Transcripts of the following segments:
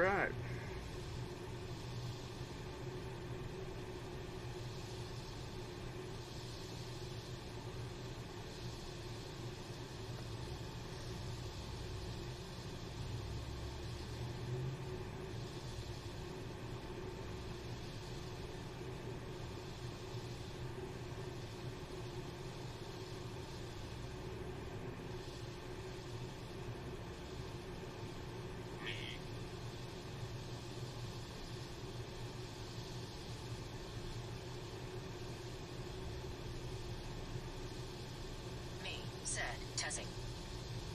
Alright.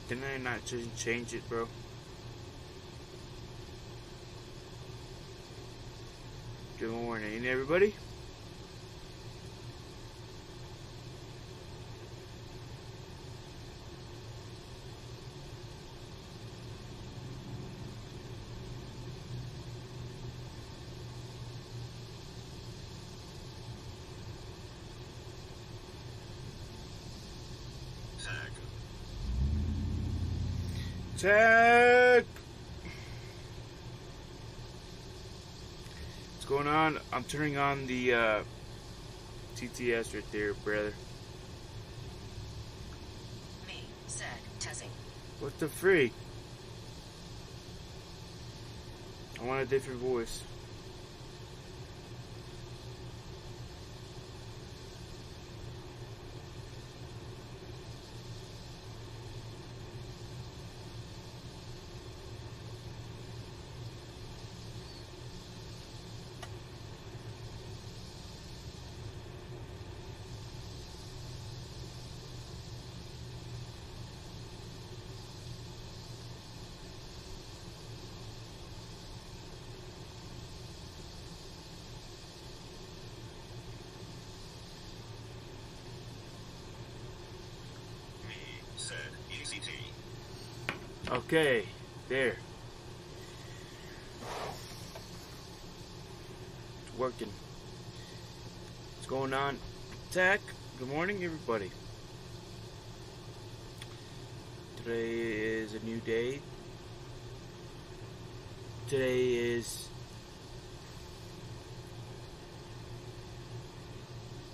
Can I not just change it, bro? Good morning, everybody. Tag! What's going on? I'm turning on the TTS right there, brother. Me, said, testing. What the freak? I want a different voice. Okay, there. It's working. What's going on? Tech. Good morning, everybody. Today is a new day. Today is...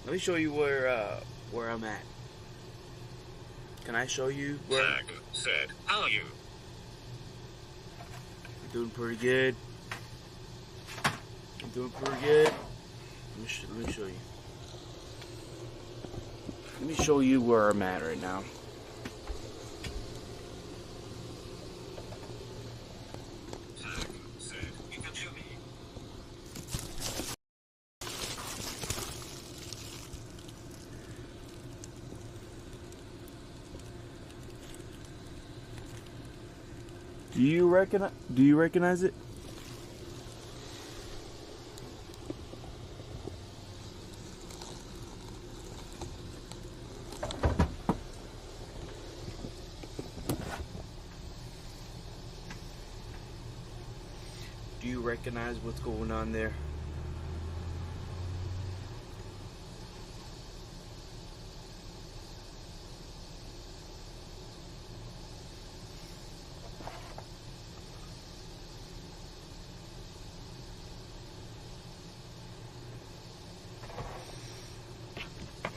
Let me show you where I'm at. Can I show you where... Tag said, how are you? I'm doing pretty good. I'm doing pretty good. Let me show you. Let me show you where I'm at right now. Tag said, you can show me. Do you recognize it? Do you recognize what's going on there?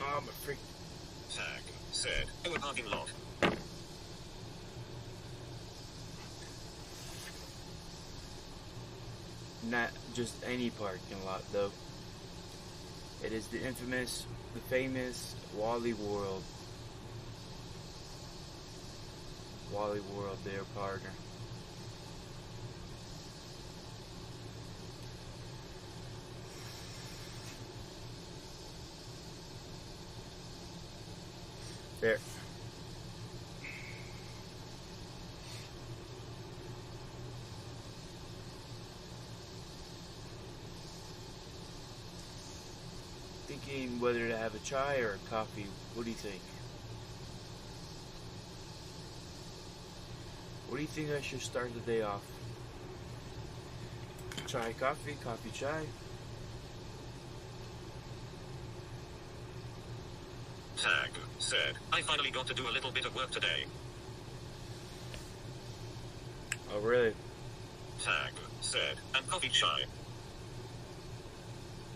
Oh, I'm a freak. Tag said, oh, a parking lot. Not just any parking lot, though. It is the infamous, the famous Wally World. Wally World there, partner. There. Thinking whether to have a chai or a coffee. What do you think? What do you think I should start the day off? Chai, coffee, coffee, chai. Tag said, I finally got to do a little bit of work today. Oh, really? Tag said, and coffee chai.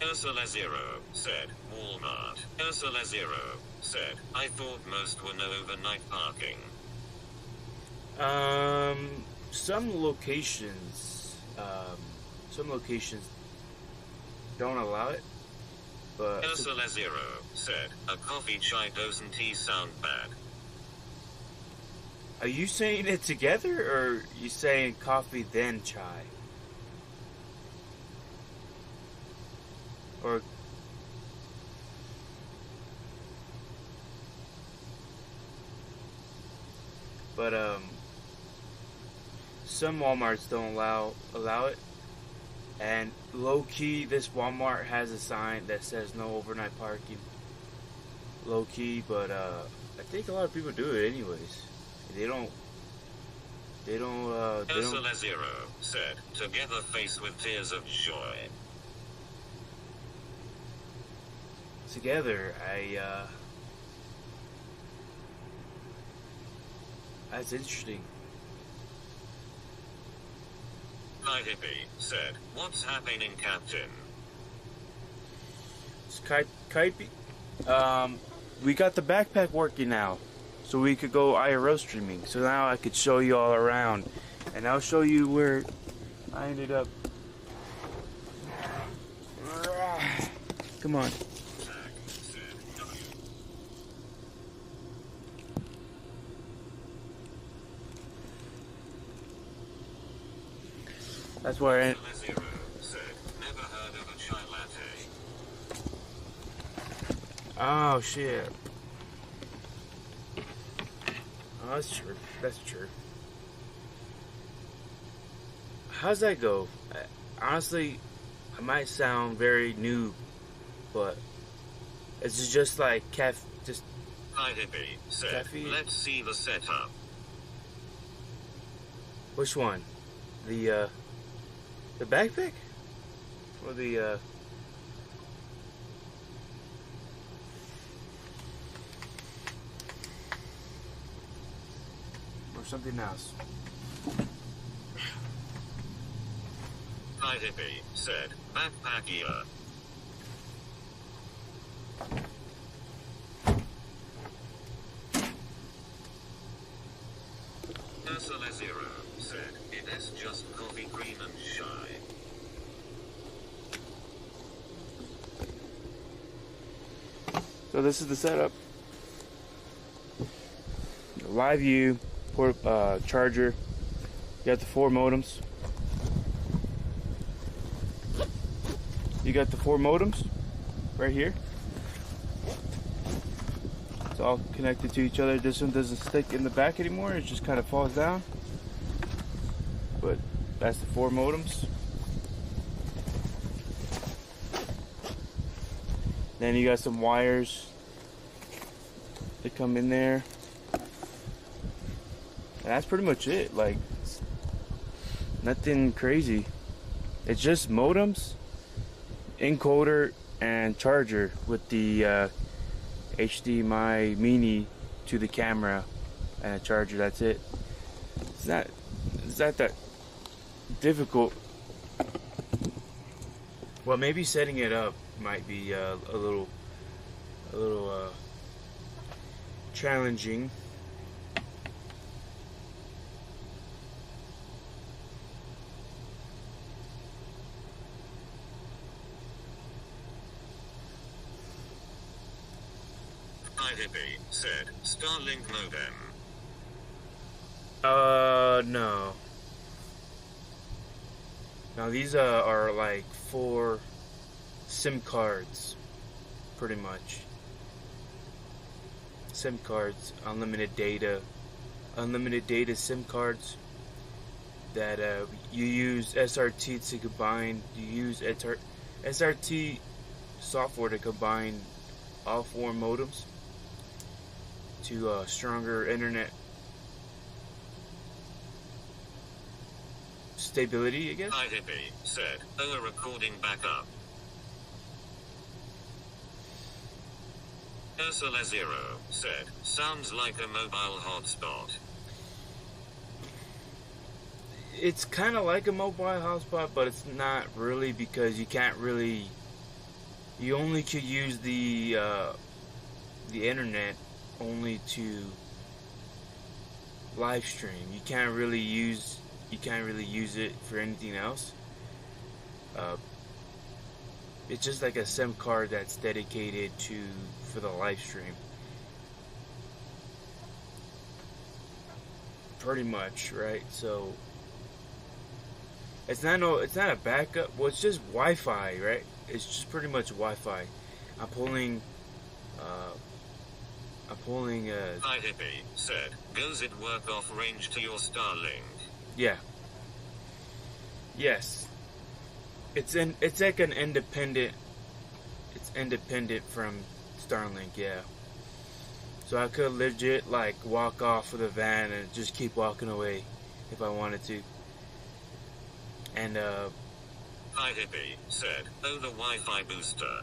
Ursula Zero said, Walmart. Ursula Zero said, I thought most were no overnight parking. Some locations don't allow it, but Ursula Zero said, a coffee chai doesn't sound bad. are you saying it together, or you saying coffee then chai? Or but some Walmarts don't allow it, and low key this Walmart has a sign that says no overnight parking. Low key, but I think a lot of people do it anyways. They don't. Ursula Zero said, together face with tears of joy. Together, that's interesting. Hi Hippie said, what's happening, Captain? It's Kaipi. We got the backpack working now, so we could go IRL streaming. So now I could show you all around, and I'll show you where I ended up. Come on. That's where I. Zero said, never heard of a chai latte. Oh shit. Oh, that's true. That's true. How's that go? Honestly, I might sound very new, but it's just like just Hi Hippie said, caffeine. let's see the setup. Which one? The backpack? Or the or something else? Hi Hippie said, backpack ear. Ursula Zero said, it is just coffee, cream and chai. So this is the setup. Live view, port, charger. You got the 4 modems. You got the 4 modems right here. It's all connected to each other. This one doesn't stick in the back anymore. It just kind of falls down. But that's the 4 modems. Then you got some wires that come in there. And that's pretty much it. Like, nothing crazy. It's just modems, encoder, and charger with the HDMI mini to the camera and a charger. That's it. It's not that difficult. Well, maybe setting it up might be a little challenging. Hippie said, Starlink modem. No. Now these are like 4 SIM cards, pretty much. SIM cards, unlimited data SIM cards that you use SRT to combine. You use SRT software to combine all 4 modems to stronger internet stability, I guess. Hi Hippie said, oh, a recording backup. Ursula Zero said, sounds like a mobile hotspot. It's kind of like a mobile hotspot, but it's not really, because you can't really. You only could use the internet only to live stream. You can't really use it for anything else. It's just like a SIM card that's dedicated for the live stream. Pretty much, right? So it's not a backup. Well, it's just Wi-Fi, right? It's just pretty much Wi-Fi. I'm pulling. Hi Hippie said, "Goes it work off range to your Starlink?" Yeah. Yes. It's like an independent. It's independent from Starlink, yeah. So I could legit like walk off with a van and just keep walking away if I wanted to. And Hi Hippie said, "Oh, the Wi-Fi booster."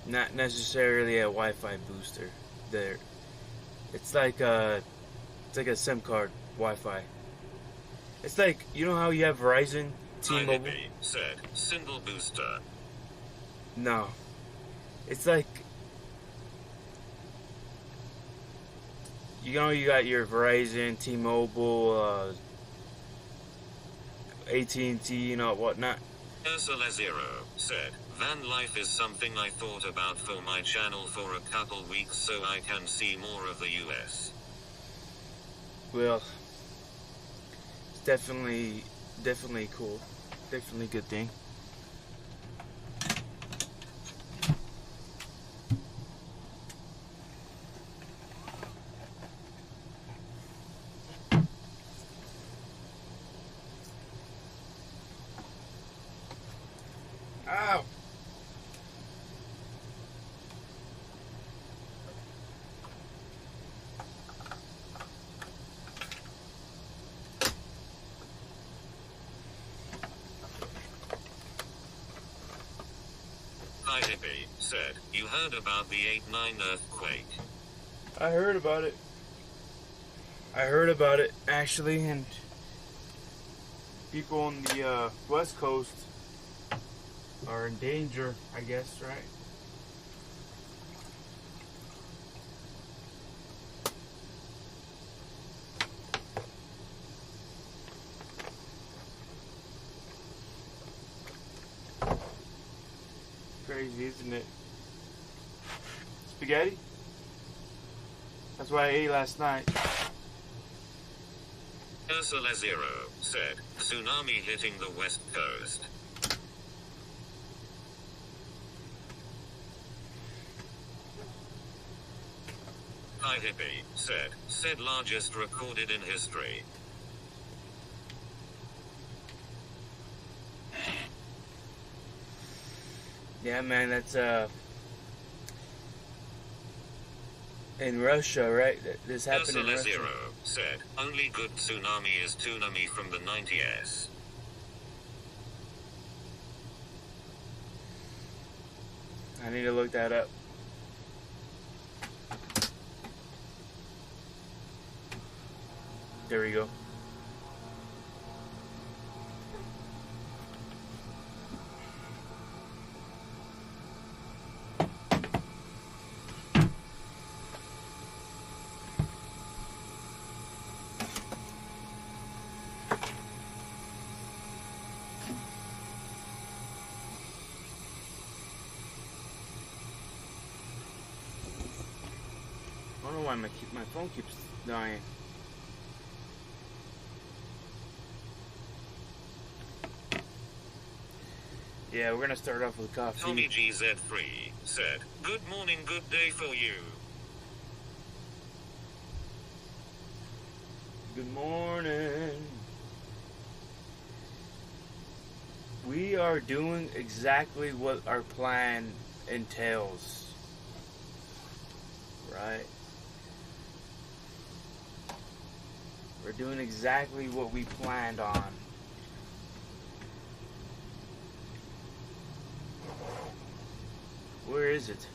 Not necessarily a Wi-Fi booster. There, it's like a SIM card Wi-Fi. It's like, you know how you have Verizon, T-Mobile? Hi Hippie said, "Symbol booster." No, it's like, you know, you got your Verizon, T-Mobile, AT&T, you know, whatnot. Ursula Zero said, "Van life is something I thought about for my channel for a couple weeks so I can see more of the US." Well, it's definitely cool. Definitely a good thing. Ow! Hi Hippie said, "You heard about the 8/9 earthquake?" I heard about it. I heard about it, actually, and people on the West Coast are in danger, I guess, right? Crazy, isn't it? Spaghetti? That's what I ate last night. Ursula Zero said, "Tsunami hitting the West Coast." Hi Hippie said largest recorded in history. Yeah, man, that's in Russia, right? This happened in Ursula Russia. Zero said, "Only good tsunami is tsunami from the 90s." I need to look that up. There we go. I don't know why my phone keeps dying. Yeah, we're gonna start off with coffee. Tommy GZ3 said, "Good morning, good day for you." Good morning. We are doing exactly what our plan entails. Right? We're doing exactly what we planned on. Where is it?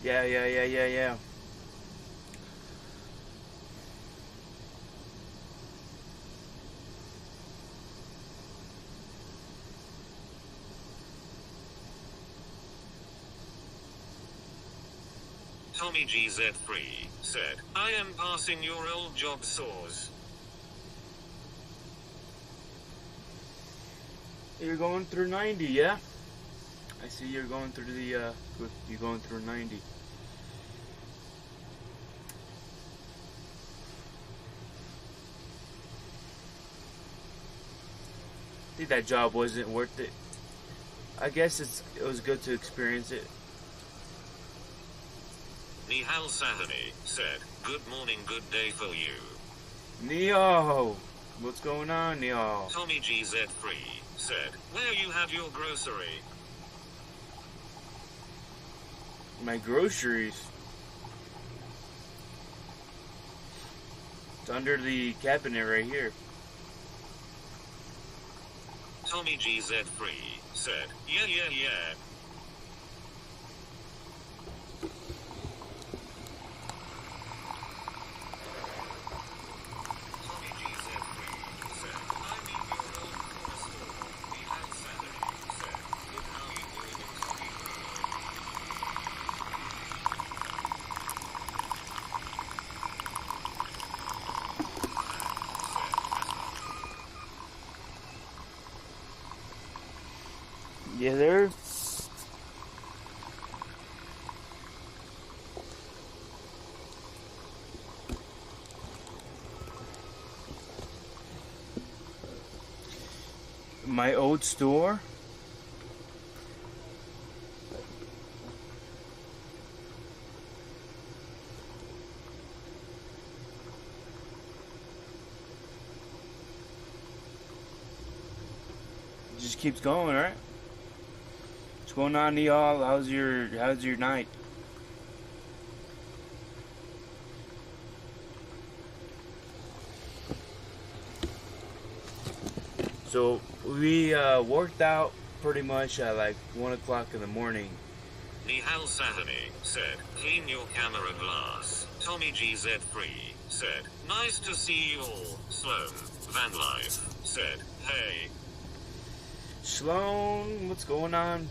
Yeah. Tommy GZ3 said, I am passing your old job soars. You're going through 90, yeah? I see you're going through the, you're going through 90. I think that job wasn't worth it. I guess it was good to experience it. Nihal Sahani said, good morning, good day for you. Neo! What's going on, Neo? Tommy GZ3 said, where you have your grocery? My groceries. It's under the cabinet right here. Tommy GZ3 said, yeah. Tommy GZ3 said, I mean your old corner store. Nihal Sahani said, good how you doing in Tommy Yeah, there. My old store. It just keeps going, right? What's going on, y'all? How's your night? So we worked out pretty much at like 1 o'clock in the morning. Nihal Sahani said, clean your camera glass. Tommy GZ3 said, nice to see you all. Sloan Van Life said, hey. Sloan, what's going on?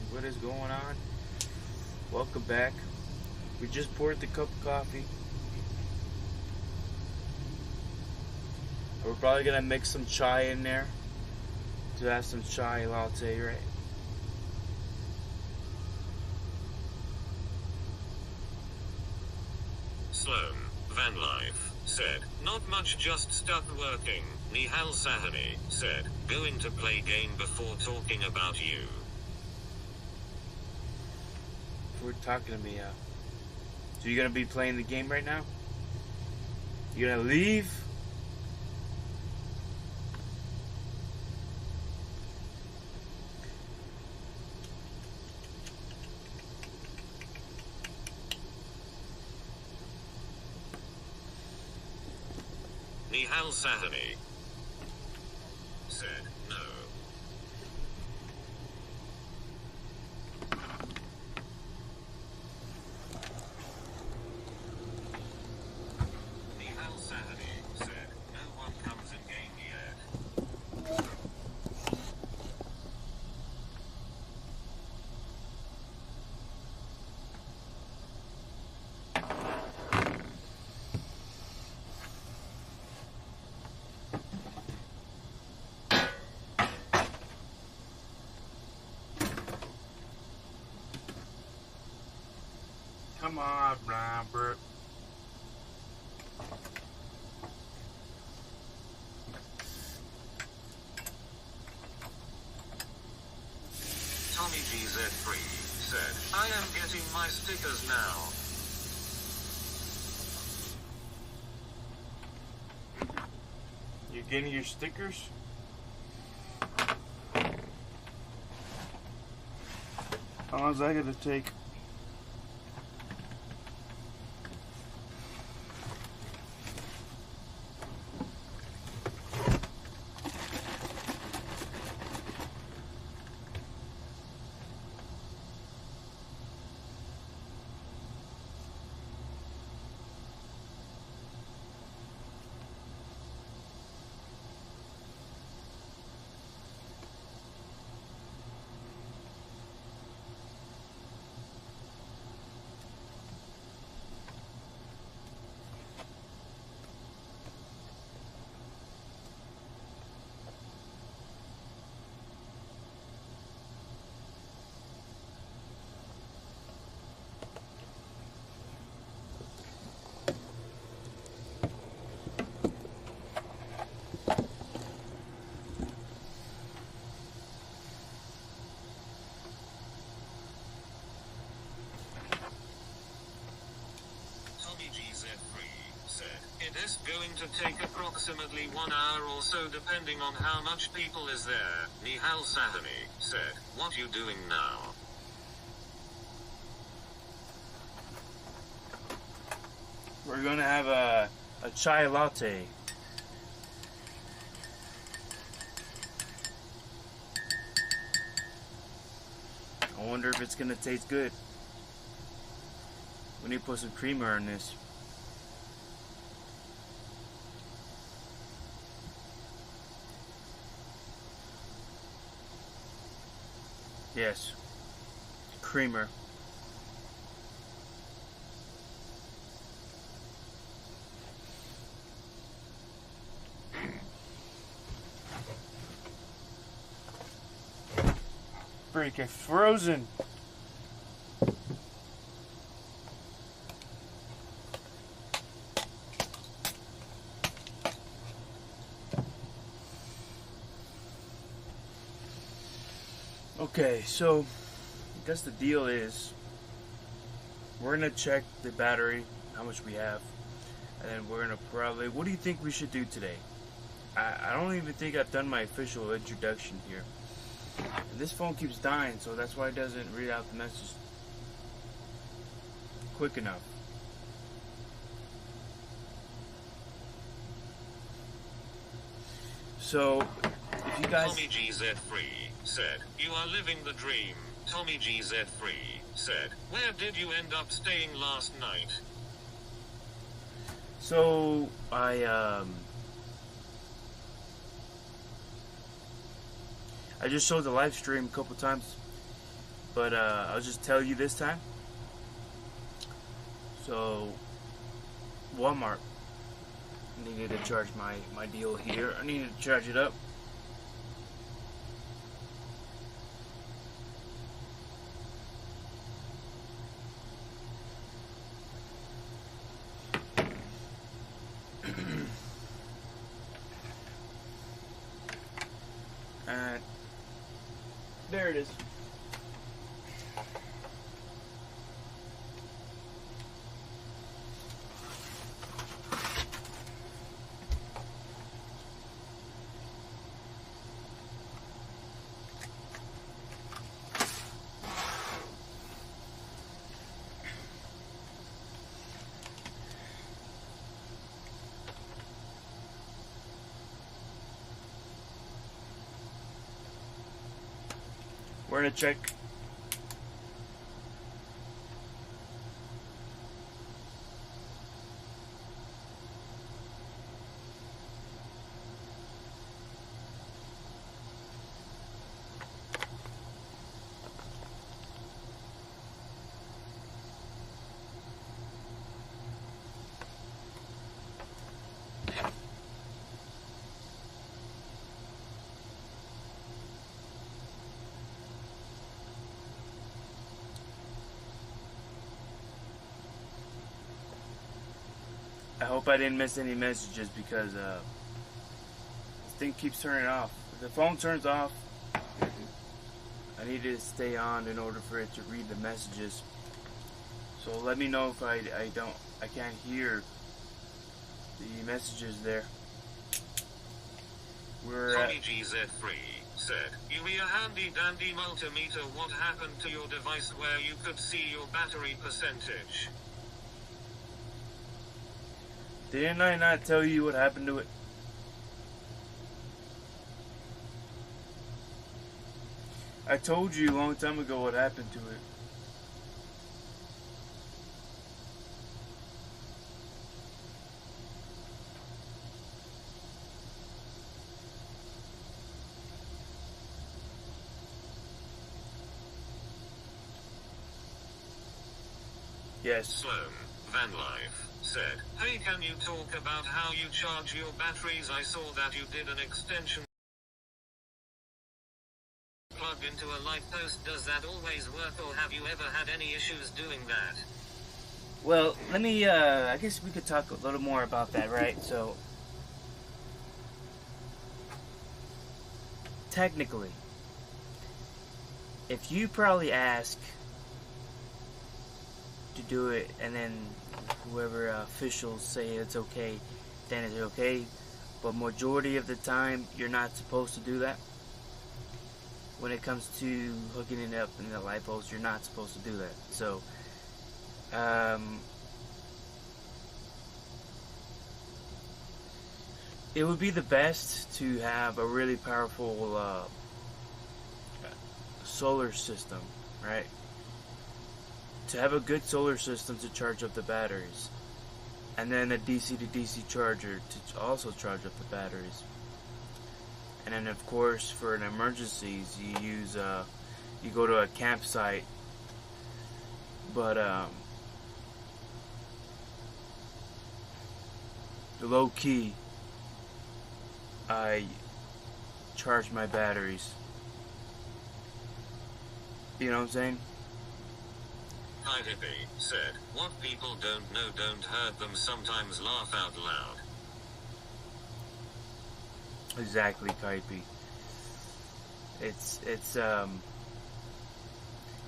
What is going on? Welcome back. We just poured the cup of coffee. We're probably gonna mix some chai in there to have some chai latte, right? Sloan Van Life said, not much, just stuck working. Nihal Sahani said, going to play game before talking about you. We're talking to me, so you're gonna be playing the game right now? You're gonna leave? Nihal Sahani said, no. Nihal Sahani said, no one comes in game yet. Come on, Robert. Tommy GZ3 said, I am getting my stickers now. You're getting your stickers? How long is that gonna take? this going to take approximately 1 hour or so depending on how much people is there, Nihal Sahani said. What you doing now? We're gonna have a chai latte. I wonder if it's gonna taste good. We need to put some creamer in this. Yes, creamer. Freak, it's frozen. Okay, so I guess the deal is we're gonna check the battery, how much we have, and then we're gonna probably. What do you think we should do today? I don't even think I've done my official introduction here. And this phone keeps dying, so that's why it doesn't read out the message quick enough. So, if you guys. Tommy GZ3 said, you are living the dream. Tommy GZ3 said, where did you end up staying last night? So, I just showed the live stream a couple times, but I'll just tell you this time. So, Walmart needed to charge my deal here. I needed to charge it up. And there it is. We're gonna check. I hope I didn't miss any messages because this thing keeps turning off. If the phone turns off, I need to stay on in order for it to read the messages. So let me know if I can't hear the messages there. We're Tommy GZ3 said, you be a handy dandy multimeter. What happened to your device where you could see your battery percentage? Didn't I not tell you what happened to it? I told you a long time ago what happened to it. Yes. Sloan Van Life said, hey, can you talk about how you charge your batteries? I saw that you did an extension plug into a light post. Does that always work, or have you ever had any issues doing that? Well, let me, I guess we could talk a little more about that, right? So, technically, if you probably ask to do it and then whoever officials say it's okay, then it's okay. But majority of the time, you're not supposed to do that. When it comes to hooking it up in the light post, you're not supposed to do that. So, it would be the best to have a really powerful solar system, right? To have a good solar system to charge up the batteries, and then a DC to DC charger to also charge up the batteries. And then of course for an emergencies you use you go to a campsite, but low key I charge my batteries. You know what I'm saying? Hi Hippie said, what people don't know don't hurt them, sometimes laugh out loud. Exactly, Kaipi. It's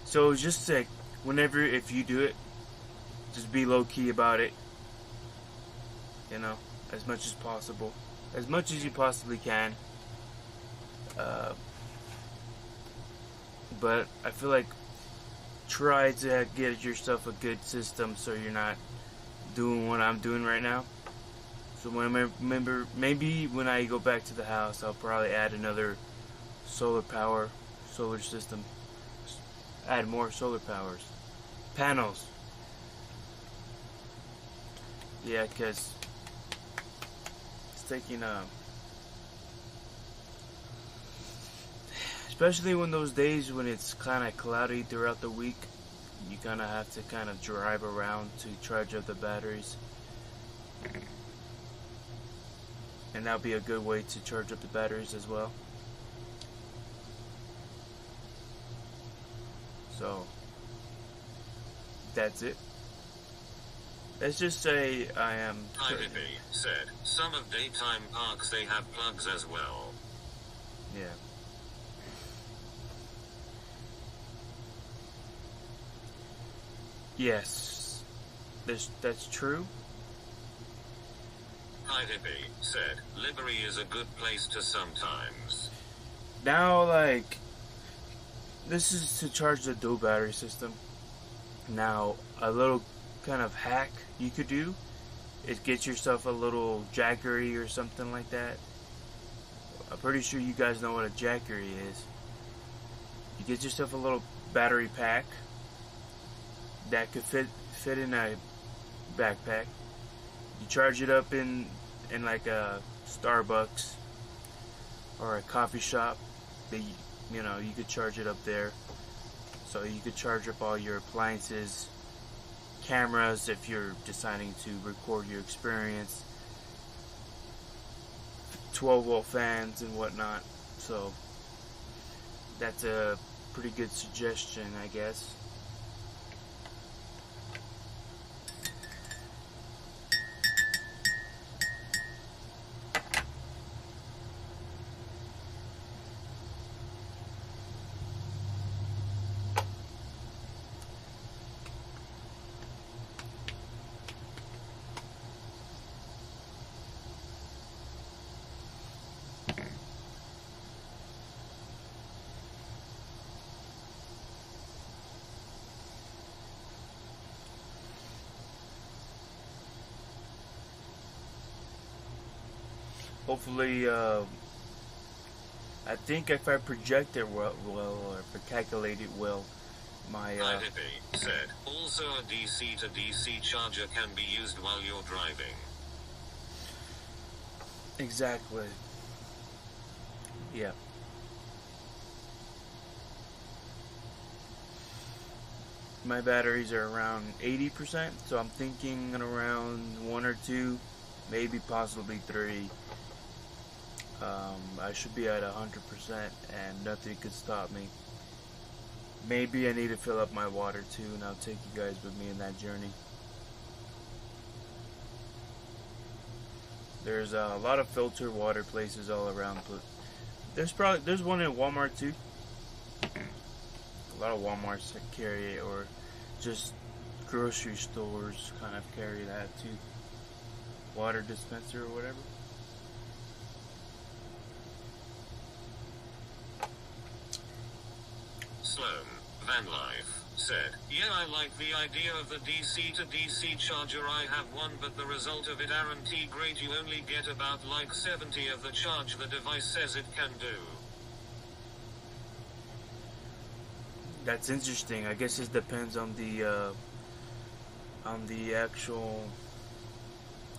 so just like whenever if you do it, just be low key about it. You know, as much as possible, as much as you possibly can. But I feel like try to get yourself a good system so you're not doing what I'm doing right now. So when I remember, maybe when I go back to the house, I'll probably add another solar system. Add more solar panels. Yeah, because it's taking especially when those days when it's kind of cloudy throughout the week, you kind of have to kind of drive around to charge up the batteries. And that'll be a good way to charge up the batteries as well. So that's it. Let's just say I am. Hi Hippie said, some of daytime parks they have plugs as well. Yeah. Yes, that's true. Hi Hippie said, Liberty is a good place to sometimes. Now, like, this is to charge the dual battery system. Now, a little kind of hack you could do is get yourself a little jackery or something like that. I'm pretty sure you guys know what a jackery is. You get yourself a little battery pack that could fit in a backpack. You charge it up in like a Starbucks or a coffee shop. You know, you could charge it up there. So you could charge up all your appliances, cameras if you're deciding to record your experience, 12-volt fans and whatnot. So that's a pretty good suggestion, I guess. Hopefully, I think if I project it well, or if I calculate it well, my Hippie said, also a DC to DC charger can be used while you're driving. Exactly. Yeah. My batteries are around 80%, so I'm thinking around 1 or 2, maybe possibly 3. I should be at 100% and nothing could stop me. Maybe I need to fill up my water too, and I'll take you guys with me in that journey. There's a lot of filtered water places all around, but there's one in Walmart too. A lot of Walmarts that carry it, or just grocery stores kind of carry that too. water dispenser or whatever. Sloan, Van Life, said, yeah, I like the idea of the DC to DC charger. I have one, but the result of it aren't great. You only get about like 70 of the charge the device says it can do. That's interesting. I guess it depends on the actual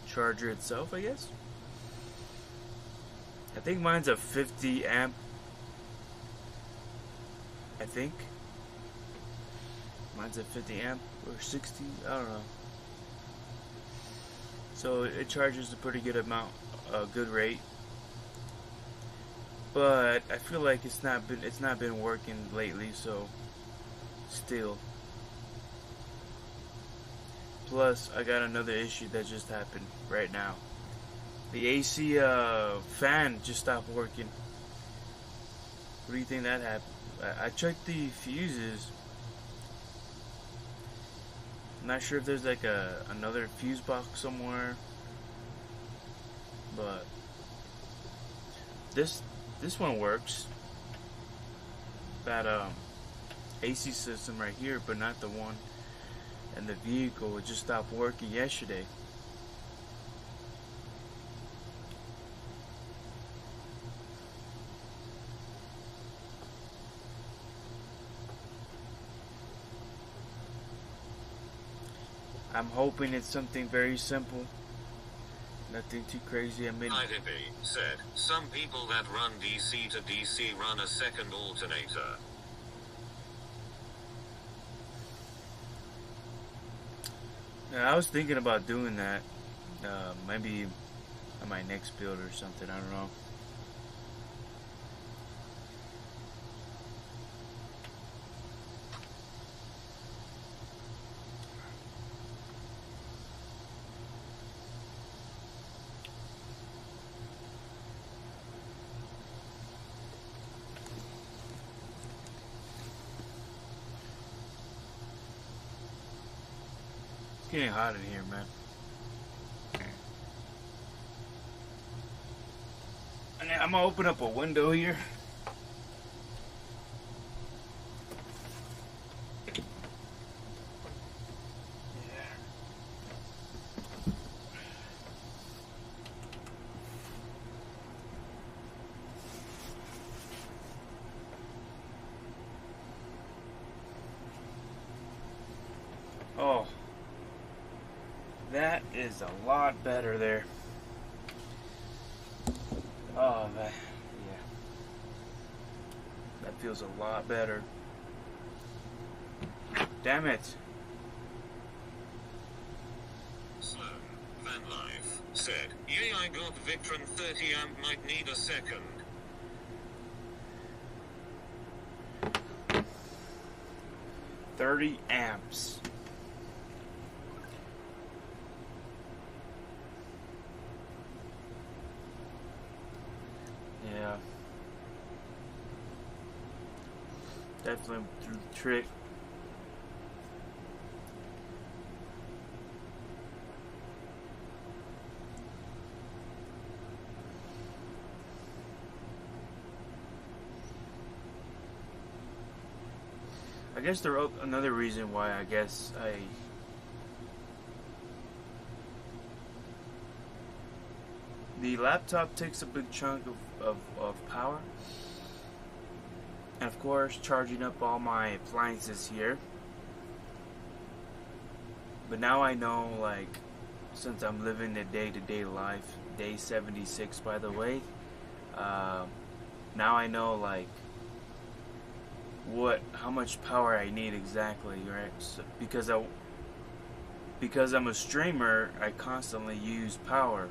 charger itself, I guess. I think mine's a 50 amp. I think mine's a 50 amp or 60. I don't know. So it charges a pretty good amount, a good rate. But I feel like it's not been working lately. So still. Plus, I got another issue that just happened right now. The AC fan just stopped working. What do you think that happened? I checked the fuses. I'm not sure if there's like another fuse box somewhere, but this one works. That AC system right here, but not the one in the vehicle. It just stopped working yesterday. I'm hoping it's something very simple. Nothing too crazy. I mean, IDP said, some people that run DC to DC run a second alternator. I was thinking about doing that. Maybe on my next build or something. I don't know. It's getting hot in here, man. And I'm gonna open up a window here. Oh, that is a lot better there. Oh, man. Yeah. That feels a lot better. Damn it. Sloan, Van Life, said, yay, I got Victron 30 amp, might need a second. $30 amps. Yeah. Definitely through the trick. I guess another reason why the laptop takes a big chunk of power, and of course charging up all my appliances here. But now I know, like, since I'm living the day-to-day life, day 76 by the way, now I know, like, how much power I need exactly, right? So, because I'm a streamer, I constantly use power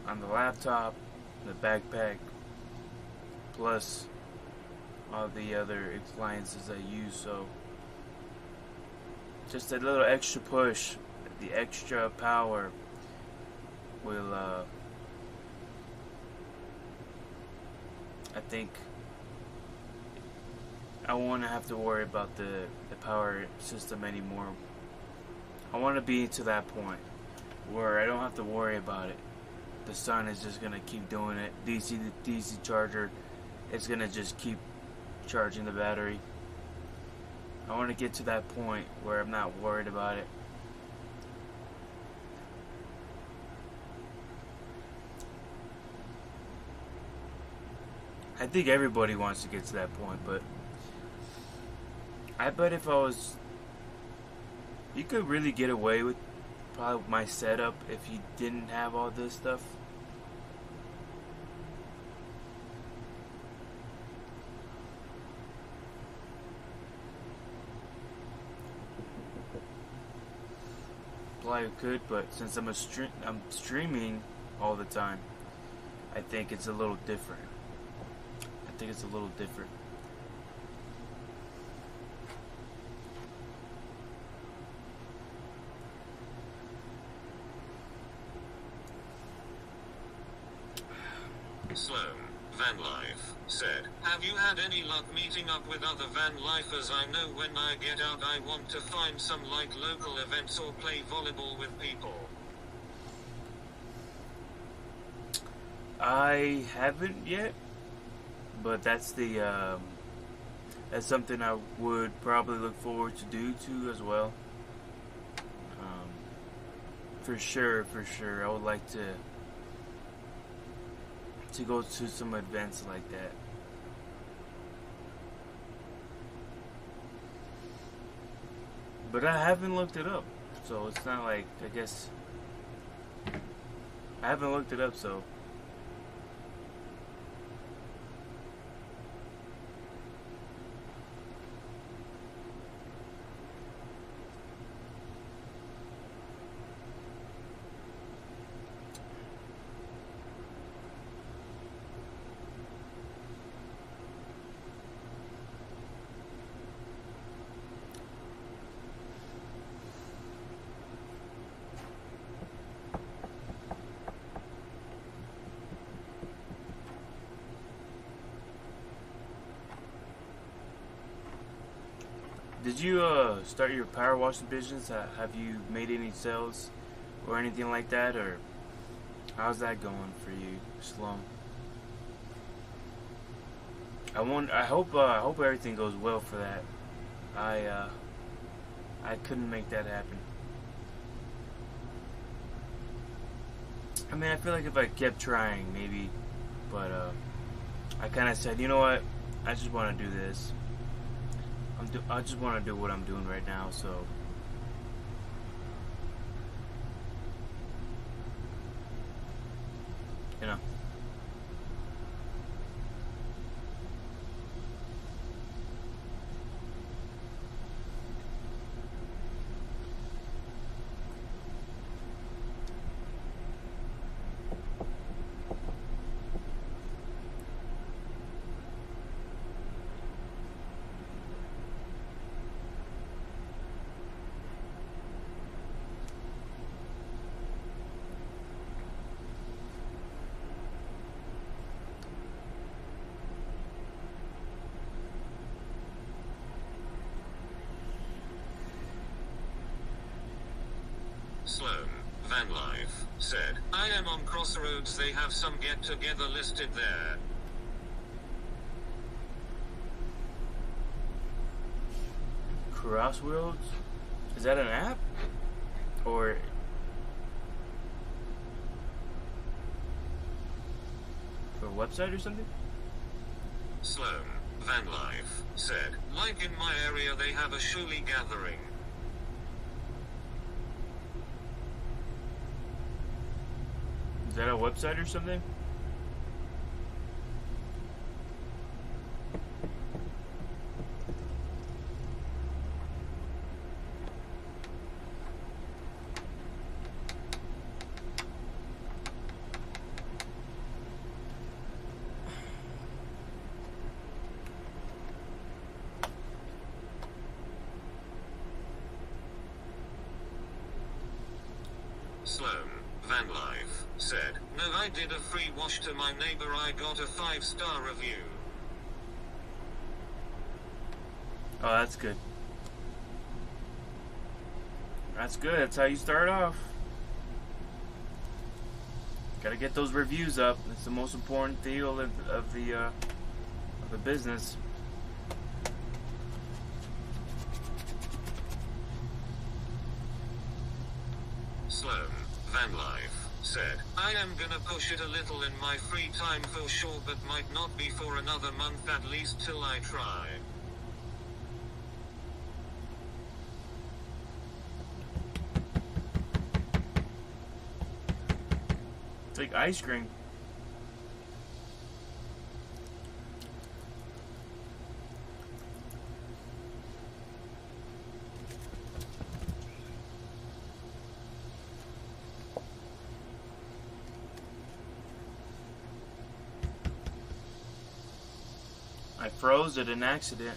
on the laptop, the backpack, plus all the other appliances I use. So just a little extra push, the extra power will I think I won't have to worry about the power system anymore. I want to be to that point where I don't have to worry about it. The sun is just gonna keep doing it. DC to DC charger, it's gonna just keep charging the battery. I want to get to that point where I'm not worried about it. I think everybody wants to get to that point, but I bet if I was, you could really get away with probably my setup if you didn't have all this stuff. Probably could, but since I'm streaming all the time, I think it's a little different. I think it's a little different. Sloan, Van Life, said, have you had any luck meeting up with other van lifers? I know when I get out I want to find some like local events or play volleyball with people. I haven't yet, but that's that's something I would probably look forward to do too as well. For sure, I would like to go to some events like that. But I haven't looked it up, so it's not like, I guess I haven't looked it up, so did you start your power washing business? Have you made any sales or anything like that, or how's that going for you, Sloan? I hope everything goes well for that. I couldn't make that happen. I mean, I feel like if I kept trying, maybe, but I kind of said, you know what? I just want to do this. I just want to do what I'm doing right now, so you know. Sloan, Van Life, said, I am on Crossroads, they have some get-together listed there. Crossroads? Is that an app? Or a website or something? Sloan, Van Life, said, like in my area they have a Shuli gathering. Is that a website or something? Sloan, Van Life, said, no, I did a free wash to my neighbor, I got a 5-star review. Oh, that's good. That's good. That's how you start off. Gotta get those reviews up. It's the most important deal of the business. Sloan, Van Life, said, I am gonna push it a little in my free time for sure, but might not be for another month at least till I try. It's like ice cream. I froze at an accident.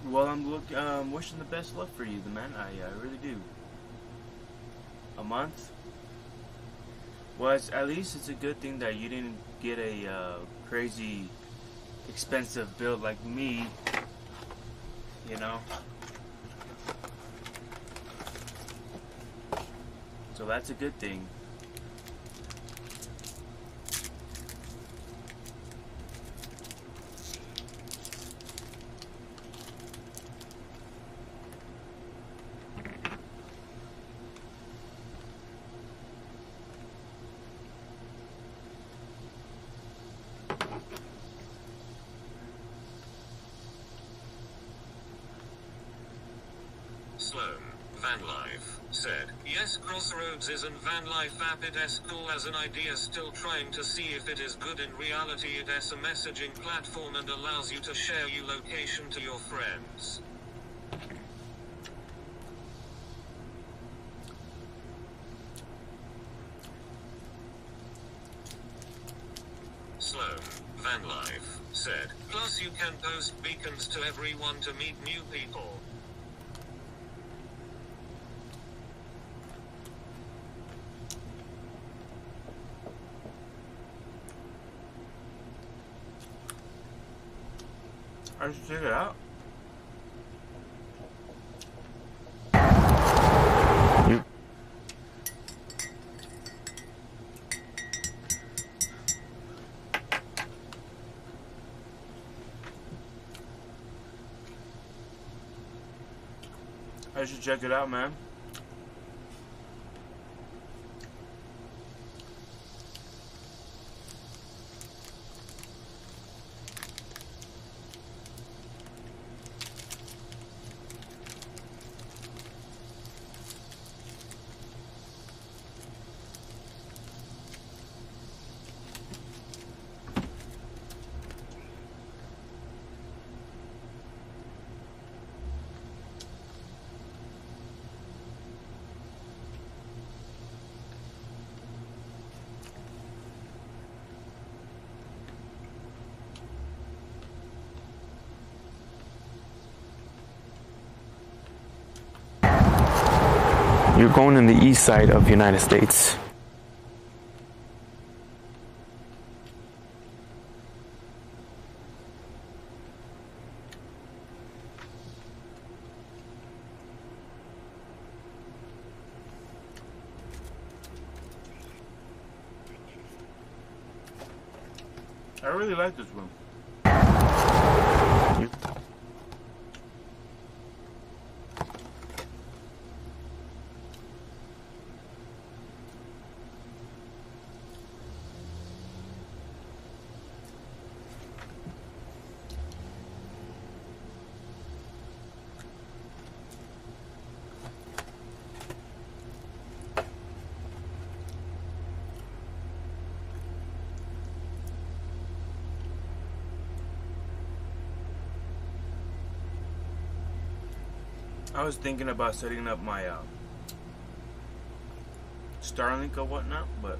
Well, I'm wishing the best luck for you, man. I really do. A month? Well, at least it's a good thing that you didn't get a crazy expensive build like me. You know? So that's a good thing. Sloan, Van Life, said, yes, Crossroads is an Van Life app. It is cool as an idea, still trying to see if it is good in reality. It is a messaging platform and allows you to share your location to your friends. Sloan, Van Life, said, plus you can post beacons to everyone to meet new people. I should check it out. I should check it out, man. You're going in the east side of the United States. I really like this room. I was thinking about setting up my Starlink or whatnot, but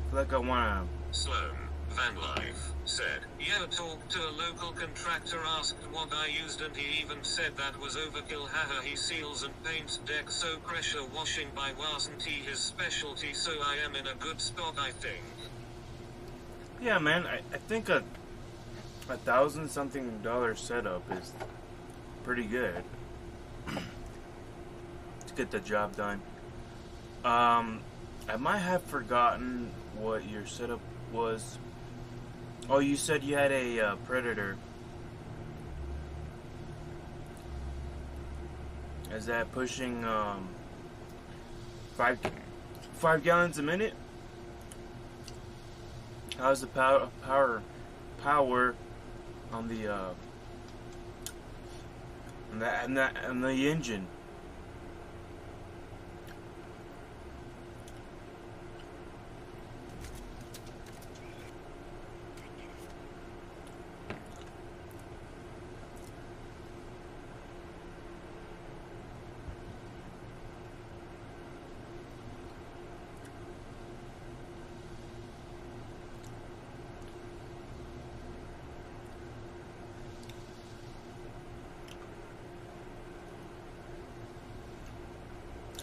I feel like I wanna. Sloan, Van Life, said, yeah, talked to a local contractor, asked what I used, and he even said that was overkill, haha. He seals and paints decks, so pressure washing by wasn't he his specialty, so I am in a good spot, I think. Yeah, man, I think a $1,000-something setup is pretty good to get the job done. I might have forgotten what your setup was. Oh, you said you had a Predator. Is that pushing 5 gallons a minute? How's the power on the and the engine?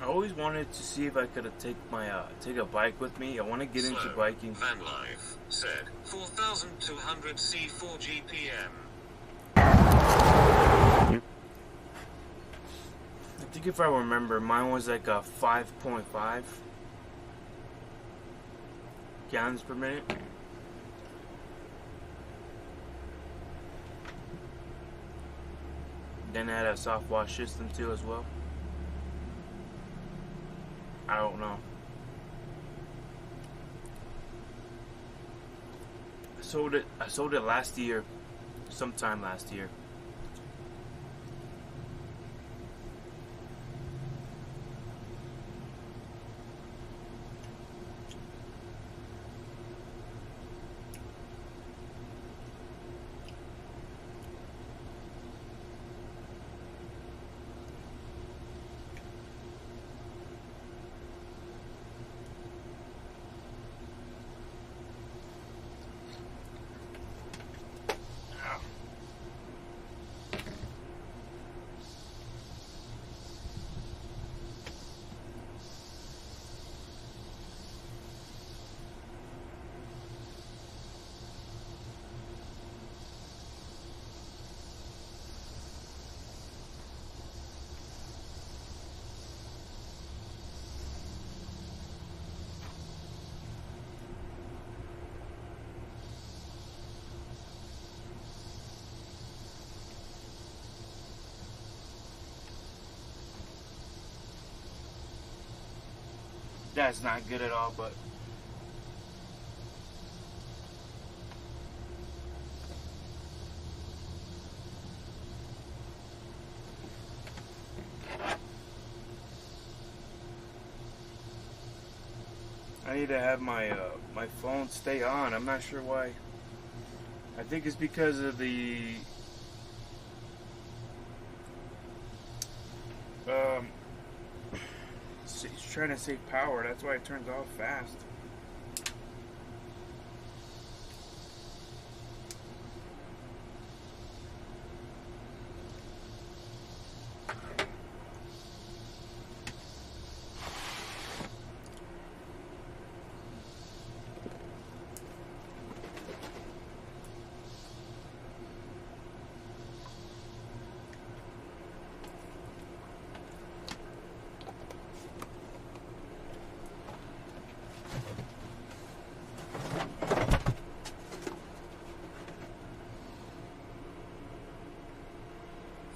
I always wanted to see if I could take a bike with me. I want to get into biking. Van Life said 4,200 C4 GPM. I think if I remember, mine was like a 5.5 gallons per minute. Then I had a soft wash system too as well. I don't know. I sold it last year, sometime last year. That's not good at all, but I need to have my my phone stay on. I'm not sure why. I think it's because of the it's trying to save power. That's why it turns off fast.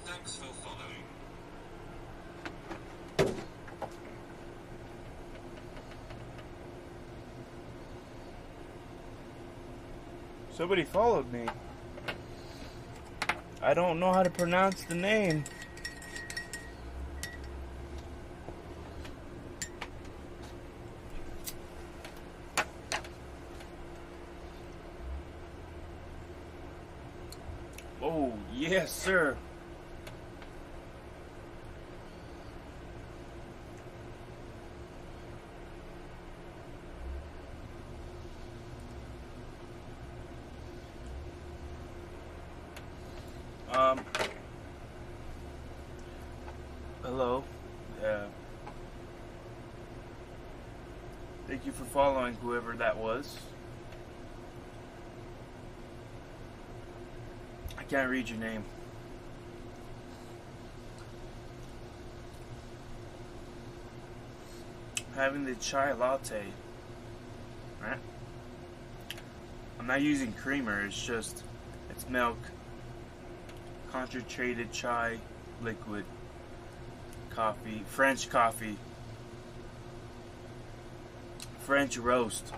Thanks for following. Somebody followed me. I don't know how to pronounce the name. Oh, yes, sir. Hello. Thank you for following whoever that was. I can't read your name. Having the chai latte. Right? I'm not using creamer, it's milk, concentrated chai, liquid, coffee, French roast.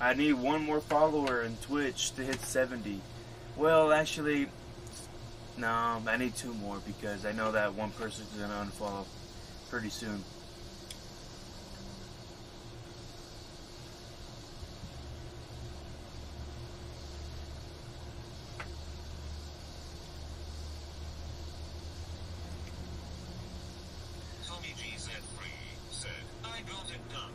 I need one more follower in Twitch to hit 70. Well, actually, no, I need 2 more because I know that one person's gonna unfollow pretty soon. Tommy GZ3 said, I got it done.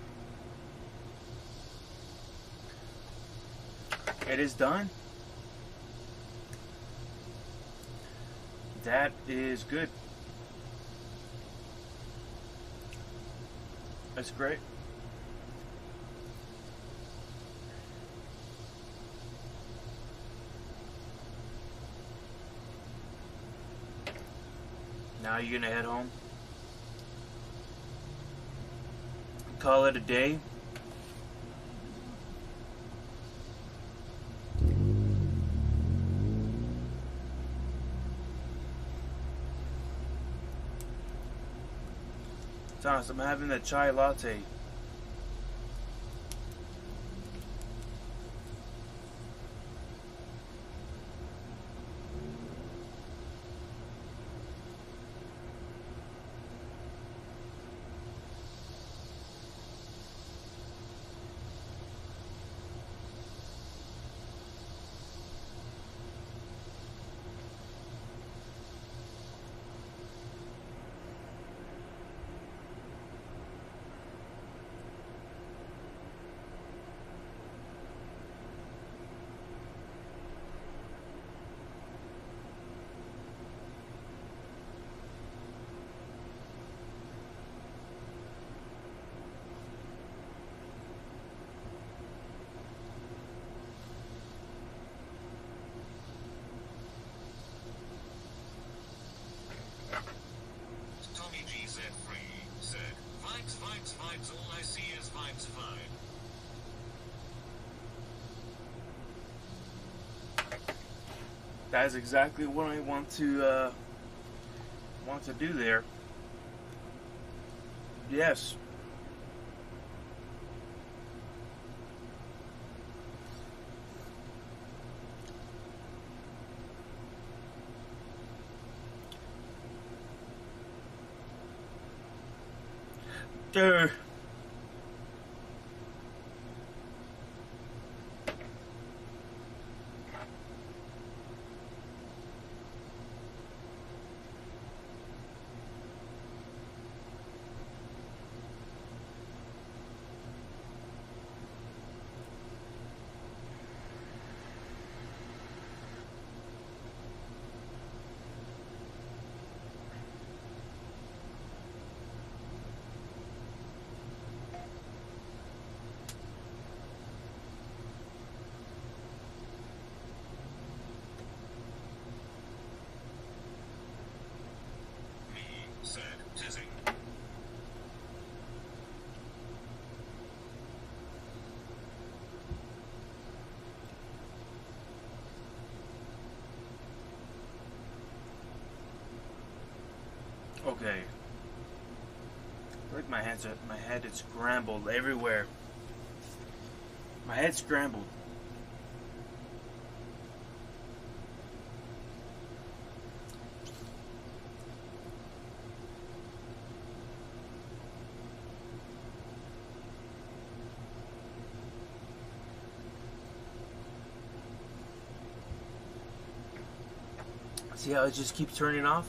It is done. That is good. That's great. Now you're gonna head home. Call it a day. Thomas, I'm having a chai latte. Tommy GZ3 said, vibes, all I see is vibes vibe. That is exactly what I want to do there. Yes. Dude. Said, teasing. Okay. Like my head is scrambled everywhere. My head's scrambled. See how it just keeps turning off?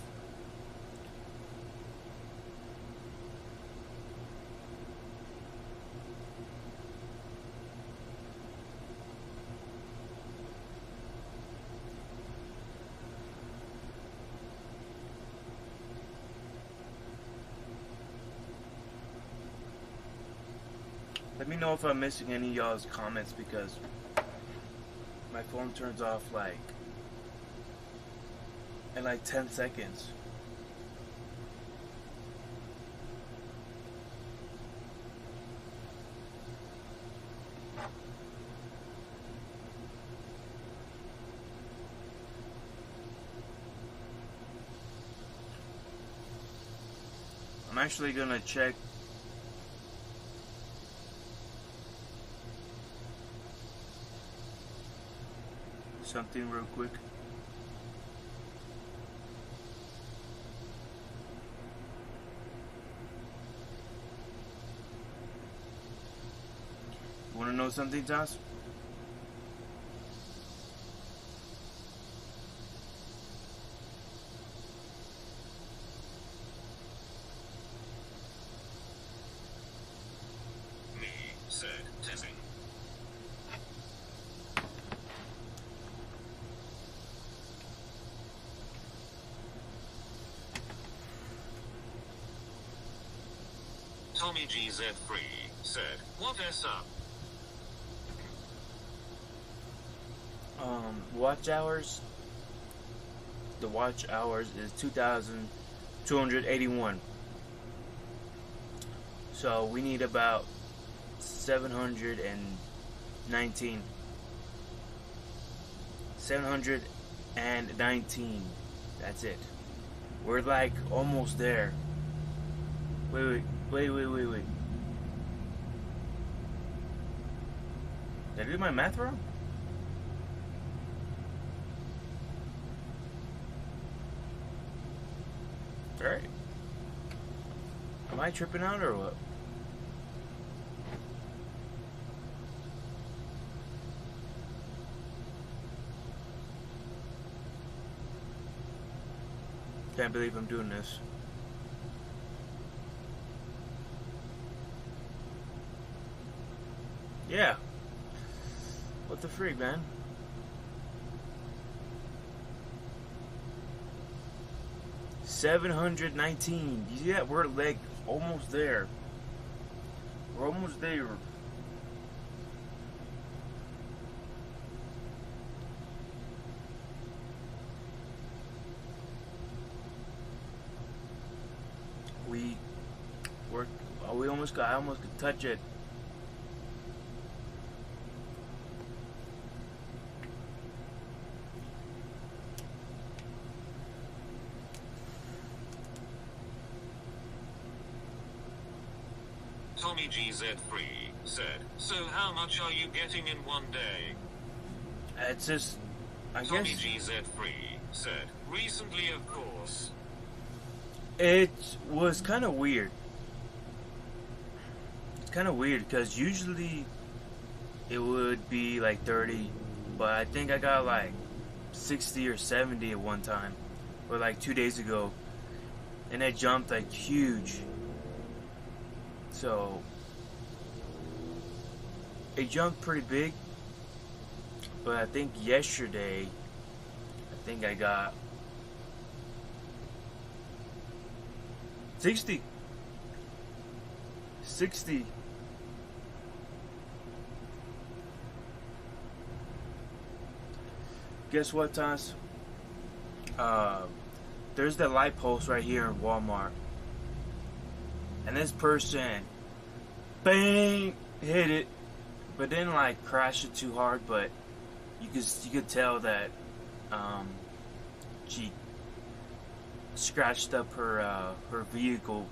Let me know if I'm missing any of y'all's comments, because my phone turns off like in like 10 seconds. I'm actually gonna check something real quick. You wanna know something, Toss? Me, said Tezing. Tommy GZ3 said, what S up? Watch hours. The watch hours is 2,281. So we need about 719. 719. That's it. We're like almost there. Wait. Did I do my math wrong? Alright. Am I tripping out or what? Can't believe I'm doing this. Yeah. What the freak, man? $719. You see that? We're like almost there. We're almost there. We almost got. I almost could touch it. Tommy GZ3 said, so how much are you getting in one day? It's just, I Tommy guess GZ3 said, recently of course. it was kind of weird. It's kind of weird because usually it would be like 30, but I think I got like 60 or 70 at one time, or like 2 days ago, and it jumped like huge. So it jumped pretty big, but I think yesterday, I think I got 60. Guess what, Toss? There's the light post right here in Walmart, and this person, bang, hit it, but didn't like crash it too hard. But you could tell that she scratched up her vehicle,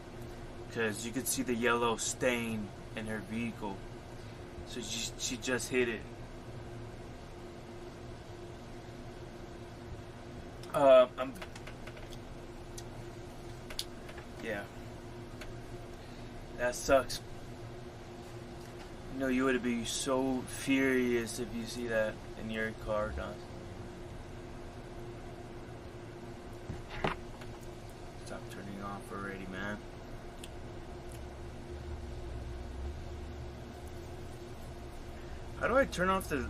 because you could see the yellow stain in her vehicle. So she just hit it. Yeah, that sucks. You know, you would be so furious if you see that in your car, Don. Stop turning off already, man. How do I turn off the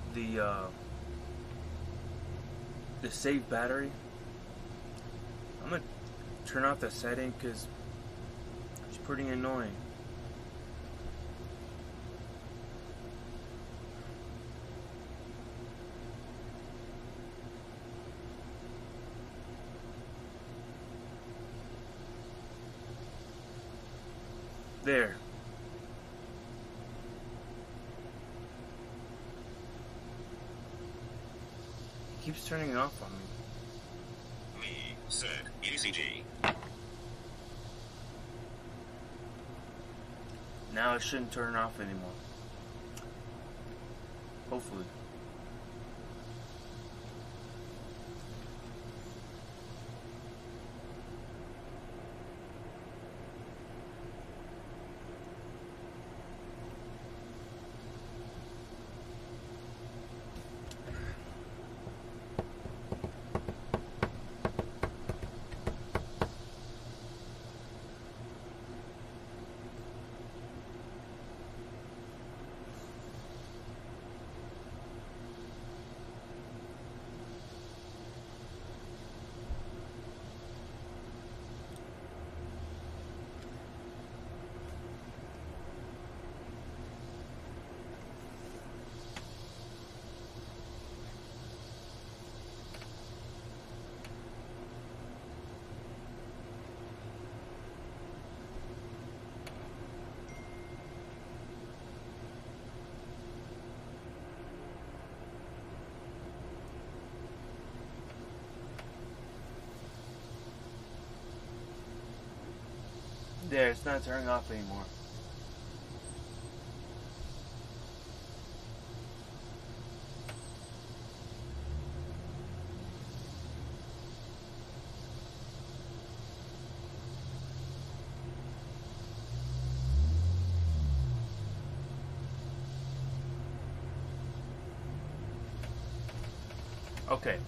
save battery? I'm gonna turn off the setting because it's pretty annoying. There. It keeps turning off on me. Me, said, ECG. Now it shouldn't turn off anymore. Hopefully. There, it's not turning off anymore. Okay.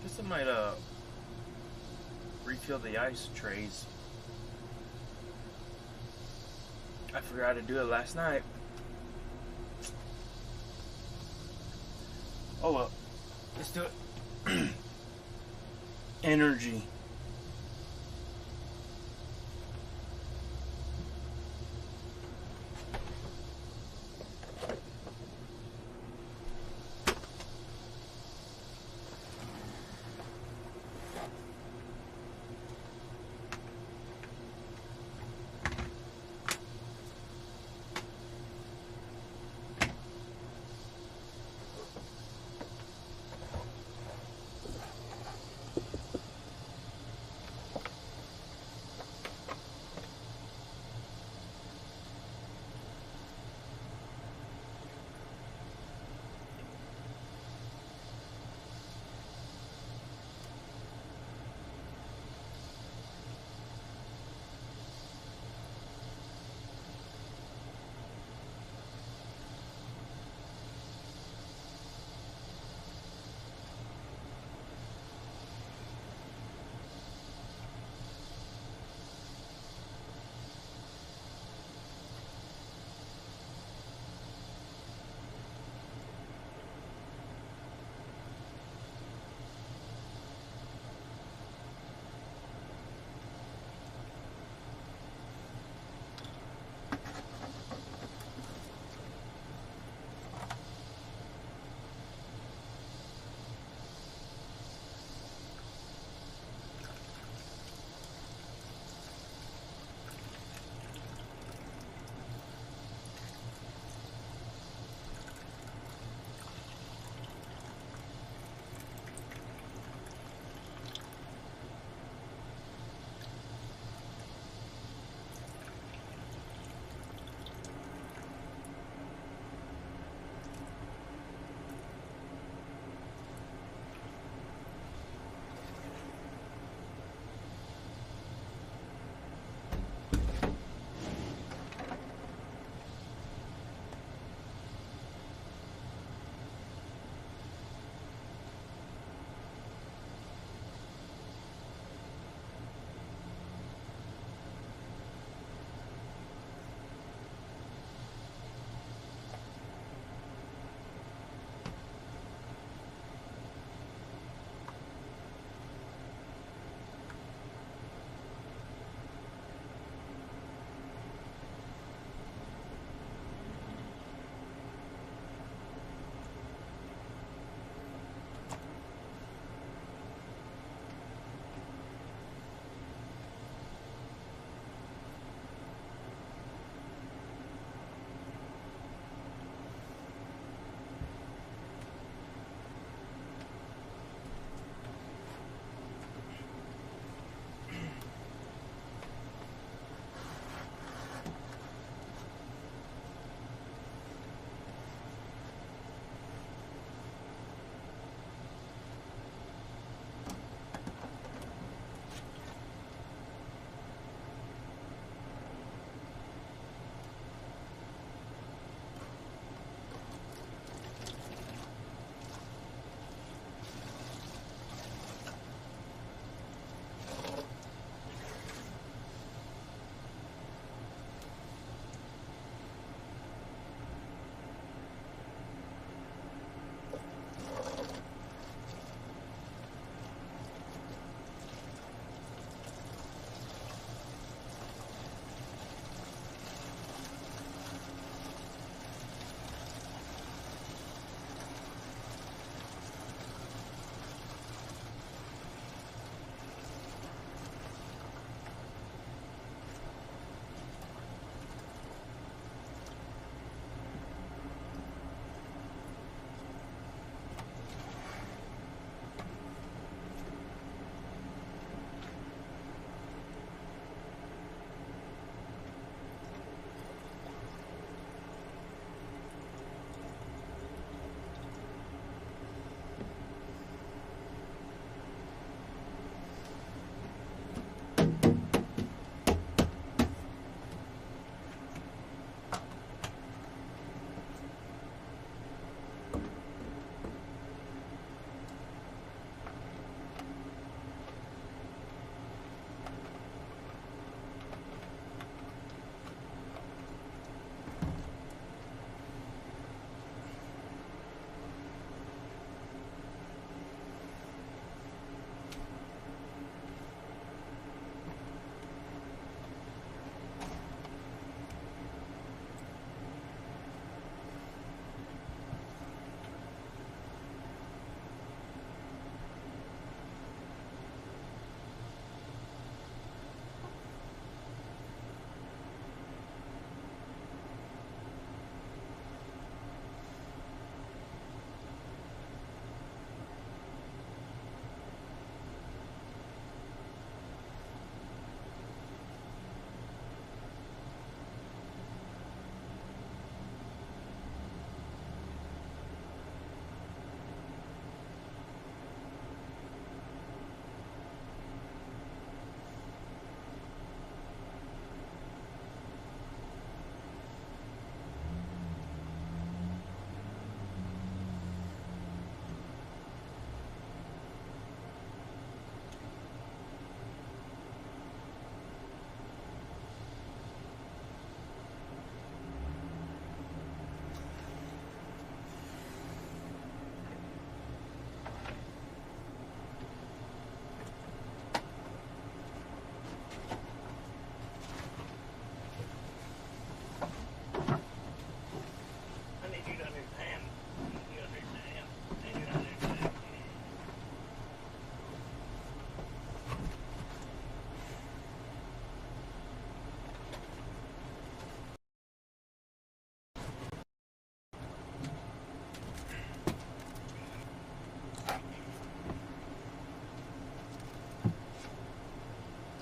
Guess I might refill the ice trays. I forgot to do it last night. Oh well, let's do it. Energy.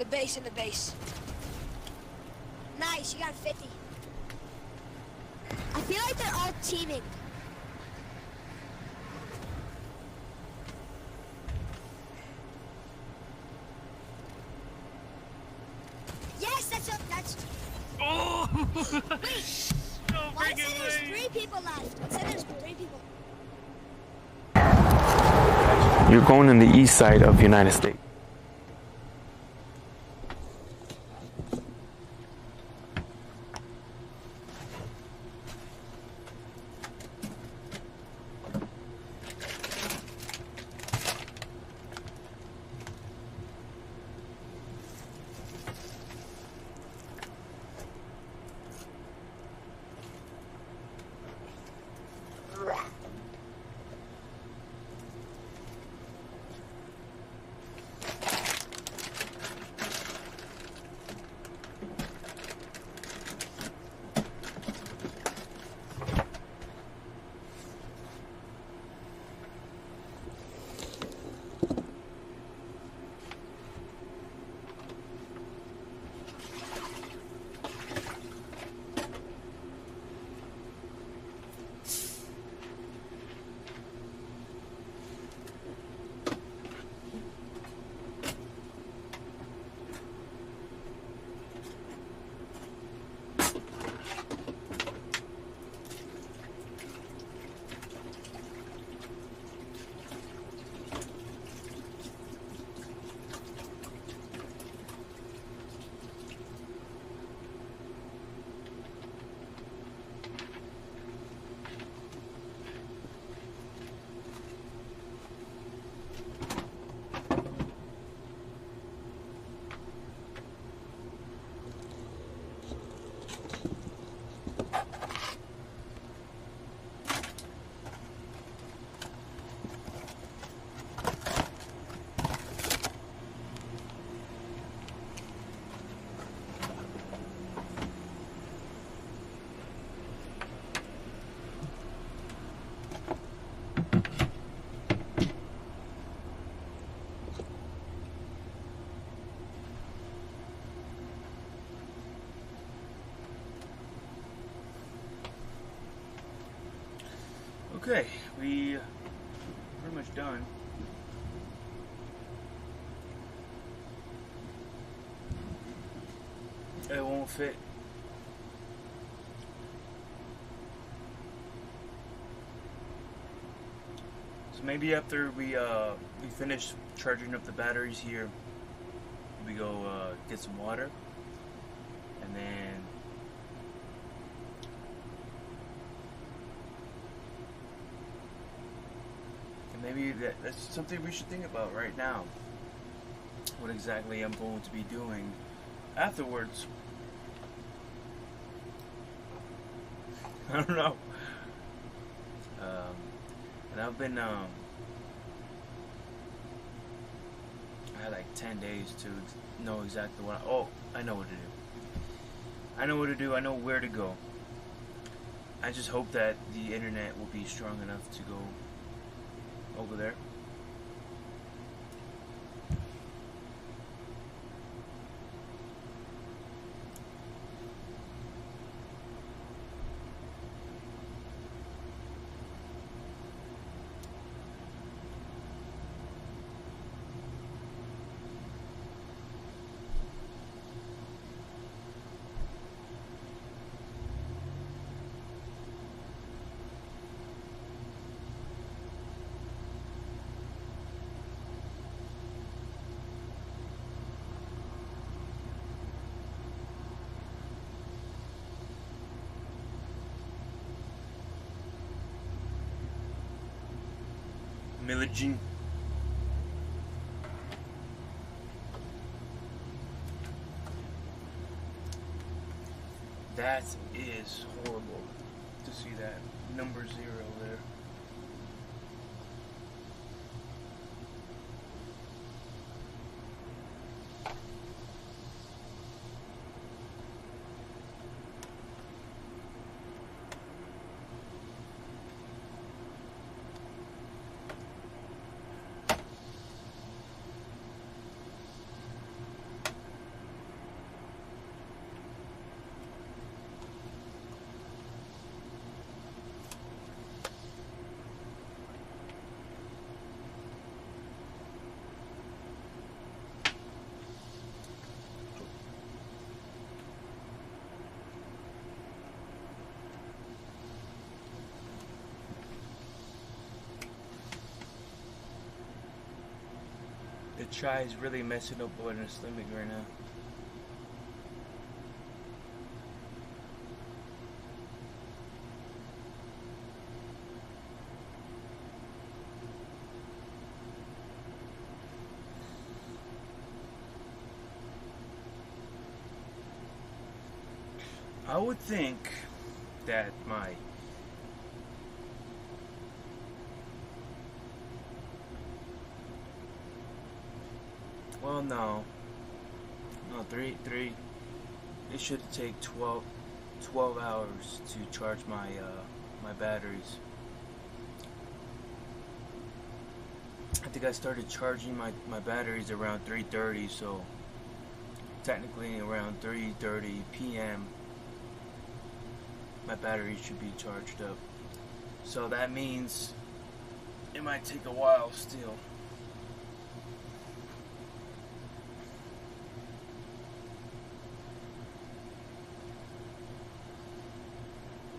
The base and the base. Nice, you got 50. I feel like they're all teaming. Yes, that's. Oh! Wait. No Why freaking say there's way! 3 people left? Say there's 3 people. You're going in the east side of the United States. Okay, we pretty much done. It won't fit. So maybe after we finish charging up the batteries here, we go get some water, and then maybe that's something we should think about right now. What exactly I'm going to be doing afterwards. I don't know. And I've been I had like 10 days to know exactly what I know what to do. I know what to do. I know where to go. I just hope that the internet will be strong enough to go over there. Millaging. That is horrible to see that number 0 there. The chai is really messing up with my stomach right now. I would think that no, 3, it should take 12 hours to charge my batteries. I think I started charging my batteries around 3:30, so technically around 3:30 p.m. my battery should be charged up. So that means it might take a while still.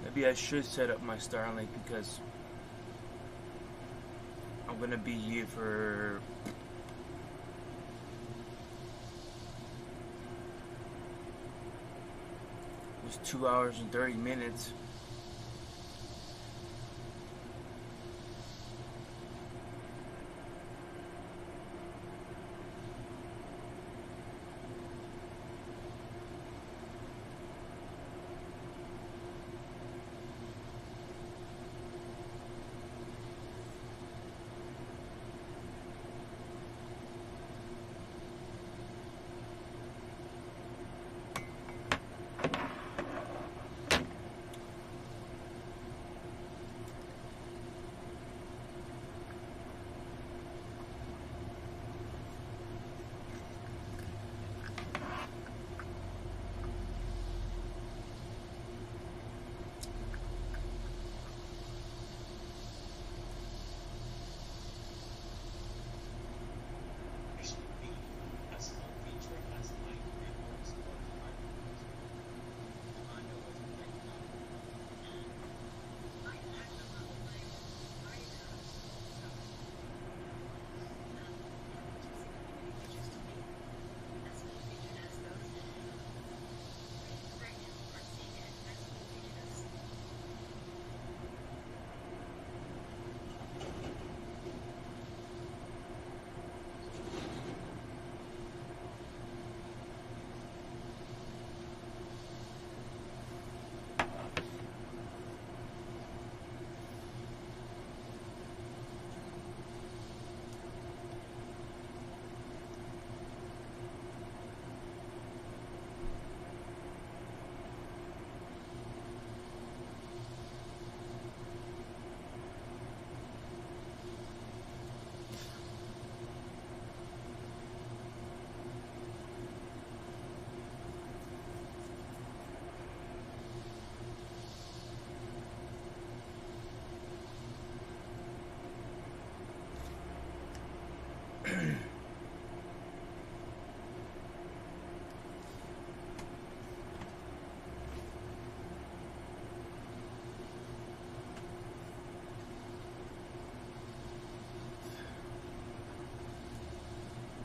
Maybe I should set up my Starlink because I'm gonna be here for it's 2 hours and 30 minutes.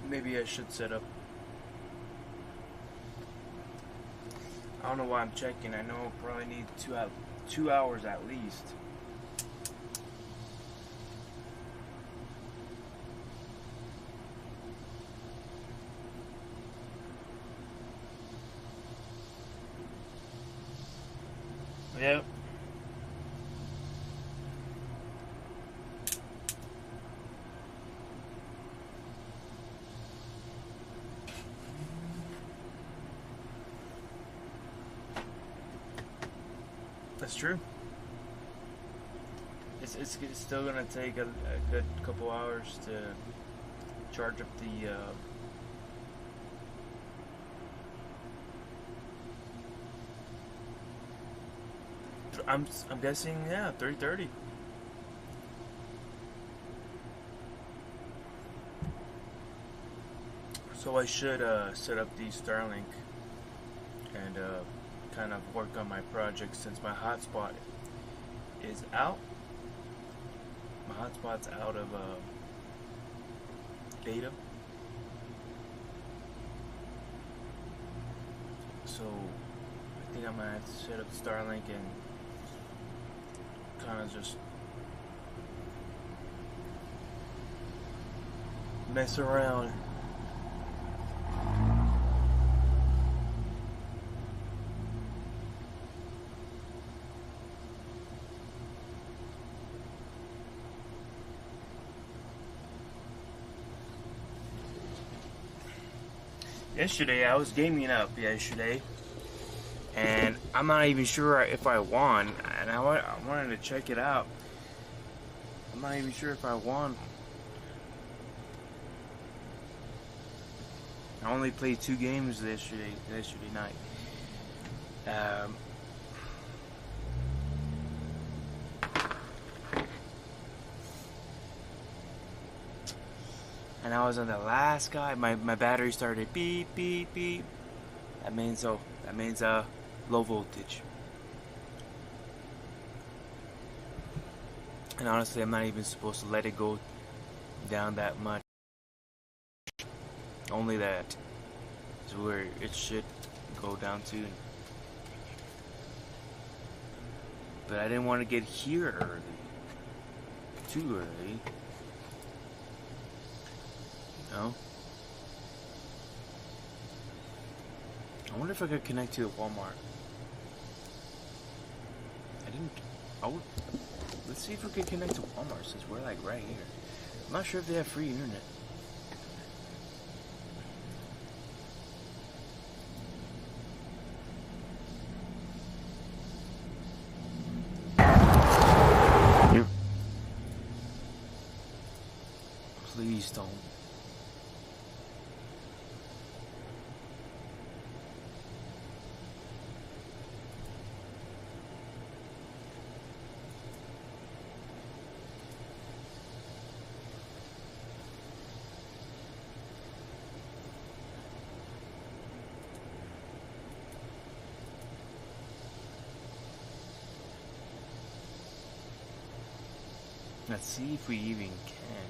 Maybe I should set up. I don't know why I'm checking. I know I'll probably need 2 hours at least. Yep. That's true. It's still gonna take a good couple hours to charge up the. I'm guessing 3:30. So I should set up the Starlink and kind of work on my project since my hotspot is out. My hotspot's out of data, So I think I'm gonna have to set up Starlink and kind of just mess around. Yesterday I was gaming up yesterday, and I'm not even sure if I won, and I wanted to check it out. I'm not even sure if I won. I only played 2 games yesterday night. And I was on the last guy. My battery started beep beep beep. That means low voltage. And honestly, I'm not even supposed to let it go down that much. Only that is where it should go down to. But I didn't want to get here early. Too early. No. I wonder if I could connect to a Walmart. Let's see if we could connect to Walmart since we're like right here. I'm not sure if they have free internet. Please don't. Let's see if we even can.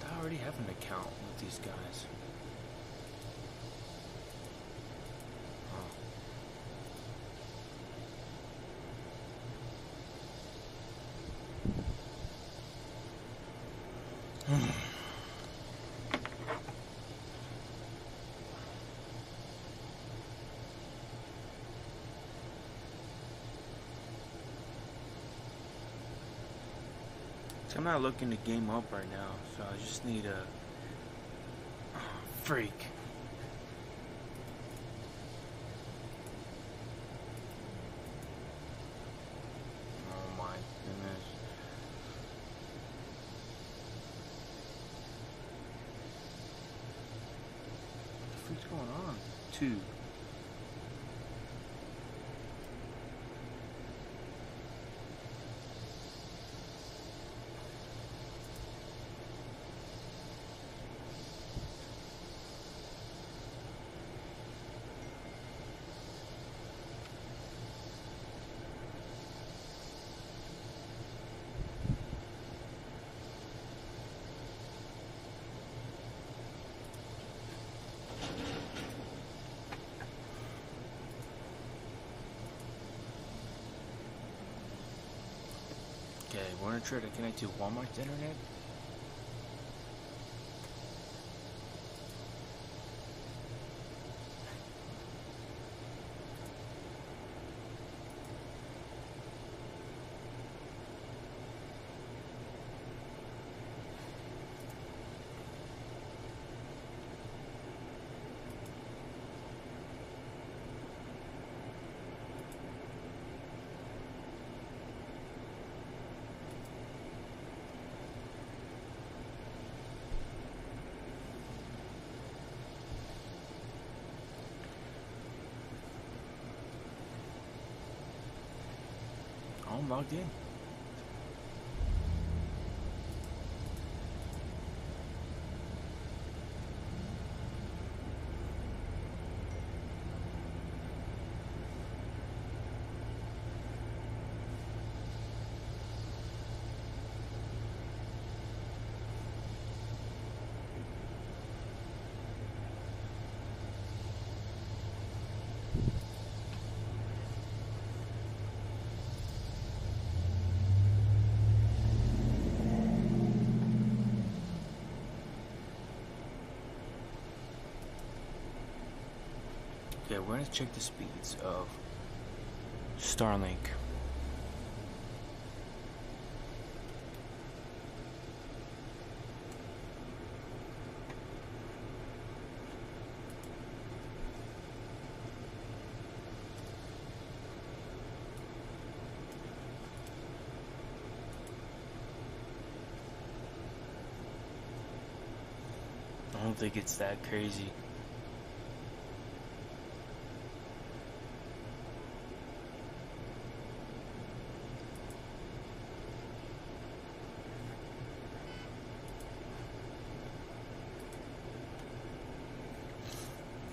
I already have an account with these guys. So I'm not looking to game up right now, so I just need a freak. Oh my goodness. What the freak's going on? 2. Okay, we're gonna try to connect to Walmart's internet. I'm logged in. Okay, we're gonna check the speeds of Starlink. I don't think it's that crazy.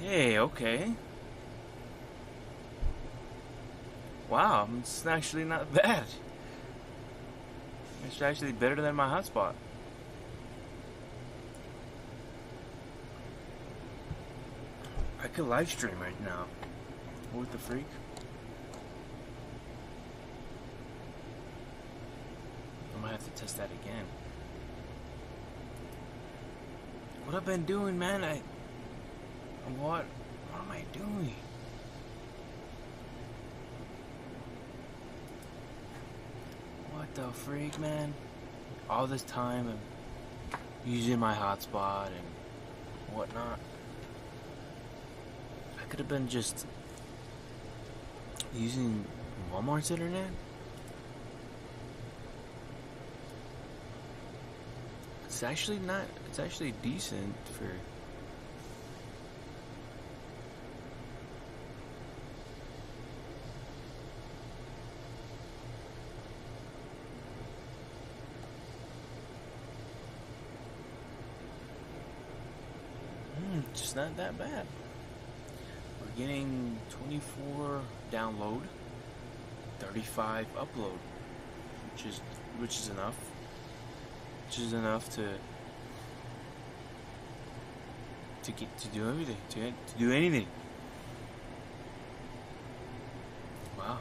Hey, okay. Wow, it's actually not bad. It's actually better than my hotspot. I could live stream right now. What the freak? I might have to test that again. What I've been doing, man? What am I doing? What the freak, man? All this time I'm using my hotspot and whatnot. I could have been just using Walmart's internet. It's actually not. It's actually decent for. It's not that bad. We're getting 24 download, 35 upload, which is enough. Which is enough to do everything, to do anything. Wow.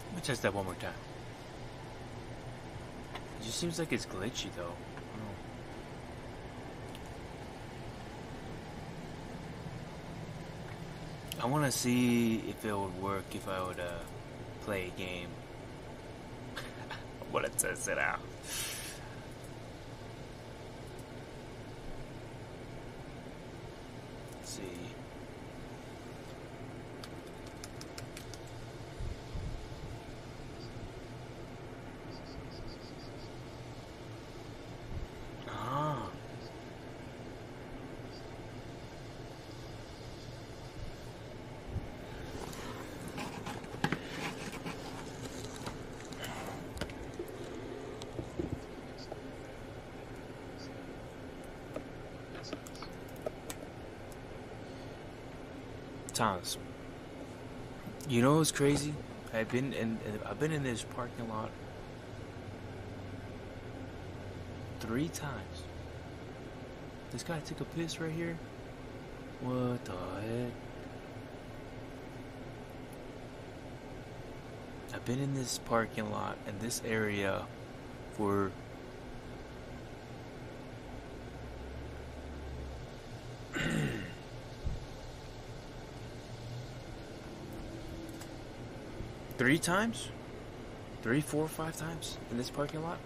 Let me test that one more time. It just seems like it's glitchy though. I want to see if it would work if I would play a game. I want to test it out. Let's see. Thomas, you know what's crazy? I've been in this parking lot 3 times. This guy took a piss right here. What the heck? I've been in this parking lot in this area for three times, 3, 4, 5 times in this parking lot,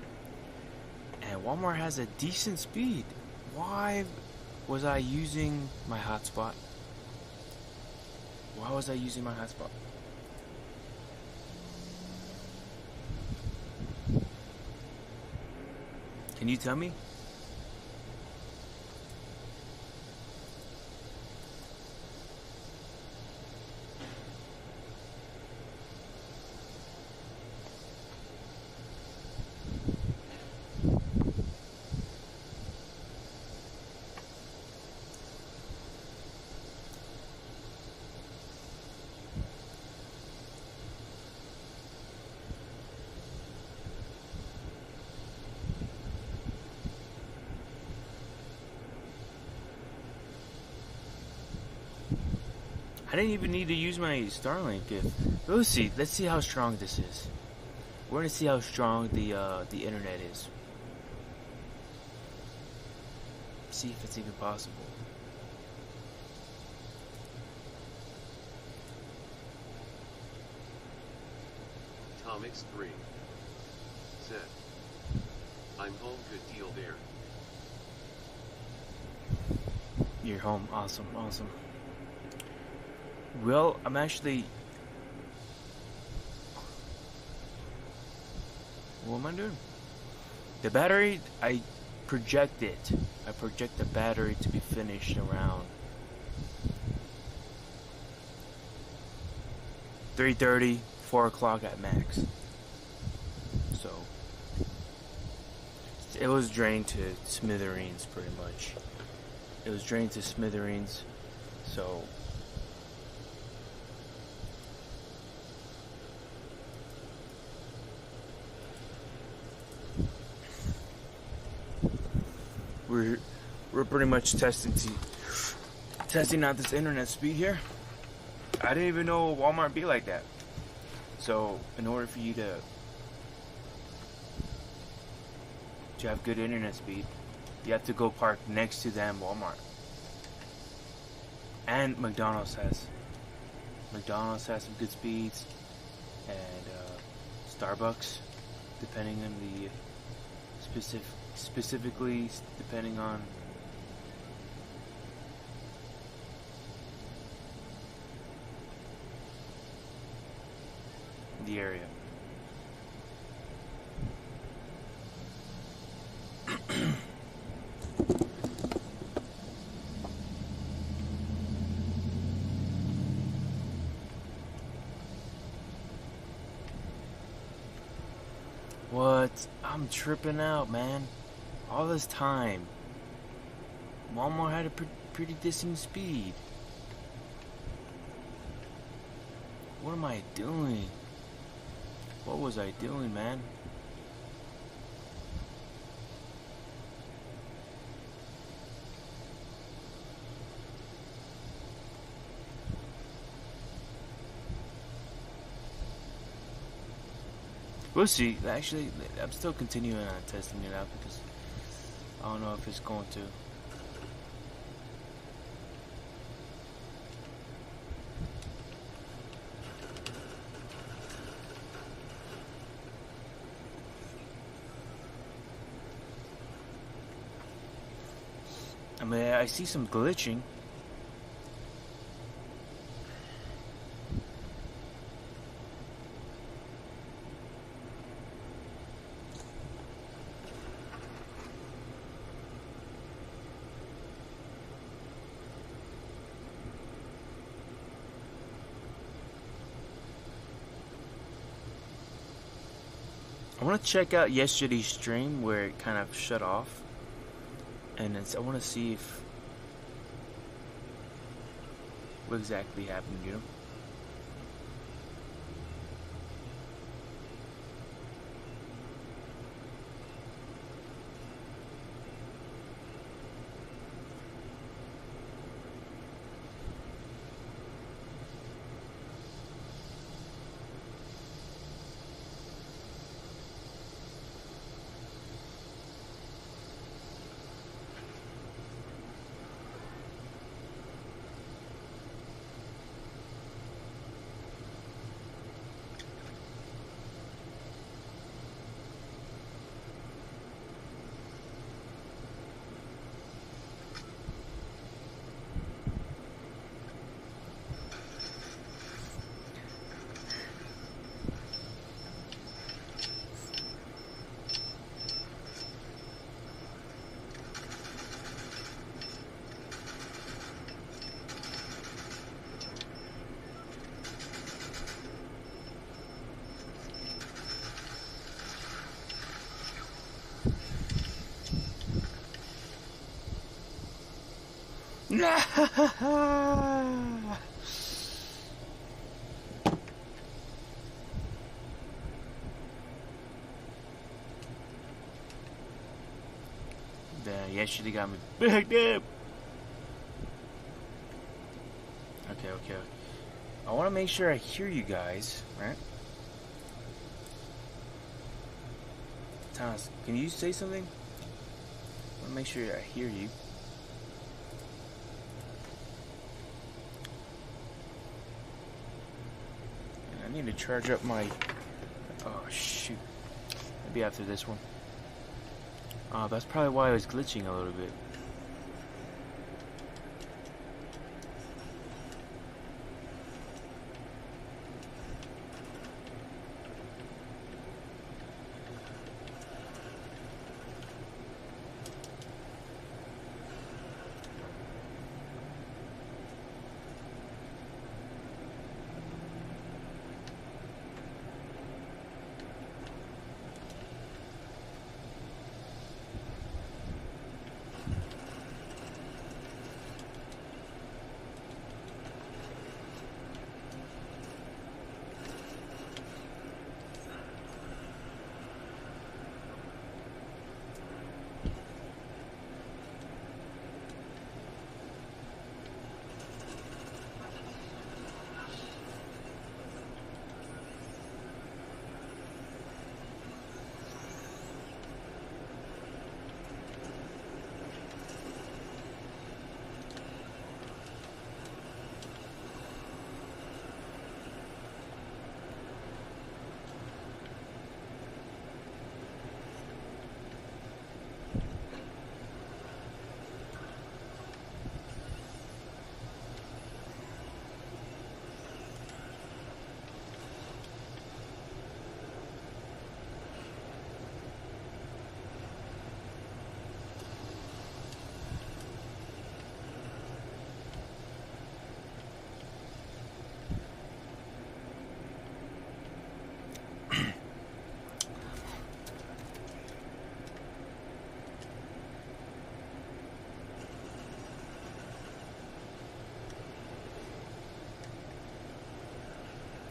and Walmart has a decent speed. Why was I using my hotspot? Why was I using my hotspot? Can you tell me? didn't even need to use my Starlink. Let's see how strong this is. We're gonna see how strong the internet is. See if it's even possible. Tomix 3 said, I'm home, good deal there. You're home. Awesome. Well, I'm actually... What am I doing? The battery, I project the battery to be finished around 3:30, 4 o'clock at max. So, it was drained to smithereens pretty much. It was drained to smithereens, so we're pretty much testing out this internet speed here. I didn't even know Walmart be like that. So in order for you to have good internet speed, you have to go park next to them Walmart. And McDonald's has some good speeds, and Starbucks, depending on the specifically depending on the area. What? I'm tripping out, man. All this time, Walmart had a pretty decent speed. What am I doing? What was I doing, man? We'll see. Actually, I'm still continuing on testing it out because I don't know if it's going to. I mean, I see some glitching. I want to check out yesterday's stream where it kind of shut off, and I want to see if what exactly happened, you know? Yesterday got me backed up. Okay. I want to make sure I hear you guys, right? Thomas, can you say something? I want to make sure I hear you. And I need to charge up my... Oh, shoot. Maybe after this one. That's probably why I was glitching a little bit.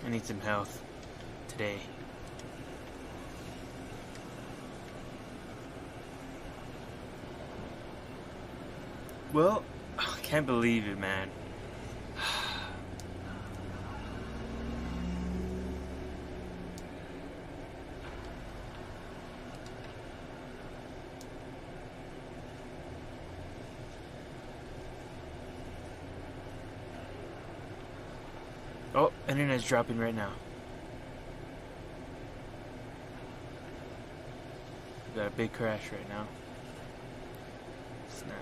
I need some health today. Well, I can't believe it, man. Oh, internet's dropping right now. Got a big crash right now. Snap.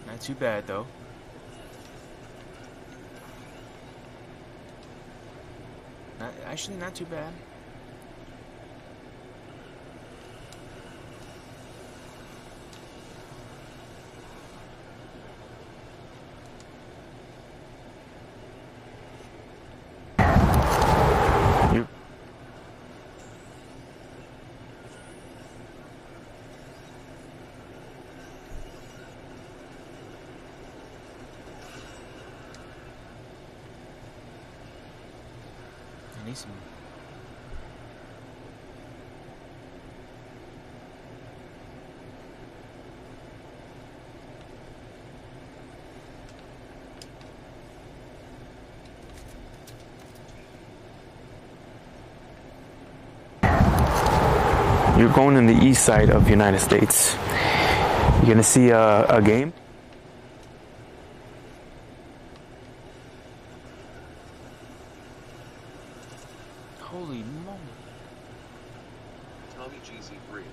Not too bad though. Actually not too bad. I need some. You're going in the east side of the United States. You're gonna see a game. Holy moly. Tommy GZ3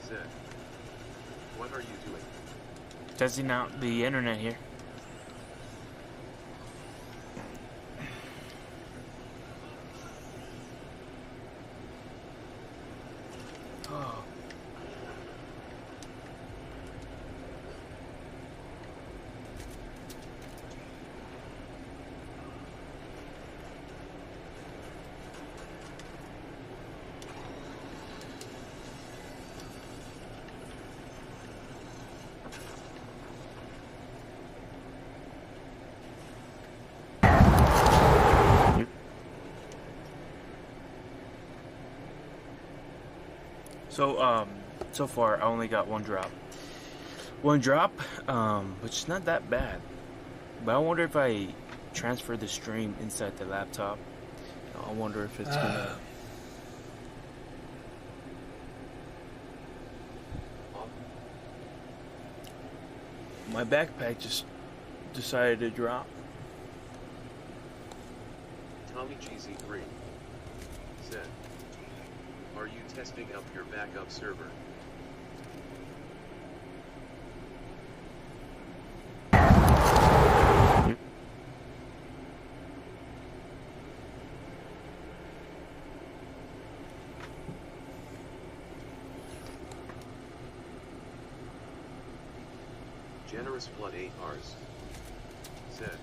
said, "What are you doing?" Testing out the internet here. Oh. So far I only got one drop, which is not that bad. But I wonder if I transfer the stream inside the laptop. I wonder if it's gonna. My backpack just decided to drop. Tommy GZ3 said, "Are you testing out your backup server?" Generous Flood 8 Rs said,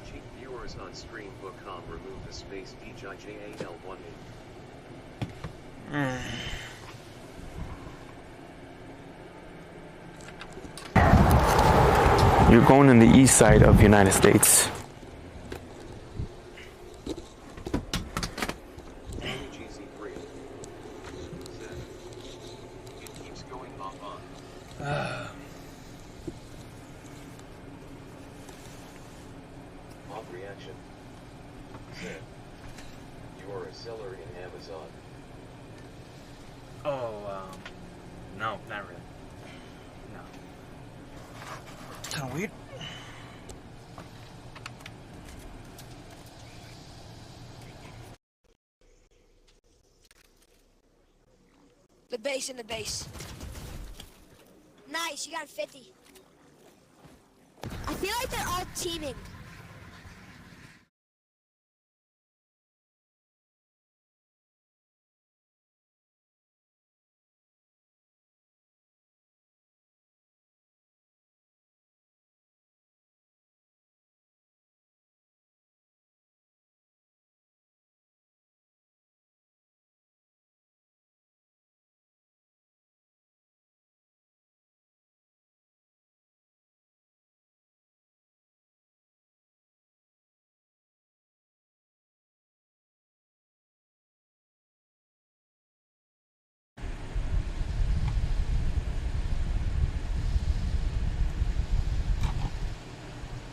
"Cheap viewers on stream.com remove the space PGIJAL18." You're going in the east side of the United States. Tommy GZ3 said, "It keeps going off on." Off reaction said, "You are a seller in Amazon." Oh, no, not really. No. It's kind of weird. The base and the base. Nice, you got 50. I feel like they're all teaming.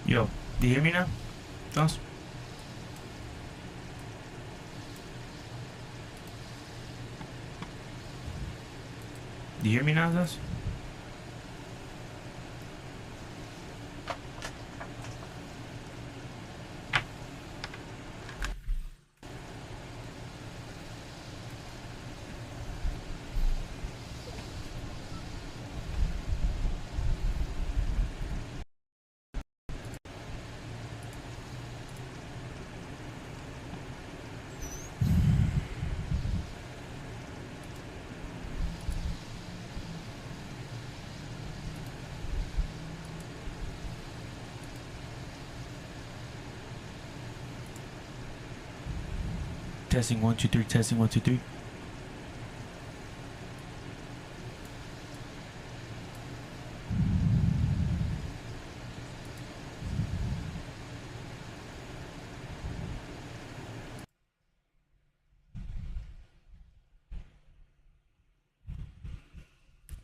Yo, do you hear me now, Joss? Do you hear me now, Joss? Testing 1 2 3. Testing 1 2 3.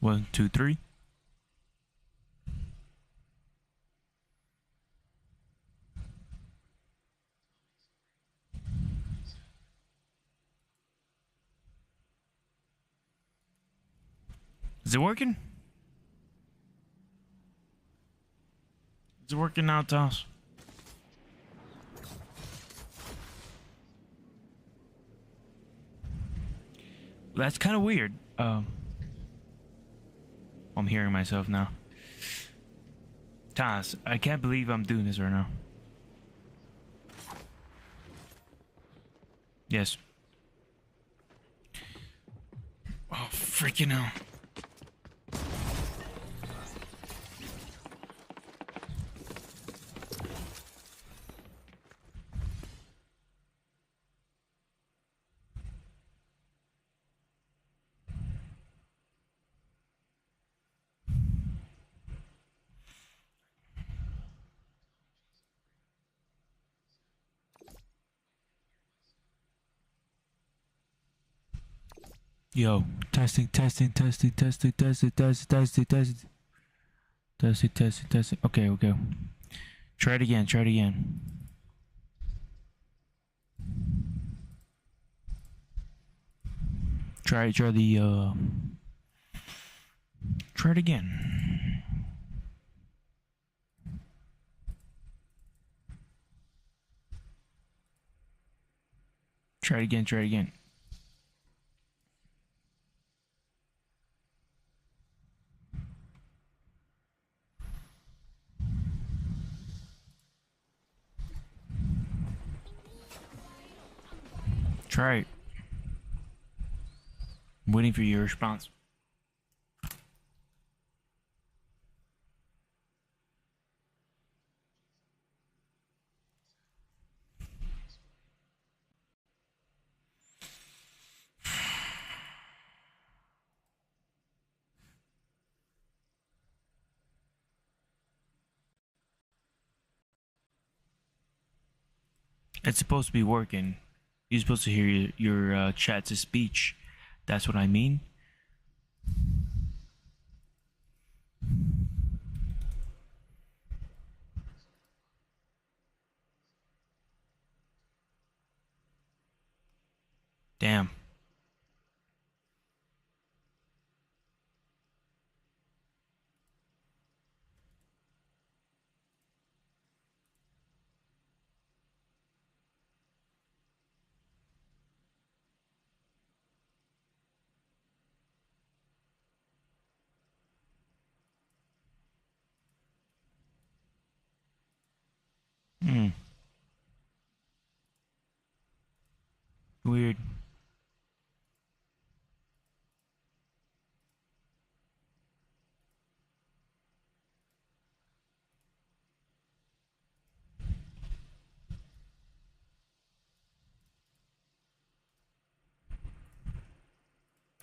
One, two, three. Is it working? Is it working now, Toss? That's kind of weird. I'm hearing myself now. Toss, I can't believe I'm doing this right now. Yes. Oh, freaking hell. Yo, testing. Okay. Try it again. Try it again. Try the try it again. Try it again. Try it again. Try it. I'm waiting for your response. It's supposed to be working. You're supposed to hear your chat to speech. That's what I mean. Damn. Hmm. Weird.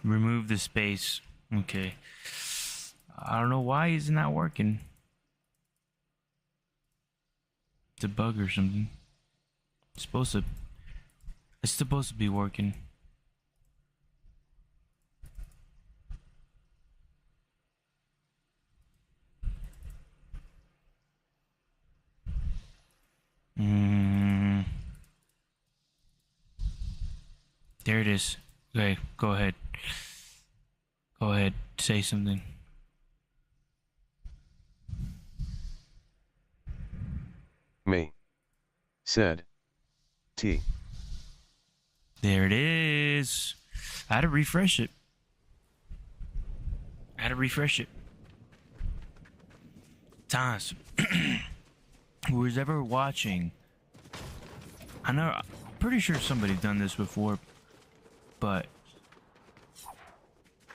Remove the space. Okay. I don't know why it's not working. It's a bug or something. It's supposed to be working. There it is. Okay, go ahead. Go ahead, say something. Me. Said. T. There it is. I had to refresh it. Thomas, who's ever watching, I know, I'm pretty sure somebody's done this before, but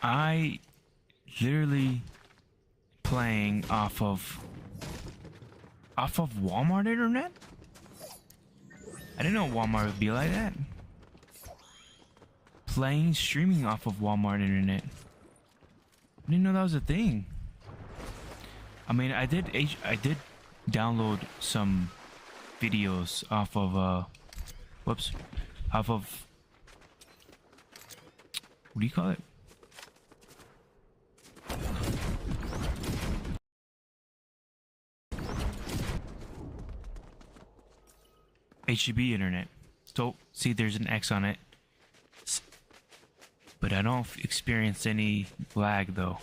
I literally playing off of Walmart internet? I didn't know Walmart would be like that. Streaming off of Walmart internet. I didn't know that was a thing. I mean, I did download some videos off of off of, what do you call it? HEB internet. So see, there's an X on it, but I don't experience any lag though.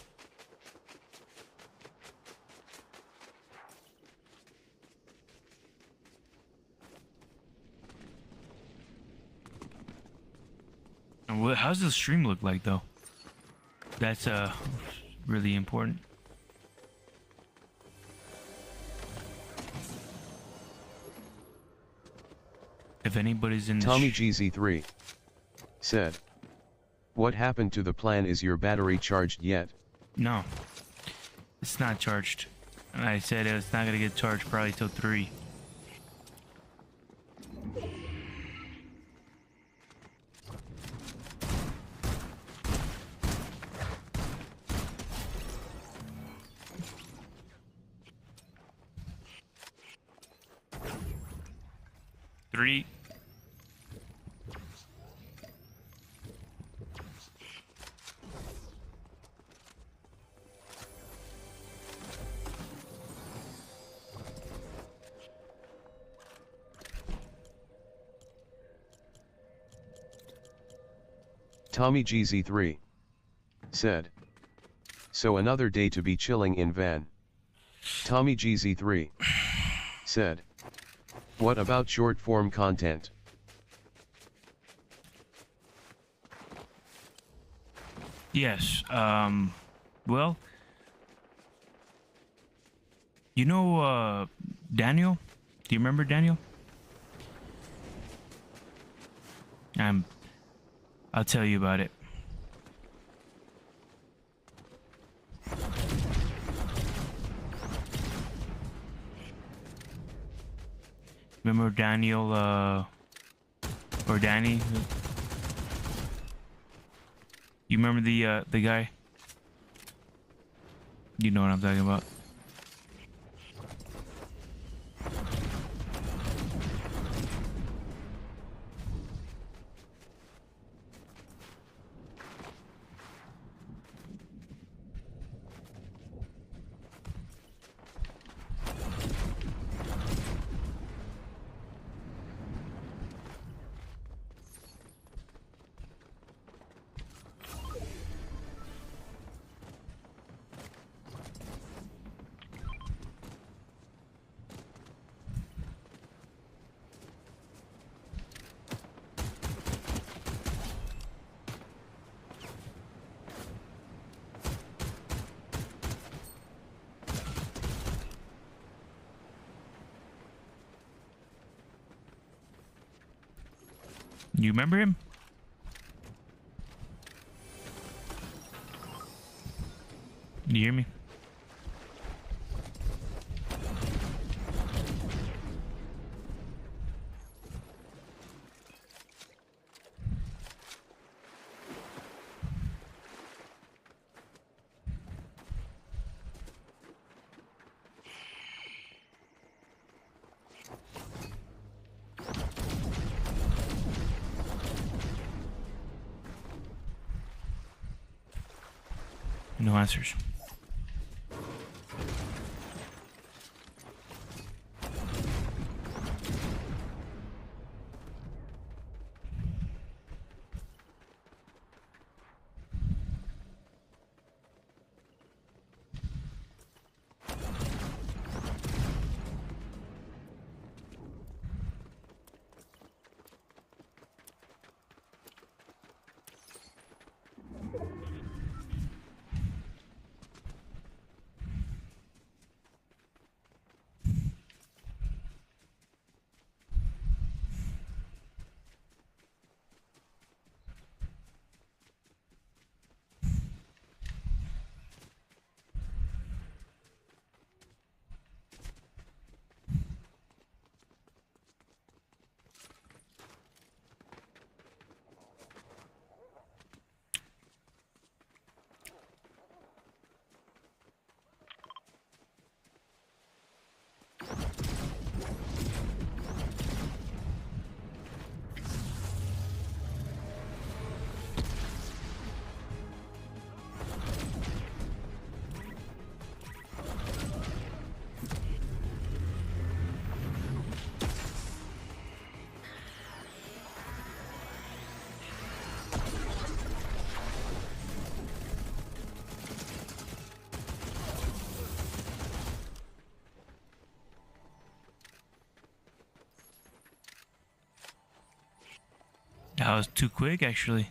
And how's the stream look like though? That's really important. If anybody's in Tommy GZ3 said, "What happened to the plan? Is your battery charged yet?" No, it's not charged. I said it's not gonna get charged probably till 3. Three. Tommy GZ3 said, so another day to be chilling in van. Tommy GZ3 said, what about short form content? Yes. Well, you know, Daniel? Do you remember Daniel? I'll tell you about it. Remember Daniel, or Danny? You remember the guy? You know what I'm talking about. You remember him? You hear me? No answers. That was too quick, actually.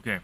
Okay.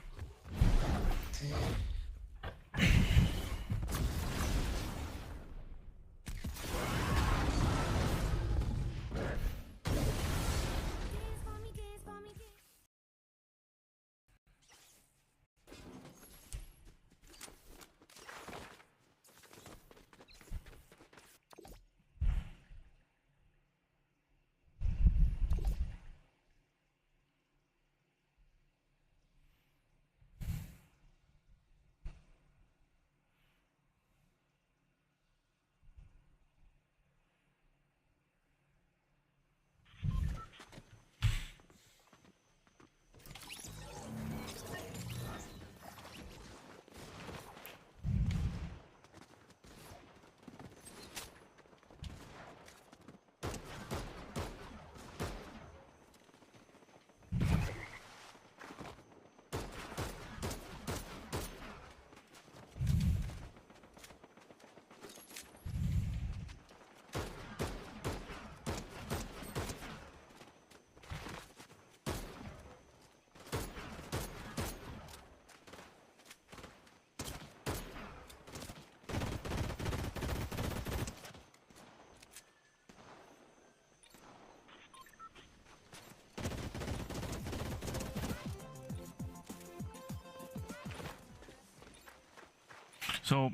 So,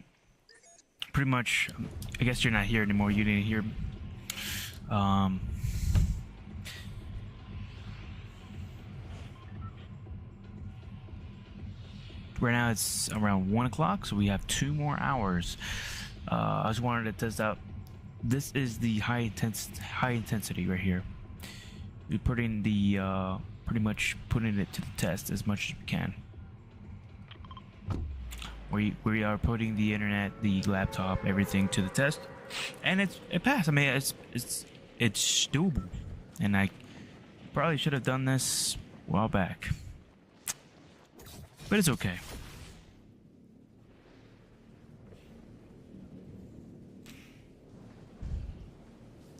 pretty much, I guess you're not here anymore. You didn't hear. Right now it's around 1 o'clock, so we have 2 more hours. I just wanted to test out. This is the high intensity right here. We're putting the pretty much putting it to the test as much as we can. We are putting the internet, the laptop, everything to the test, and it passed. I mean, it's doable, and I probably should have done this a while back, but it's okay.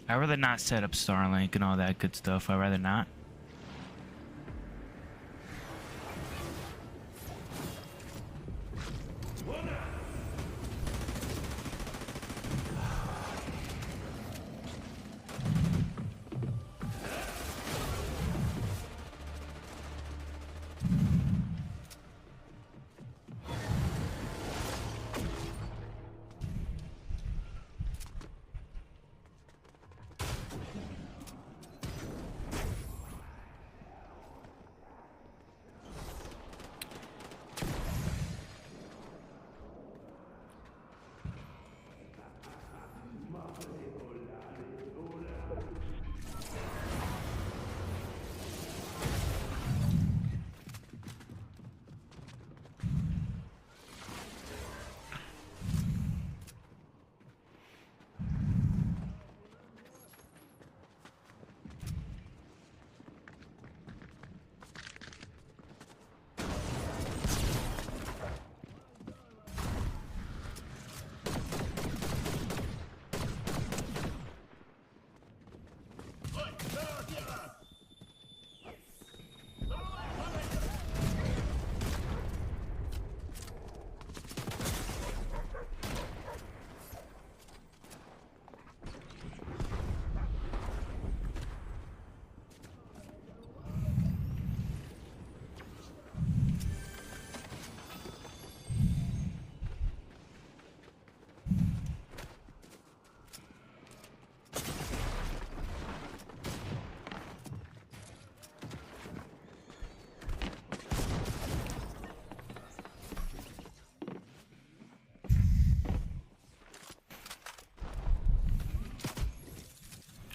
I'd rather not set up Starlink and all that good stuff. I'd rather not.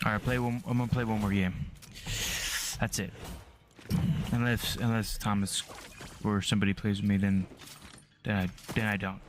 All right, I'm gonna play one more game. That's it. Unless Thomas or somebody plays with me, then I don't.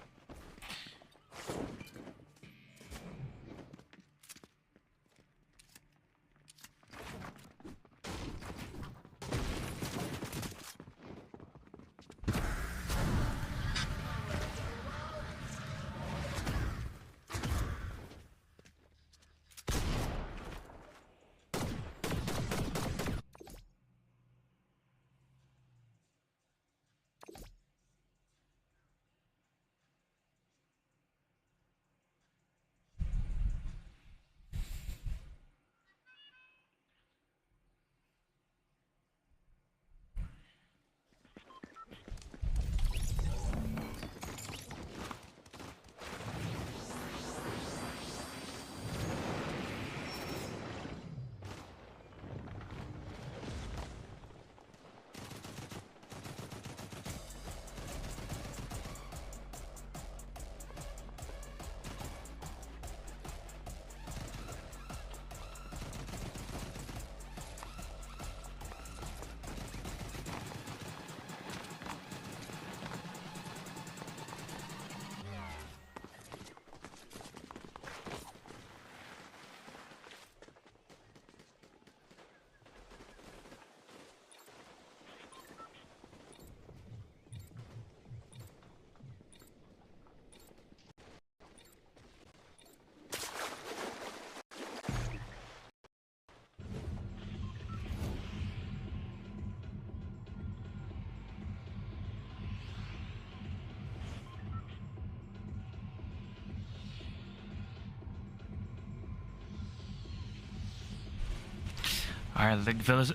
Alright, like, fellas,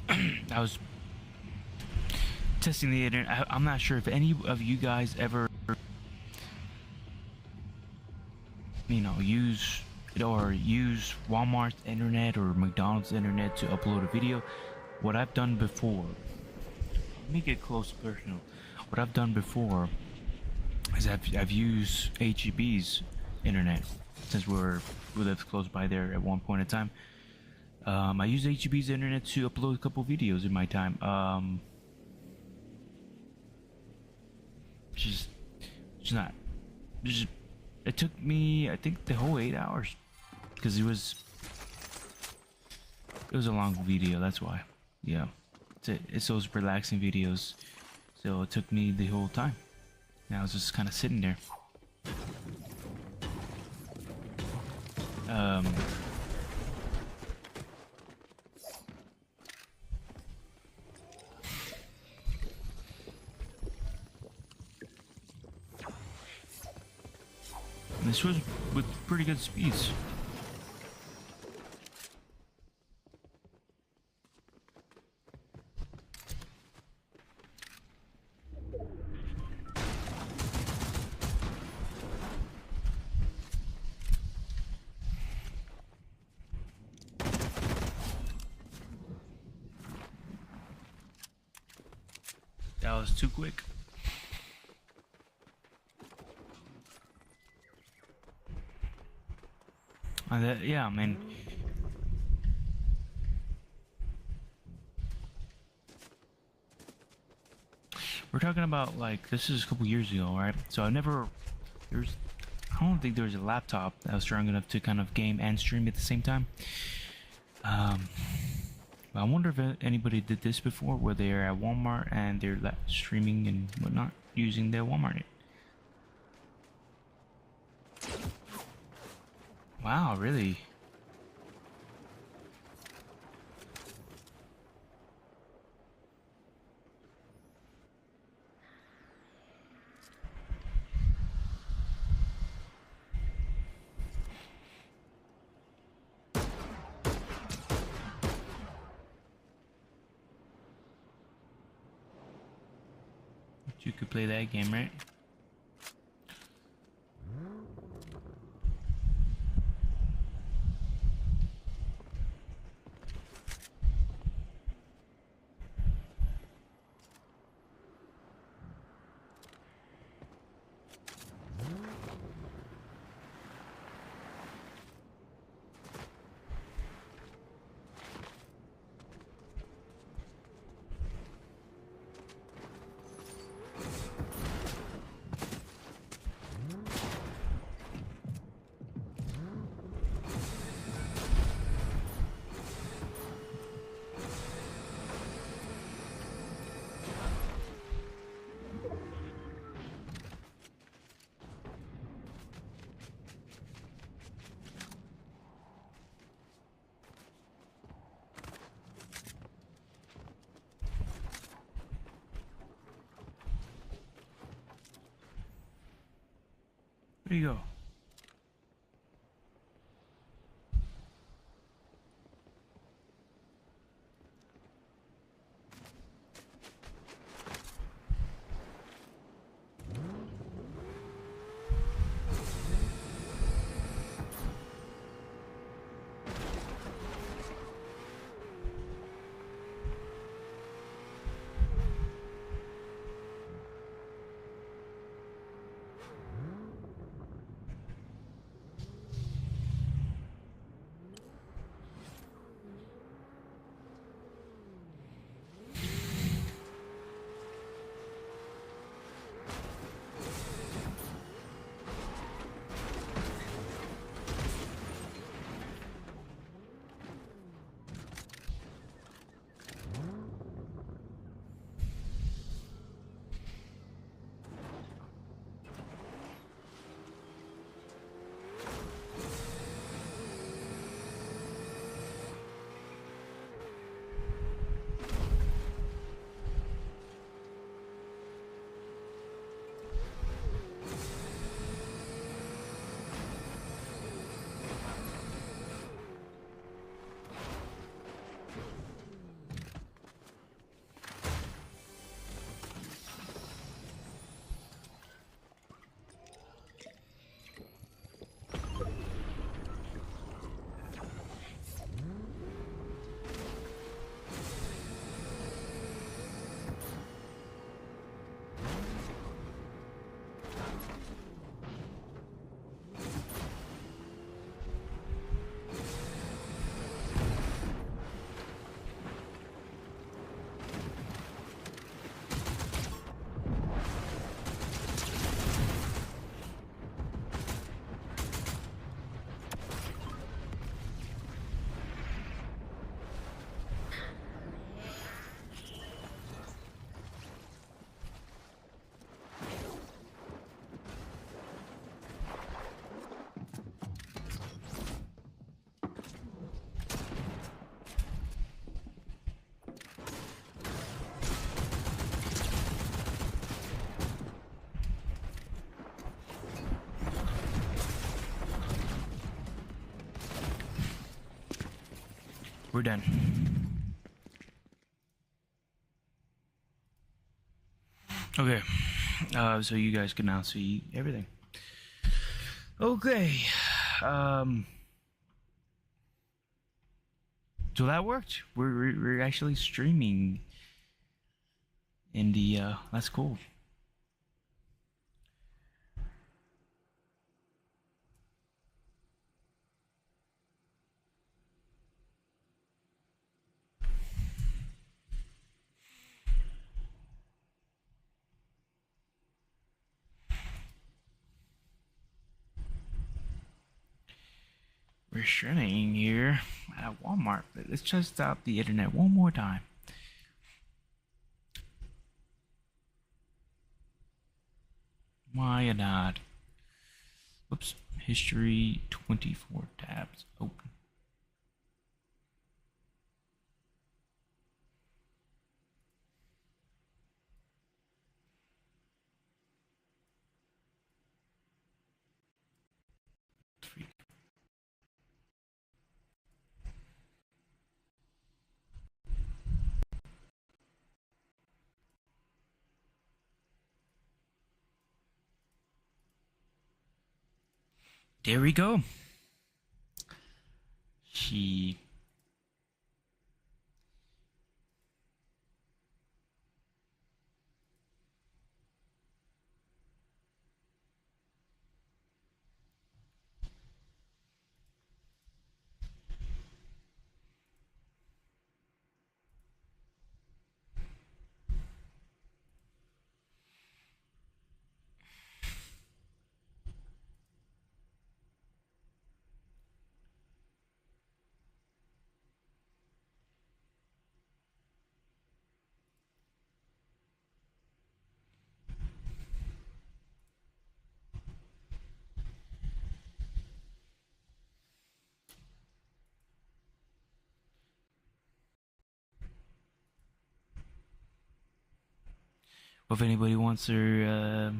I was testing the internet. I'm not sure if any of you guys ever, use Walmart's internet or McDonald's internet to upload a video. What I've done before, let me get close personal. What I've done before is I've used HEB's internet since we lived close by there at one point in time. I used HEB's internet to upload a couple videos in my time. It took me, I think, the whole 8 hours, because it was a long video. That's why. Yeah, it's those relaxing videos, so it took me the whole time. And I was just kind of sitting there. This was with pretty good speeds. That was too quick. Yeah, man. We're talking about, like, this is a couple years ago, right? So I don't think there was a laptop that was strong enough to kind of game and stream at the same time. I wonder if anybody did this before, where they're at Walmart and they're streaming and whatnot using their Walmart. Wow, really? You could play that game, right? Where do you go? We're done. Okay. So you guys can now see everything. Okay. So that worked. We're actually streaming in the that's cool. We're streaming here at Walmart. But let's test out the internet one more time. Why not? Oops. History 24 tabs open. There we go. She. Well, if anybody wants her.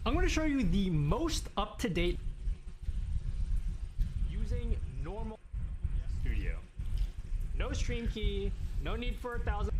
I'm going to show you the most up-to-date using normal studio. No stream key, no need for 1,000.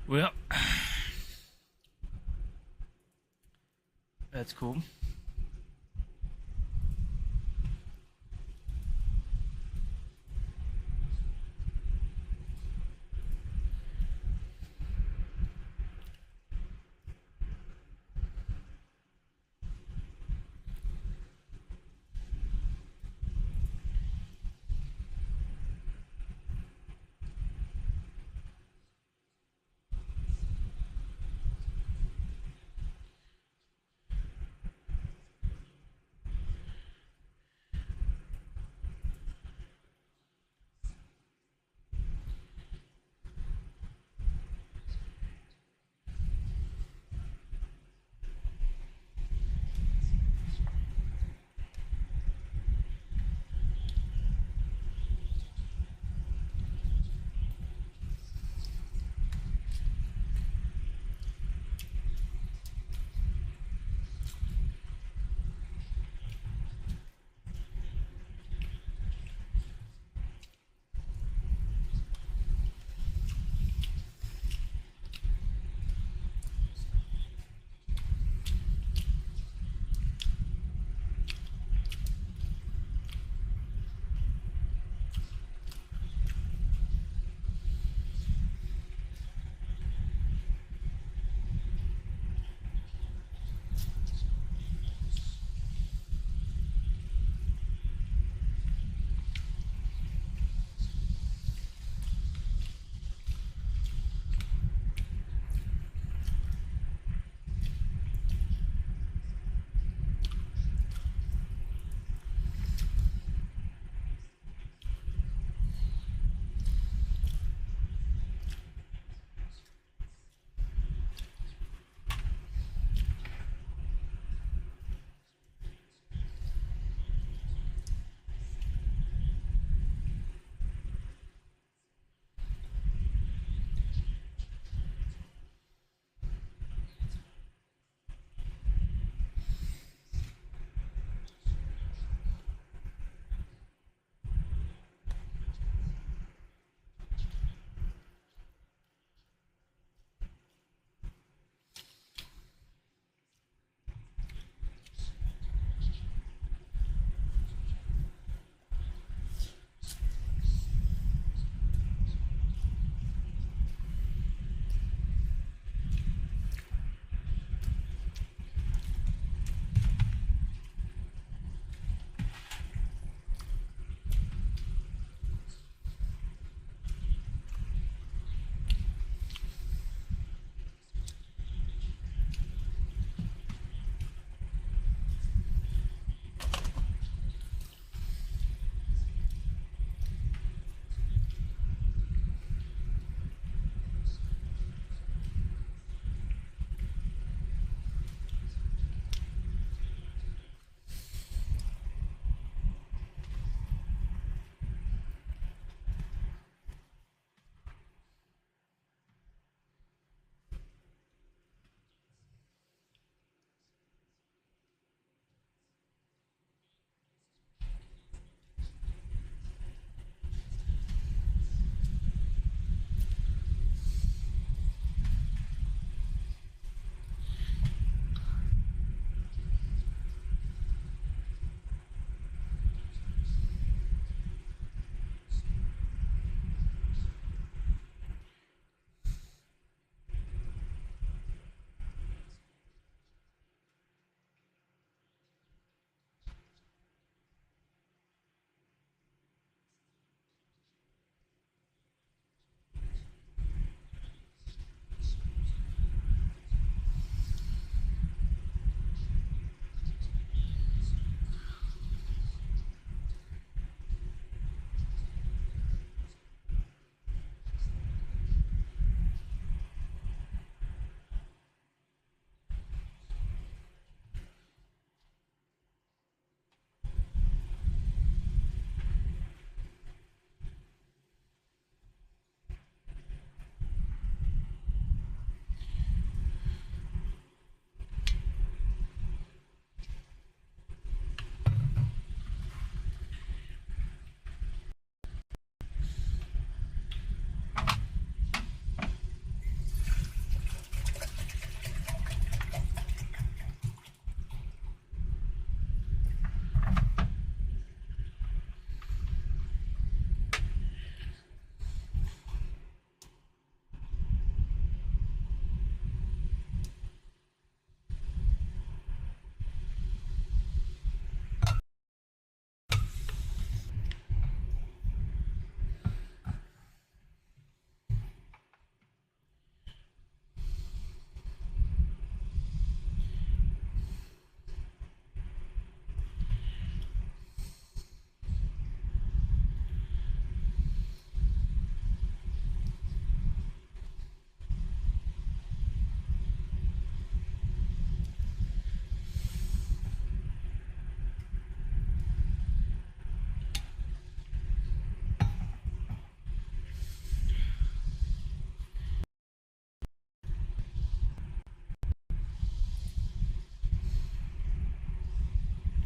Well, that's cool.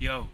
Yo.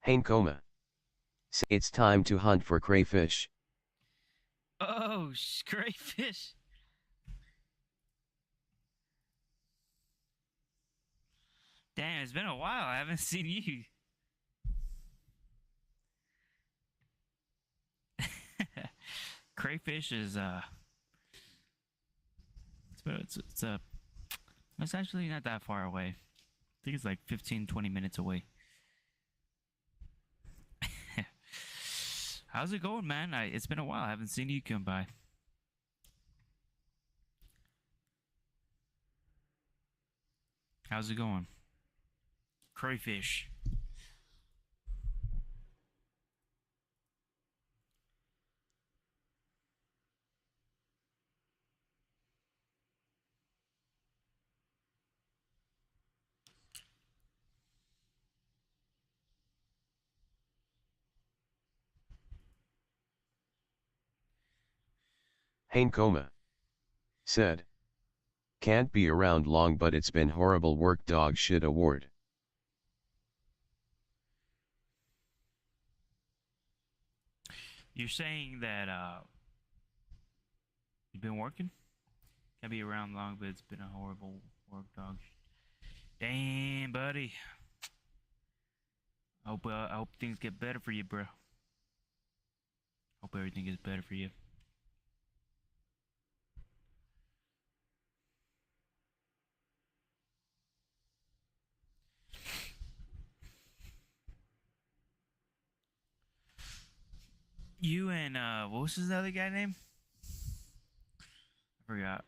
Hainkoma. It's time to hunt for crayfish. Oh, crayfish. Damn, it's been a while. I haven't seen you. Crayfish is it's actually not that far away. I think it's like 15-20 minutes away. How's it going, man? It's been a while. I haven't seen you come by. How's it going? Crayfish. Hainkoma. Said. Can't be around long but it's been horrible work dog shit award. You're saying that you've been working? Can't be around long, but it's been a horrible work, dog. Damn, buddy. I hope things get better for you, bro. Hope everything gets better for you. You and what was his other guy name? I forgot.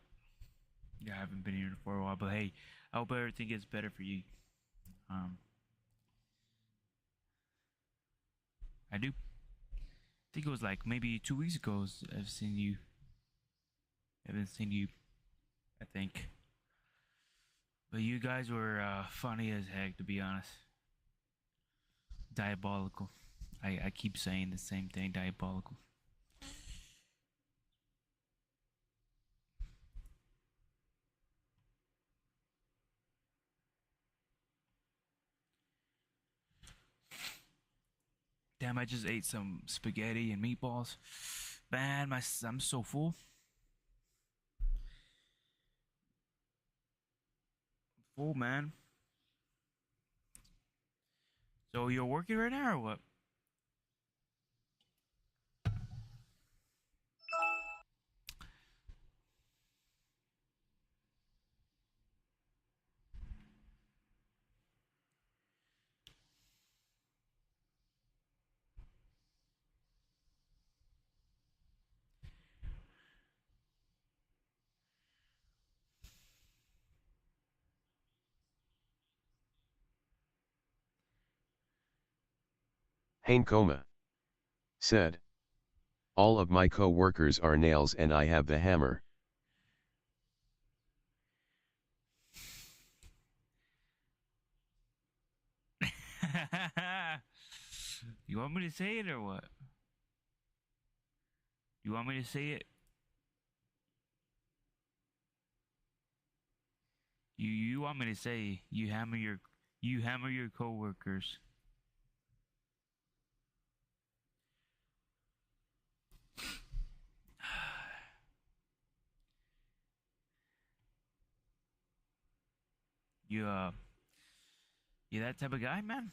Yeah, I haven't been here for a while, but hey, I hope everything gets better for you. I do. I think it was like maybe 2 weeks ago. I've seen you. I haven't seen you. I think. But you guys were funny as heck, to be honest. Diabolical. I keep saying the same thing. Diabolical. Damn, I just ate some spaghetti and meatballs. Man, I'm so full. Full, man. So you're working right now or what? Hainkoma. Said. All of my co-workers are nails and I have the hammer. You want me to say it or what? You want me to say it? You want me to say you hammer your coworkers. You that type of guy, man?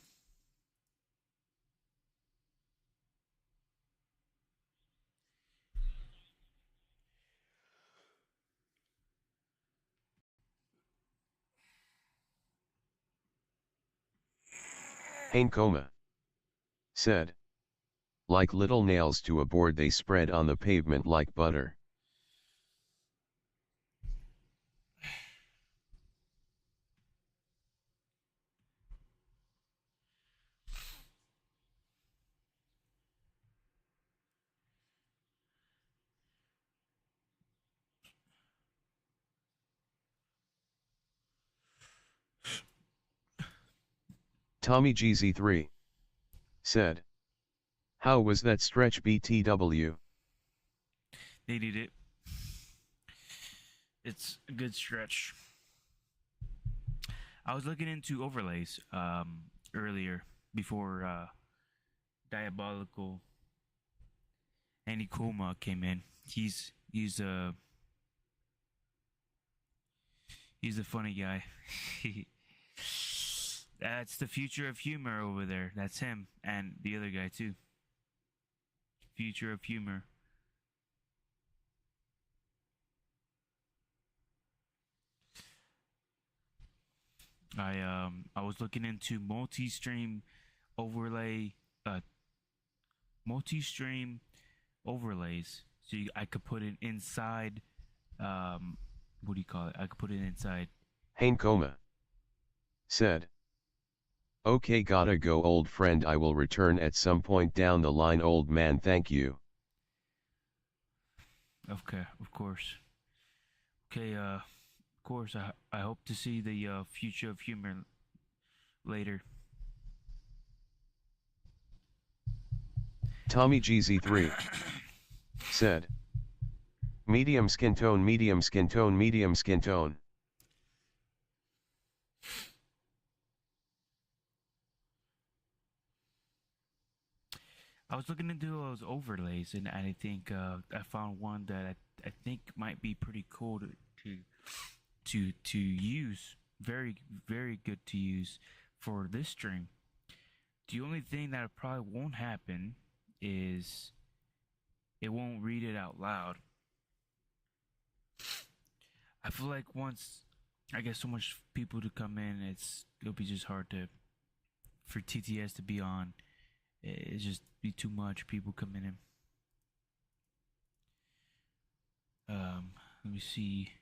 Hainkoma. Said. Like little nails to a board they spread on the pavement like butter. Tommy GZ3. Said. How was that stretch BTW? They did it. It's a good stretch. I was looking into overlays earlier before Diabolical Andy Kuma came in. He's a funny guy. That's the future of humor over there. That's him and the other guy too. Future of humor. I was looking into overlay uh multi-stream overlays, so I could put it inside. What do you call it? I could put it inside. Hainkoma said, okay, gotta go, old friend. I will return at some point down the line, old man. Thank you. Okay, of course. Okay, of course. I hope to see the future of humor later. Tommy GZ3 said, medium skin tone, medium skin tone, medium skin tone. I was looking into those overlays, and I think I found one that I think might be pretty cool to use. Very very good to use for this stream. The only thing that probably won't happen is it won't read it out loud. I feel like once I get so much people to come in, it'll be just hard to for TTS to be on. It's just be too much people coming in. Let me see.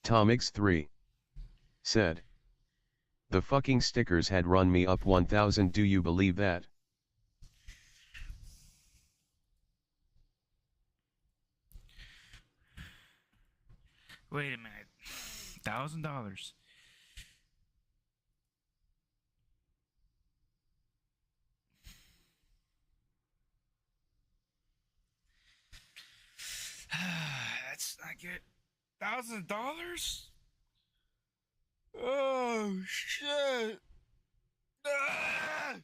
Tomix3 said, the fucking stickers had run me up 1000. Do you believe that? Wait a minute. $1,000. That's not good. $1,000? Oh shit! Ah!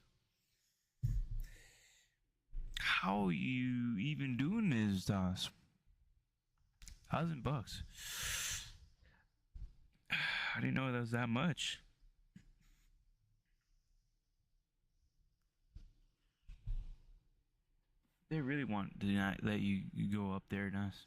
How are you even doing this, Dos? $1,000. I didn't know that was that much. They really want to not let you go up there, Dos.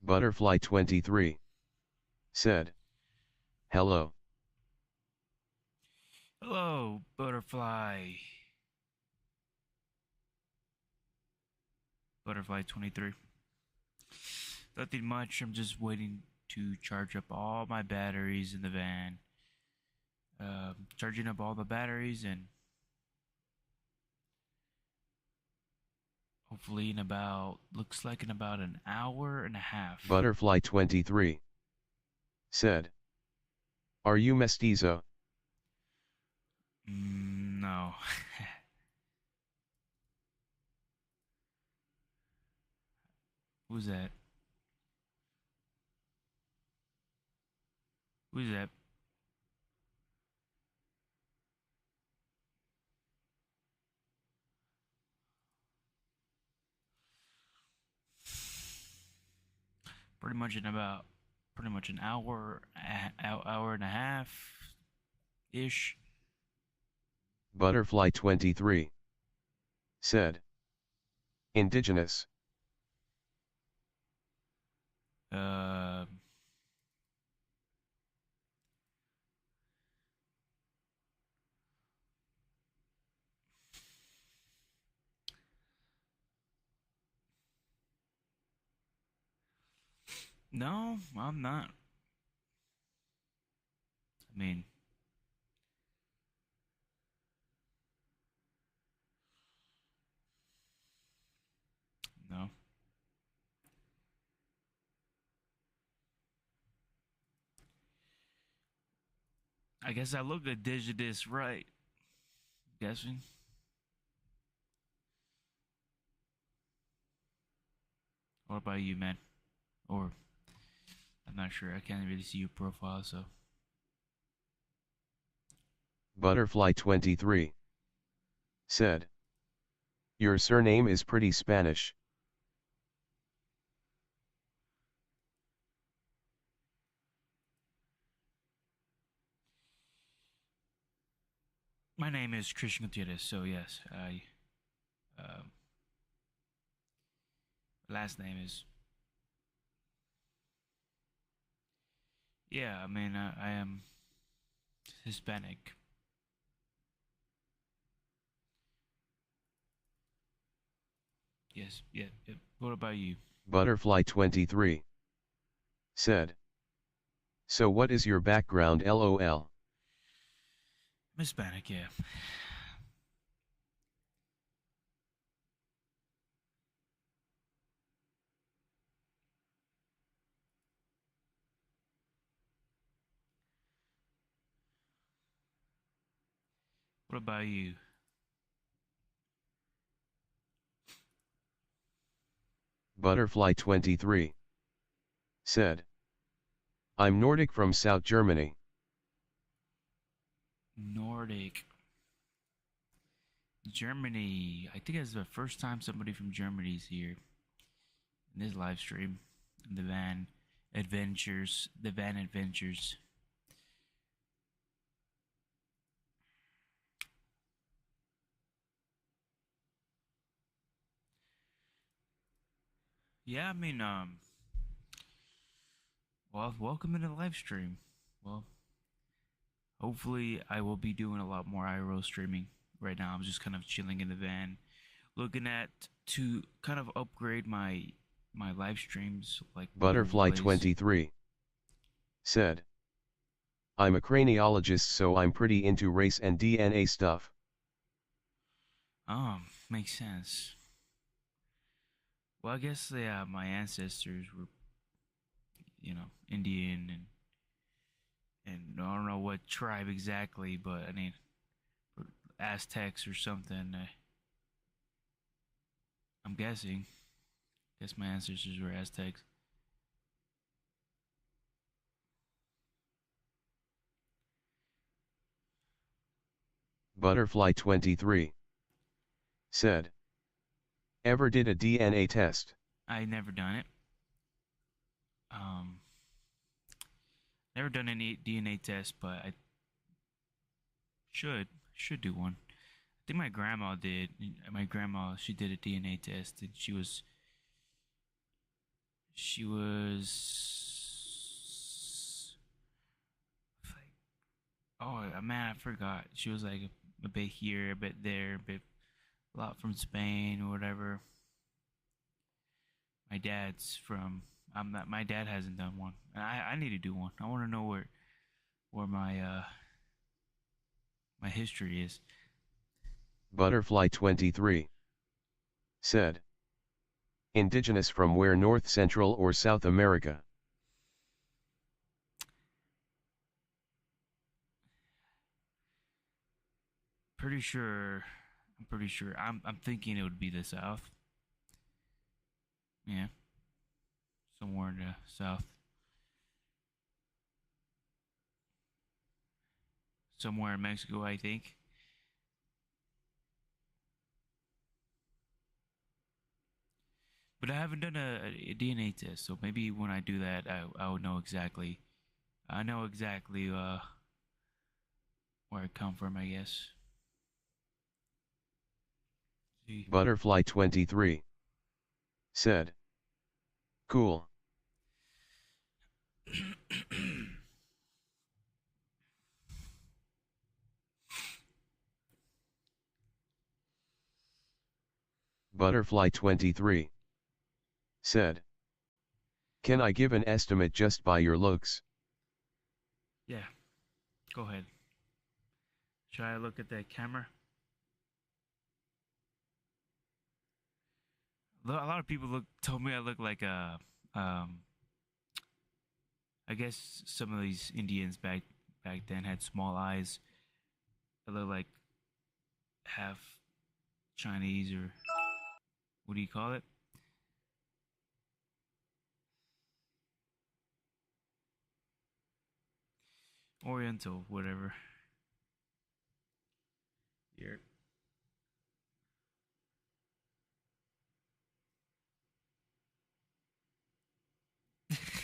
Butterfly23 said, hello. Hello, butterfly. Butterfly 23. Nothing much. I'm just waiting to charge up all my batteries in the van. Charging up all the batteries, and hopefully in about, looks like in about an hour and a half. Butterfly23 said, are you mestizo? No. Who's that? Who's that? Pretty much an hour, hour and a half ish. Butterfly23 said, indigenous. Uh, no, I'm not. I mean, no. I guess I look indigenous, right? Guessing. What about you, man? Or I'm not sure. I can't really see your profile, so. Butterfly23 said, your surname is pretty Spanish. My name is Christian Gutierrez, so yes, I. Um, Last name is. Yeah, I mean, I am Hispanic. Yes, yeah, yeah. What about you? Butterfly23 said, so what is your background lol? Hispanic, yeah. What about you? Butterfly23 said, I'm Nordic from South Germany. Nordic. Germany. I think it's the first time somebody from Germany's here in this live stream. The van adventures. The van adventures. Yeah, I mean, well, welcome into the live stream. Well, hopefully I will be doing a lot more IRL streaming. Right now I'm just kind of chilling in the van, looking at to kind of upgrade my live streams like overlays. Butterfly23 said, I'm a craniologist, so I'm pretty into race and DNA stuff. Makes sense. Well, I guess yeah, my ancestors were, Indian and I don't know what tribe exactly, but I mean Aztecs or something. I'm guessing. Guess my ancestors were Aztecs. Butterfly23 said, ever did a DNA test? I never done it. Um, Never done any DNA test, but I should do one. I think my grandma did. My grandma, she did a DNA test, and she was like, oh man, I forgot. She was like a bit here, a bit there, a lot from Spain or whatever. My dad's from. I'm not. My dad hasn't done one. I need to do one. I want to know where my history is. Butterfly23 said, indigenous from where, North, Central or South America? Pretty sure. I'm pretty sure. I'm thinking it would be the South. Yeah, somewhere in the South. Somewhere in Mexico, I think. But I haven't done a DNA test, so maybe when I do that, I will know exactly. I know exactly where I come from, I guess. See. Butterfly23 said, cool. Butterfly23 said, can I give an estimate just by your looks? Yeah, go ahead. Should I look at that camera? A lot of people told me I look like a I guess some of these Indians back then had small eyes. They look like half Chinese or what do you call it? Oriental, whatever. Here.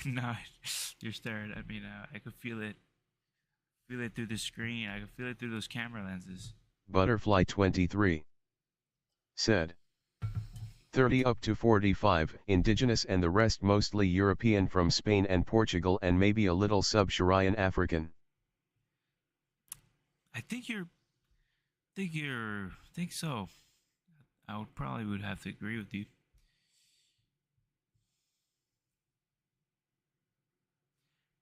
No, you're staring at me now. I could feel it through the screen. I could feel it through those camera lenses. Butterfly23 said, 30 up to 45 indigenous and the rest mostly European from Spain and Portugal and maybe a little sub-Saharan African. I think so. I would have to agree with you.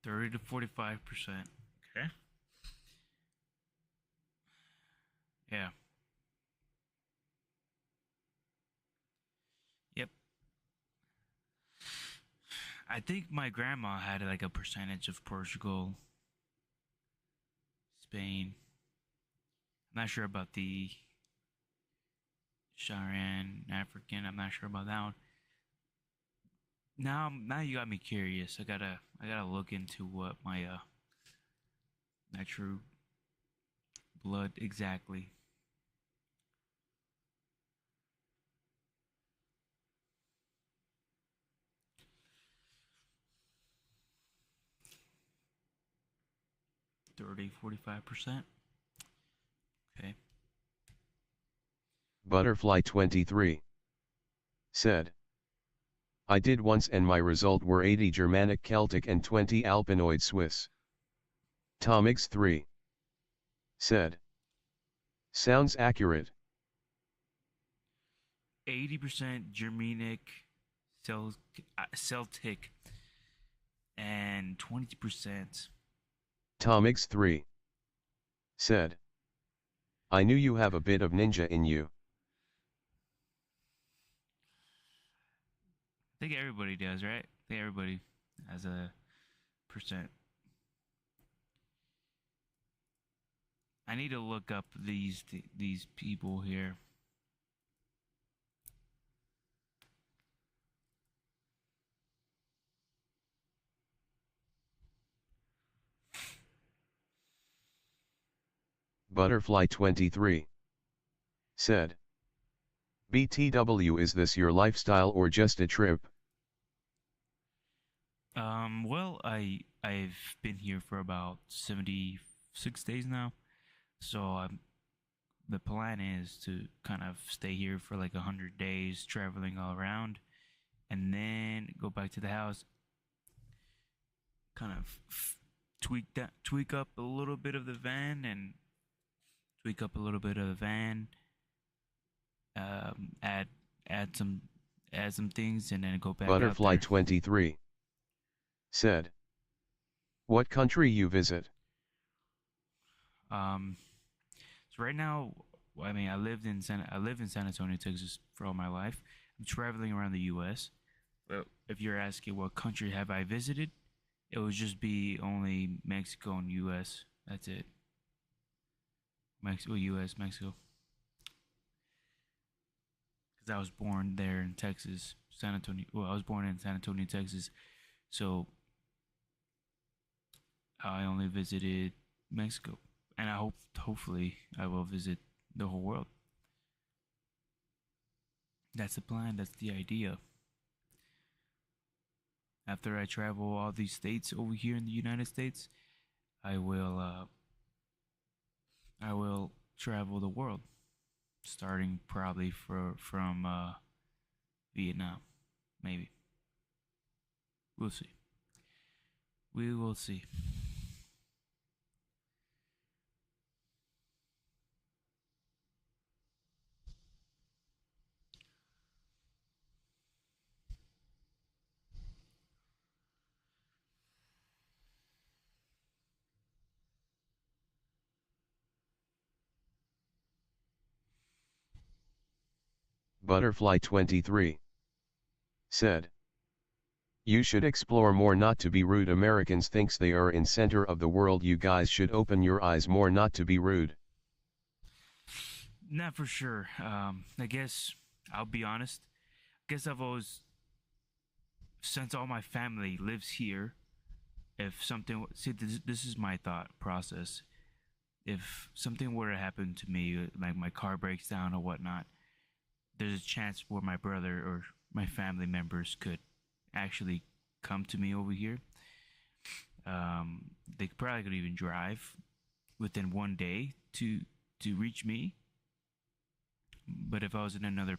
30 to 45%. Okay. Yeah. Yep. I think my grandma had like a percentage of Portugal, Spain. I'm not sure about the Sharan African. I'm not sure about that one. Now you got me curious. I gotta look into what my true blood exactly. Thirty, 45%. Okay. Butterfly 23 said, I did once and my result were 80 Germanic Celtic and 20 Alpinoid Swiss. Tomix 3 said, sounds accurate. 80% Germanic, Celtic, and 20%. Tomix 3 said, I knew you have a bit of ninja in you. I think everybody does, right? I think everybody has a percent. I need to look up these people here. Butterfly 23 said, BTW, is this your lifestyle or just a trip? Well, I've been here for about 76 days now, so the plan is to kind of stay here for like 100 days, traveling all around, and then go back to the house. Kind of tweak up a little bit of the van, and tweak up a little bit of the van. Add add some add some things, and then go back out Butterfly there. 23 said, what country you visit? So right now, I mean, I live in San Antonio, Texas, for all my life. I'm traveling around the U.S. Well, if you're asking what country have I visited, it would just be only Mexico and U.S. That's it. Mexico, U.S., Mexico. Because I was born there in Texas, San Antonio. Well, I was born in San Antonio, Texas, so I only visited Mexico, and hopefully I will visit the whole world. That's the plan. That's the idea. After I travel all these states over here in the United States, I will I will travel the world, starting probably from Vietnam, maybe. We'll see. We will see. Butterfly 23 said, you should explore more, not to be rude. Americans thinks they are in center of the world. You guys should open your eyes more, not to be rude. Not for sure. I guess I'll be honest. I guess I've always, since all my family lives here, if something, see, this is my thought process. If something were to happen to me, like my car breaks down or whatnot, there's a chance where my brother or my family members could actually come to me over here. They probably could even drive within one day to reach me. But if I was in another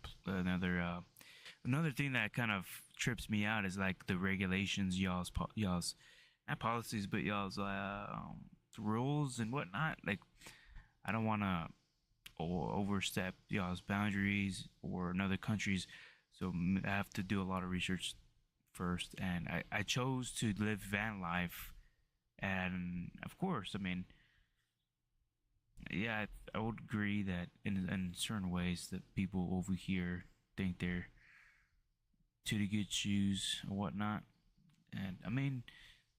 thing that kind of trips me out is like the regulations, y'all's not policies, but y'all's rules and whatnot. Like, I don't want to overstep y'all's boundaries or another countries, so I have to do a lot of research first. And I chose to live van life And of course, I mean, yeah, I would agree that in certain ways that people over here think they're to the good shoes or whatnot. And I mean,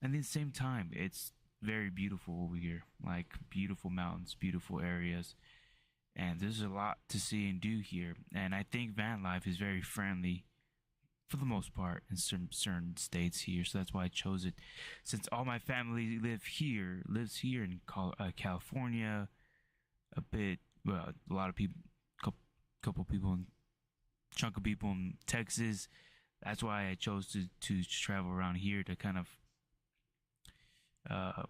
at the same time, it's very beautiful over here. Like beautiful mountains, beautiful areas, and there's a lot to see and do here. And I think van life is very friendly for the most part in certain states here. So that's why I chose it. Since all my family lives here in California, a bit, well, a lot of people, couple people, chunk of people in Texas. That's why I chose to travel around here to kind of uh,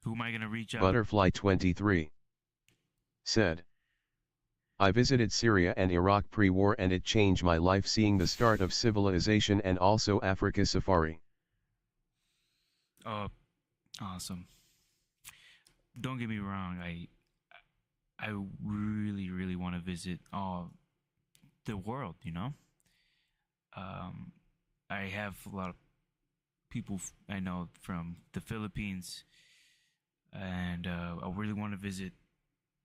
who am I gonna reach out? Butterfly 23 said, I visited Syria and Iraq pre-war and it changed my life, seeing the start of civilization and also Africa safari. Oh, awesome. Don't get me wrong. I really want to visit all the world. Um, I have a lot of people I know from the Philippines, and I really want to visit.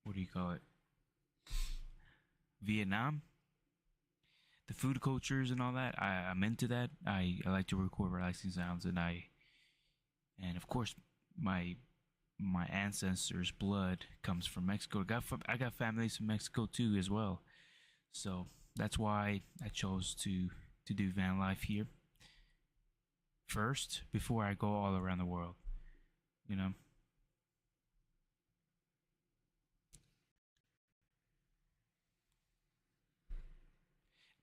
What do you call it? Vietnam. The food cultures and all that. I'm into that. I like to record relaxing sounds, and of course my ancestors' blood comes from Mexico. I got families from Mexico too as well. So that's why I chose to do van life here first before I go all around the world. You know.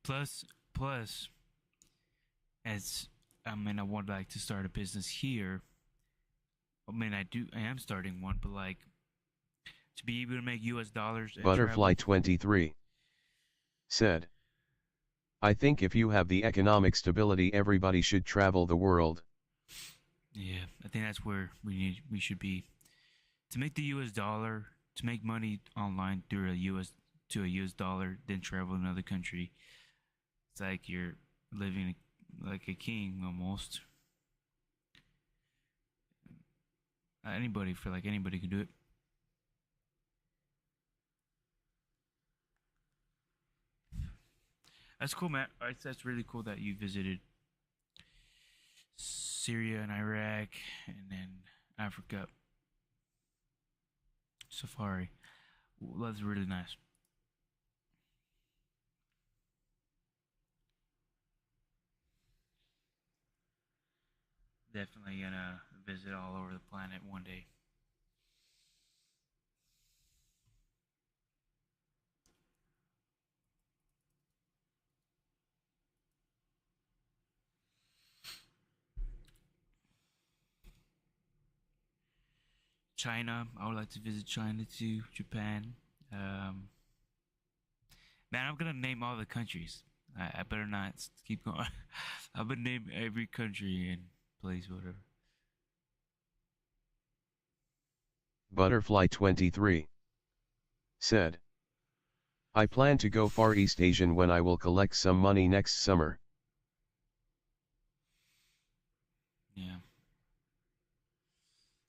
Plus, as I mean, I would like to start a business here. I mean, I am starting one, but like to be able to make U.S. dollars and Butterfly travel. 23 said, I think if you have the economic stability, everybody should travel the world. Yeah, I think that's where we should be to make the U.S. dollar, to make money online through a U.S. dollar, then travel to another country. It's like you're living like a king almost. Anybody could do it. That's cool, man. That's really cool that you visited Syria and Iraq, and then Africa safari. Well, that's really nice. Definitely gonna visit all over the planet one day. China, I would like to visit China too. Japan. Um, Man, I'm gonna name all the countries. I better not keep going. I'm gonna name every country and place, whatever. Butterfly 23 said, I plan to go Far East Asian when I will collect some money next summer. Yeah.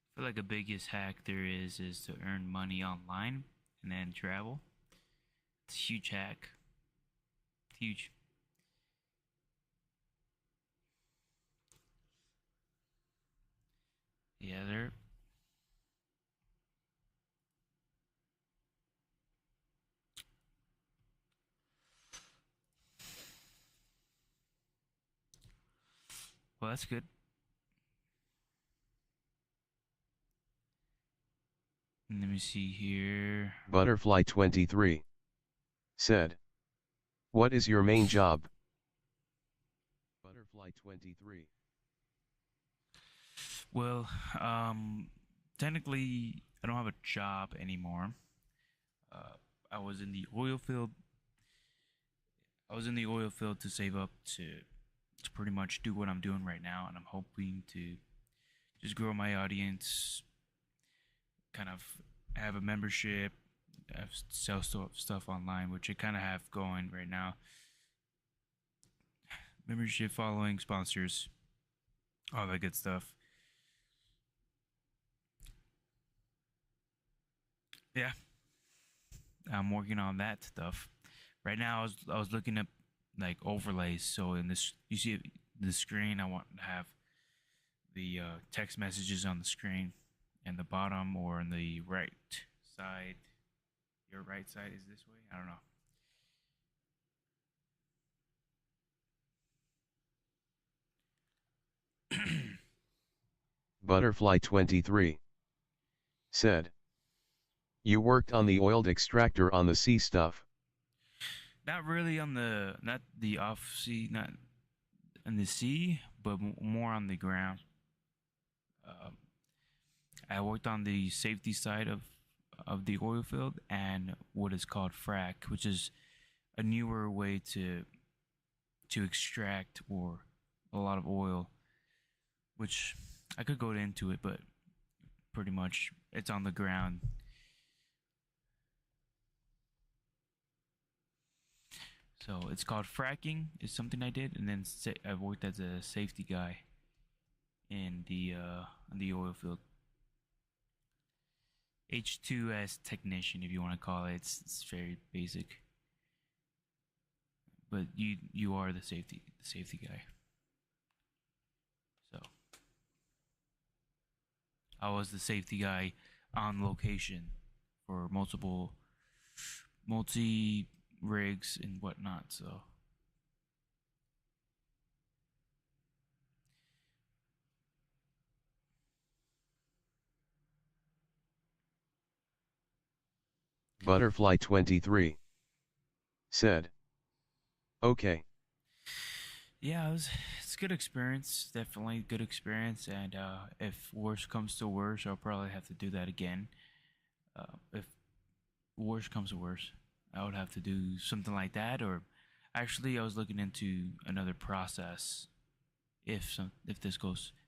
I feel like the biggest hack there is to earn money online and then travel. It's a huge hack. It's huge. Yeah, there. Well, that's good. Let me see here. Butterfly 23 said, what is your main job? Butterfly 23 Well, technically, I don't have a job anymore. Uh, I was in the oil field. I was in the oil field to save up to pretty much do what I'm doing right now, and I'm hoping to just grow my audience, kind of have a membership, sell stuff online, which I kind of have going right now. membership, following, sponsors, all that good stuff. Yeah, I'm working on that stuff. Right now, I was looking up like overlays. So in this, you see the screen. I want to have the text messages on the screen, and the bottom or on the right side. Your right side is this way. I don't know. Butterfly23 said, you worked on the oiled extractor on the sea stuff. Not really on the not the off sea, not in the sea, but more on the ground. Um, I worked on the safety side of the oil field and what is called frac, which is a newer way to extract or a lot of oil, which I could go into it, but pretty much it's on the ground. So it's called fracking. It's something I did, and then I worked as a safety guy in the oil field. H2S technician, if you want to call it. It's very basic, but you are the safety guy. So I was the safety guy on location for multi rigs and whatnot. So Butterfly23 said, okay. yeah, it's a good experience. Definitely good experience. And if worse comes to worse, I'll probably have to do that again. If worse comes to worse, I would have to do something like that. Or actually, I was looking into another process. If this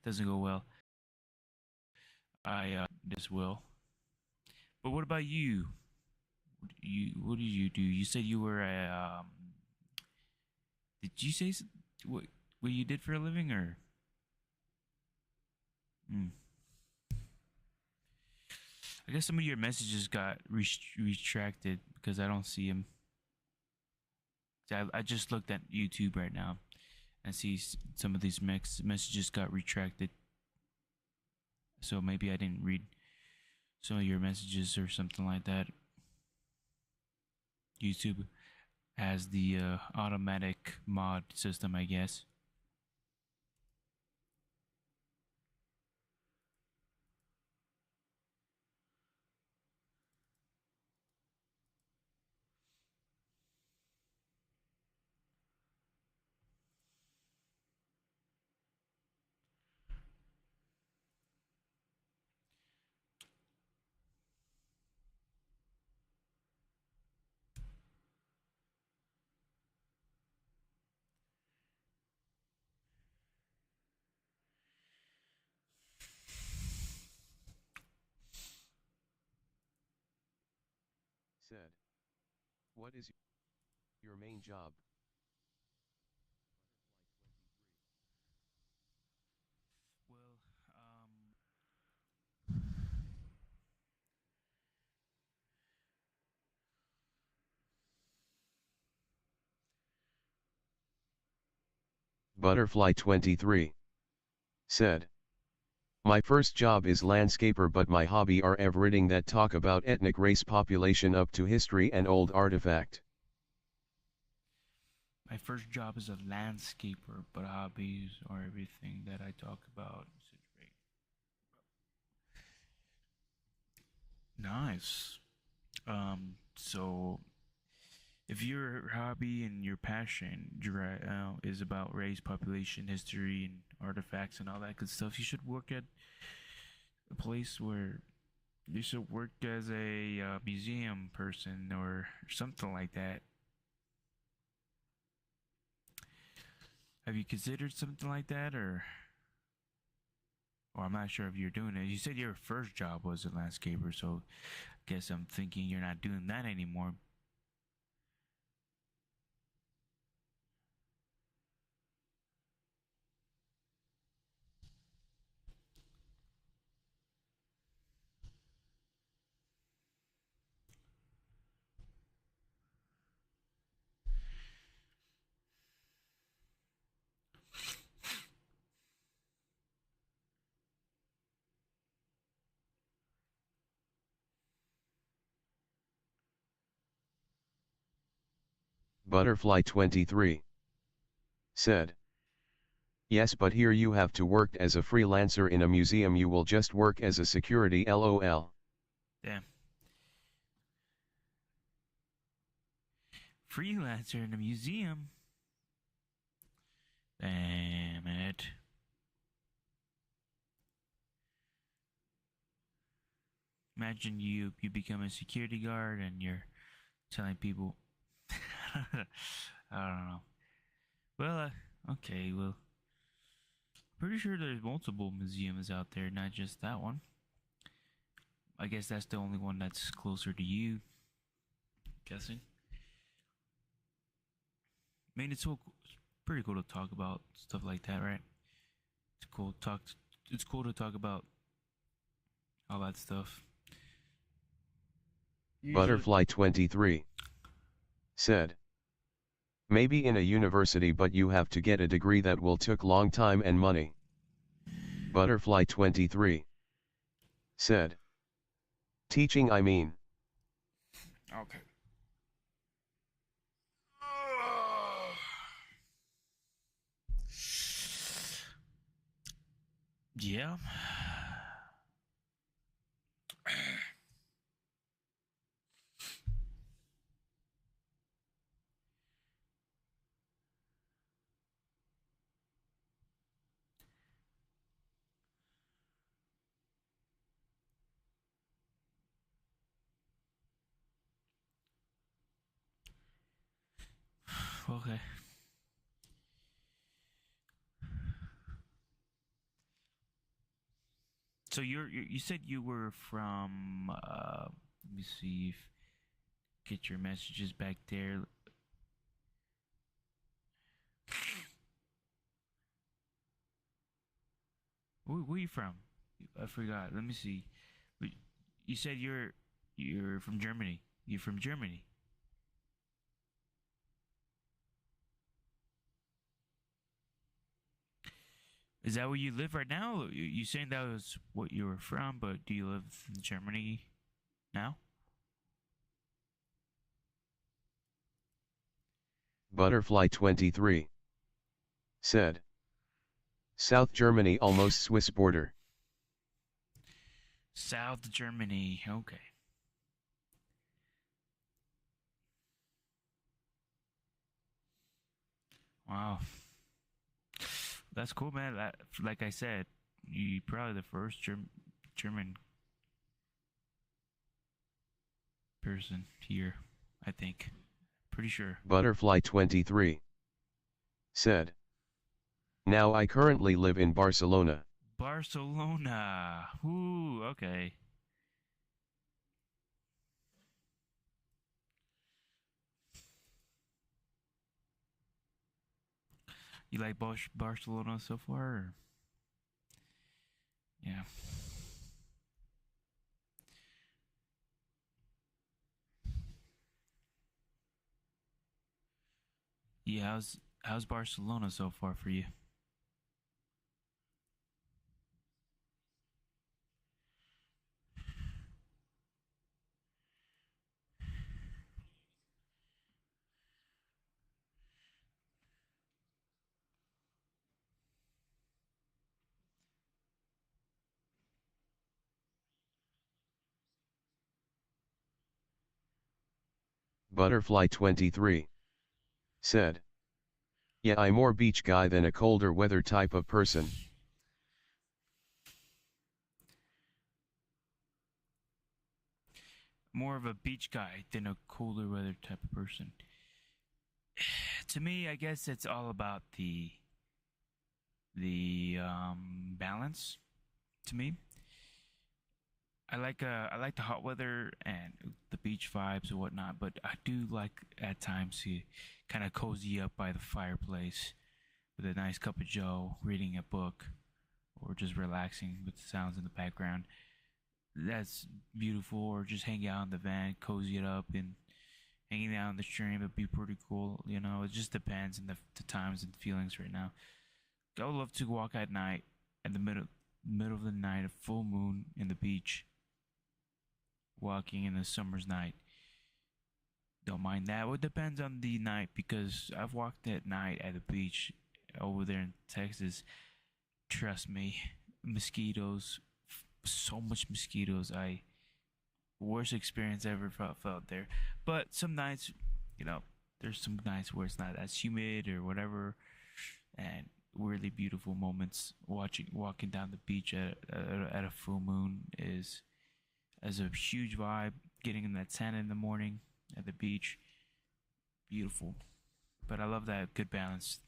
doesn't go well, I this will. But what about you? What did you do? You said you were a did you say what you did for a living or? Hmm. I guess some of your messages got retracted because I don't see them. I just looked at YouTube right now and see some of these messages got retracted. So maybe I didn't read some of your messages or something like that. YouTube has the automatic mod system, I guess. Said, what is your main job? Well, Butterfly23 said, my first job is landscaper, but my hobby are everything that talk about ethnic race, population up to history and old artifact. my first job is a landscaper, but hobbies are everything that I talk about. Nice. So if your hobby and your passion is about race, population, history, and artifacts and all that good stuff, you should work at a place where you should work as a museum person or something like that. Have you considered something like that, or I'm not sure if you're doing it. You said your first job was a landscaper, so I guess I'm thinking you're not doing that anymore. Butterfly23 said, yes, but here you have to work as a freelancer in a museum. You will just work as a security, lol. Damn. Freelancer in a museum. Damn it. Imagine you become a security guard and you're telling people. I don't know. Well, okay, well, pretty sure there's multiple museums out there, not just that one. I guess that's the only one that's closer to you. Guessing. I mean, it's pretty cool to talk about stuff like that, right? It's cool to talk. It's cool to talk about all that stuff. Butterfly23 said, maybe in a university, but you have to get a degree that will took long time and money. Butterfly23 said, teaching, I mean. Okay. Yeah. Okay. So you said you were from let me see if get your messages back there. Where you from? I forgot. Let me see. You said you're from Germany. You're from Germany. Is that where you live right now? You saying that was what you were from, but do you live in Germany now? Butterfly23 said, South Germany, almost Swiss border. South Germany. Okay. Wow. That's cool, man. Like I said, you probably the first German person here, I think. Pretty sure. Butterfly23 said, now I currently live in Barcelona. Barcelona. Ooh, okay. You like Barcelona so far? Or? Yeah. Yeah, how's Barcelona so far for you? Butterfly23 said, yeah, I'm more beach guy than a colder weather type of person. More of a beach guy than a colder weather type of person. To me, I guess it's all about the balance. To me, I like the hot weather and the beach vibes and whatnot, but I do like at times to kind of cozy up by the fireplace with a nice cup of Joe, reading a book, or just relaxing with the sounds in the background. That's beautiful. Or just hang out in the van, cozy it up, and hanging out on the stream would be pretty cool. You know, it just depends on the times and feelings right now. I would love to walk at night, in the middle of the night, a full moon in the beach, walking in the summer's night. don't mind that. Well, it depends on the night because I've walked at night at the beach over there in Texas. Trust me, mosquitoes, so much mosquitoes. I worst experience I ever felt there. But some nights, you know, there's some nights where it's not as humid or whatever, and really beautiful moments. Walking down the beach at a full moon is a huge vibe. Getting in that sand in the morning at the beach, beautiful. But I love that good balance.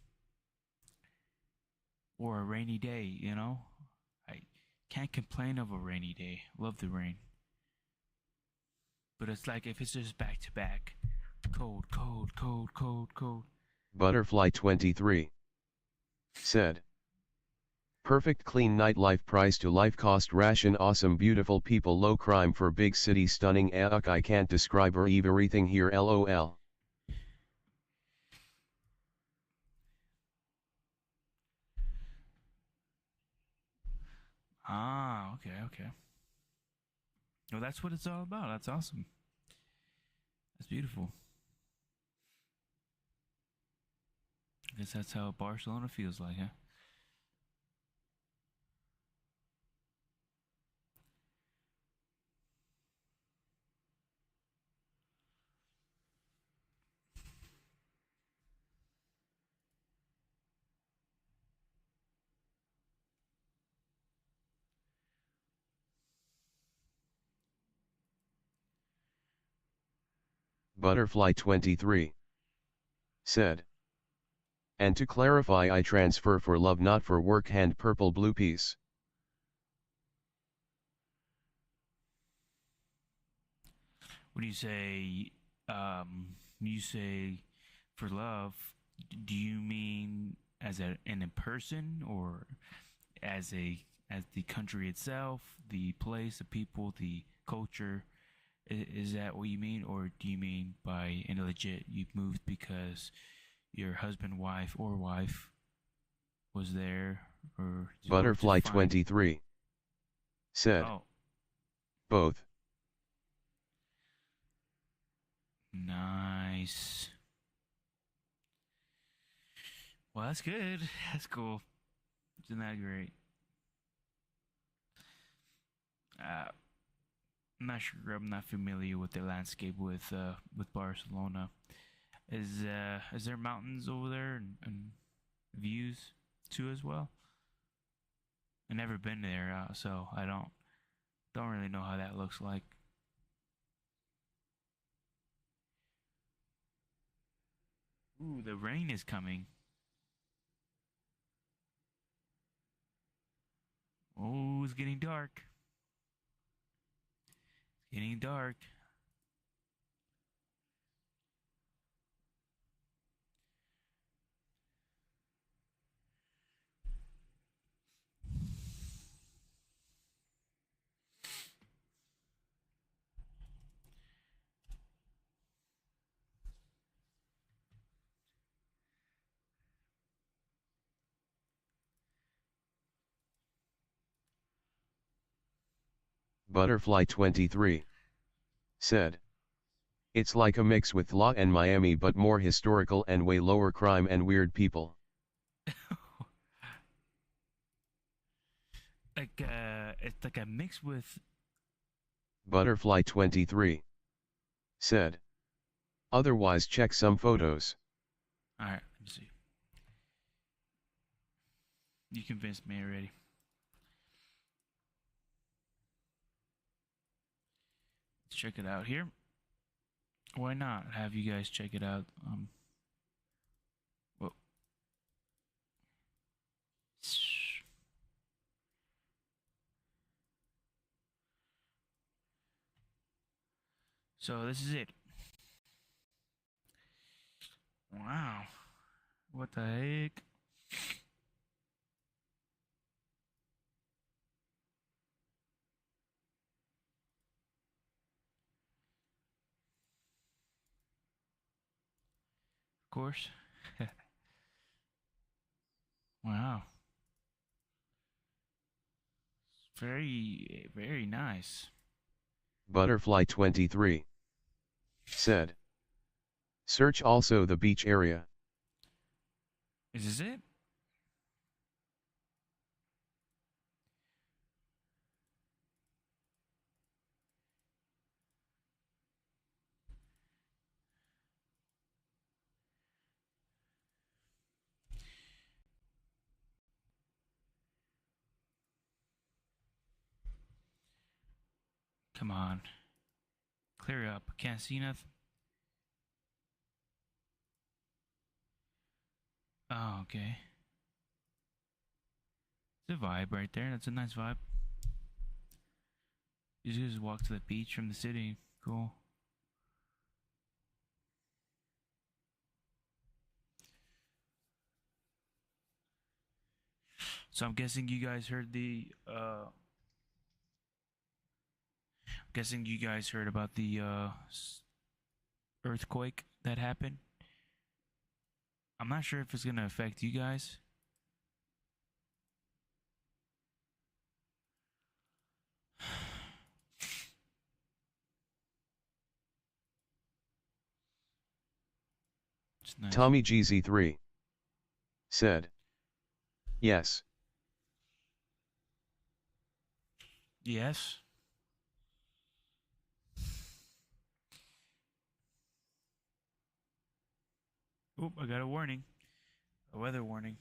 Or a rainy day, you know. I can't complain of a rainy day. Love the rain. But it's like if it's just back to back, cold, cold, cold, cold, cold. Butterfly 23 said, perfect clean nightlife price to life cost ration awesome beautiful people low crime for big city stunning I can't describe or everything here lol. Ah, okay, okay. Well, that's what it's all about. That's awesome. That's beautiful. I guess that's how Barcelona feels like, huh? Butterfly 23 said, and to clarify I transfer for love not for work hand purple blue piece. When you say for love, do you mean as an in person or as the country itself, the place, the people, the culture? Is that what you mean, or do you mean by in a legit you've moved because your husband, wife was there, or just Butterfly find? 23 said, Oh, both. nice. Well, that's good. That's cool. Isn't that great? Uh, I'm not sure. I'm not familiar with the landscape with Barcelona. Is there mountains over there and views too as well? I've never been there, so I don't really know how that looks like. Ooh, the rain is coming. Oh, it's getting dark. It's getting dark. Butterfly 23 said, it's like a mix with Law and Miami but more historical and way lower crime and weird people. It's like a mix with. Butterfly 23 said, otherwise check some photos. All right, let me see. You convinced me already. Let's check it out here. Why not have you guys check it out? Whoa. So this is it. Wow. What the heck? Of course. Wow. Very, very nice. Butterfly 23 said, Search also the beach area. Is this it? Come on. Clear up. Can't see nothing. Oh, okay. It's a vibe right there. That's a nice vibe. You just walk to the beach from the city. Cool. So I'm guessing you guys heard the guessing you guys heard about the earthquake that happened. I'm not sure if it's gonna affect you guys. It's nice. Tommy GZ3 said, yes. Yes. Oop, I got a warning. A weather warning.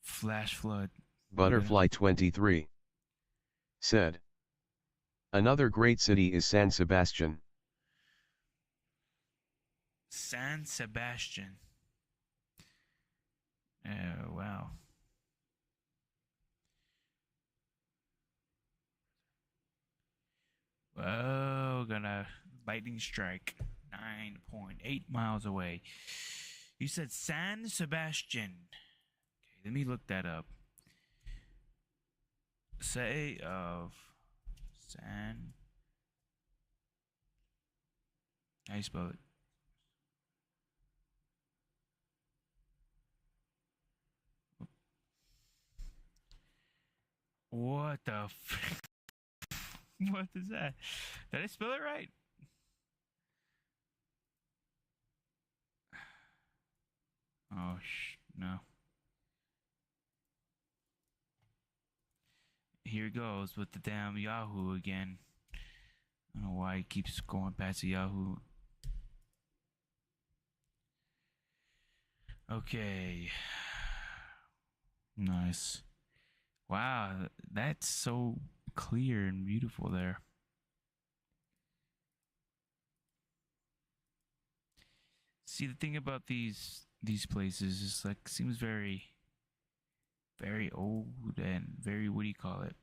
Flash flood. Butterfly 23 said, another great city is San Sebastian. San Sebastian. Oh, wow. Whoa, got a lightning strike. 9.8 miles away. You said San Sebastian. Okay, let me look that up. Say of San. How you spell it? What the what is that? Did I spell it right? Oh, no. Here goes with the damn Yahoo again. I don't know why he keeps going past the Yahoo. Okay. Nice. Wow, that's so clear and beautiful there. See, the thing about these places is like seems very old and very, what do you call it?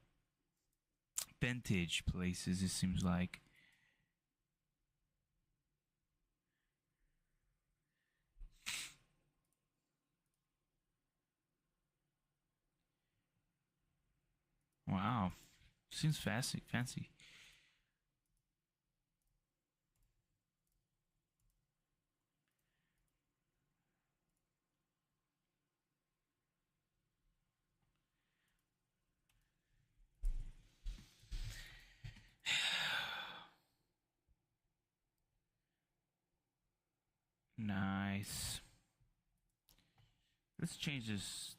Vintage places, it seems like. Wow. Seems fancy. Nice. Let's change this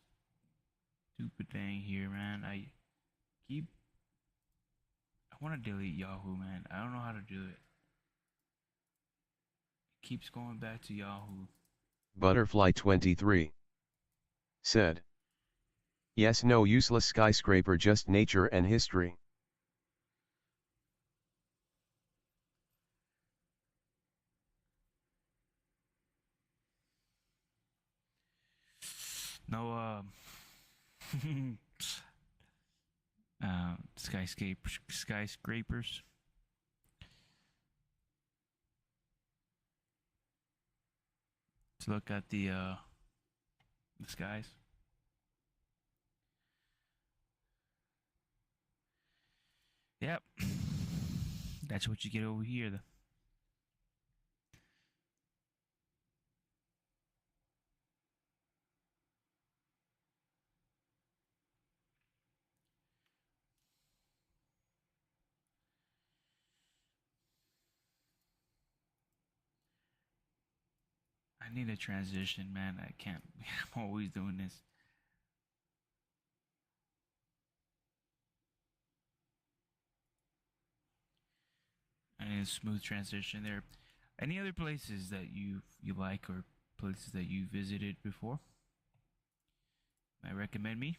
stupid thing here, man. I want to delete Yahoo, man. I don't know how to do it. It keeps going back to Yahoo. Butterfly 23 said, yes, no useless skyscraper, just nature and history. No, skyscrapers. To look at the skies. Yep. That's what you get over here. I need a transition, man. I can't. I'm always doing this. I need a smooth transition there. Any other places that you like or places that you visited before? Might recommend me?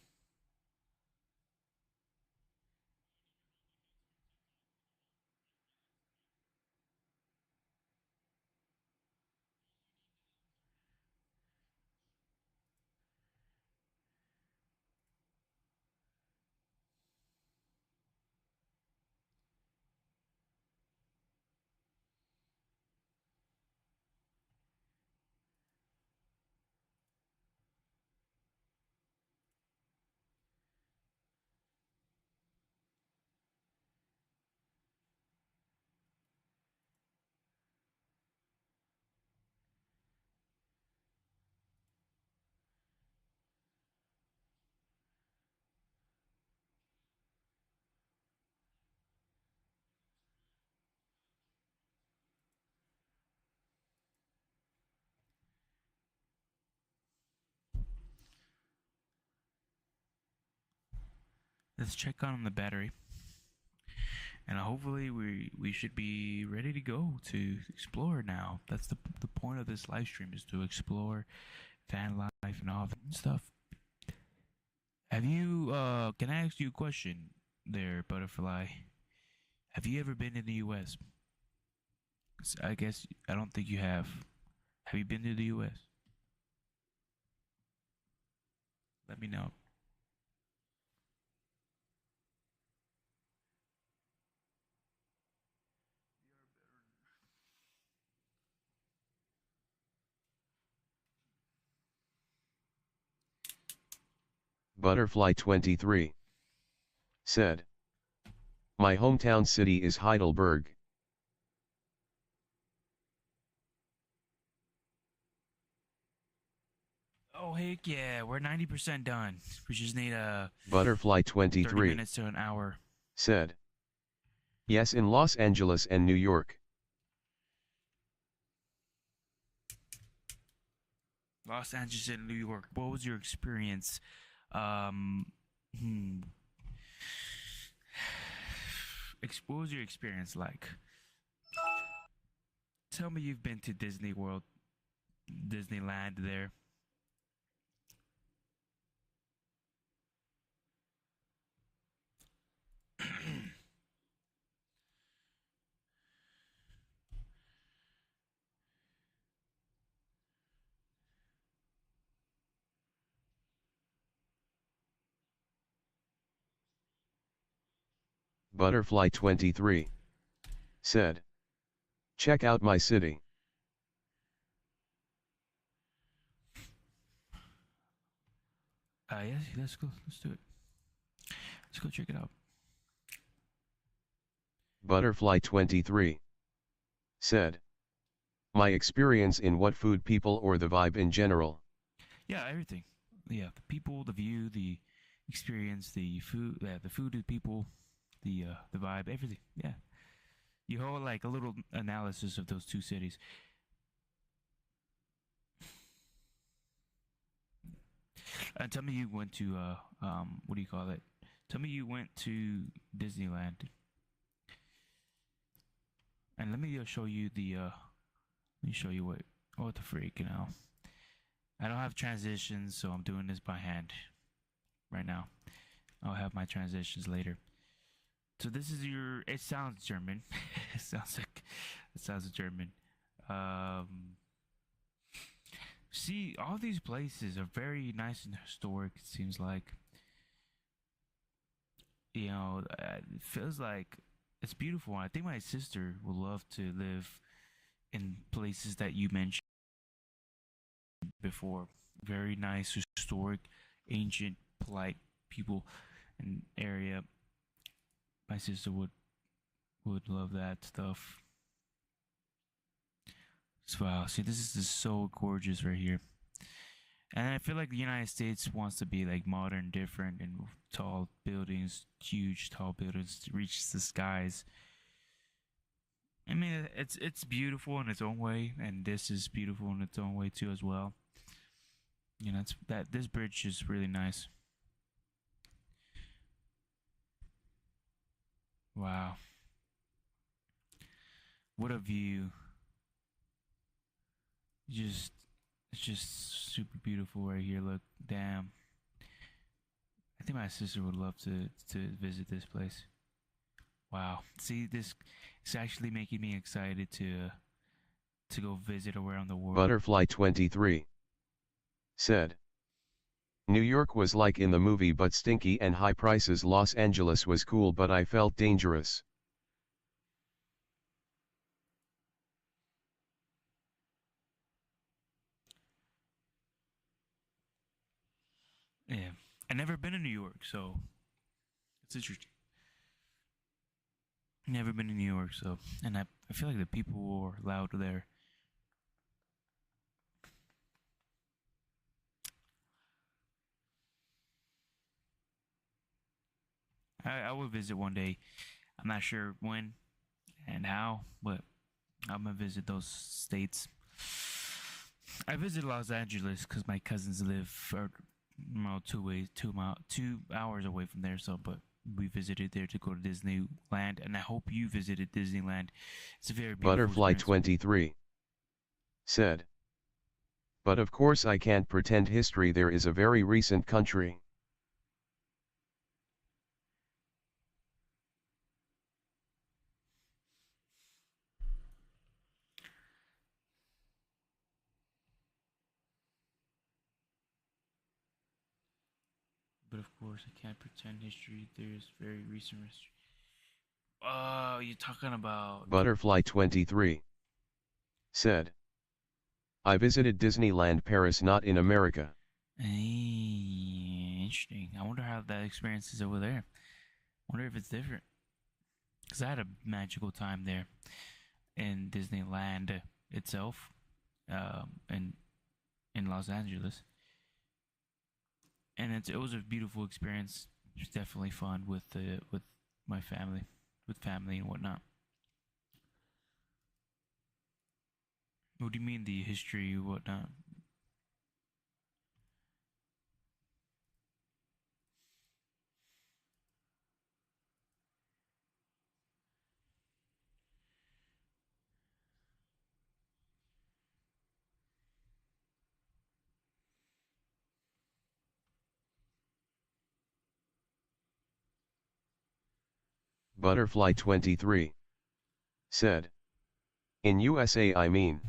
Let's check on the battery. And hopefully we should be ready to go to explore now. That's the point of this live stream, is to explore van life and all that stuff. Have you can I ask you a question there, Butterfly? Have you ever been in the US? 'Cause I guess I don't think you have. Have you been to the US? Let me know. Butterfly 23 said, my hometown city is Heidelberg. Oh heck yeah, we're 90% done. We just need Butterfly 30 23 minutes to an hour. said, yes, in Los Angeles and New York. Los Angeles and New York. What was your experience? Um, hmm. What was your experience like? Tell me you've been to Disney World, Disneyland there. Butterfly 23 said, check out my city. Yes, let's go. Let's do it. Let's go check it out. Butterfly 23 said, my experience in what food, people, or the vibe in general. Yeah, everything. Yeah, the people, the view, the experience, the food, the food, the people, the vibe, everything. Yeah, you hold like a little analysis of those two cities. And tell me you went to what do you call it? Tell me you went to Disneyland. And let me show you the let me show you what the freak, you know. I don't have transitions, so I'm doing this by hand right now. I'll have my transitions later. So this is your. It sounds German. It sounds German. Um, See, all these places are very nice and historic. It seems like, it feels like it's beautiful. I think my sister would love to live in places that you mentioned before. Very nice, historic, ancient, polite people and area. My sister would love that stuff. So, wow, see, this is just so gorgeous right here. And I feel like the United States wants to be like modern, different, and tall buildings, huge tall buildings, reach the skies. I mean, it's beautiful in its own way, and this is beautiful in its own way too as well. You know, it's that this bridge is really nice. Wow, what a view! Just it's just super beautiful right here. Look, damn. I think my sister would love to visit this place. Wow. See, this is actually making me excited to go visit around the world. Butterfly 23 said, New York was like in the movie but stinky and high prices. Los Angeles was cool but I felt dangerous. Yeah. I've never been to New York, so it's interesting. Never been to New York, so and I feel like the people are loud there. I will visit one day. I'm not sure when and how, but I'm gonna visit those states. I visited Los Angeles because my cousins live well, 2 hours away from there. So, but we visited there to go to Disneyland, and I hope you visited Disneyland. It's a very beautiful Butterfly experience. 23 said, but of course I can't pretend history. There is a very recent country. But of course, I can't pretend history. There's very recent history. You're talking about Butterfly 23 said, I visited Disneyland Paris, not in America. Interesting. I wonder how that experience is over there. Wonder if it's different. Cause I had a magical time there in Disneyland itself, in Los Angeles, and it was a beautiful experience. It was definitely fun with my family, with family and whatnot. What do you mean the history and whatnot? Butterfly 23 said, in USA I mean.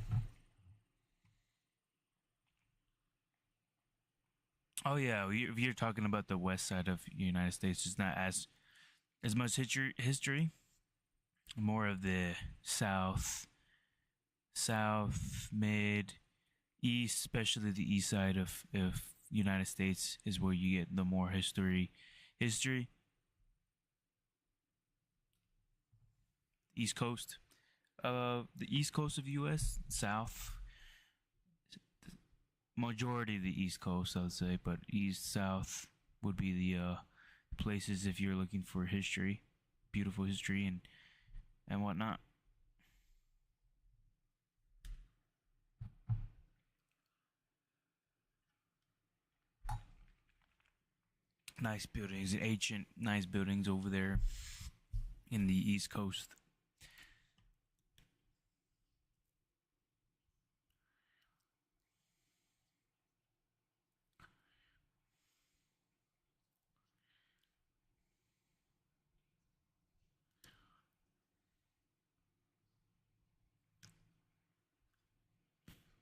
Oh yeah, if you're talking about the west side of the United States, it's not as much history. More of the south, mid, east, especially the east side of United States is where you get the more history. East Coast, the East Coast of U.S. South, majority of the East Coast, I would say, but East South would be the places if you're looking for history, beautiful history and whatnot. Nice buildings, ancient, nice buildings over there in the East Coast.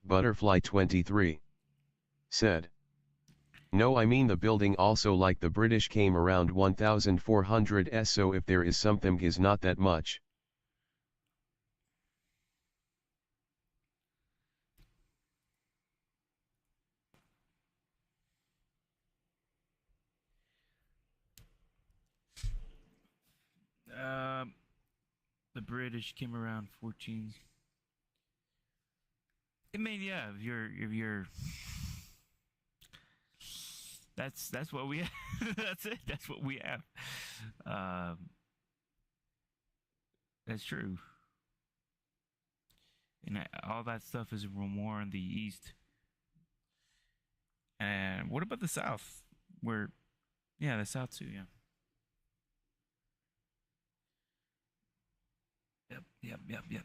Butterfly 23 said, no, I mean the building also, like the British came around 1400s, so if there is something is not that much. Um, the British came around 14. I mean, yeah, if you're that's what we have. That's it. That's what we have. Um, that's true. and all that stuff is more in the east. And what about the south? Where, yeah, the south too. Yeah. Yep. Yep. Yep. Yep.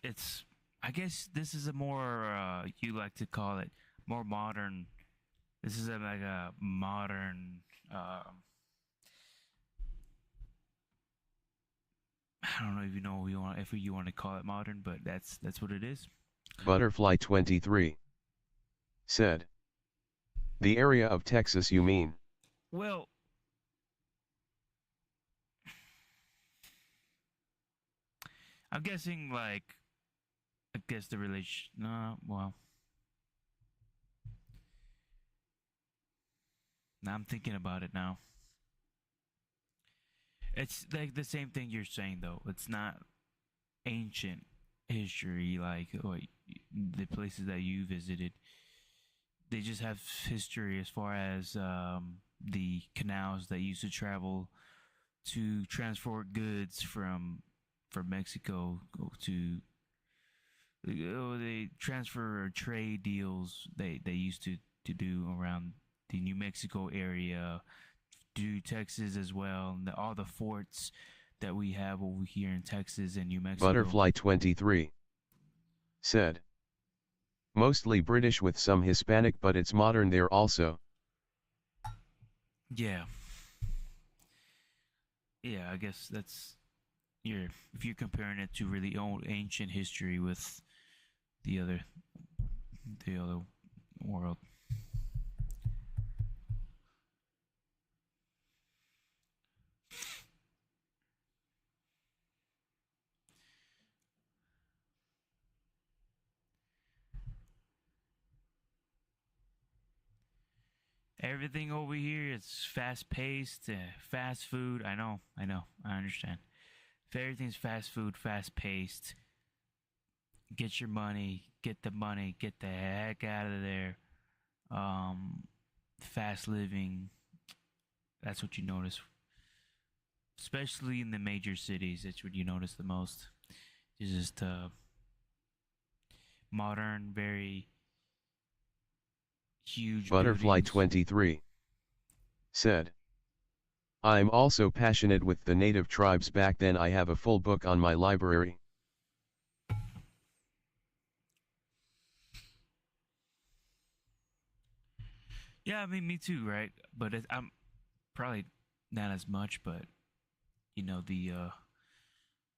It's. I guess this is a more you like to call it more modern. This is like a modern. I don't know if you know if you want to call it modern, but that's what it is. Butterfly 23 said. The area of Texas you mean? Well, I'm guessing like I guess the relation. No, well, now I'm thinking about it now. It's like the same thing you're saying though. It's not ancient history like the places that you visited. They just have history as far as the canals that used to travel to transport goods from Mexico to they transfer or trade deals they used to do around the New Mexico area, do Texas as well, and all the forts that we have over here in Texas and New Mexico. Butterfly 23 said. Mostly British with some Hispanic, but it's modern there also. Yeah. Yeah, I guess that's if you're comparing it to really old ancient history with the other world. Everything over here is fast paced, fast food. I know, I understand. If everything's fast food, fast paced, get your money, get the money, get the heck out of there. Fast living. That's what you notice, especially in the major cities. That's what you notice the most. It's just modern, very huge. Butterfly buildings. 23 said. I'm also passionate with the native tribes. Back then I have a full book on my library. Yeah, I mean, me too, right? But I'm probably not as much, but you know,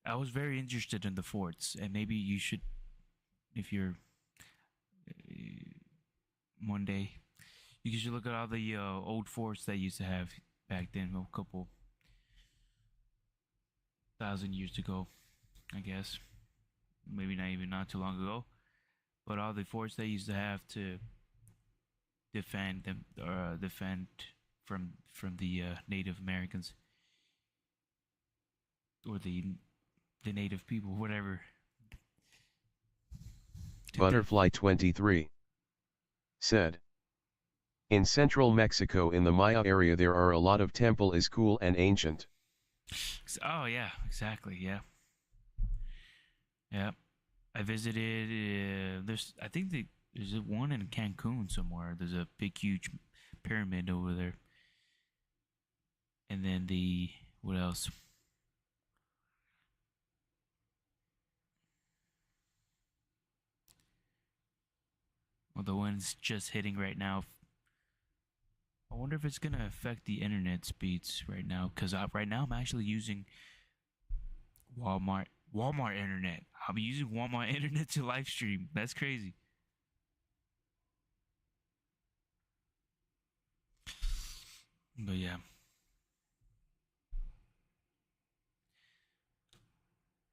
I was very interested in the forts, and maybe you should, if you're one day, you should look at all the old forts that used to have back then, a couple thousand years ago, I guess. Maybe not too long ago, but all the forts they used to have to defend them or defend from the Native Americans or the native people, whatever. Butterfly 23 said. In central Mexico in the Maya area there are a lot of temple is cool and ancient. Oh yeah, exactly. Yeah, yeah. I visited. I think there's one in Cancun somewhere. There's a big, huge pyramid over there. And then what else? Well, the one's just hitting right now. I wonder if it's gonna affect the internet speeds right now. Cause right now I'm actually using Walmart internet. I'll be using Walmart internet to live stream. That's crazy. But yeah.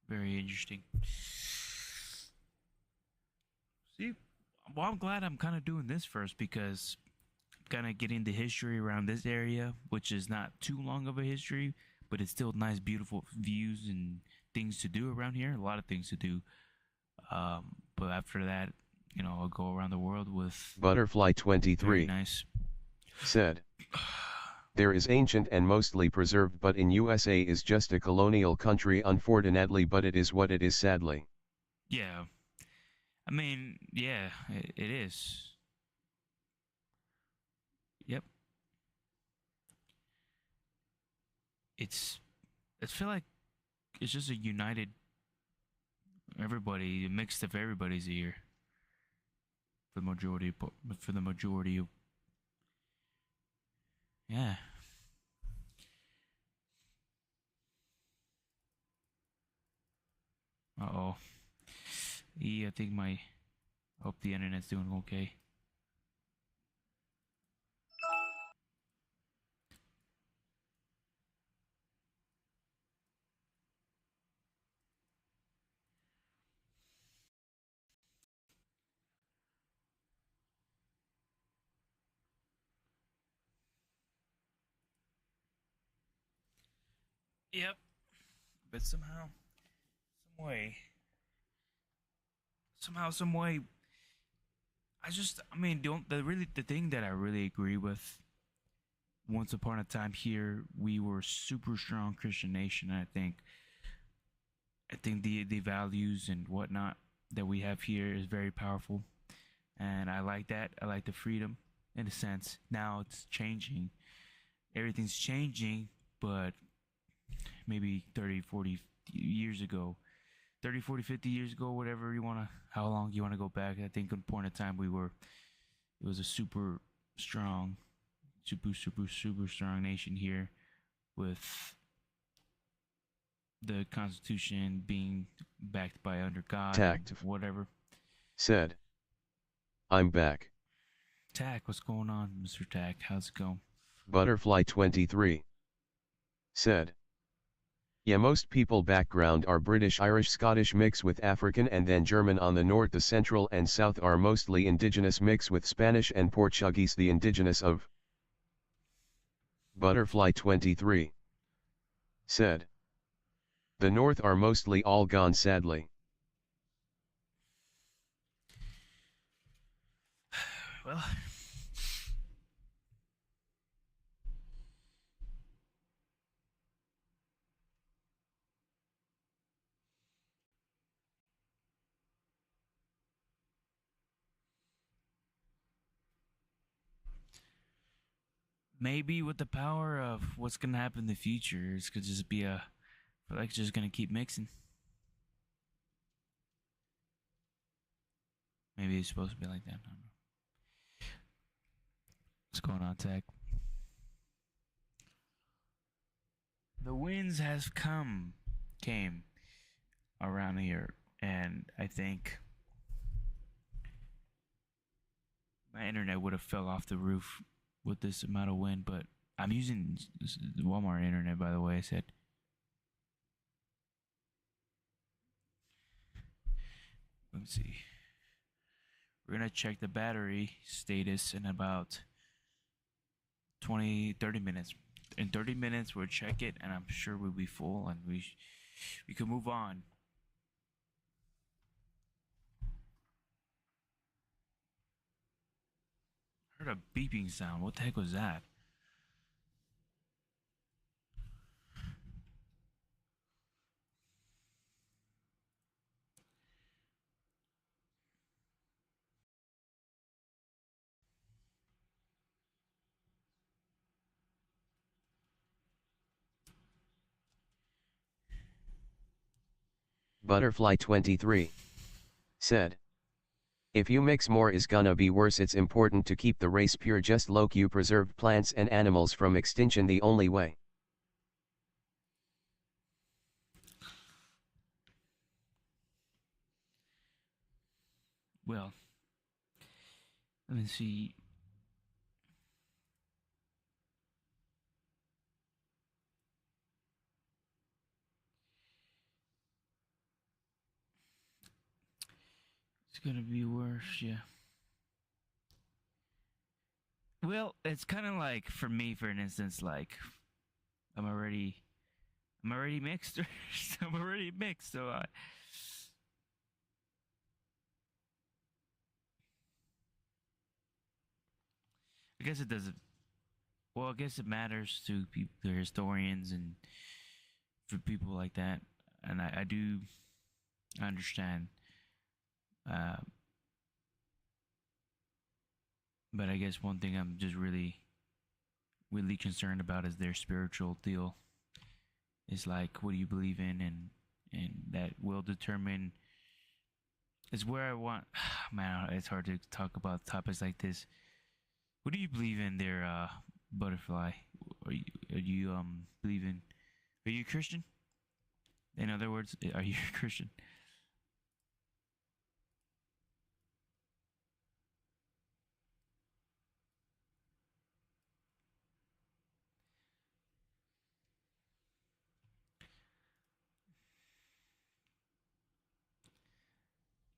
Very interesting. See, well, I'm glad I'm kind of doing this first because I'm kind of getting the history around this area, which is not too long of a history, but it's still nice, beautiful views and things to do around here. A lot of things to do. But after that, I'll go around the world with Butterfly 23 nice said. There is ancient and mostly preserved, but in USA is just a colonial country unfortunately, but it is what it is sadly. Yeah. I mean, yeah, it is. Yep. It's. I feel like it's just a united everybody, a mix of everybody's here. For the majority of. Yeah. Uh oh. Yeah, I think my. Hope the internet's doing okay. Yep. But some way, I mean, don't the thing that I really agree with. Once upon a time here, we were a super strong Christian nation. I think the values and whatnot that we have here is very powerful, and I like that. I like the freedom in a sense. Now it's changing. Everything's changing, but maybe 30, 40 years ago, 30, 40, 50 years ago, whatever you want to, how long you want to go back. I think at a point in time it was a strong, super strong nation here with the Constitution being backed by under God, Tact. whatever. Said. I'm back. Tack, what's going on, Mr. Tack? How's it going? Butterfly 23. Said. Yeah, most people background are British, Irish, Scottish mix with African and then German on the north. The central and south are mostly indigenous mix with Spanish and Portuguese, the indigenous of. Butterfly 23. Said. The north are mostly all gone sadly. Well, maybe with the power of what's gonna happen in the future, it's gonna just be a, I feel like it's just gonna keep mixing. Maybe it's supposed to be like that. I don't know. What's going on, Tech? The winds has came around here, and I think my internet would have fell off the roof with this amount of wind. But I'm using the Walmart internet, by the way. I said. Let me see. We're gonna check the battery status in about 30 minutes. In 30 minutes, we'll check it, and I'm sure we'll be full, and we can move on. I heard a beeping sound. What the heck was that? Butterfly 23. Said. If you mix more is gonna be worse. It's important to keep the race pure, just like you preserve plants and animals from extinction the only way. Well, let me see. It's gonna be worse, yeah. Well, it's kind of like for me, for an instance, like I'm already mixed. I'm already mixed, so I guess it doesn't. well, I guess it matters to people, to historians, and for people like that. And I do understand. Uh, but I guess one thing I'm just really concerned about is their spiritual deal. It's like, what do you believe in, and that will determine. Is where I want. Man, it's hard to talk about topics like this. What do you believe in there, butterfly? Are you believe in? Are you a Christian? In other words, are you a Christian?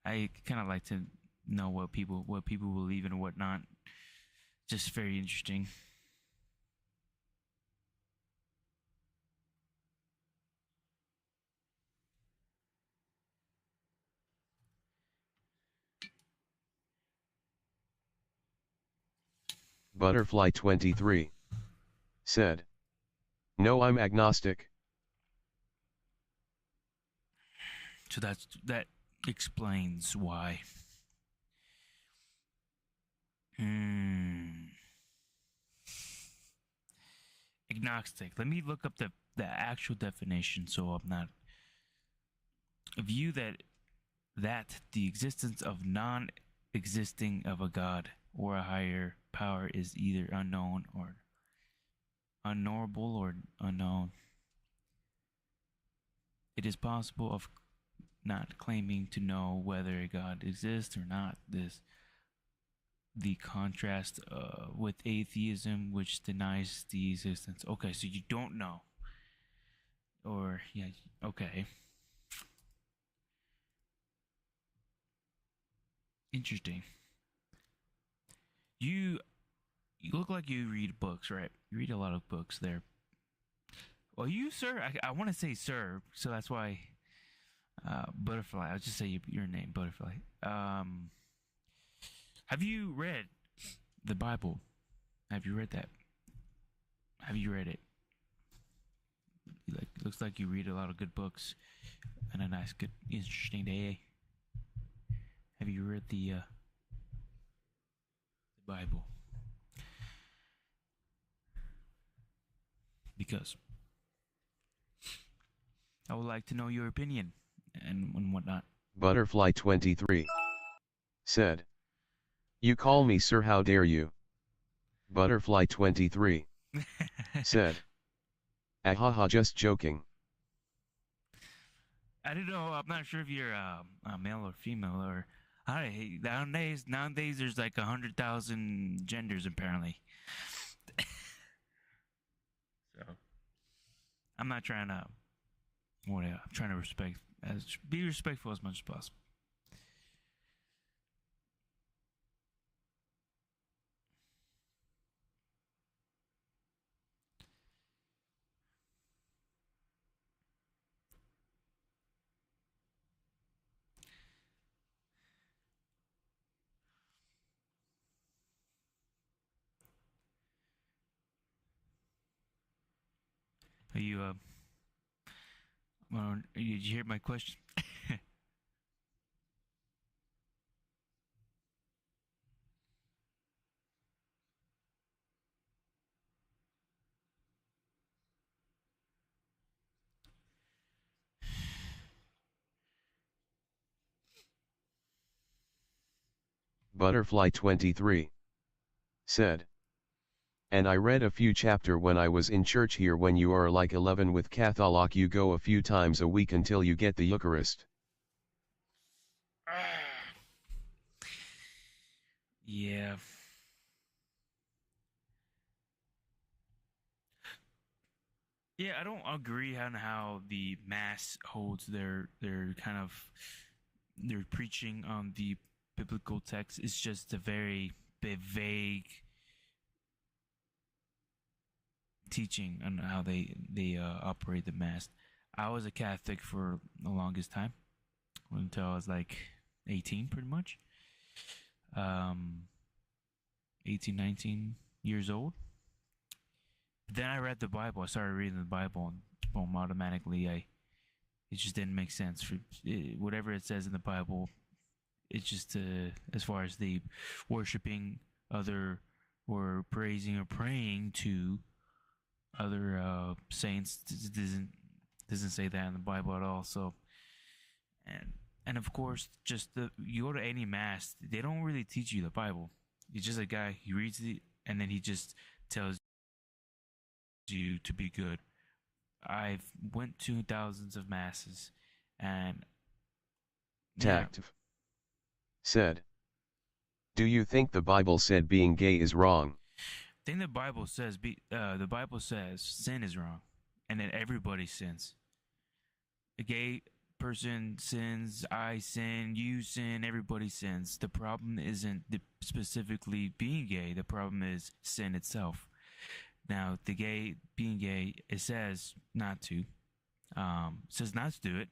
I kind of like to know what people believe in and what not. Just very interesting. Butterfly 23 said, "No, I'm agnostic." So that explains why. Hmm. Agnostic. Let me look up the actual definition so I'm not. A view that the existence of non-existing of a god or a higher power is either unknown or unknowable or unknown. It is possible of not claiming to know whether a god exists or not. This the contrast with atheism, which denies the existence. Okay, so you don't know, or yeah, okay, interesting. You you look like you read books, right? You read a lot of books there. Well, you, sir, I want to say sir, so that's why Butterfly. I'll just say your name, Butterfly. Have you read the Bible? Have you read that? Have you read it? Like, looks like you read a lot of good books and a nice, good, interesting day. Have you read the Bible? Because I would like to know your opinion and whatnot. Butterfly 23 said, "You call me sir, how dare you?" Butterfly 23 said, "Ahaha, just joking." I don't know. I'm not sure if you're a male or female or. Hi, nowadays there's like 100,000 genders apparently. So I'm not trying to. Whatever. I'm trying to be respectful as much as possible. Are you well, did you hear my question? Butterfly 23 said, "And I read a few chapter when I was in church here. When you are like 11 with Catholic, you go a few times a week until you get the Eucharist." Yeah. Yeah, I don't agree on how the mass holds their kind of their preaching on the biblical text. It's just a very vague teaching on how they operate the mass. I was a Catholic for the longest time until I was like 18, pretty much. Um, 18, 19 years old. Then I read the Bible. I started reading the Bible, and boom, automatically, it just didn't make sense. For whatever it says in the Bible, it's just as far as the worshiping other or praising or praying to other saints doesn't say that in the Bible at all. So, and of course, just you go to any mass, they don't really teach you the Bible. It's just a guy, he reads it and then he just tells you to be good. I've went to thousands of masses, and Tact said, "Do you think the Bible said being gay is wrong?" I think the Bible says sin is wrong, and that everybody sins. A gay person sins, I sin, you sin, everybody sins. The problem isn't specifically being gay. The problem is sin itself. Now, being gay, it says not to. Says not to do it,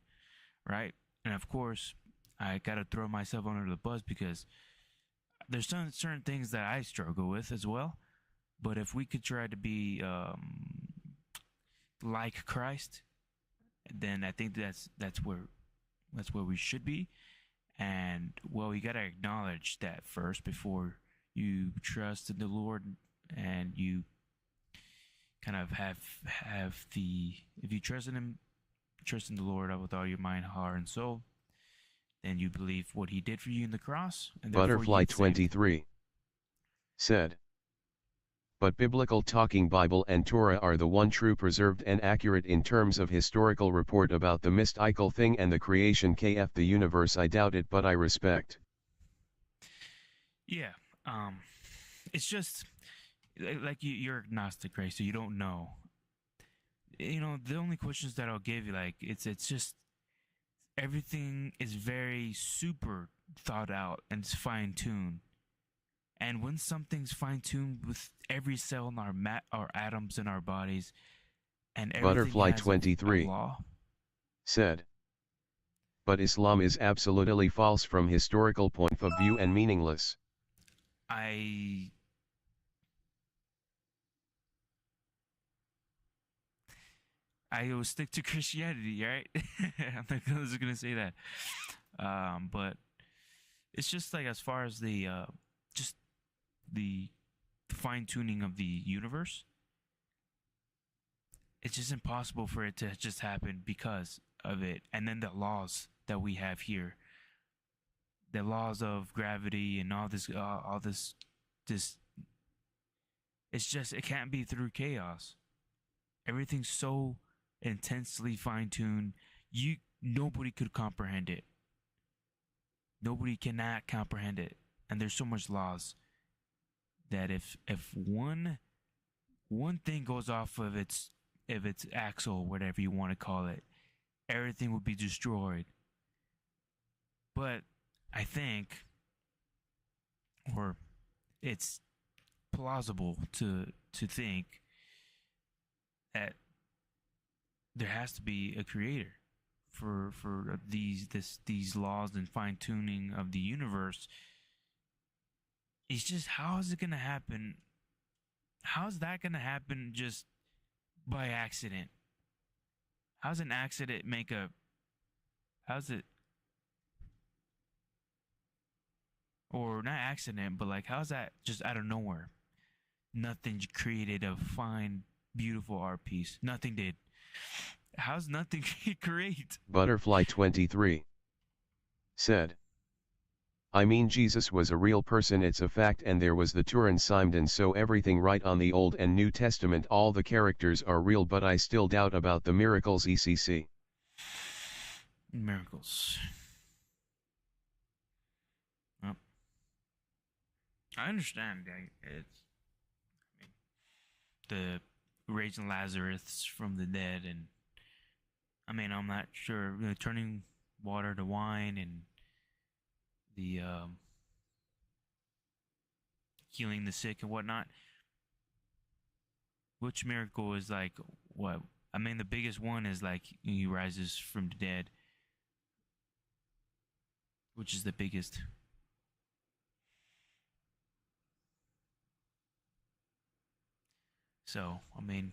right? And of course, I gotta throw myself under the bus because there's certain things that I struggle with as well. But if we could try to be like Christ, then I think that's where we should be. And well, you gotta acknowledge that first before you trust in the Lord, and you kind of have the, if you trust in Him, trust in the Lord with all your mind, heart, and soul, then you believe what He did for you in the cross. And Butterfly 23 said, "But biblical talking Bible and Torah are the one true preserved and accurate in terms of historical report about the mystical thing and the creation kf the universe. I doubt it, but I respect." Yeah, it's just like you're agnostic, right? So you don't know. The only questions that I'll give you, like, it's just everything is very super thought out and it's fine tuned. And when something's fine tuned with every cell in our atoms in our bodies, and everything Butterfly has 23 a law, said, "But Islam is absolutely false from historical point of view and meaningless." I will stick to Christianity, right? I'm not gonna say that, but it's just like as far as the just the fine tuning of the universe, it's just impossible for it to just happen because of it. And then the laws that we have here, the laws of gravity and all this, it's just, it can't be through chaos. Everything's so intensely fine tuned, nobody could comprehend it. Nobody cannot comprehend it, and there's so much laws that if one thing goes off of its axle, whatever you want to call it, everything would be destroyed. But I think, or it's plausible to think that there has to be a creator for these laws and fine tuning of the universe. It's just, how is it gonna happen? How's that gonna happen just by accident? How's an accident how's it, or not accident, but like, how's that just out of nowhere? Nothing created a fine, beautiful art piece. Nothing did. How's nothing create? Butterfly 23 said, "I mean, Jesus was a real person, it's a fact, and there was the Turin Simon, so everything right on the Old and New Testament, all the characters are real, but I still doubt about the miracles etc." Miracles. Well, I understand. The raising Lazarus from the dead, and I'm not sure, turning water to wine, and the healing the sick and whatnot. Which miracle is like what? The biggest one is like he rises from the dead, which is the biggest. So, I mean,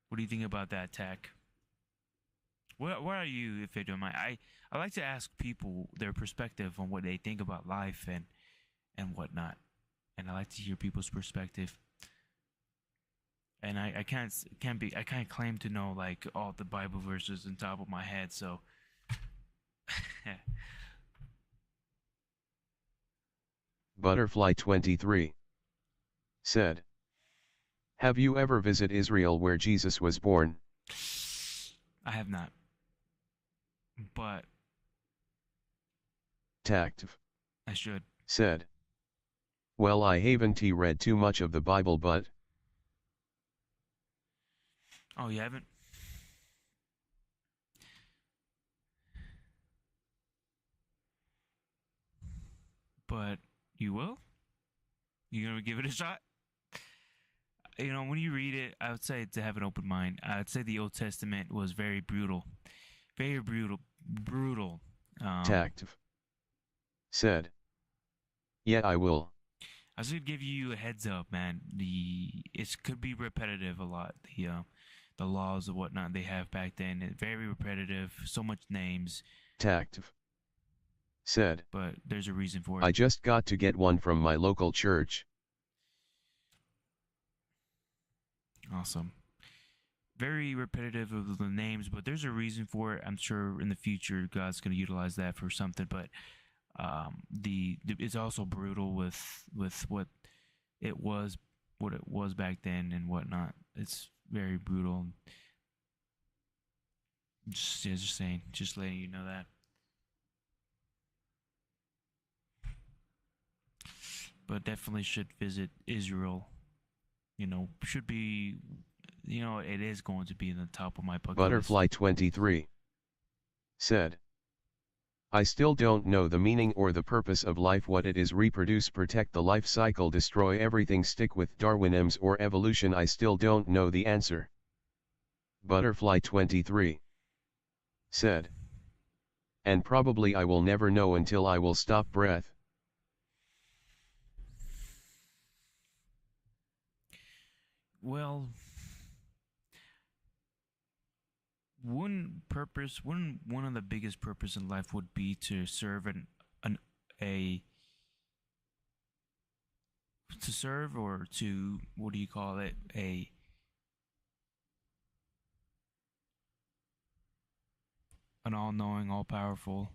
what do you think about that, Tech? What are you, if you don't mind? I like to ask people their perspective on what they think about life and whatnot, and I like to hear people's perspective. And I can't claim to know like all the Bible verses on top of my head. So, Butterfly 23 said, have you ever visited Israel where Jesus was born? I have not, but Tactive I should. said, well, I haven't read too much of the Bible, but Oh, you haven't? But you will? You gonna give it a shot? You know, when you read it, I would say to have an open mind. I would say the Old Testament was very brutal, very brutal. Tactive said, yeah, I will. I was gonna give you a heads up, man. It could be repetitive a lot. The laws and whatnot they have back then, very repetitive. So much names. Tactive said, but there's a reason for it. I just got to get one from my local church. Awesome. Very repetitive of the names, but there's a reason for it. I'm sure in the future God's going to utilize that for something. But it's also brutal with what it was back then and whatnot. It's very brutal. Just saying, just letting you know that. But definitely should visit Israel. Should be, it is going to be in the top of my bucket Butterfly list. 23 said, I still don't know the meaning or the purpose of life, what it is: reproduce, protect the life cycle, destroy everything, stick with Darwinism or evolution. I still don't know the answer. Butterfly 23 said, and probably I will never know until I will stop breath. Well, one of the biggest purpose in life would be to serve to serve, or to, what do you call it, an all-knowing, all-powerful,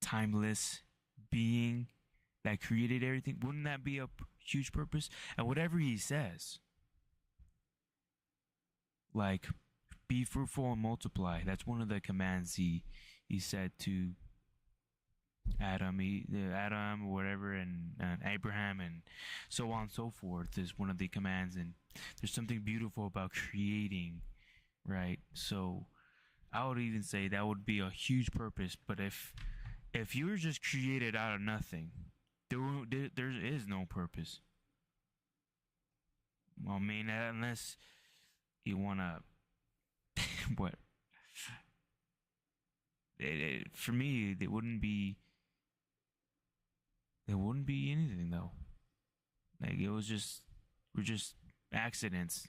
timeless being that created everything. Wouldn't that be a huge purpose? And whatever he says, like, be fruitful and multiply, that's one of the commands he said to Adam or whatever, and Abraham, and so on and so forth, is one of the commands. And there's something beautiful about creating, right? So I would even say that would be a huge purpose. But if you were just created out of nothing, there is no purpose. I mean, unless you wanna what? For me, there wouldn't be anything though. Like, we're just accidents.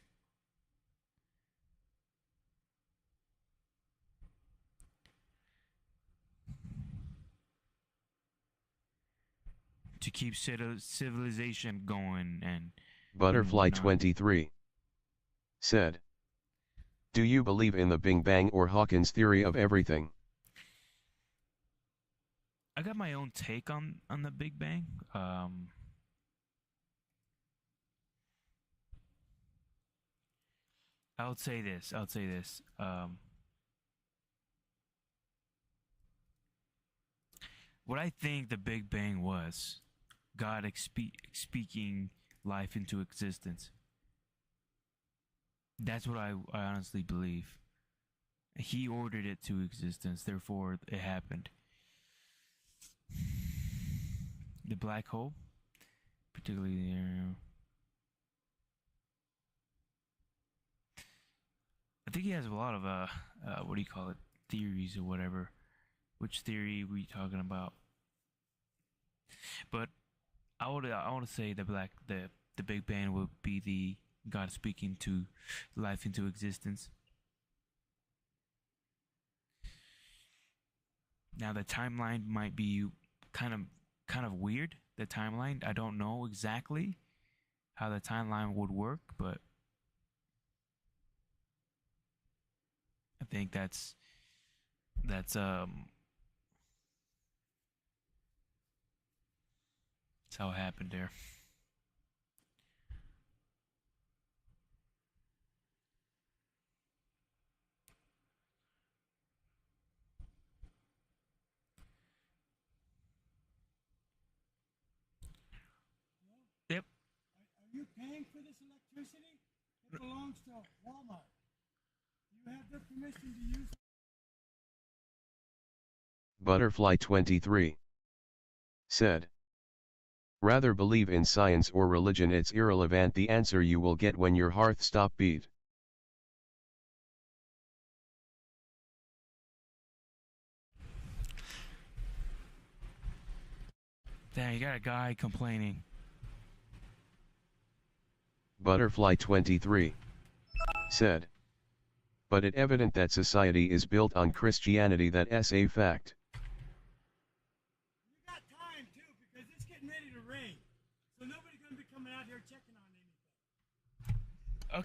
To keep civilization going and Butterfly whatnot. 23 said, do you believe in the Big Bang or Hawkins theory of everything? I got my own take on the Big Bang. I would say this. What I think the Big Bang was, God speaking life into existence. That's what I honestly believe. He ordered it to existence, therefore it happened. The black hole, particularly the area. I think he has a lot of what do you call it, theories or whatever. Which theory we talking about? But I want to say that the Big Bang would be the God speaking to life into existence. Now the timeline might be kind of weird. The timeline, I don't know exactly how the timeline would work, but I think that's that's how it happened there. Yep. Are you paying for this electricity? It belongs to Walmart. You have their permission to use. Butterfly 23 said, rather believe in science or religion, it's irrelevant the answer you will get when your heart stop beat. Damn, you got a guy complaining. Butterfly 23 said, but it evident that society is built on Christianity, that's a fact. You got time too, because it's getting ready to rain. So nobody's going to be coming out here checking on anything. Okay.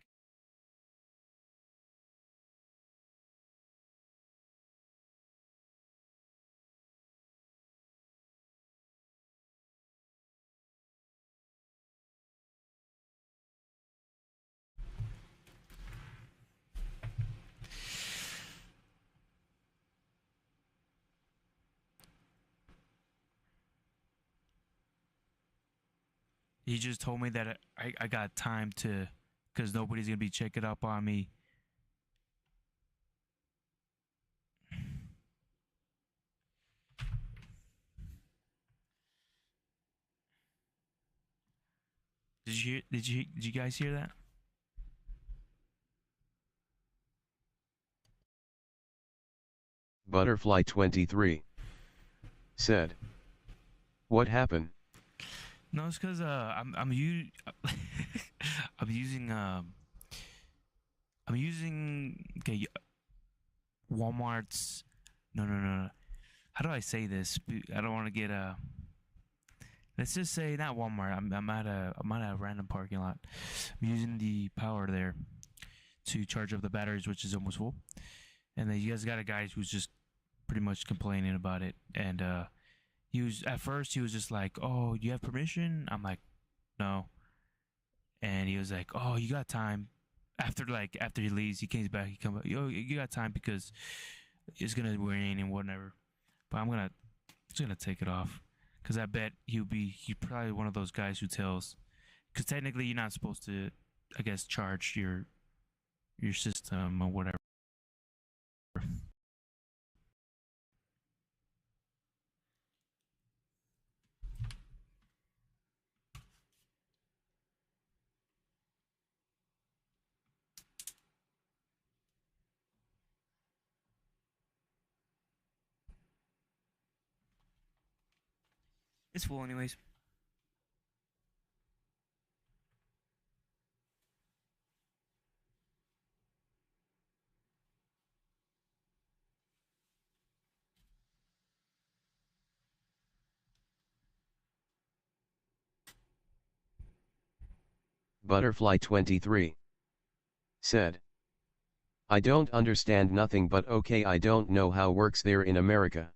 He just told me that I got time to, because nobody's gonna be checking up on me. Did you guys hear that? Butterfly 23 said, what happened? No, it's because I'm I'm using okay Walmart's no. How do I say this? I don't want to get let's just say not Walmart. I'm at a random parking lot. I'm using the power there to charge up the batteries, which is almost full. And then you guys got a guy who's just pretty much complaining about it. And he was at first he was just like, "Oh, you have permission?" I'm like, "No." And he was like, "Oh, you got time." After he leaves, he comes back. He comes, "Yo, you got time because it's gonna rain and whatever." But I'm just gonna take it off because I bet he's probably one of those guys who tells, because technically you're not supposed to, I guess, charge your system or whatever. It's full anyways. Butterfly 23 said, I don't understand nothing, but okay, I don't know how works there in America.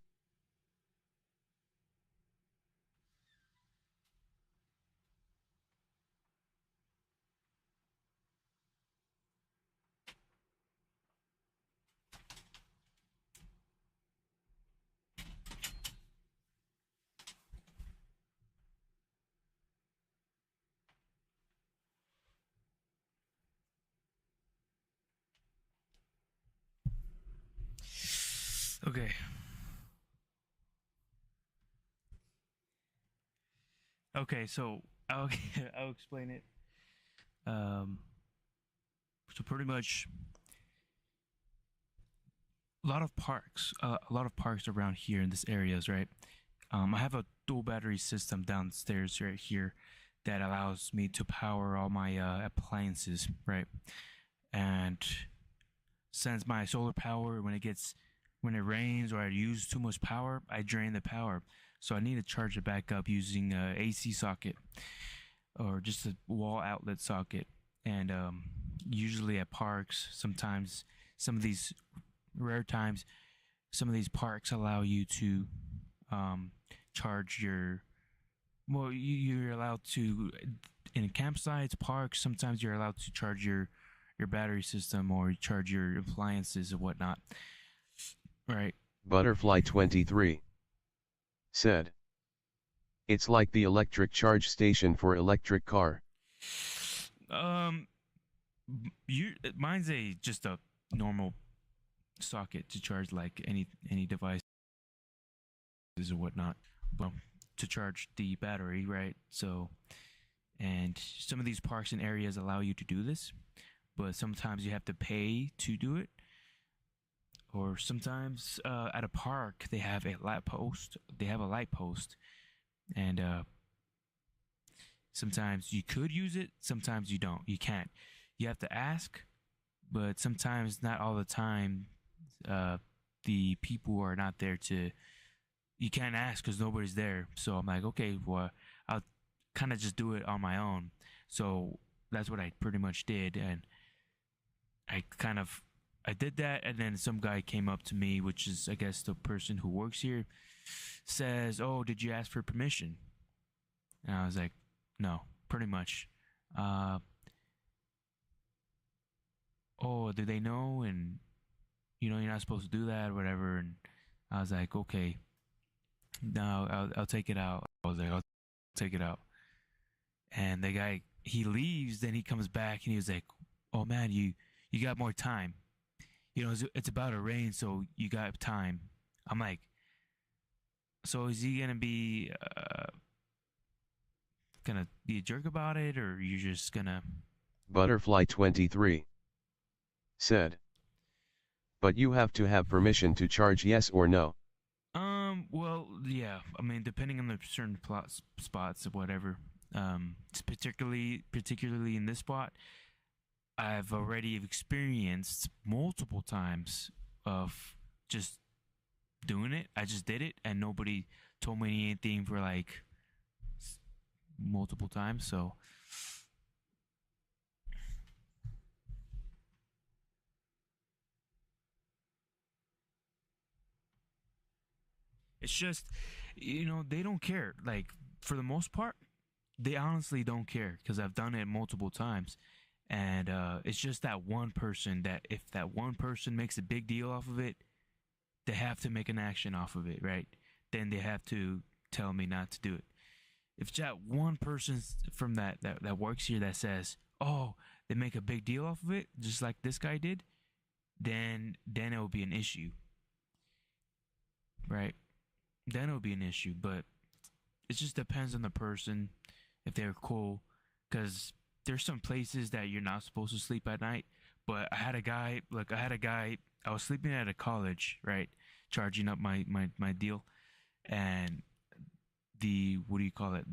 Okay. Okay, so I'll I'll explain it. Um, so pretty much, a lot of parks around here in this areas, right? I have a dual battery system downstairs right here that allows me to power all my appliances, right? And since my solar power, when it rains or I use too much power, I drain the power. So I need to charge it back up using a AC socket or just a wall outlet socket. And usually at parks, sometimes some of these rare times, some of these parks allow you to charge your. Well, you're allowed to in campsites, parks. Sometimes you're allowed to charge your battery system or charge your appliances or whatnot. Right. Butterfly 23 said, "It's like the electric charge station for electric car." Um, mine's just a normal socket to charge like any device or whatnot, but to charge the battery, right? So, and some of these parks and areas allow you to do this, but sometimes you have to pay to do it. Or sometimes at a park they have a light post. They have a light post, and sometimes you could use it, sometimes you don't. You can't. You have to ask, but sometimes not all the time. The people are not there to. You can't ask because nobody's there. So I'm like, okay, well, I'll kind of just do it on my own. So that's what I pretty much did, and I did that, and then some guy came up to me, which is I guess the person who works here, says, "Oh, did you ask for permission?" And I was like, "No, pretty much." Uh, oh, do they know? And you're not supposed to do that, or whatever. And I was like, okay, no, I'll take it out. I was like, I'll take it out. And the guy he leaves, then he comes back, and he was like, "Oh man, you got more time. It's about to rain, so you got time." I'm like, so is he gonna be a jerk about it, or you just gonna? Butterfly 23 said, "But you have to have permission to charge, yes or no?" Well, yeah. I mean, depending on the certain spots or whatever. It's particularly in this spot, I've already experienced multiple times of just doing it. I just did it, and nobody told me anything for like multiple times. So it's just, they don't care. Like, for the most part, they honestly don't care because I've done it multiple times. And it's just that one person that if that one person makes a big deal off of it, they have to make an action off of it, right? Then they have to tell me not to do it. If that one person from that works here that says, "Oh, they make a big deal off of it," just like this guy did, then it will be an issue, right? Then it will be an issue. But it just depends on the person if they're cool, because there's some places that you're not supposed to sleep at night. But I had a guy. Look, I had a guy. I was sleeping at a college, right? Charging up my deal, and the what do you call it?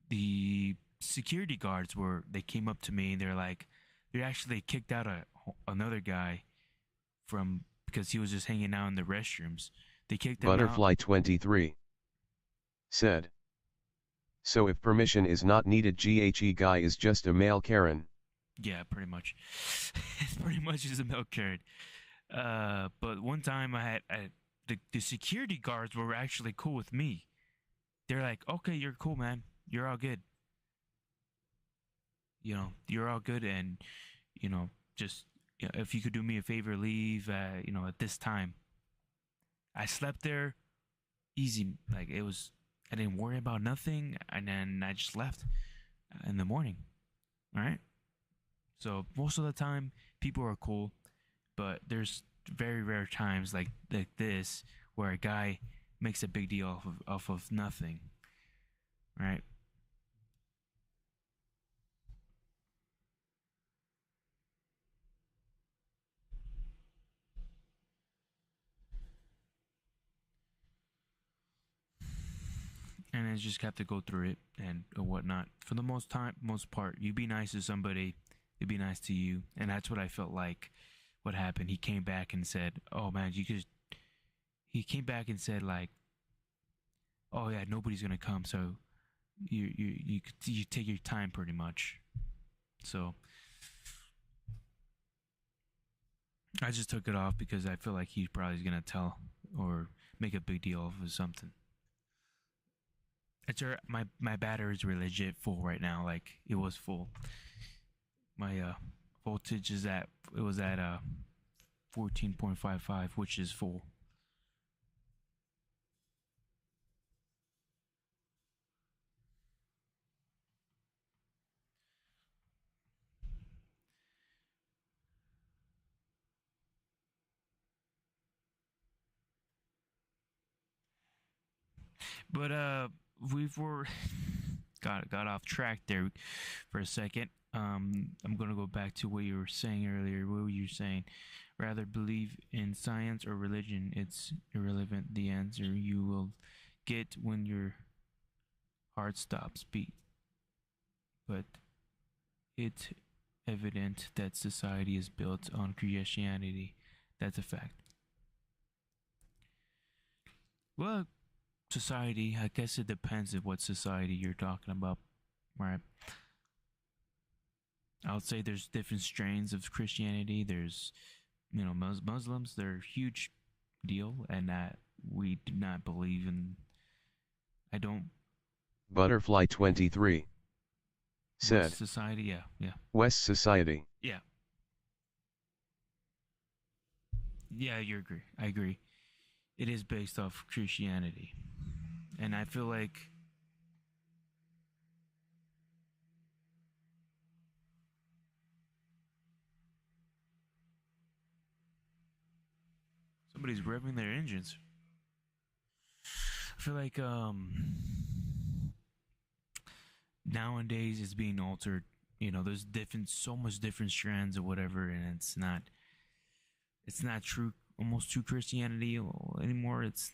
The security guards they came up to me and they're like, they actually kicked out another guy from because he was just hanging out in the restrooms. They kicked him out. Butterfly 23 said, "So if permission is not needed, GHE guy is just a male Karen." Yeah, pretty much. Pretty much is a male Karen. But one time the security guards were actually cool with me. They're like, "Okay, you're cool, man. You're all good. You're all good, and just if you could do me a favor, leave. At this time." I slept there, easy. Like it was, I didn't worry about nothing, and then I just left in the morning. All right. So most of the time, people are cool, but there's very rare times like this where a guy makes a big deal off of nothing, right? and I just have to go through it and whatnot. For the most part, you be nice to somebody, they'd be nice to you, and that's what I felt like. What happened? He came back and said, "Oh man, you could." He came back and said like, "Oh yeah, nobody's gonna come, so you take your time pretty much." So I just took it off because I feel like he's probably gonna tell or make a big deal of something. It's my batteries were legit full right now. Like it was full. My voltage is at it was at 14.55, which is full. But we were got off track there for a second. I'm gonna go back to what you were saying earlier. What were you saying? Rather believe in science or religion. It's irrelevant. The answer you will get when your heart stops beat. But it's evident that society is built on Christianity. That's a fact. Well, society, I guess it depends on what society you're talking about, right? I would say there's different strains of Christianity. There's, Muslims, they're a huge deal, and that we do not believe in. I don't. Butterfly 23 said, West society, yeah. West Society. Yeah. Yeah, you agree. I agree. It is based off Christianity. And I feel like somebody's revving their engines. I feel like nowadays it's being altered. There's so much different strands or whatever, and it's not true, almost true Christianity anymore. It's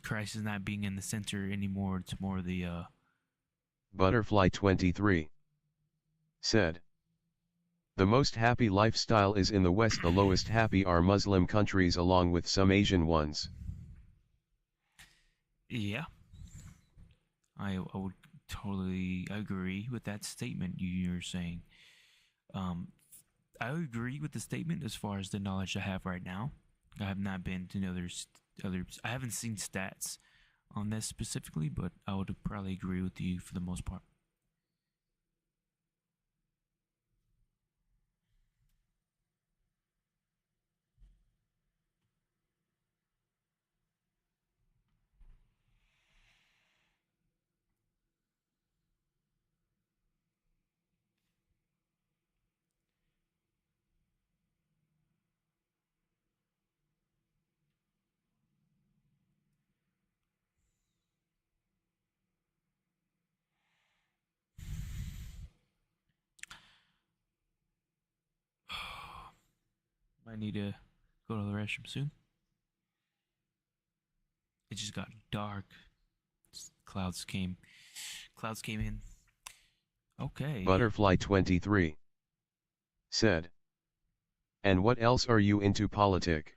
Christ is not being in the center anymore. It's more the Butterfly 23 said, the most happy lifestyle is in the West. The lowest happy are Muslim countries along with some Asian ones. Yeah. I would totally agree with that statement you're saying. I agree with the statement as far as the knowledge I have right now. I have not been to others. I haven't seen stats on this specifically, but I would probably agree with you for the most part. I need to go to the restroom soon. It just got dark. Clouds came in. Okay. Butterfly 23 said, and what else are you into politic?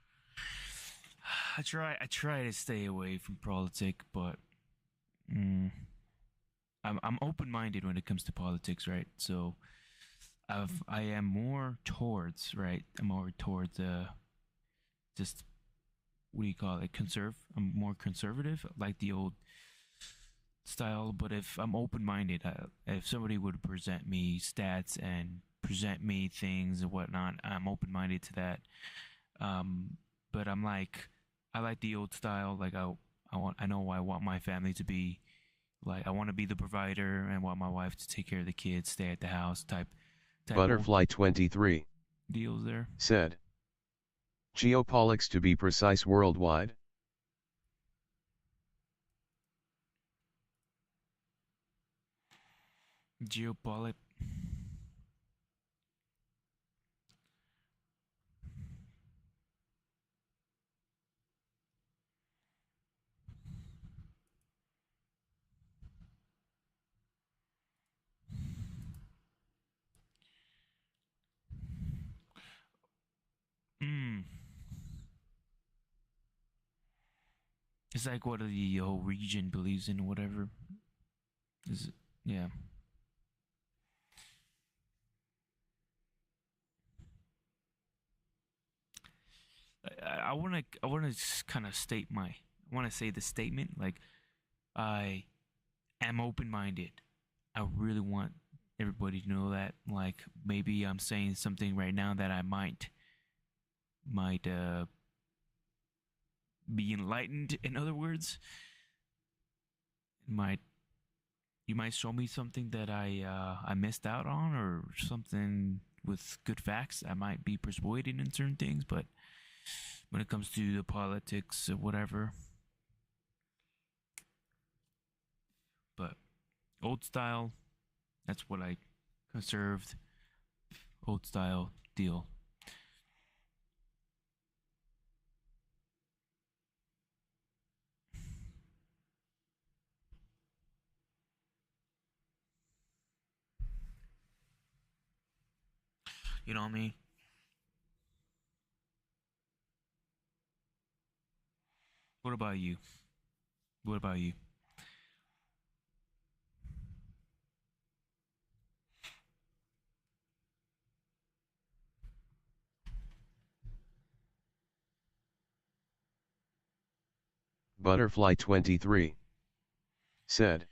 I try to stay away from politic, but I'm open-minded when it comes to politics, right? So I am more towards, right? I'm more towards just what do you call it? I'm more conservative, like the old style. But if I'm open-minded, if somebody would present me stats and present me things and whatnot, I'm open-minded to that. But I like the old style. Like I know I want my family to be like, I want to be the provider and want my wife to take care of the kids, stay at the house type Butterfly 23 deals there. said, geopolitics to be precise worldwide. Geopolitics. It's like what the whole region believes in, or whatever. Is yeah. I want to kind of state my. I want to say the statement like I am open minded. I really want everybody to know that. Like maybe I'm saying something right now that I might be enlightened. In other words, might you might show me something that I missed out on, or something with good facts. I might be persuaded in certain things, but when it comes to the politics or whatever, but old style, that's what I conserved. Old style deal. You know what I mean? What about you? What about you? Butterfly 23 said,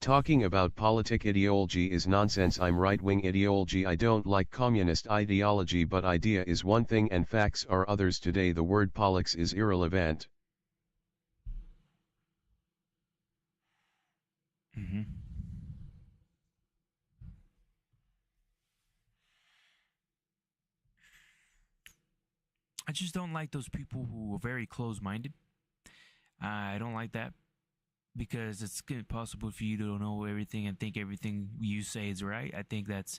talking about politic ideology is nonsense. I'm right-wing ideology. I don't like communist ideology, but idea is one thing and facts are others. Today the word politics is irrelevant. Mm-hmm. I just don't like those people who are very close-minded. I don't like that because it's impossible for you to know everything and think everything you say is right. I think that's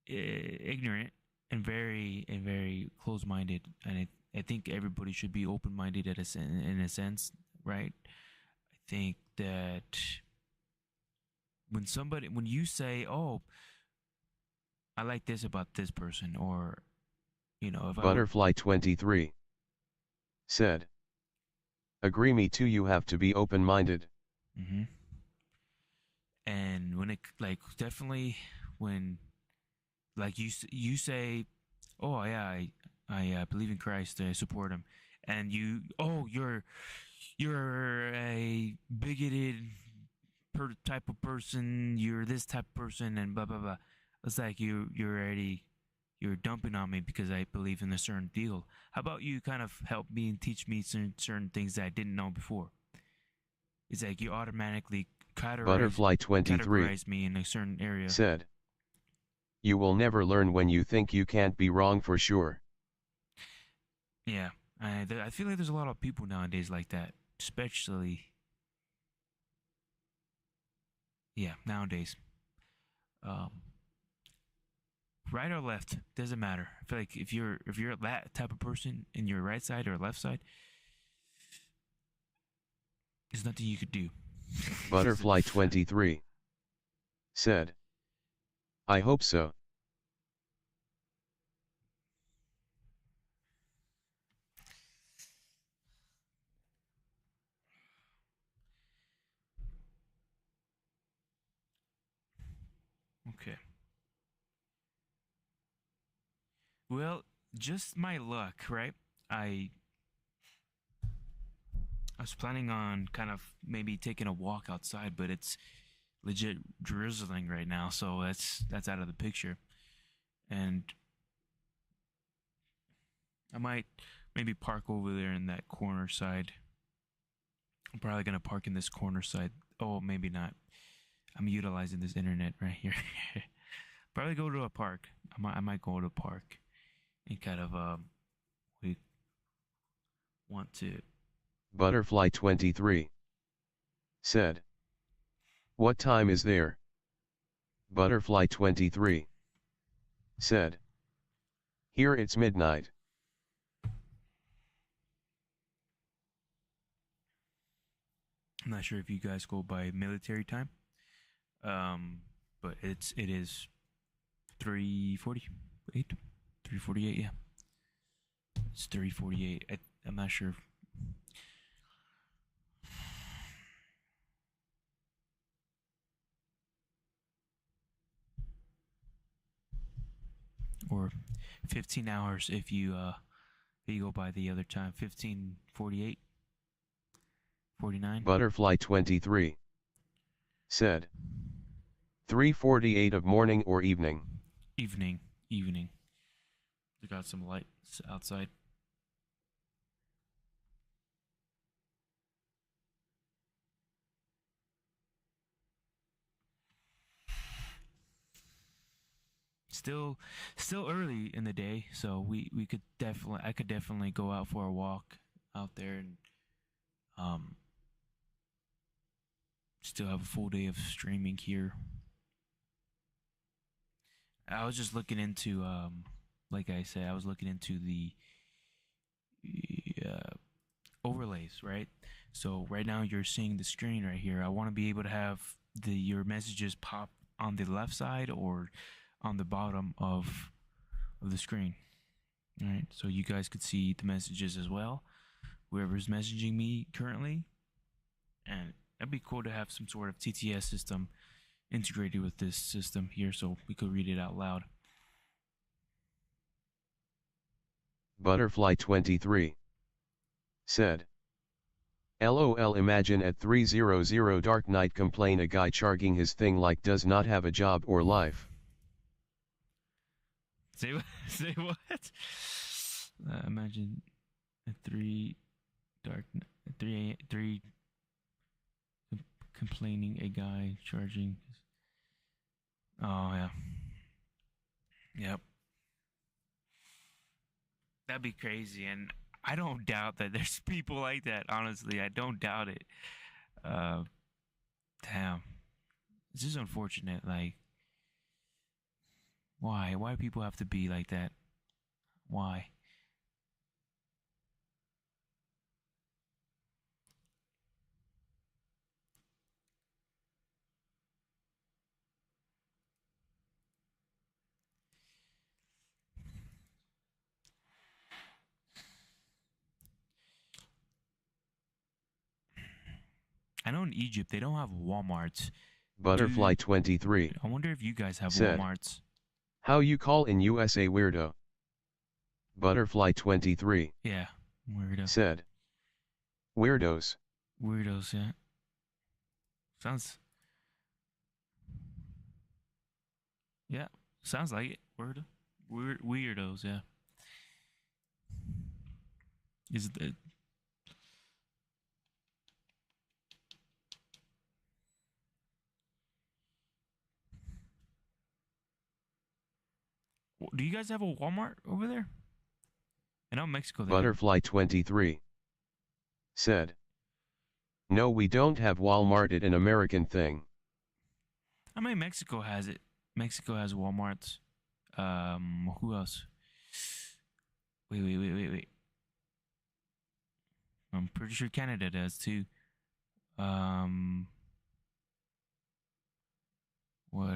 ignorant and very close-minded, and I think everybody should be open-minded in a sense, right? I think that when you say, "Oh, I like this about this person," or if I would. Butterfly 23 said, agree, me too. You have to be open-minded. Mm-hmm. And when it like definitely when like you say, oh yeah, I believe in Christ, I support him, and you're a bigoted type of person, you're this type of person, and blah blah blah. It's like you're dumping on me because I believe in a certain deal. How about you kind of help me and teach me certain things that I didn't know before? It's like you automatically Butterfly 23 categorize me in a certain area. said, you will never learn when you think you can't be wrong for sure. Yeah, I feel like there's a lot of people nowadays like that, especially. Yeah, nowadays. Um, right or left doesn't matter. I feel like if you're that type of person in your right side or left side, there's nothing you could do. Butterfly 23 said, I hope so. Okay. Well, just my luck, right? I was planning on kind of maybe taking a walk outside, but it's legit drizzling right now, so that's out of the picture. And I might maybe park over there in that corner side. I'm probably gonna park in this corner side. Oh, maybe not. I'm utilizing this internet right here. Probably go to a park. I might go to a park and kind of we want to. Butterfly 23 said, what time is there? Butterfly 23 said, here it's midnight. I'm not sure if you guys go by military time, but it is 3:48. 3:48, yeah. It's 3:48. I'm not sure. or 15 hours if you go by the other time. 15:48, 49. Butterfly 23 said 3:48 of morning or evening. Evening. We got some lights outside. Still early in the day, so we could I could definitely go out for a walk out there and still have a full day of streaming here. I was just looking into like I said, I was looking into the overlays, right? So right now you're seeing the screen right here. I want to be able to have your messages pop on the left side or on the bottom of the screen. All right, so you guys could see the messages as well, whoever's messaging me currently, and that'd be cool to have some sort of TTS system integrated with this system here, so we could read it out loud. Butterfly 23 said, LOL, imagine at 300 Dark Knight complain a guy charging his thing like does not have a job or life. Say what? Say what? Imagine at 3 complaining a guy charging. Oh yeah. Yep. That'd be crazy, and I don't doubt that there's people like that. Honestly, I don't doubt it. Damn, it's just unfortunate. Like, why? Why do people have to be like that? Why? I know in Egypt they don't have Walmarts. Butterfly 23 I wonder if you guys have said, Walmarts. How you call in USA weirdo? Butterfly 23 Yeah, weirdo. said, Weirdos. Weirdos, yeah. Sounds. Yeah, sounds like it. Weirdos, yeah. Is it? Do you guys have a Walmart over there? I know Mexico. Butterfly 23 said, No, we don't have Walmart, it an American thing. I mean, Mexico has it. Mexico has Walmarts. Who else? Wait. I'm pretty sure Canada does too. What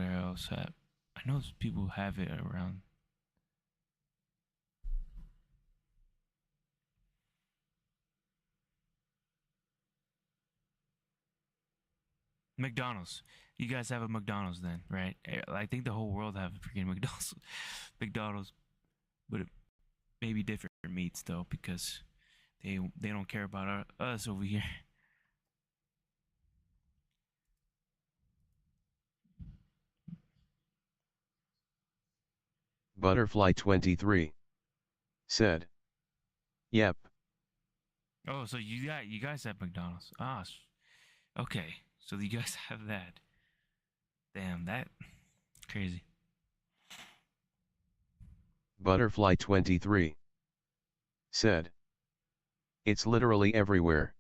else have? I know people have it around. McDonald's. You guys have a McDonald's then, right? I think the whole world have a freaking McDonald's, but it may be different meats though because they don't care about us over here. Butterfly 23 said, Yep. Oh, so you guys have McDonald's. Okay. So you guys have that. Damn, that crazy. Butterfly 23 said, It's literally everywhere.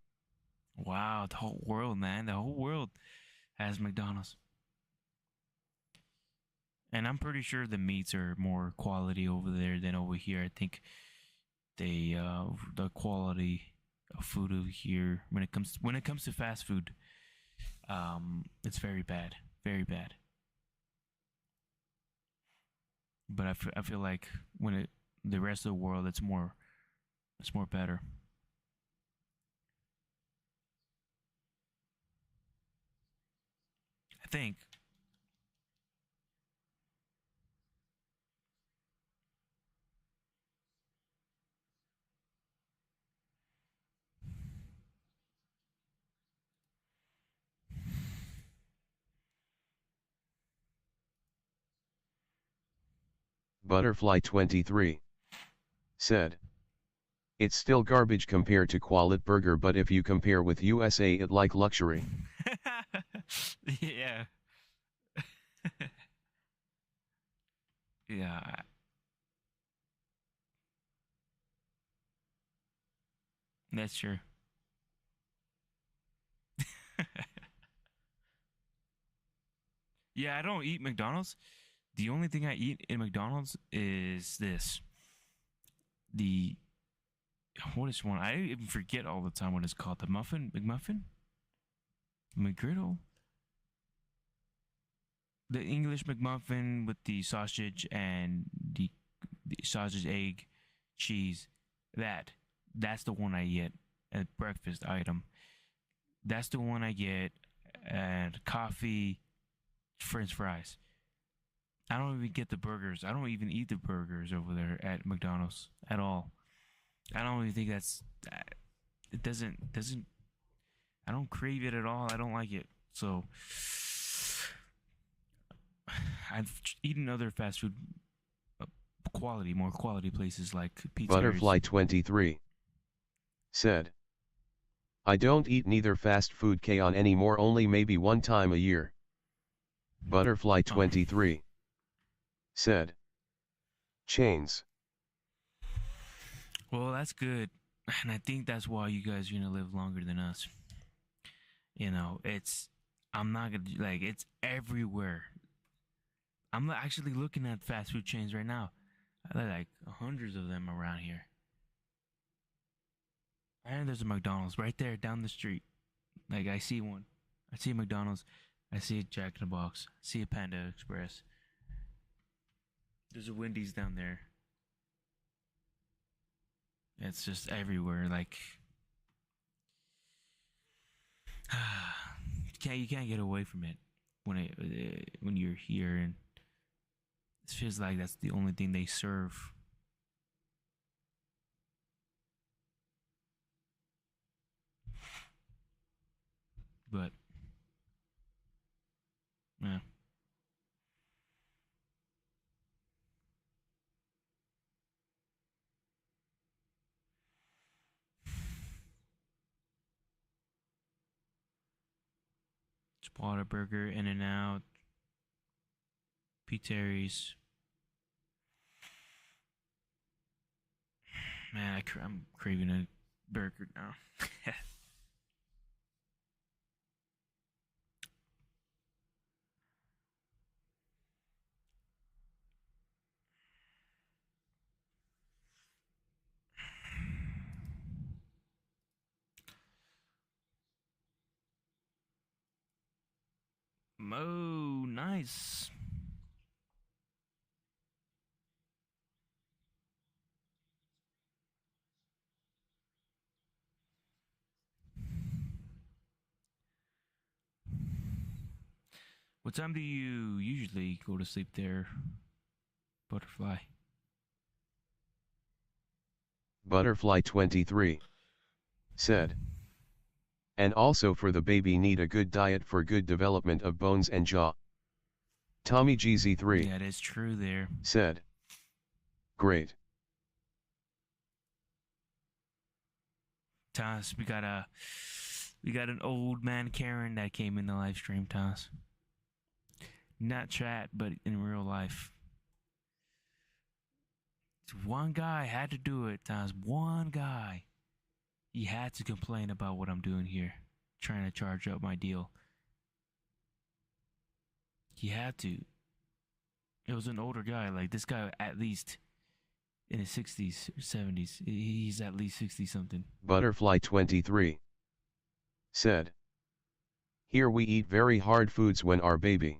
Wow, the whole world, man. The whole world has McDonald's. And I'm pretty sure the meats are more quality over there than over here. I think the quality of food over here when it comes to fast food, it's very bad, very bad. But I feel like the rest of the world, it's more better. I think. Butterfly23 said, it's still garbage compared to Qualit Burger, but if you compare with USA it like luxury. Yeah. Yeah. That's true. Yeah, I don't eat McDonald's. The only thing I eat in McDonald's is this. The what is one? I even forget all the time what it's called. The muffin, McMuffin, McGriddle, the English McMuffin with the sausage and the sausage, egg, cheese. That's the one I get at breakfast item. That's the one I get. And coffee, French fries. I don't even get the burgers. I don't even eat the burgers over there at McDonald's at all. I don't even think that's. It doesn't. I don't crave it at all. I don't like it. So I've eaten other fast food more quality places like pizza. Butterfly23 said, I don't eat neither fast food on anymore, only maybe one time a year. Butterfly23 said, chains. Well, that's good. And I think that's why you guys are going to live longer than us. You know, I'm not going to, like, it's everywhere. I'm actually looking at fast food chains right now. There are like hundreds of them around here. And there's a McDonald's right there down the street. Like, I see one. I see a McDonald's. I see a Jack in the Box. I see a Panda Express. There's a Wendy's down there. It's just everywhere. Like, you can't get away from it when you're here, and it feels like that's the only thing they serve. But yeah. Whataburger, In-N-Out, Pizzeries. Man, I'm craving a burger now. Oh, nice. What time do you usually go to sleep there, Butterfly? Butterfly23 said, and also for the baby need a good diet for good development of bones and jaw. Tommy GZ3 Yeah, that is true there. said, great. Toss, we got an old man Karen that came in the live stream, Toss. Not chat, but in real life. One guy had to do it, Toss. One guy. He had to complain about what I'm doing here, trying to charge up my deal. He had to. It was an older guy, like this guy at least in his 60s or 70s. He's at least 60 something. Butterfly23 said, here we eat very hard foods when our baby.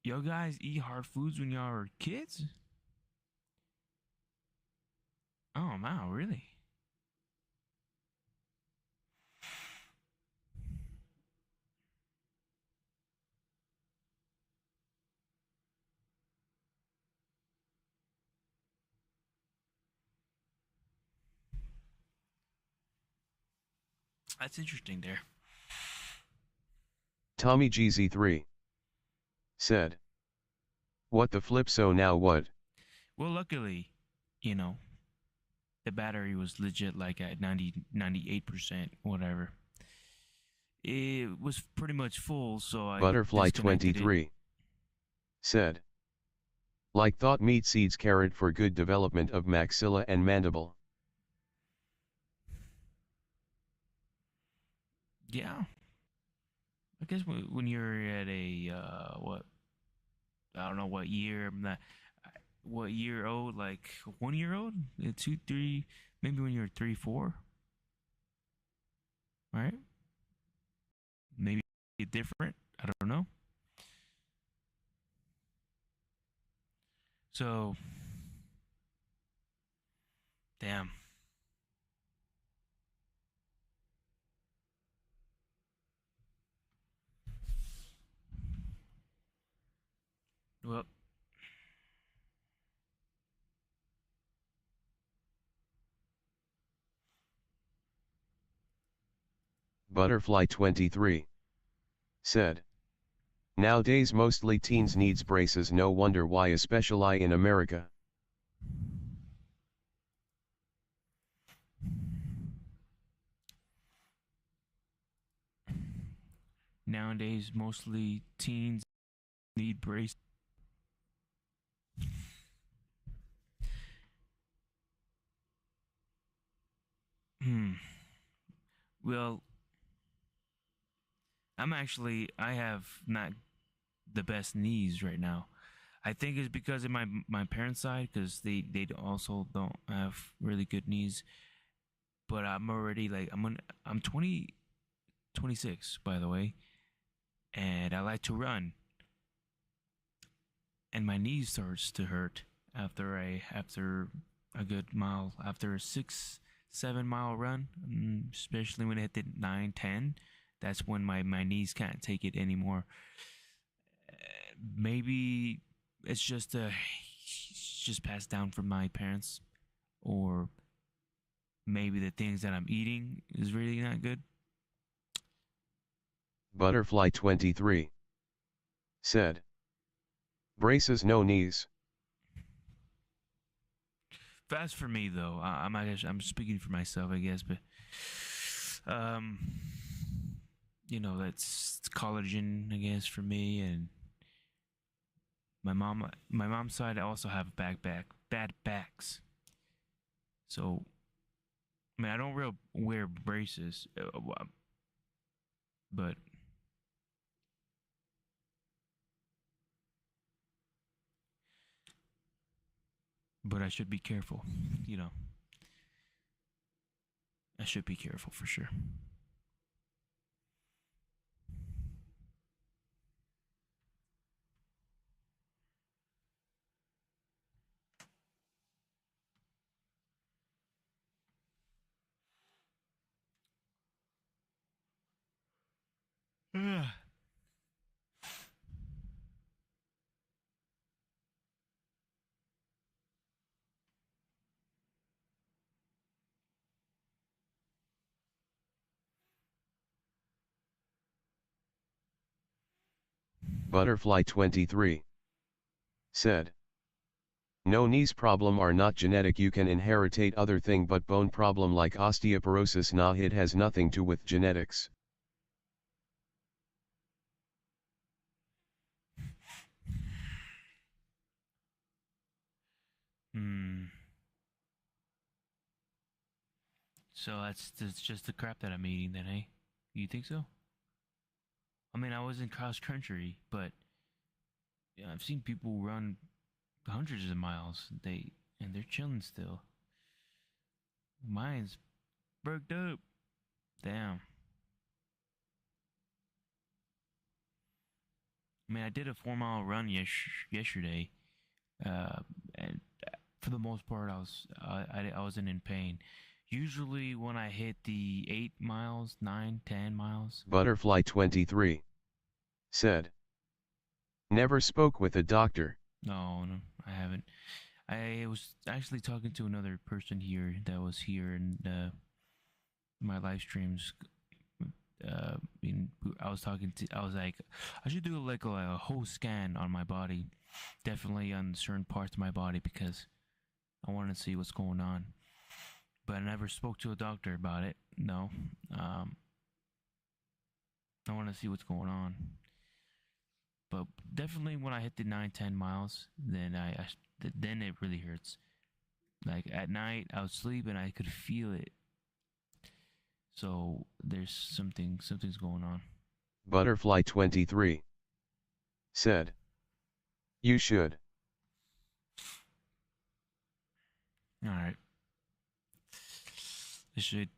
Yo guys eat hard foods when y'all are kids? Oh wow, really? That's interesting there. Tommy GZ3 said, What the flip? So now what? Well, luckily, you know, the battery was legit like at 98%, whatever. It was pretty much full, so I Butterfly disconnected it. 23 said. Like thought meat seeds carrot for good development of maxilla and mandible. Yeah. I guess when you're at a, what, I don't know what year, I'm not, what year old, like 1 year old, 2, 3, maybe when you're 3, 4, right? Maybe different. I don't know. So, damn. Well, Butterfly 23 said. Nowadays mostly teens needs braces, no wonder why, especially in America. nowadays mostly teens need brace. Hmm. Well, I have not the best knees right now. I think it's because of my parents' side, because they also don't have really good knees. But I'm already like I'm 26 by the way, and I like to run, and my knee starts to hurt after a good mile, after a 6 7 mile run, especially when I hit the 9 10. That's when my knees can't take it anymore. Maybe it's just passed down from my parents, or maybe the things that I'm eating is really not good. Butterfly 23 said. Braces, no knees. Fast for me though. I'm speaking for myself, I guess, but um, that's it's collagen, I guess, for me, and my mom's side I also have bad backs. So I mean, I don't real wear braces, but I should be careful. You know, I should be careful for sure. Butterfly 23 said. No knees problem are not genetic, you can inheritate other thing, but bone problem like osteoporosis nah, it has nothing to with genetics. Hmm. So that's just the crap that I'm eating then, hey? You think so? I mean, I was in cross country, but yeah, I've seen people run hundreds of miles. They're chilling still. Mine's burked up. Damn. I mean, I did a 4 mile run yesterday, and for the most part, I wasn't in pain. Usually, when I hit the 8 miles, 9 10 miles. Butterfly 23 said. Never spoke with a doctor. No, no, I haven't. I was actually talking to another person here that was here in my live streams. I was talking to. I was like, I should do like a whole scan on my body, definitely on certain parts of my body because I wanted to see what's going on. But I never spoke to a doctor about it. No. I want to see what's going on. But definitely when I hit the 9-10 miles, then then it really hurts. Like at night, I would sleep and I could feel it. So there's something's going on. Butterfly 23 said, "You should." All right. I should.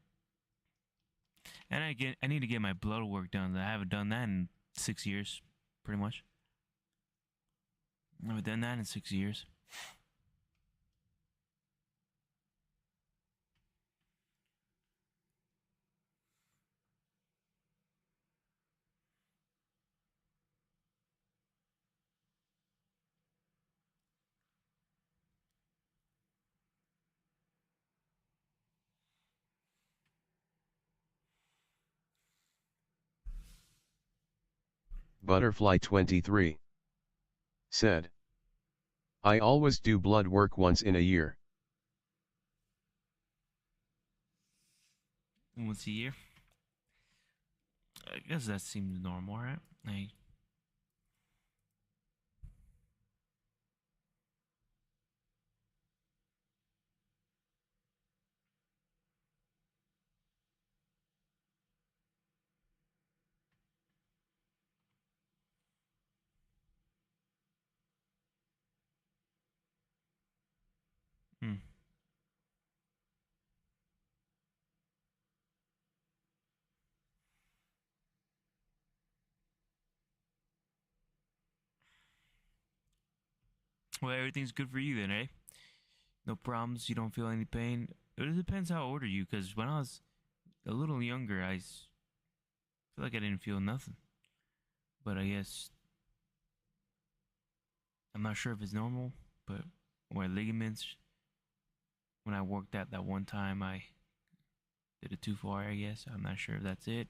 And I need to get my blood work done. I haven't done that in 6 years, pretty much. I haven't done that in 6 years. Butterfly 23 said, "I always do blood work once in a year." Once a year. I guess that seems normal, right? Like, hmm. Well, everything's good for you then, eh? No problems. You don't feel any pain. It depends how old are you. Because when I was a little younger, feel like I didn't feel nothing. But I guess I'm not sure if it's normal. But my ligaments, when I worked out that one time, I did it too far. I guess I'm not sure if that's it.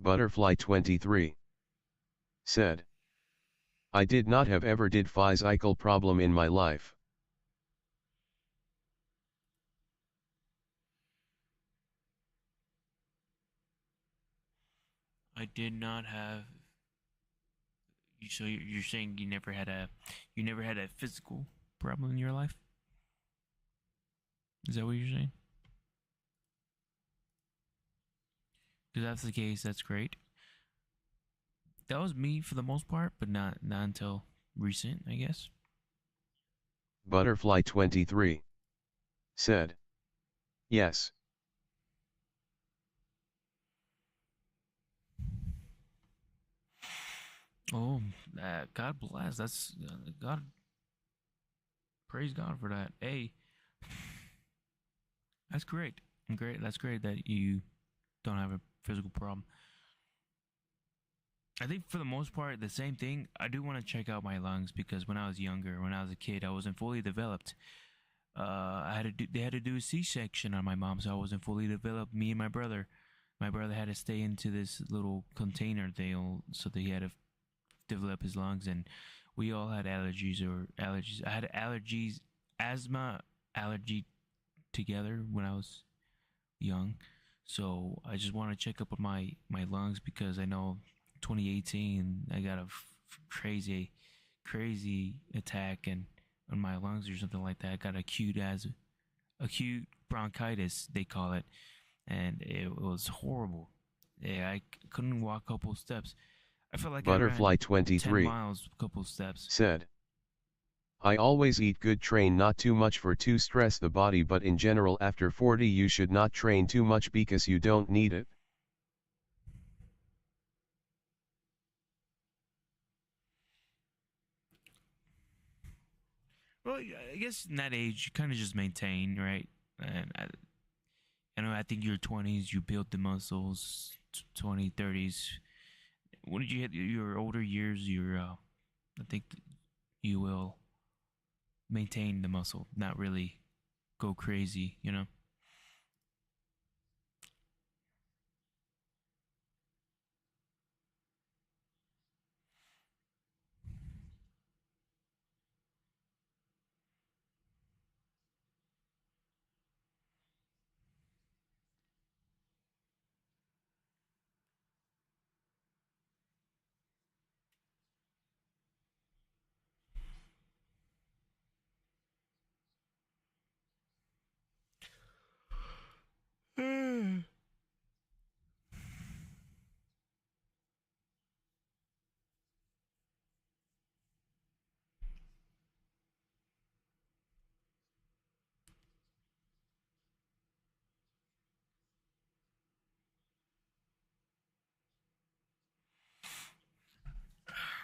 Butterfly 23 said, "I did not have ever did physical problem in my life." I did not have. So you're saying you never had a physical problem in your life? Is that what you're saying? If that's the case, that's great. That was me for the most part, but not until recent, I guess. Butterfly 23 said, "Yes." Oh, God bless. That's God. Praise God for that. Hey, that's great. Great. That's great that you don't have a physical problem. I think for the most part, the same thing. I do want to check out my lungs because when I was younger, when I was a kid, I wasn't fully developed. They had to do a C-section on my mom, so I wasn't fully developed. Me and my brother. My brother had to stay into this little container deal, so that he had to develop his lungs, and we all had allergies. I had allergies, asthma, allergy together when I was young. So I just want to check up on my lungs because I know 2018 I got a crazy attack and on my lungs or something like that. I got acute bronchitis they call it, and it was horrible. Yeah, I couldn't walk a couple steps. I felt like I Butterfly ran 10 23 miles, a couple steps. said, "I always eat good, train not too much for to stress the body, but in general after 40 you should not train too much because you don't need it." Well, I guess in that age, you kind of just maintain, right? And I know I think your 20s you build the muscles, 20, 30s. When did you hit your older years? I think you will maintain the muscle, not really go crazy, you know?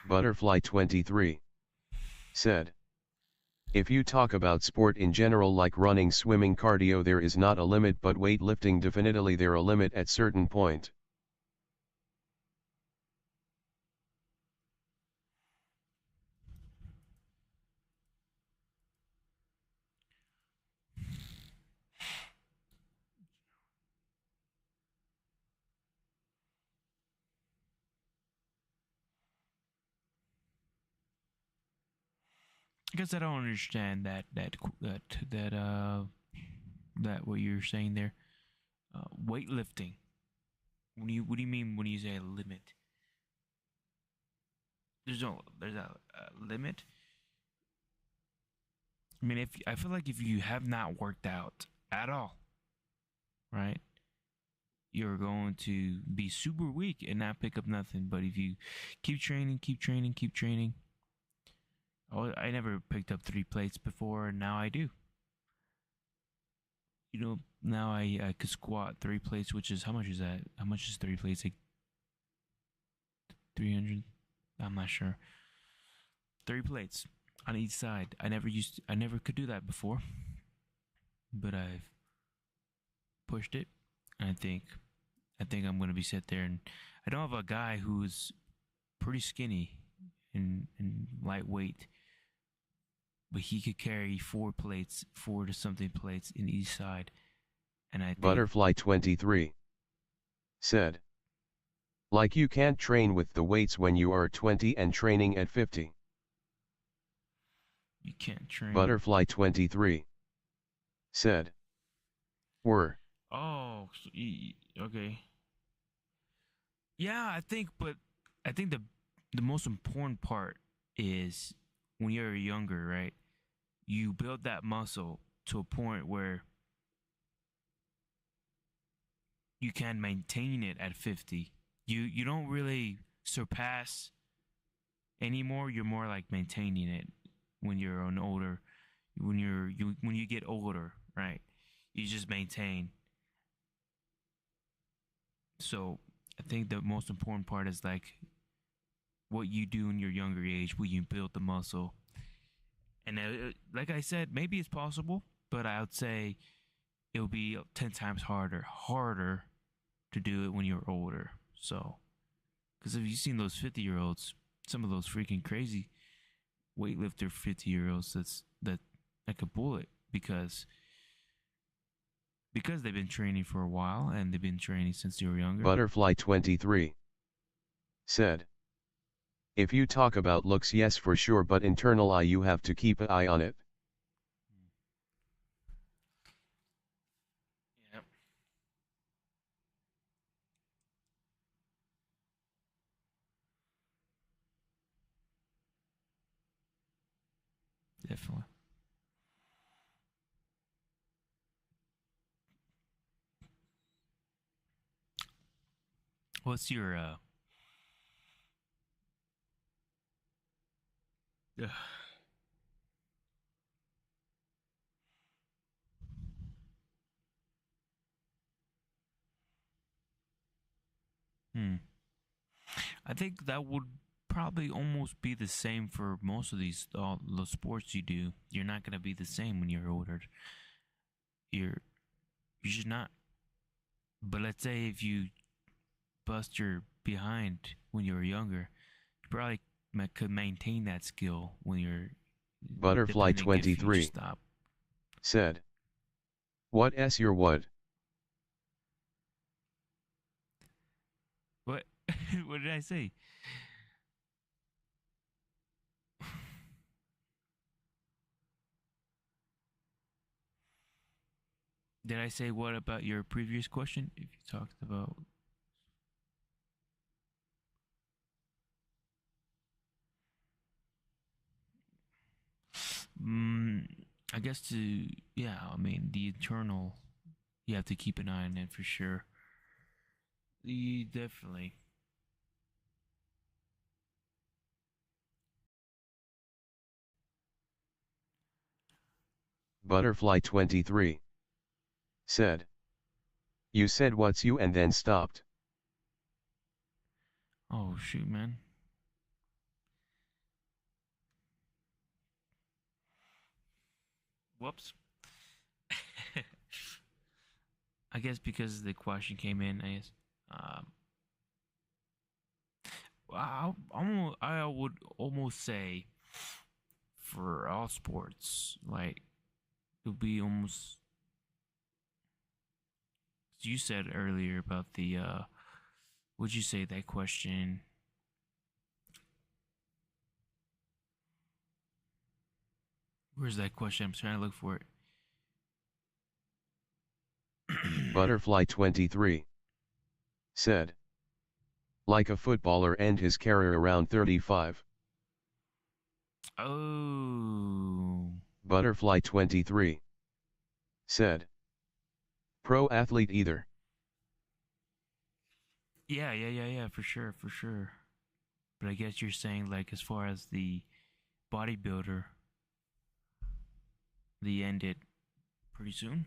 Butterfly 23 said, if you talk about sport in general like running, swimming, cardio, there is not a limit, but weightlifting definitely there a limit at certain point. I guess I don't understand that what you're saying there. Weightlifting. What do you mean when you say a limit? There's a limit. I mean, if I feel like if you have not worked out at all, right, you're going to be super weak and not pick up nothing. But if you keep training, keep training, keep training. Oh, I never picked up 3 plates before, and now I do. You know, now I could squat 3 plates, which is, how much is that? How much is 3 plates? Like 300? I'm not sure. 3 plates on each side. I never could do that before, but I've pushed it. And I think I'm gonna be sit there, and I don't have a guy who's pretty skinny and lightweight, but he could carry 4 plates, 4 to something plates in each side. And I think Butterfly 23 said, like you can't train with the weights when you are 20 and training at 50. you can't train. Butterfly 23 said, were. Oh, okay. Yeah, but I think the most important part is when you're younger, right? You build that muscle to a point where you can maintain it at 50. You don't really surpass anymore. You're more like maintaining it when you're on older, when you get older, right? You just maintain. So I think the most important part is like what you do in your younger age when you build the muscle. And like I said, maybe it's possible, but I would say it will be 10 times harder to do it when you're older. So, because if you've seen those 50-year-olds, some of those freaking crazy weightlifter 50-year-olds, that's like a bullet because they've been training for a while and they've been training since they were younger. Butterfly 23 said, if you talk about looks, yes for sure, but internal eye you have to keep an eye on it. Yep. Definitely. What's your I think that would probably almost be the same for most of these all the sports you do. You're not gonna be the same when you're older. you should not. But let's say if you bust your behind when you were younger, you probably could maintain that skill when you're Butterfly depending if you 23 just stop. said, "What s your what?" What? What did I say? Did I say what about your previous question? If you talked about. Mm, I guess yeah, I mean, the internal, you have to keep an eye on it for sure. Definitely. Butterfly 23 said, "You said what's you and then stopped." Oh, shoot, man. Whoops. I guess because the question came in, I guess. I would almost say for all sports, like, it would be almost. You said earlier about the, would you say that question? Where's that question? I'm trying to look for it. Butterfly 23 said, "Like a footballer end his career around 35." Oh. Butterfly 23 said, "Pro athlete either." Yeah, for sure, for sure. But I guess you're saying, like, as far as the bodybuilder, the end it pretty soon?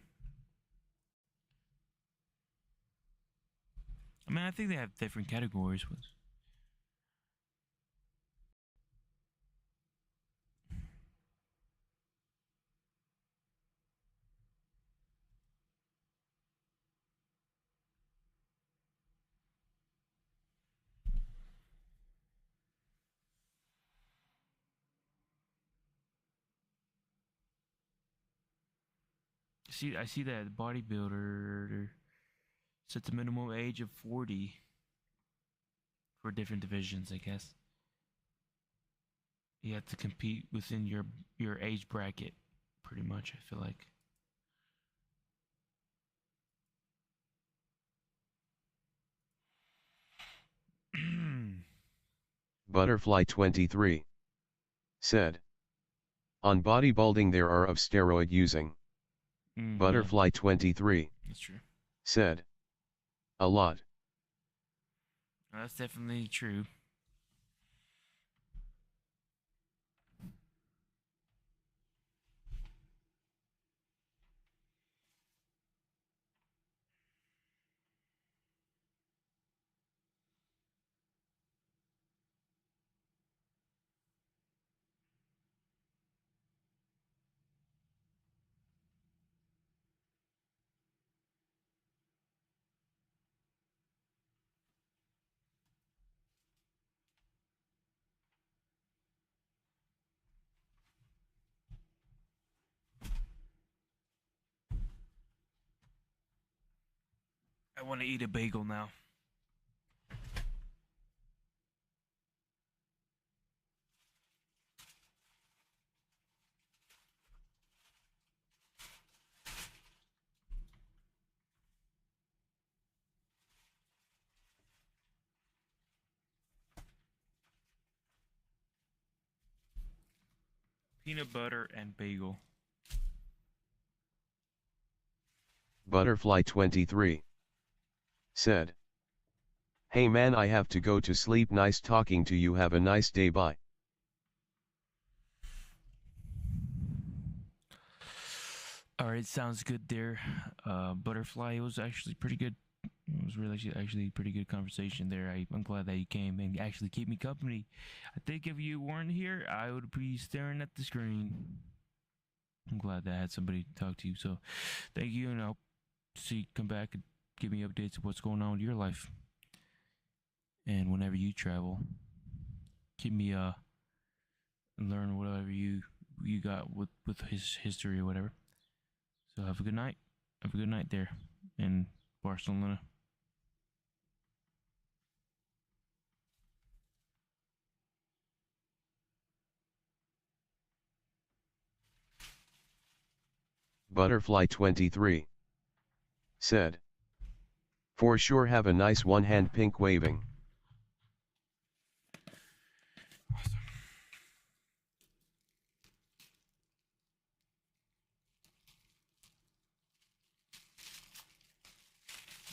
I mean, I think they have different categories. See, I see that bodybuilder set the minimum age of 40 for different divisions, I guess. You have to compete within your age bracket, pretty much, I feel like. Butterfly 23 said, "On bodybuilding there are of steroid using." Yeah, Butterfly 23 that's true. said, "A lot." That's definitely true. I want to eat a bagel now. Peanut butter and bagel. Butterfly 23 said, "Hey man, I have to go to sleep. Nice talking to you. Have a nice day. Bye." All right, sounds good there. Butterfly, it was actually pretty good. It was really actually pretty good conversation there. I'm glad that you came and actually keep me company. I think if you weren't here, I would be staring at the screen. I'm glad that I had somebody to talk to you. So thank you, and I'll see you come back and give me updates of what's going on with your life. And whenever you travel, keep me learn whatever you got with his history or whatever. So have a good night. Have a good night there in Barcelona. Butterfly 23 said, for sure have a nice one hand pink waving.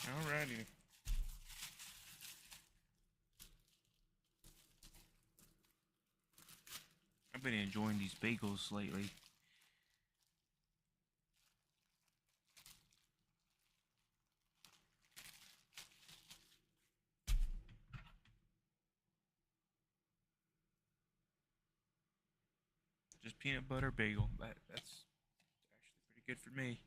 Alrighty. I've been enjoying these bagels lately. Just peanut butter bagel. That's actually pretty good for me.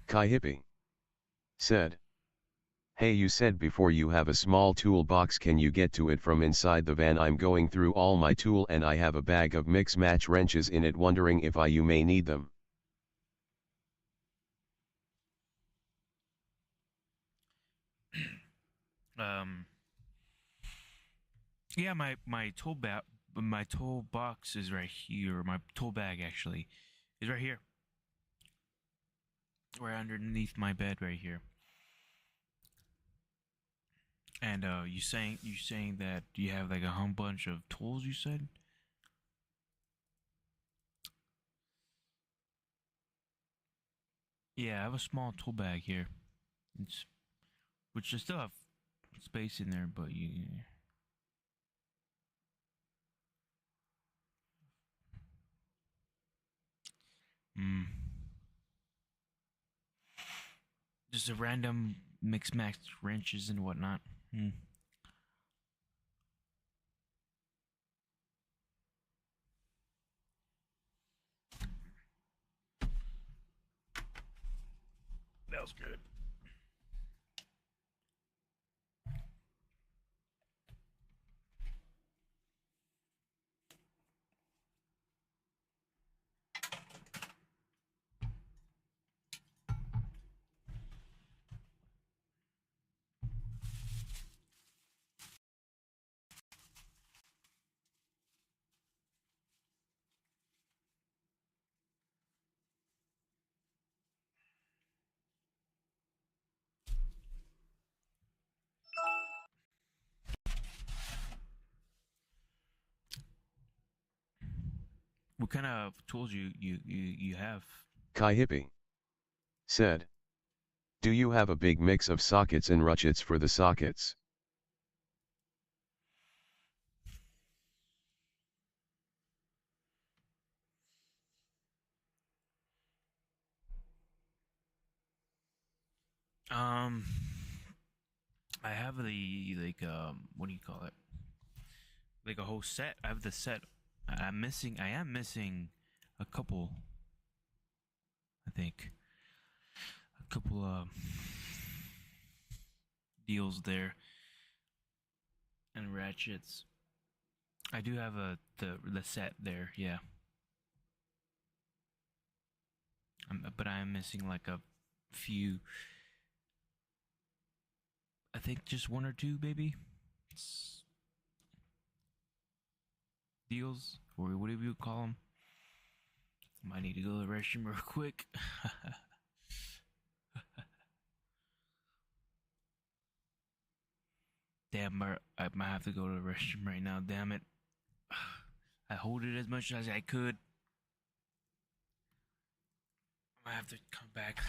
Kai Hippie said, "Hey, you said before you have a small toolbox, can you get to it from inside the van? I'm going through all my tool and I have a bag of mix match wrenches in it, wondering if you may need them." Um. Yeah, my toolbox is right here. My tool bag actually is right here, right underneath my bed, right here. And you saying that you have like a whole bunch of tools? You said. Yeah, I have a small tool bag here. It's which I still have space in there, but you. Mm, just a random mix max wrenches and whatnot. Hmm. That was good. What kind of tools you have? Kai Hippie said, "Do you have a big mix of sockets and ratchets for the sockets?" Um, I have the what do you call it? Like a whole set. I have the set. I am missing a couple. I think a couple deals there and ratchets. I do have the set there. Yeah. But I am missing like a few. I think just one or two, maybe. Deals or whatever you call them. Might need to go to the restroom real quick. Damn, I might have to go to the restroom right now. Damn it. I hold it as much as I could. I might have to come back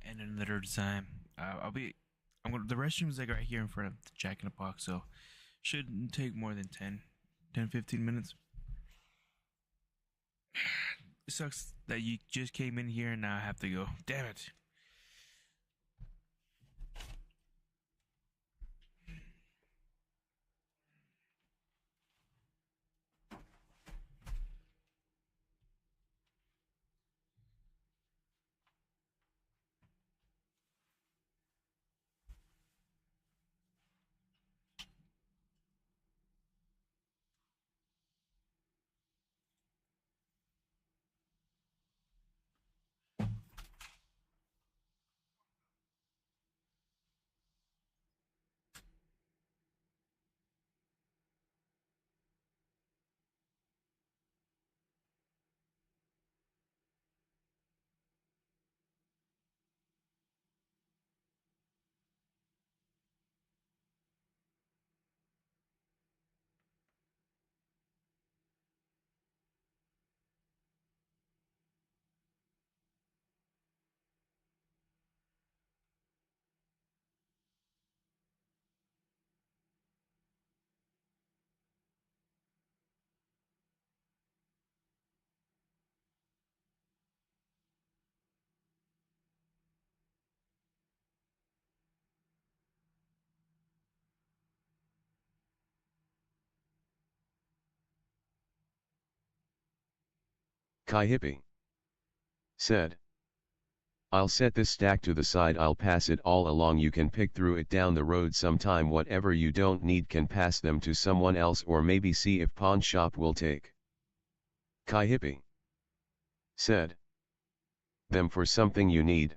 and another time. I'll be. I'm gonna. The restroom's like right here in front of the Jack in the Box, so shouldn't take more than 15 minutes. It sucks that you just came in here and now I have to go. Damn it. Kai Hippie said, I'll set this stack to the side, I'll pass it all along, you can pick through it down the road sometime, whatever you don't need can pass them to someone else or maybe see if pawn shop will take. Kai Hippie said. Them for something you need.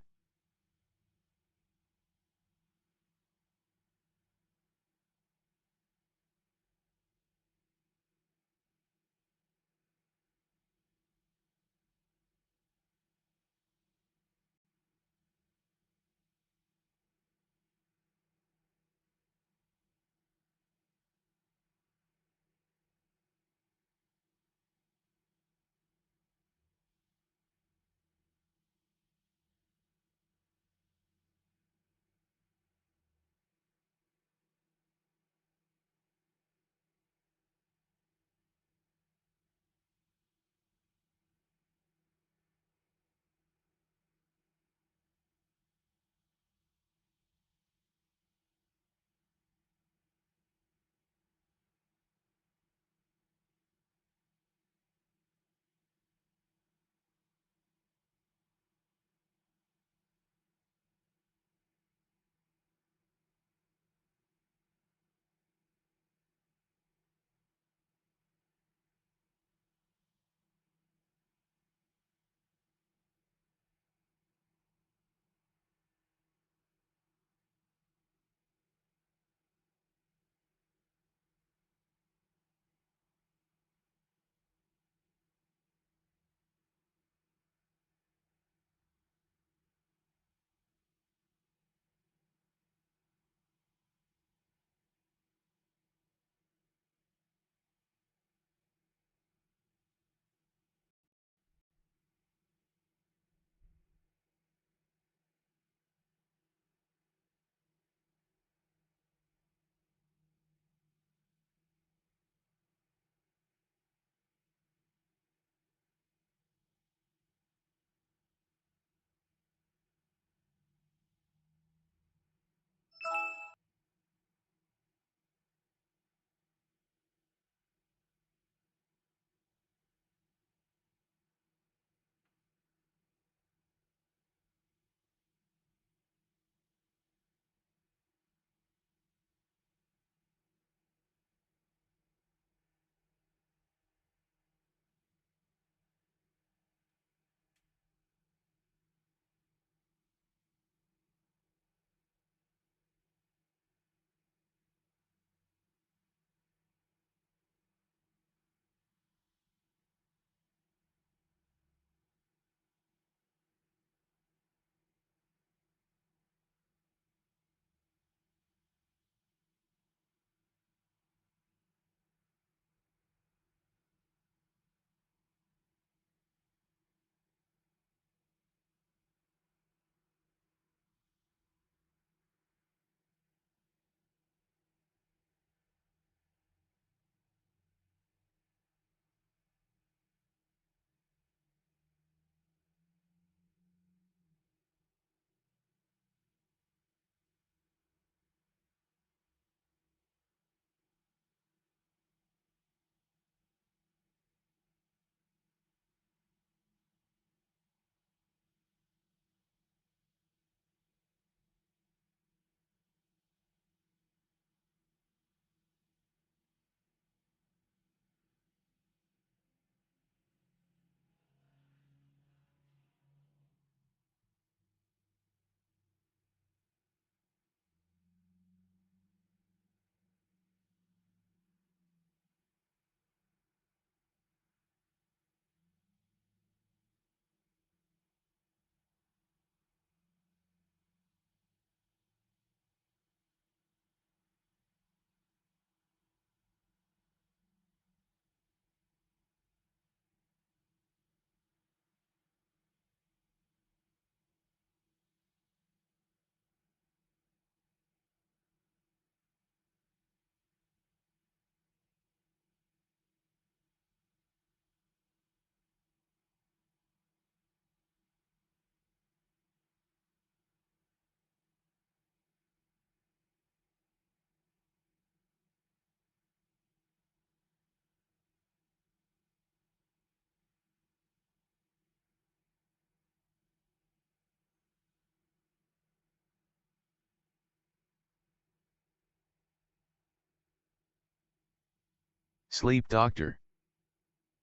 Sleep doctor.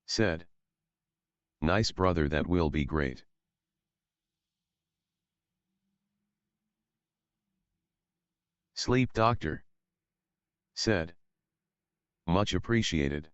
Said. Nice brother, that will be great. Sleep doctor. Said. Much appreciated.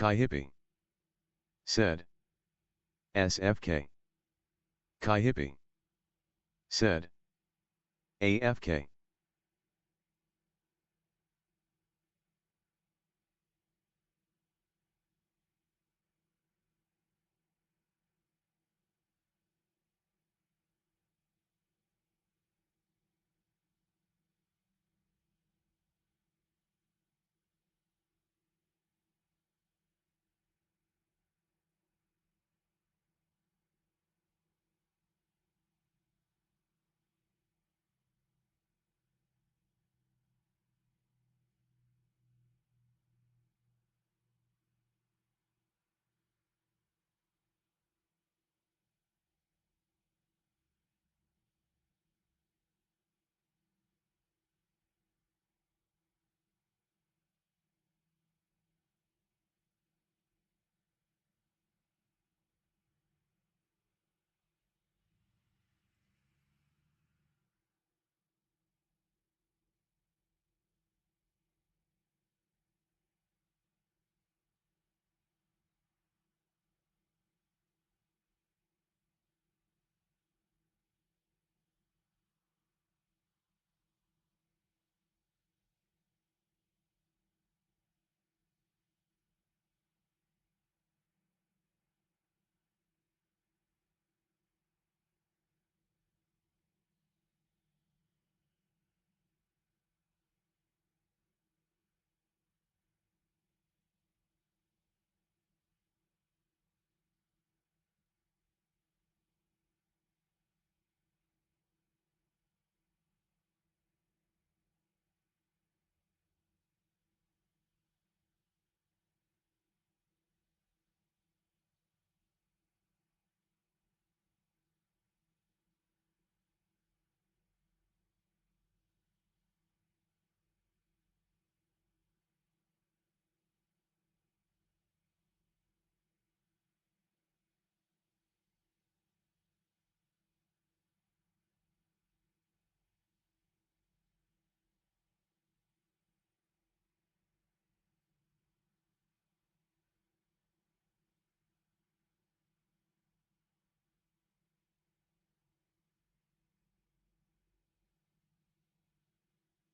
Kai hippie. Said. SFK. Kai hippie. Said. AFK.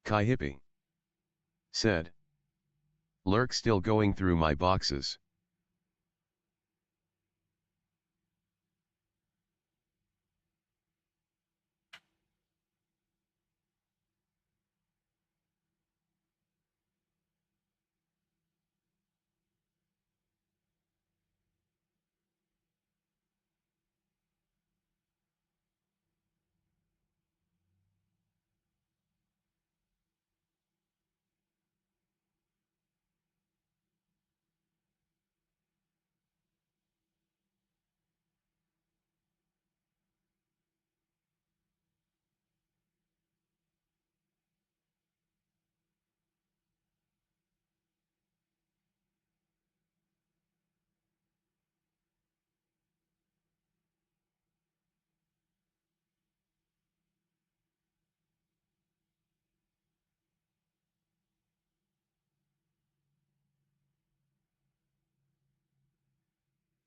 Kai hippie. Said. Lurk still going through my boxes.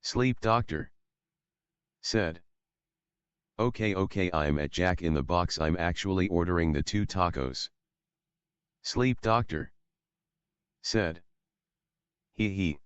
Sleep Doctor said, okay, I'm at Jack in the Box, I'm actually ordering the 2 tacos. Sleep Doctor said, he.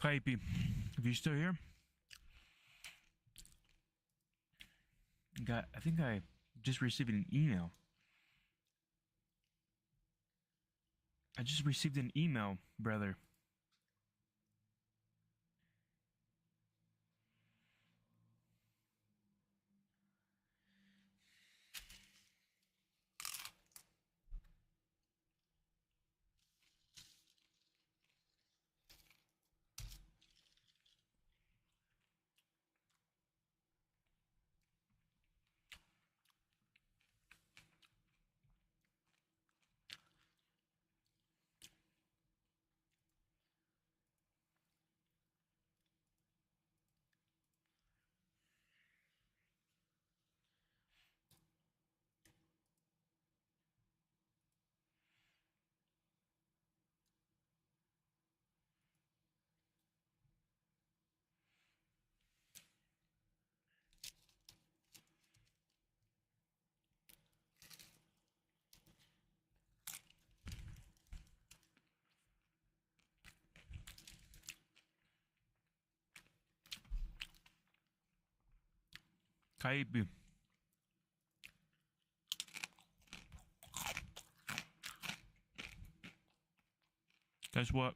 Hi, P. If you're still here, I think I just received an email. I just received an email, brother. Hi, P. Guess what?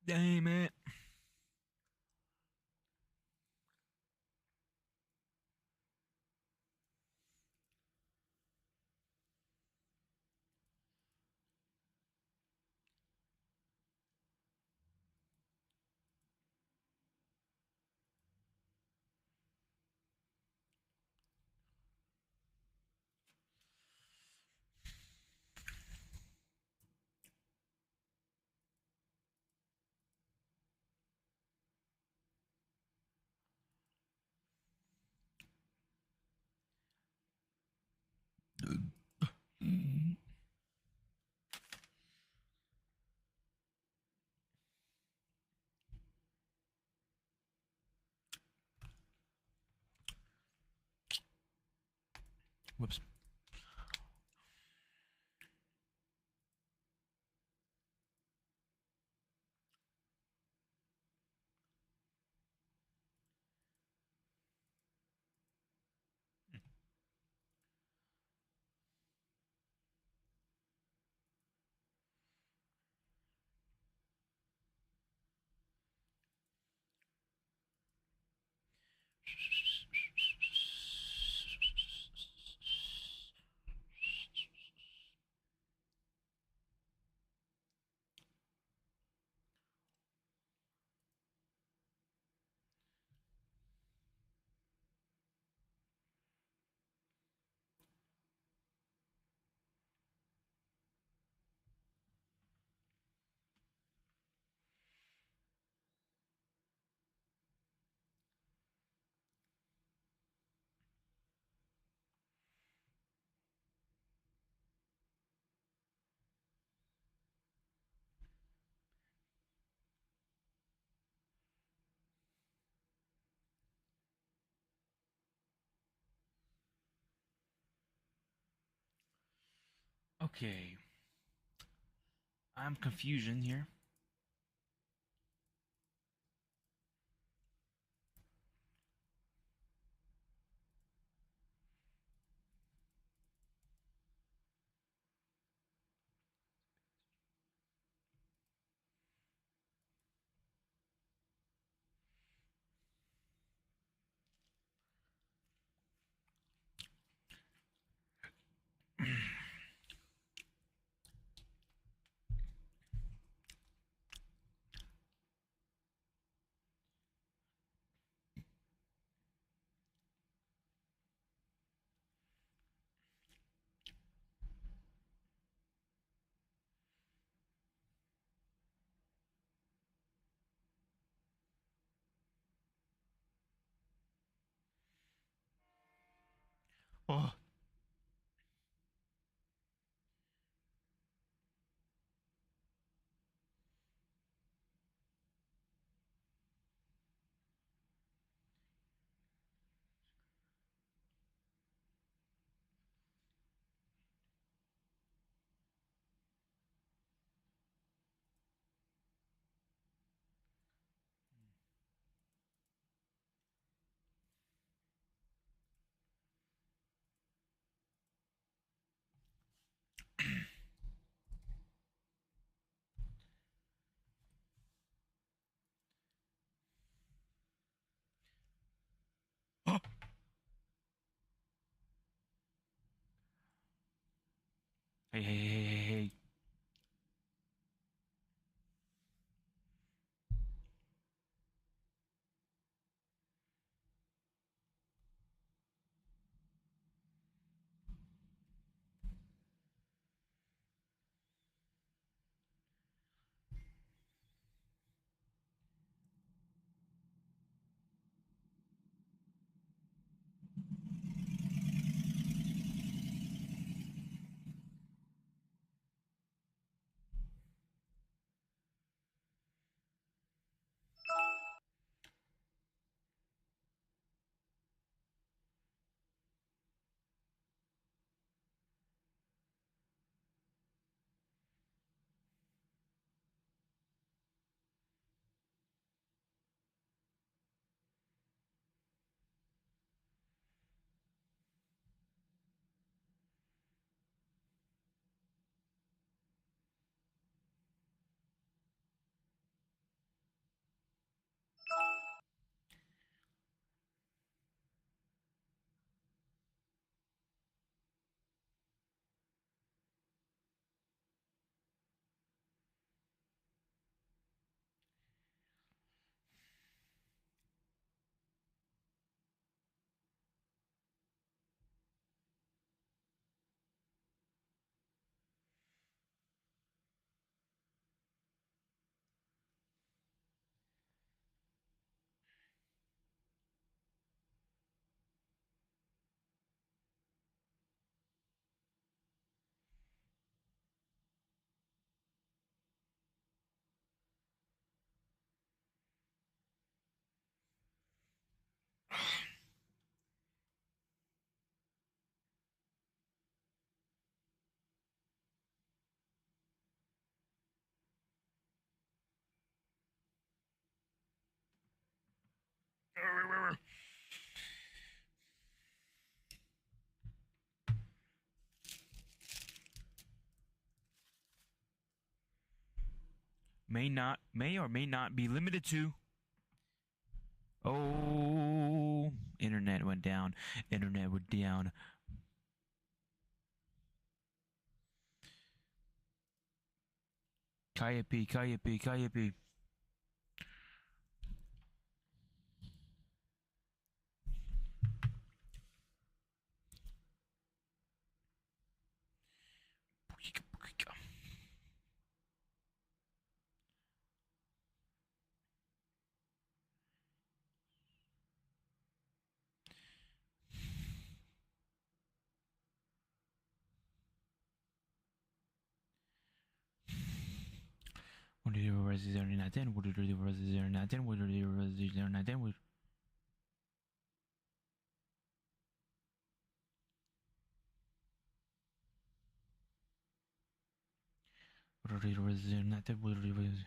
Dang, man. Whoops. Okay. I'm confusion here. Oh. Hey, hey, hey, hey, hey. may or may not be limited to. Oh, internet went down. Internet went down. Kayapi, Kayapi, Kayapi. What did you realize is there not then? What did you realize is there not then? What did you realize is there not then? What did you realize is there not then? What did you realize?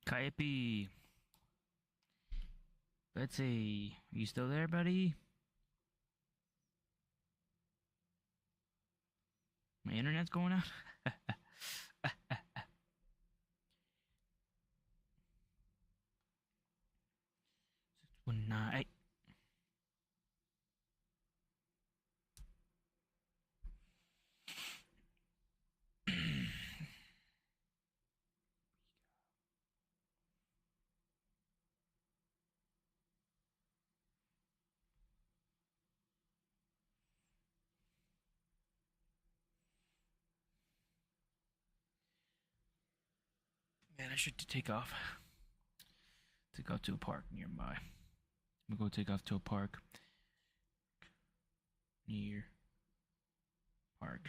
Kayapi. Betsy, you still there, buddy? My internet's going out. One night. Man, I should take off. Take off to a park nearby. I'm gonna go take off to a park near park.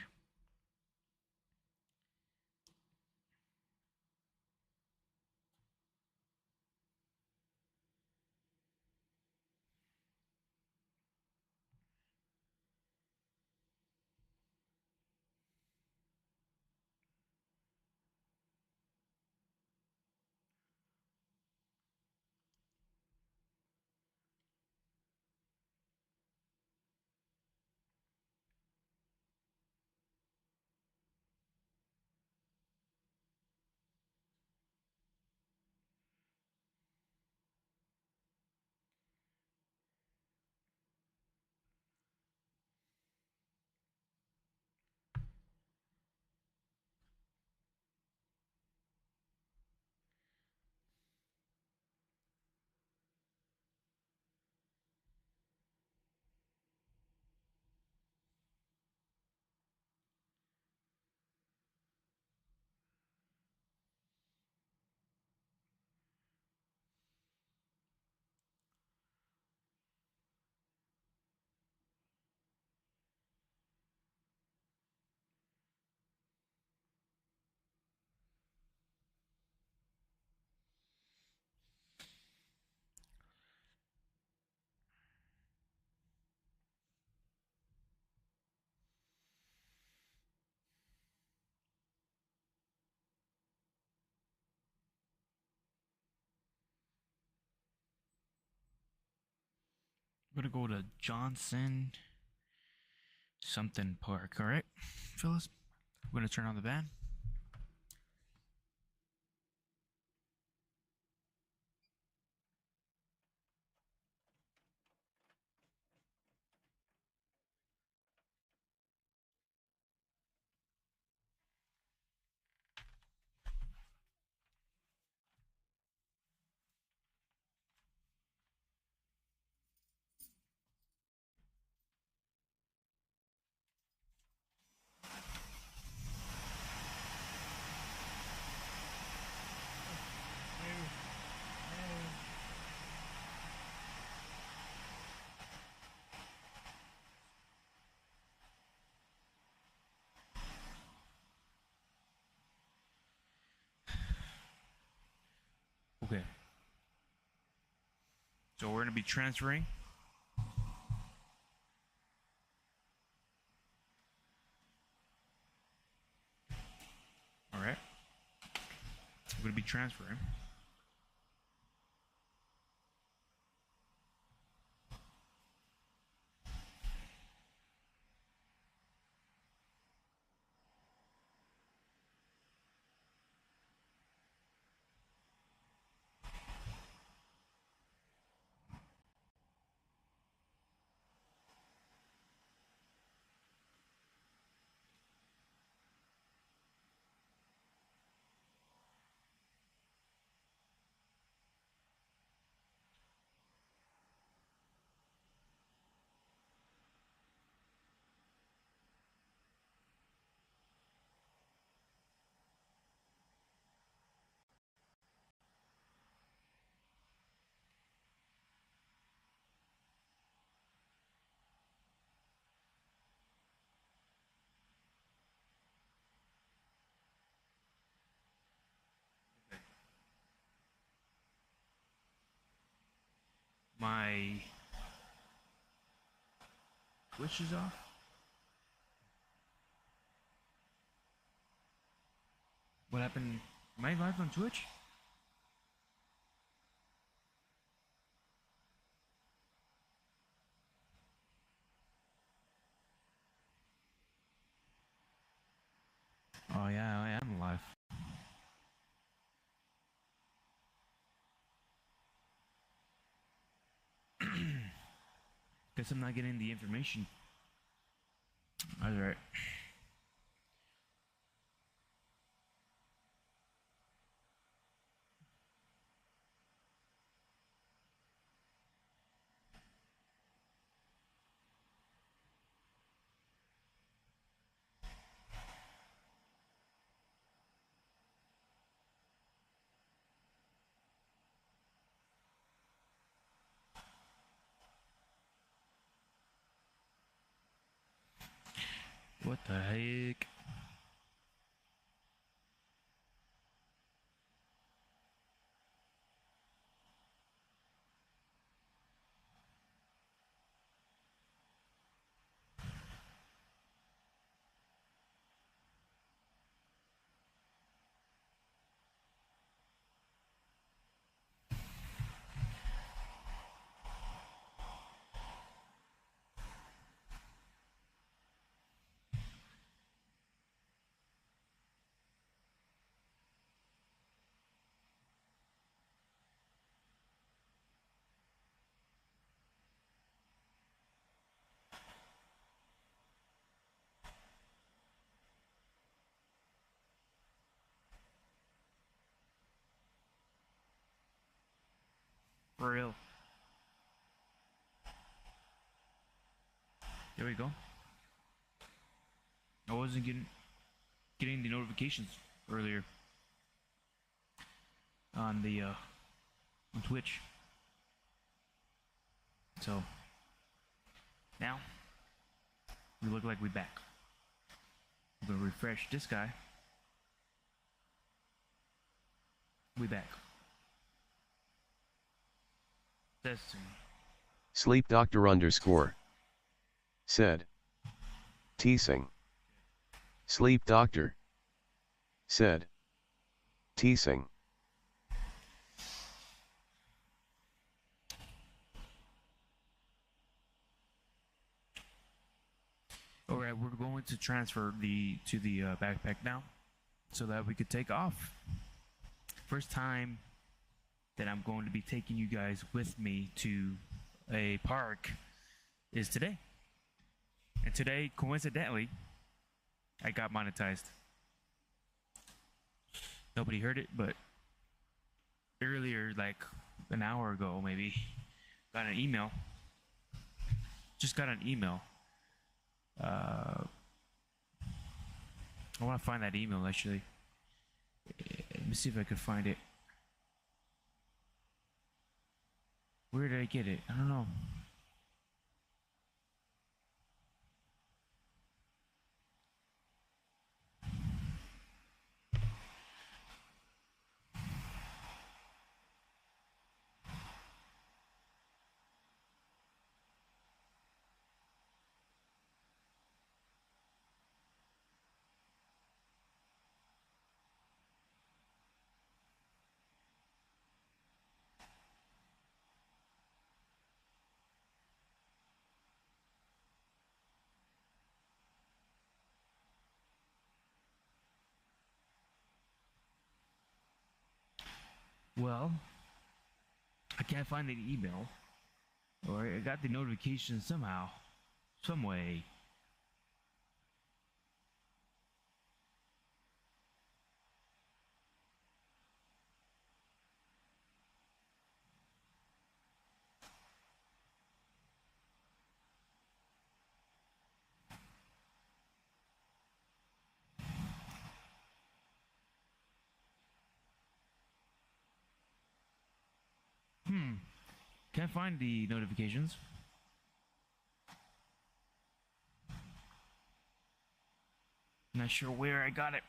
gonna go to Johnson something Park. All right, Phyllis. We're gonna turn on the van. Okay. So we're gonna be transferring. All right. We're gonna be transferring. My Twitch is off. What happened? Am I live on Twitch? Oh yeah, I am live. Guess I'm not getting the information. That's right. What the heck? For real. There we go. I wasn't getting the notifications earlier on the on Twitch. So now we look like we're back. I'm gonna refresh this guy. We back. Testing. Sleep doctor underscore. Said. Teasing. Sleep doctor. Said. Teasing. we're going to transfer the backpack now, so that we could take off. First time that I'm going to be taking you guys with me to a park is today. And today, coincidentally, I got monetized. Nobody heard it, but earlier, like an hour ago maybe, got an email. Just got an email. I want to find that email actually. Let me see if I can find it. Where did I get it? I don't know. Well, I can't find the email, or I got the notification somehow, some way. Can't find the notifications. Not sure where I got it.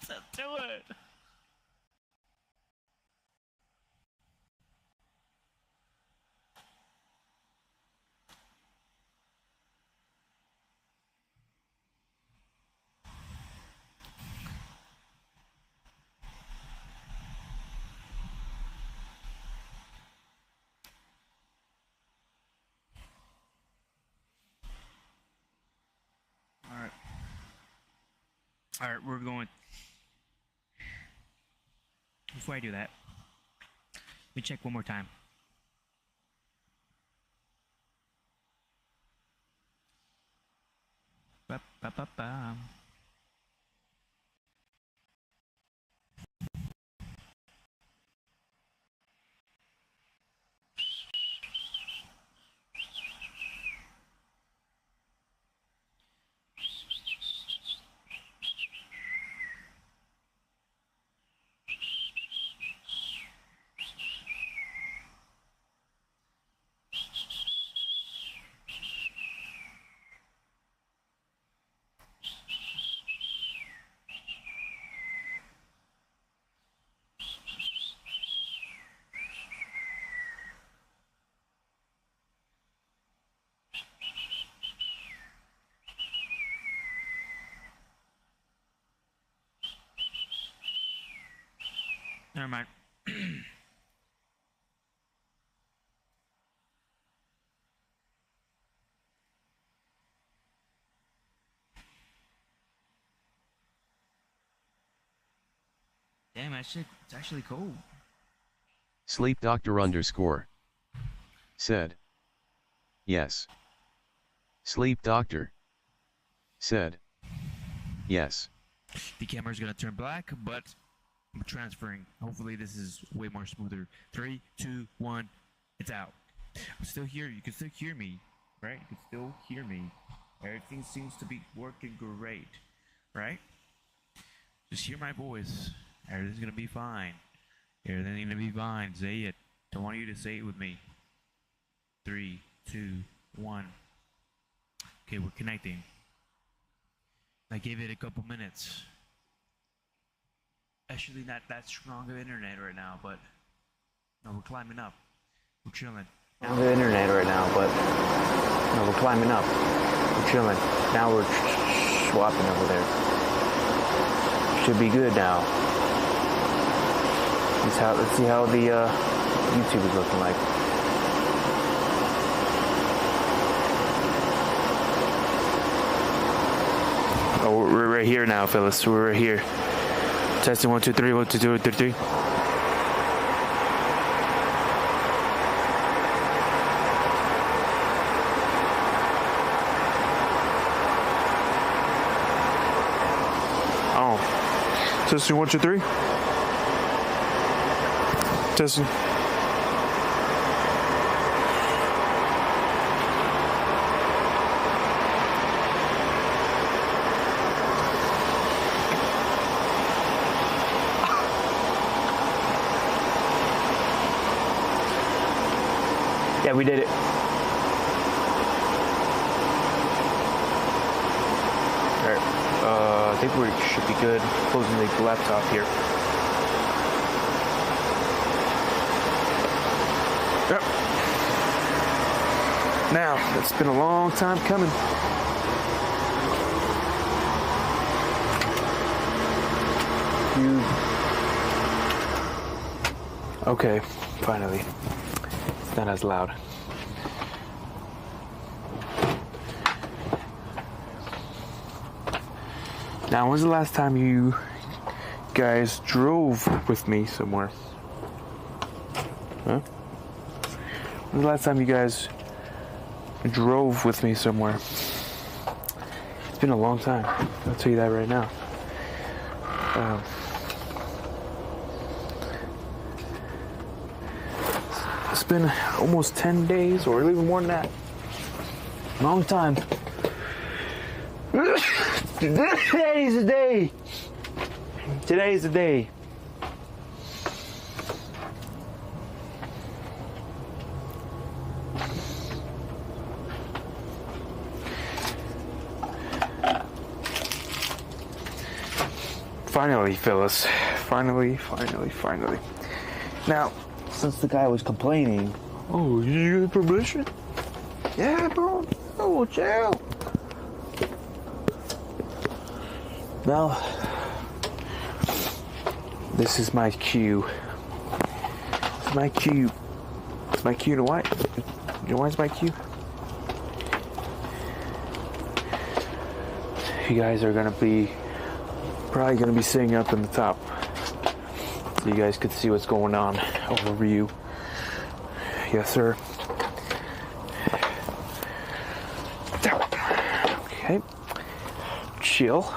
Let's do it. All right, we're going. Before I do that, let me check one more time. Ba, ba, ba, ba. Never mind. Damn, that shit, it's actually cold. Sleep doctor underscore said. Yes. Sleep doctor said. Yes. The camera's gonna turn black, but I'm transferring. Hopefully this is way more smoother. 3, 2, 1, it's out. I'm still here. You can still hear me, right? You can still hear me. Everything seems to be working great, right? Just hear my voice. Everything's gonna be fine. Everything's gonna be fine. Say it. I want you to say it with me. 3, 2, 1. Okay, we're connecting. I gave it a couple minutes. Actually, not that strong of internet right now, but no, we're climbing up. We're chilling. On the internet right now, but you know, we're climbing up. We're chilling. Now we're swapping over there. Should be good now. Let's see how the YouTube is looking like. Oh, we're right here now, fellas. We're right here. Testing 1 2 3 1 2 2 3 3. Oh, testing 1 2 3. Testing. Yeah, we did it. Alright, I think we should be good. Closing the laptop here. Yep. Now, it's been a long time coming. Okay, finally. It's not as loud. Now, when's the last time you guys drove with me somewhere? Huh? When's the last time you guys drove with me somewhere? It's been a long time. I'll tell you that right now. It's been almost 10 days or even more than that. Long time. Today's the day. Today's the day. Finally, Phyllis. Finally. Now, since the guy was complaining, oh, you get permission? Yeah, bro. Oh, chill. Now, this is my cue. It's my cue. It's my cue to what? You know why it's my cue? You guys are probably gonna be sitting up in the top, so you guys could see what's going on. Overview. Yes, sir. Okay. Chill.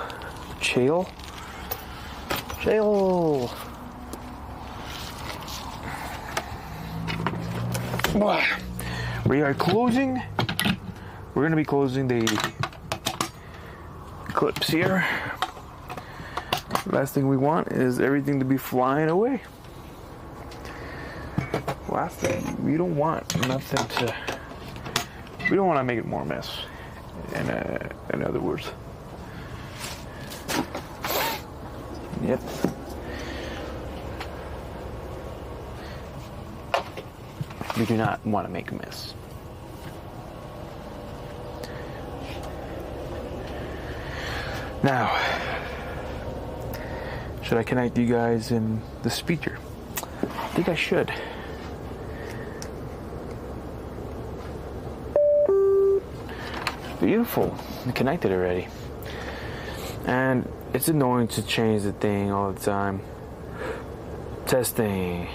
We are closing. We're gonna be closing the clips here. Last thing we want is everything to be flying away. Last thing, we don't want nothing to. We don't want to make it more mess. In other words. Yep. We do not want to make a mess. Now, should I connect you guys in the speaker? I think I should. Beautiful. I connected already. And it's annoying to change the thing all the time. Testing.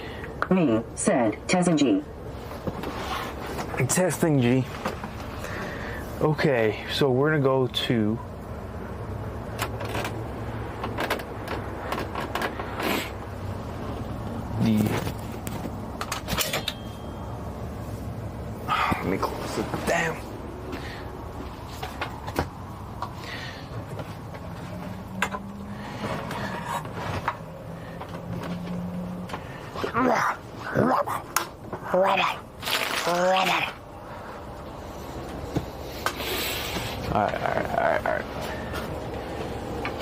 Me said testing G. Testing G. Okay, so we're gonna go to let me close it down. Alright.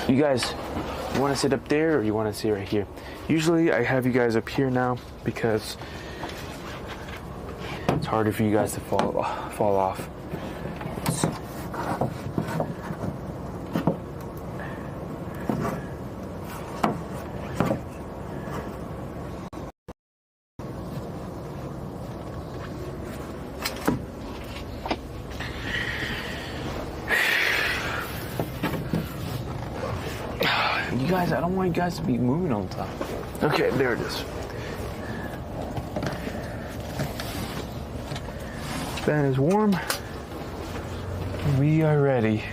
You guys, you want to sit up there or you want to sit right here? Usually I have you guys up here now because it's It's harder for you guys to fall off. You guys, I don't want you guys to be moving all the time. Okay, there it is. Van is warm. We are ready.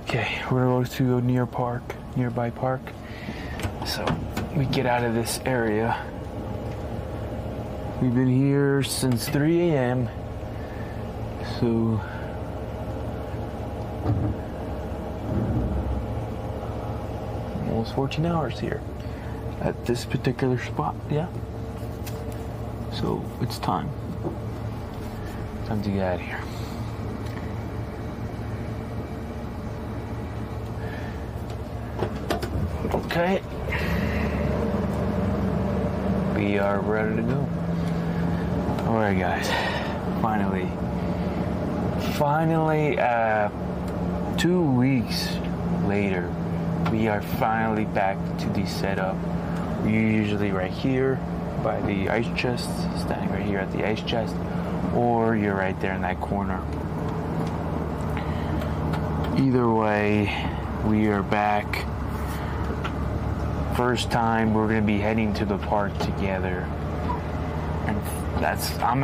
Okay, we're going to go nearby park. So we get out of this area. We've been here since 3 a.m. So almost 14 hours here at this particular spot, yeah. So it's time to get out of here. Okay, we are ready to go. All right, guys, finally, 2 weeks later, we are finally back to the setup. We're usually right here by the ice chest, standing right here at the ice chest, or you're right there in that corner. Either way, we are back. First time we're gonna be heading to the park together, and I'm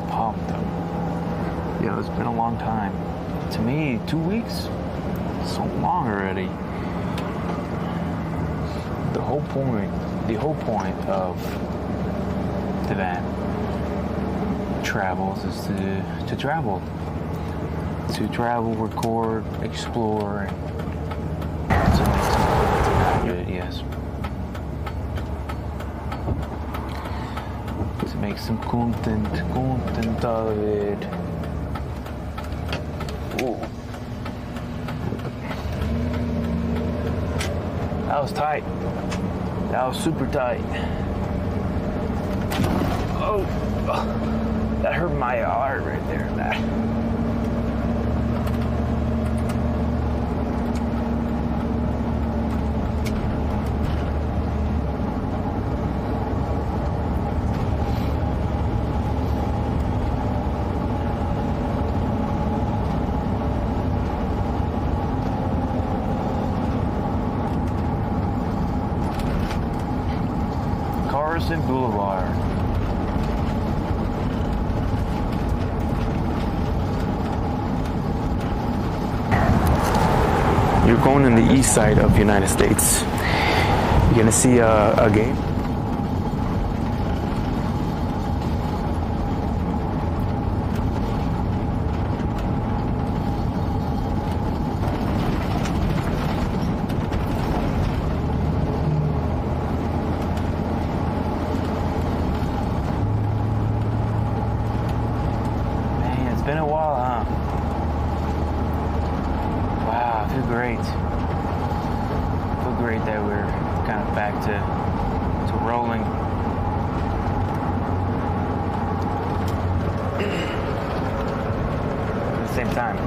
pumped. You know, it's been a long time. To me, 2 weeks, so long already. The whole point of the van travels is to travel, record, explore, and to make some content out of it. Yes, to make some content out of it. Ooh. That was tight. That was super tight. Oh, that hurt my heart right there. Carson Boulevard. You're going in the east side of the United States. You're gonna see a game. Been a while, huh? Wow, I feel great. I feel great that we're kind of back to rolling. At the same time.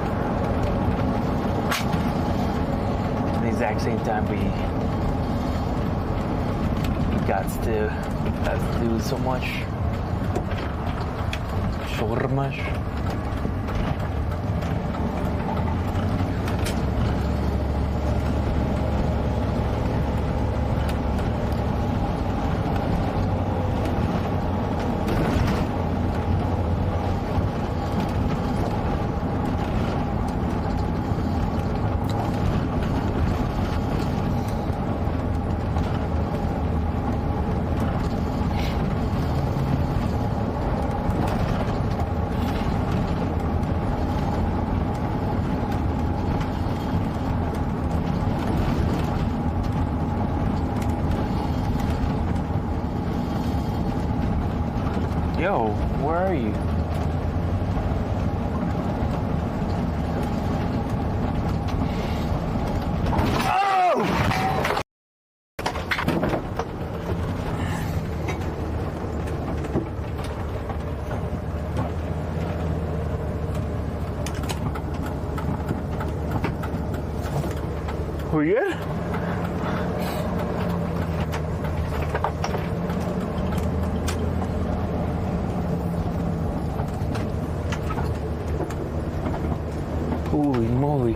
At the exact same time, we got to do so much. So much. Yo, where are you? Oh! We good? Holy moly.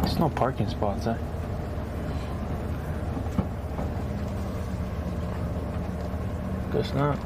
There's no parking spots, huh? Guess not.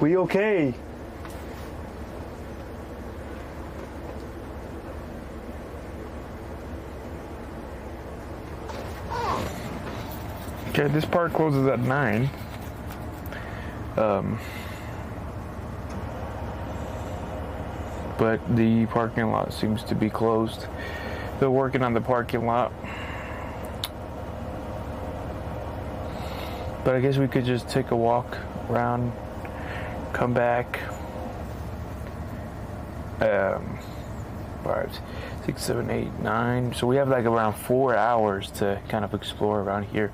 We okay? Okay, this park closes at 9. But the parking lot seems to be closed. They're working on the parking lot. But I guess we could just take a walk around, come back. 5, 6, 7, 8, 9. So we have like around 4 hours to kind of explore around here.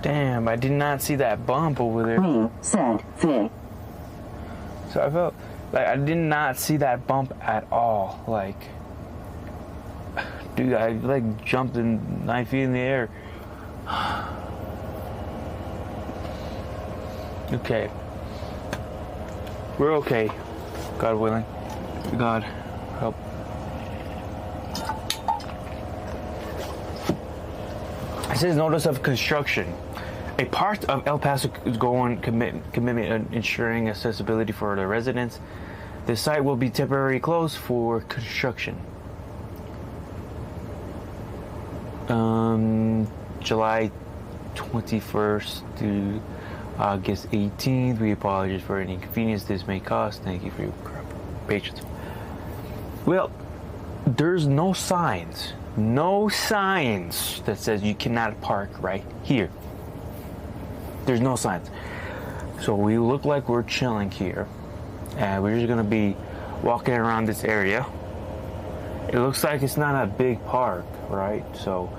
Damn, I did not see that bump over there. We said fit. So I felt like I did not see that bump at all. Like, dude, I like jumped in 9 feet in the air. Okay. We're okay. God willing. God help. It says notice of construction. A part of El Paso is going commitment on ensuring accessibility for the residents. The site will be temporarily closed for construction. July 21st to August 18th. We apologize for any inconvenience this may cause. Thank you for your patience. Well, there's no signs no signs that says you cannot park right here. There's no signs. So we look like we're chilling here, and we're just gonna be walking around this area. It looks like it's not a big park, right? So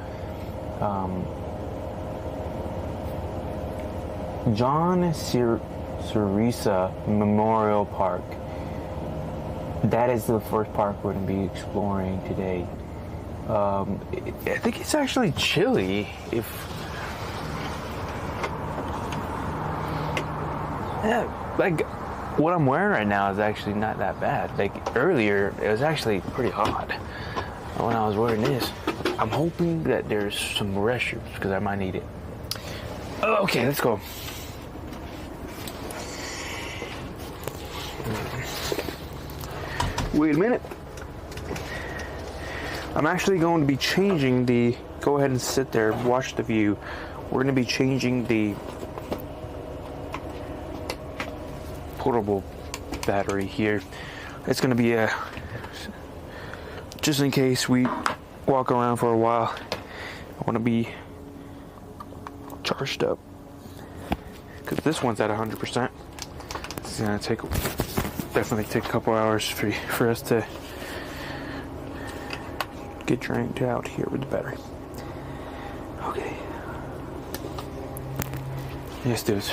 John Cerisa Memorial Park. That is the first park we're going to be exploring today. I think it's actually chilly. Like what I'm wearing right now is actually not that bad. Like earlier, it was actually pretty hot when I was wearing this. I'm hoping that there's some restrooms because I might need it. Okay, let's go. Wait a minute. I'm actually going to be changing the... Go ahead and sit there, watch the view. We're going to be changing the portable battery here. It's going to be a... Just in case we walk around for a while, I want to be charged up. Because this one's at 100%. It's going to definitely take a couple hours for us to get drained out here with the battery. Okay. Let's do this.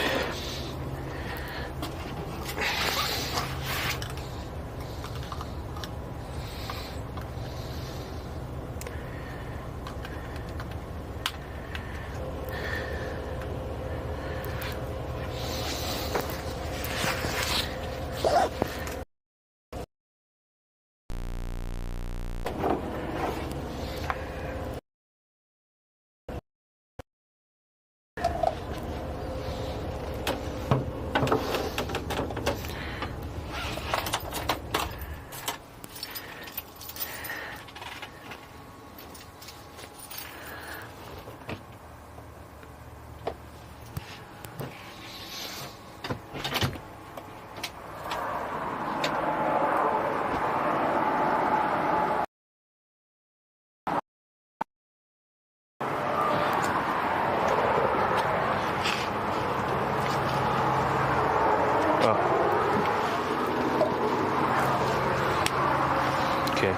Okay.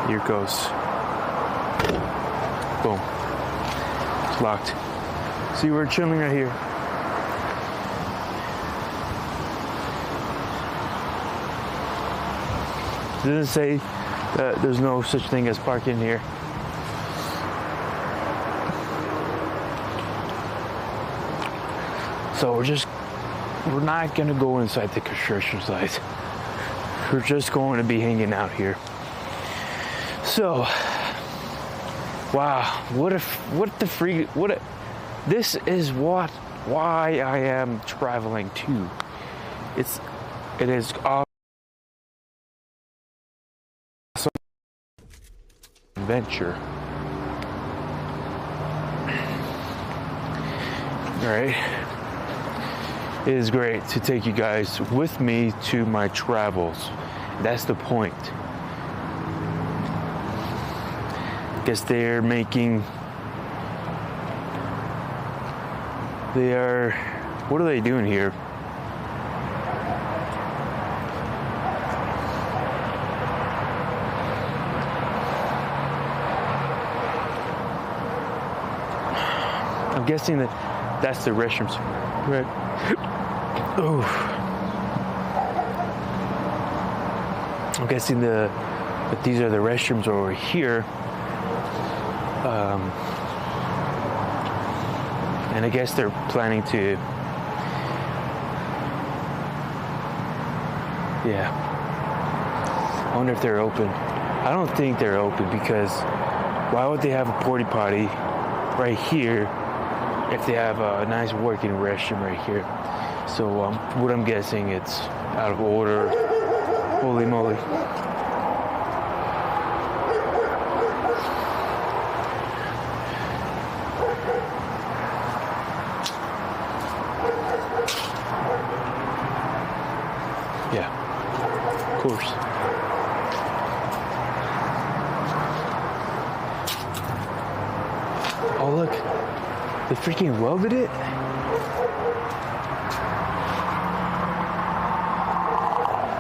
Here goes. Boom. It's locked. See, we're chilling right here. It doesn't say that there's no such thing as parking here. So we're not gonna go inside the construction site. We're just going to be hanging out here. So, wow, this is why I am traveling to. It is awesome adventure. All right. It is great to take you guys with me to my travels. That's the point. Guess they're making... What are they doing here? I'm guessing that's the restrooms. Right. Ooh. I'm guessing that these are the restrooms over here. And I guess they're planning to, yeah. I wonder if they're open. I don't think they're open because why would they have a porta potty right here if they have a nice working restroom right here? So what I'm guessing, it's out of order. Holy moly. Yeah, of course. They freaking welded it?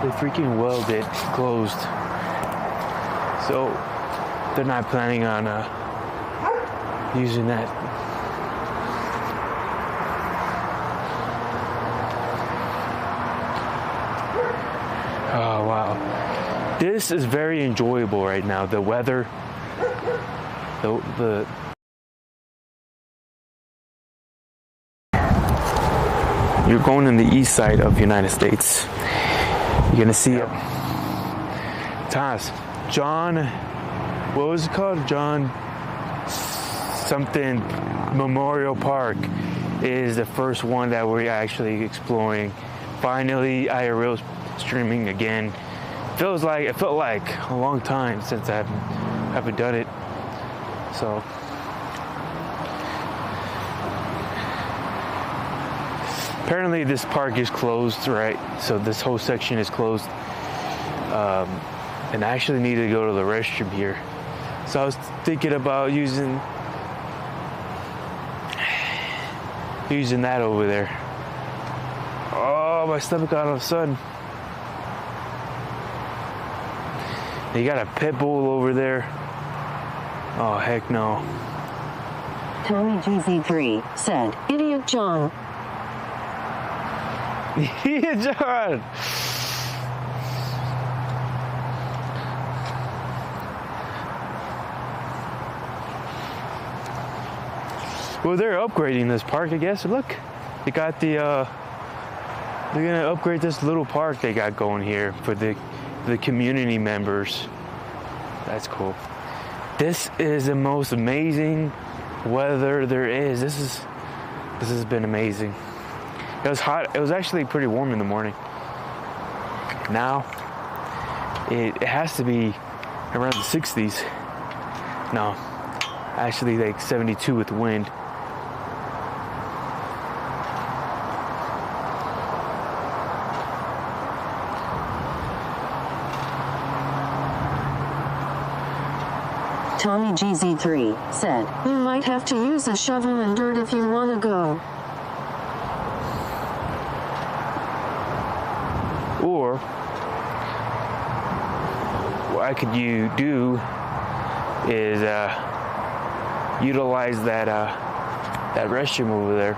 They freaking welded it closed. So they're not planning on using that. Oh wow. This is very enjoyable right now. The weather, the you're going in the east side of the United States. You're gonna see it. Thomas, John, what was it called? John something Memorial Park is the first one that we're actually exploring. Finally, IRL streaming again. It felt like a long time since I haven't done it. So apparently this park is closed, right? So this whole section is closed. And I actually need to go to the restroom here. So I was thinking about using that over there. Oh, my stomach all of a sudden. You got a pit bull over there. Oh, heck no. Tommy GZ3 said, Idiot John. Idiot John! Well, they're upgrading this park, I guess. Look, they got the, they're gonna upgrade this little park they got going here for the community members. That's cool. This is the most amazing weather there is. This has been amazing. It was hot. It was actually pretty warm in the morning. Now, it has to be around the 60s. No, actually like 72 with the wind. Tommy GZ3 said, You might have to use a shovel and dirt if you want to go. Or what could you do is utilize that restroom over there.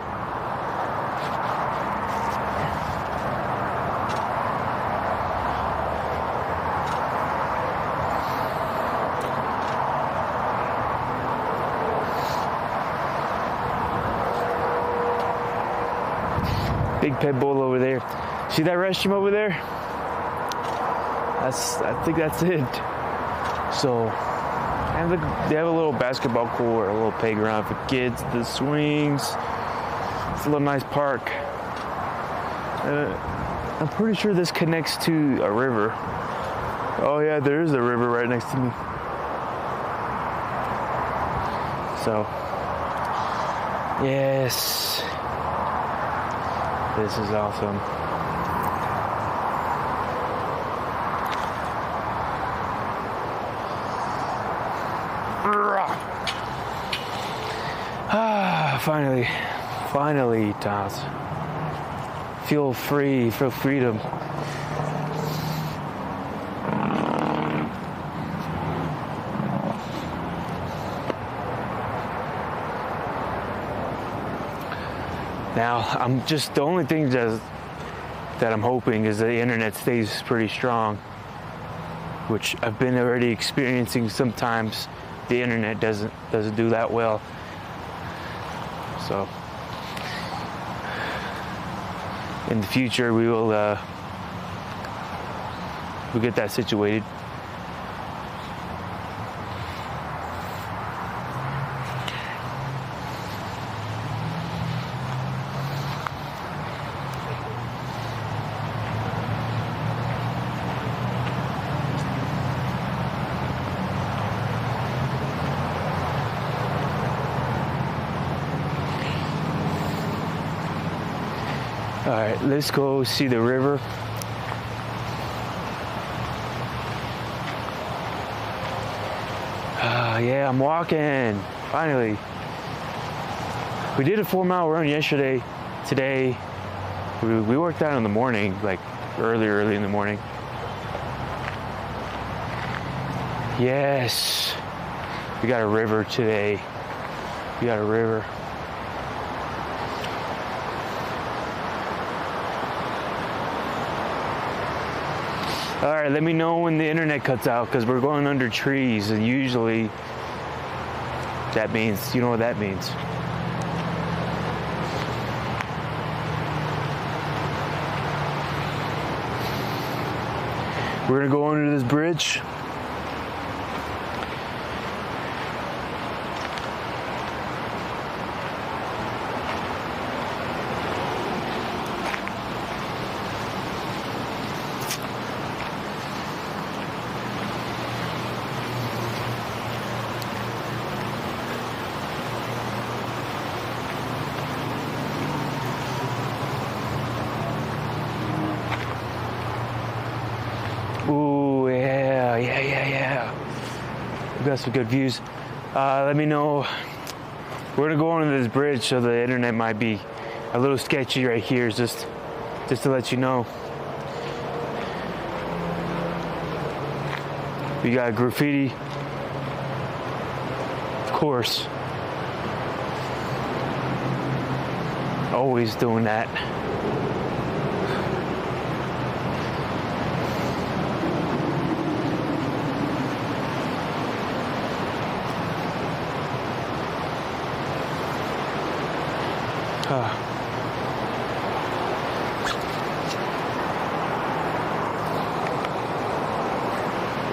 Big pit bull over there. See that restroom over there? I think that's it. So, and they have a little basketball court, a little playground for kids, the swings. It's a little nice park. I'm pretty sure this connects to a river. Oh yeah, there is a river right next to me. So, yes. This is awesome. Finally, Thomas. Feel free, feel freedom. Now, the only thing that I'm hoping is that the internet stays pretty strong, which I've been already experiencing. Sometimes the internet doesn't do that well. So in the future we'll get that situated. All right, let's go see the river. Yeah, I'm walking, finally. We did a 4-mile run yesterday. Today, we worked out in the morning, like early in the morning. Yes, we got a river today. We got a river. All right, let me know when the internet cuts out because we're going under trees, and usually that means, you know what that means. We're gonna go under this bridge. Ooh, yeah. We got some good views. Let me know. We're gonna go under this bridge, so the internet might be a little sketchy right here, just to let you know. We got graffiti, of course. Always doing that.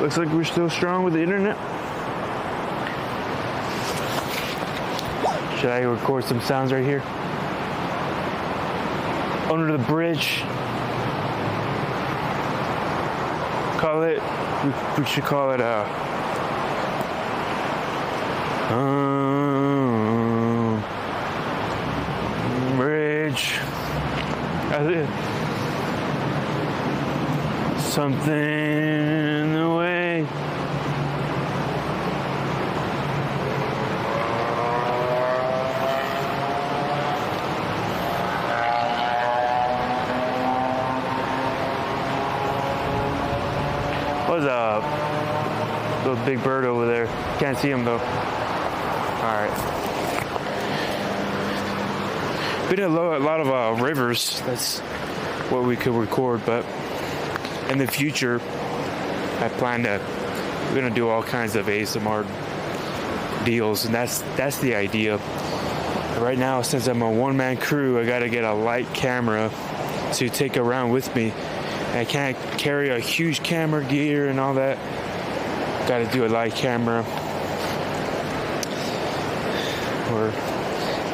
Looks like we're still strong with the internet. Should I record some sounds right here? Under the bridge. Call it, we should call it bridge. Something in the way. What's up? Little big bird over there. Can't see him though. Alright. Been a lot of rivers. That's what we could record, but in the future, I plan to, we're gonna do all kinds of ASMR deals, and that's the idea. Right now, since I'm a one-man crew, I gotta get a light camera to take around with me. I can't carry a huge camera gear and all that. Gotta do a light camera. Or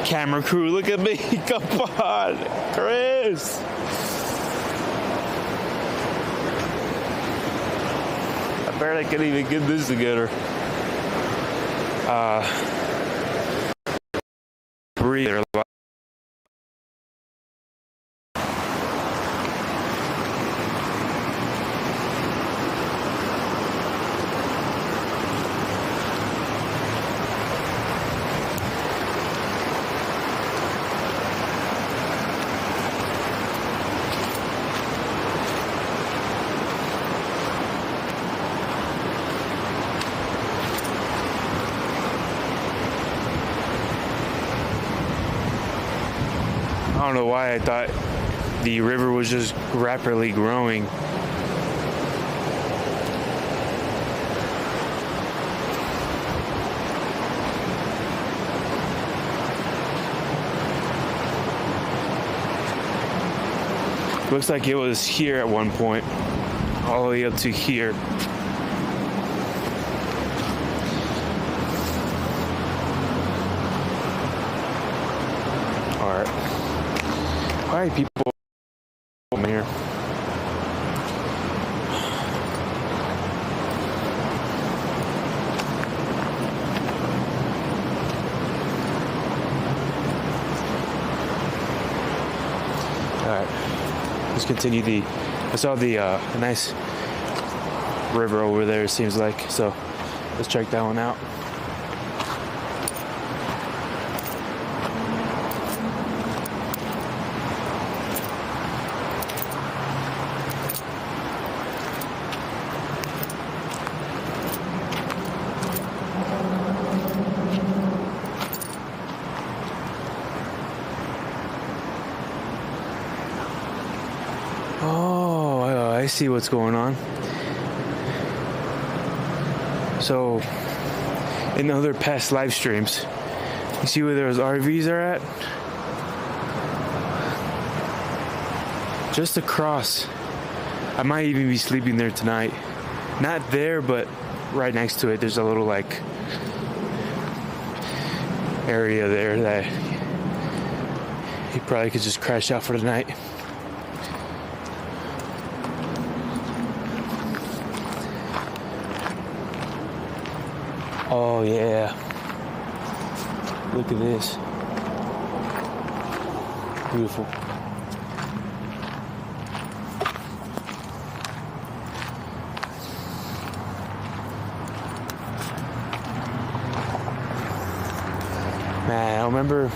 camera crew, look at me, come on, Chris. I barely can even get this together. Breathe. I don't know why I thought the river was just rapidly growing. Looks like it was here at one point, all the way up to here. All right. Why are people here? All right, let's continue I saw the nice river over there, it seems like, so let's check that one out. I see what's going on. So, in other past live streams, you see where those RVs are at? Just across. I might even be sleeping there tonight. Not there, but right next to it, there's a little like area there that you probably could just crash out for the night. Oh yeah. Look at this. Beautiful. Man, I remember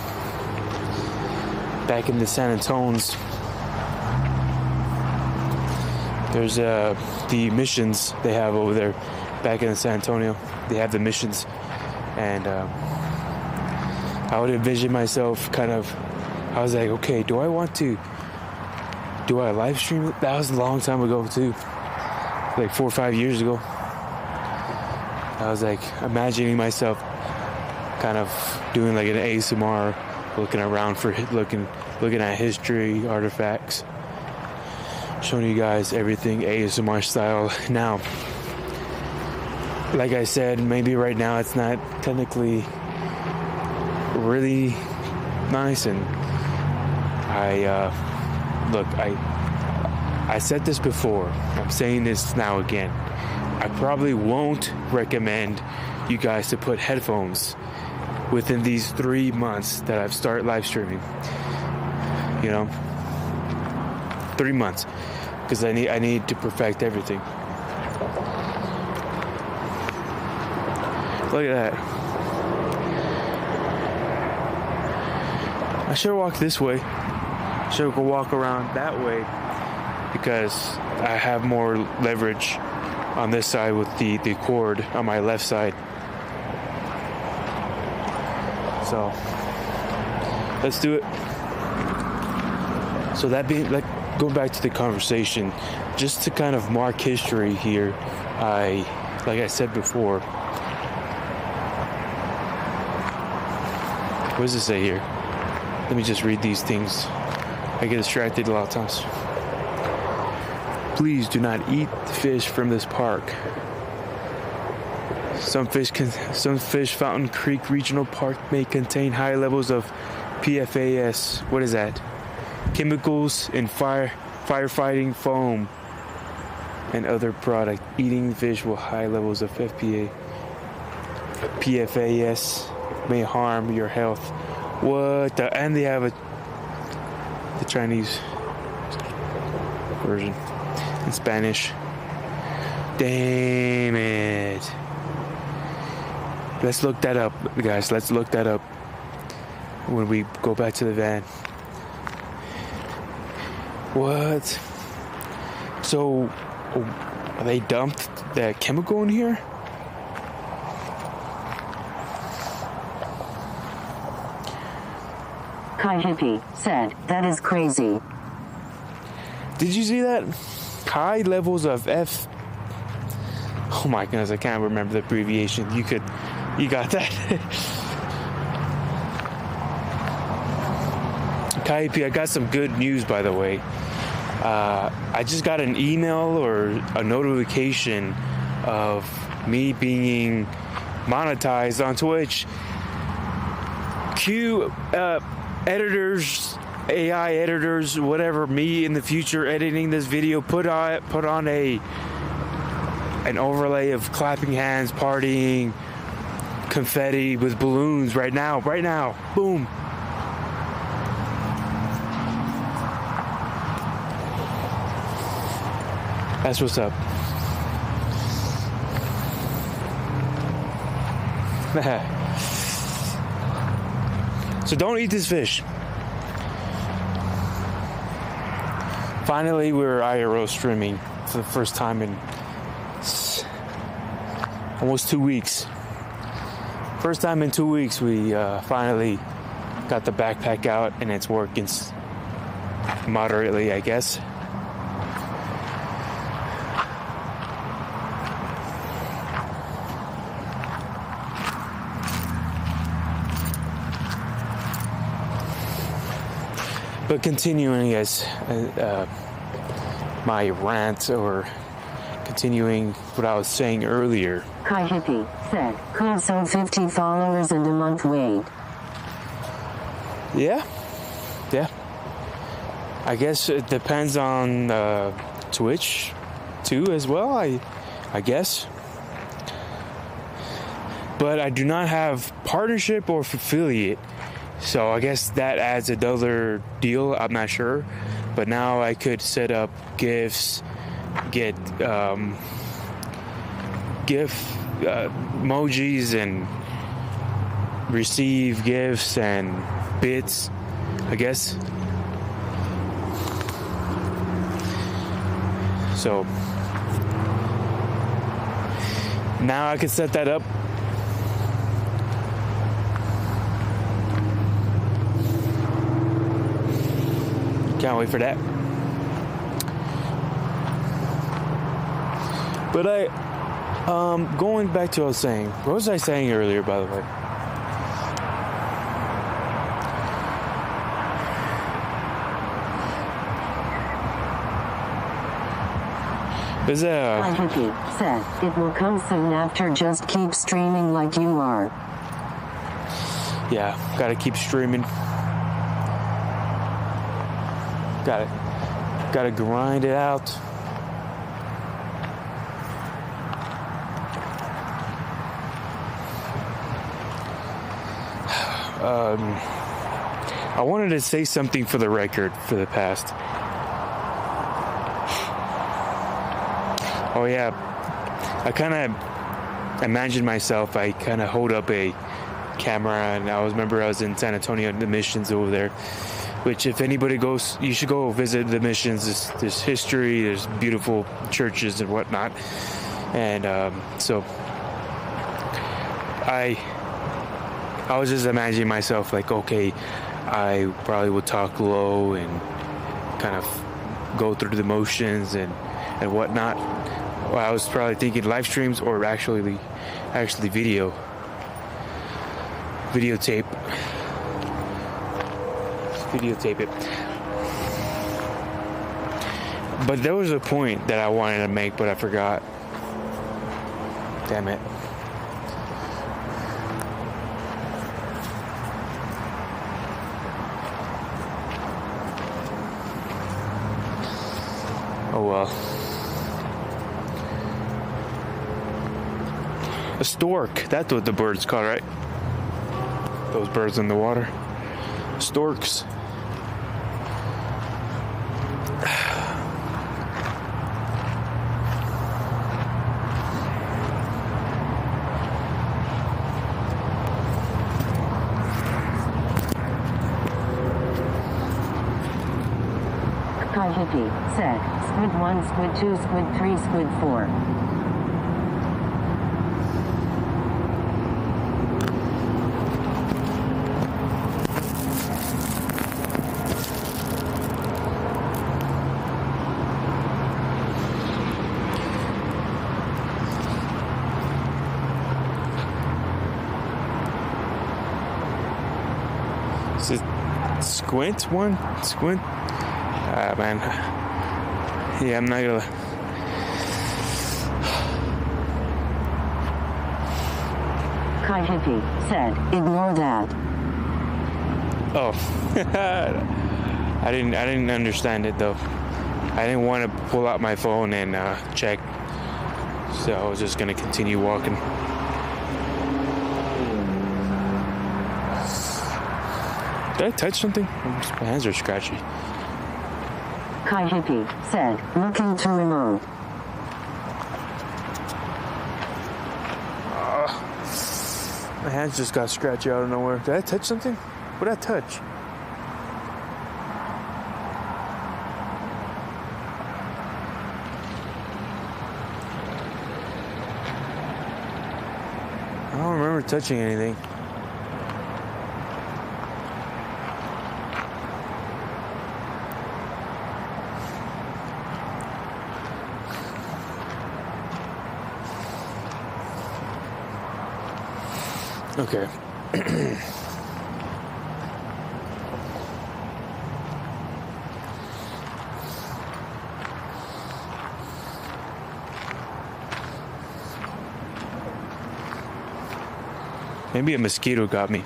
back in the San Antonio's, there's the missions they have over there back in San Antonio. They have the missions, and I would envision myself kind of, I was like, okay, do I live stream it? That was a long time ago too, like 4 or 5 years ago. I was like imagining myself kind of doing like an ASMR, looking around for looking at history, artifacts, showing you guys everything ASMR style. Now, like I said, maybe right now it's not technically really nice, and I said this before, I'm saying this now again. I probably won't recommend you guys to put headphones within these 3 months that I've started live streaming. 3 months, because I need to perfect everything. Look at that. I should walk this way. Should go walk around that way, because I have more leverage on this side with the cord on my left side. So let's do it. So that being, like, going back to the conversation, just to kind of mark history here, like I said before, what does it say here? Let me just read these things. I get distracted a lot of times. Please do not eat fish from this park. Some fish Fountain Creek Regional Park may contain high levels of PFAS. What is that? Chemicals in firefighting foam and other product. Eating fish with high levels of PFAS may harm your health. What the? And they have the Chinese version in Spanish. Damn it. Let's look that up, guys. Let's look that up when we go back to the van. What? So, they dumped the chemical in here? Kai Hippie said, that is crazy. Did you see that? High levels of F. Oh my goodness, I can't remember the abbreviation. You got that? Kai Hippie, I got some good news, by the way. I just got an email or a notification of me being monetized on Twitch. Editors, AI editors, whatever, me in the future editing this video, put on an overlay of clapping hands, partying, confetti with balloons right now, boom. That's what's up. So don't eat this fish. Finally, we're IRL streaming for the first time in almost 2 weeks. First time in 2 weeks, we finally got the backpack out, and it's working moderately, I guess. But continuing as my rant, or continuing what I was saying earlier. Kai Hippie said, cool, so 50 followers in a month, wait. Yeah. I guess it depends on Twitch too as well, I guess. But I do not have partnership or affiliate, so I guess that adds another deal. I'm not sure, but now I could set up gifts, get gift emojis, and receive gifts and bits, I guess. So now I can set that up. Can't wait for that. But going back to what I was saying. What was I saying earlier, by the way? Is that Hippie said, it will come soon after, just keep streaming like you are. Yeah, gotta keep streaming. Gotta grind it out. I wanted to say something for the record for the past. Oh yeah, I kind of imagined myself, I kind of hold up a camera, and I was in San Antonio, the missions over there, which if anybody goes, you should go visit the missions. There's history, there's beautiful churches and whatnot, and so I was just imagining myself like, okay, I probably would talk low and kind of go through the motions and whatnot. Well, I was probably thinking live streams, or actually videotape. Videotape it. But there was a point that I wanted to make, but I forgot. Damn it. Oh well. A stork. That's what the bird's called, right? Those birds in the water. Storks. Kai Hippie said, Squid 1, Squid 2, Squid 3, Squid 4. Is it Squint 1? Squint? Man. Yeah, I'm not gonna. Kai Hippie said, ignore that. Oh. I didn't understand it though. I didn't want to pull out my phone and check. So I was just gonna continue walking. Did I touch something? My hands are scratchy. Kai Hippie said, looking to remote. My hands just got scratchy out of nowhere. Did I touch something? What did I touch? I don't remember touching anything. Okay. Maybe a mosquito got me.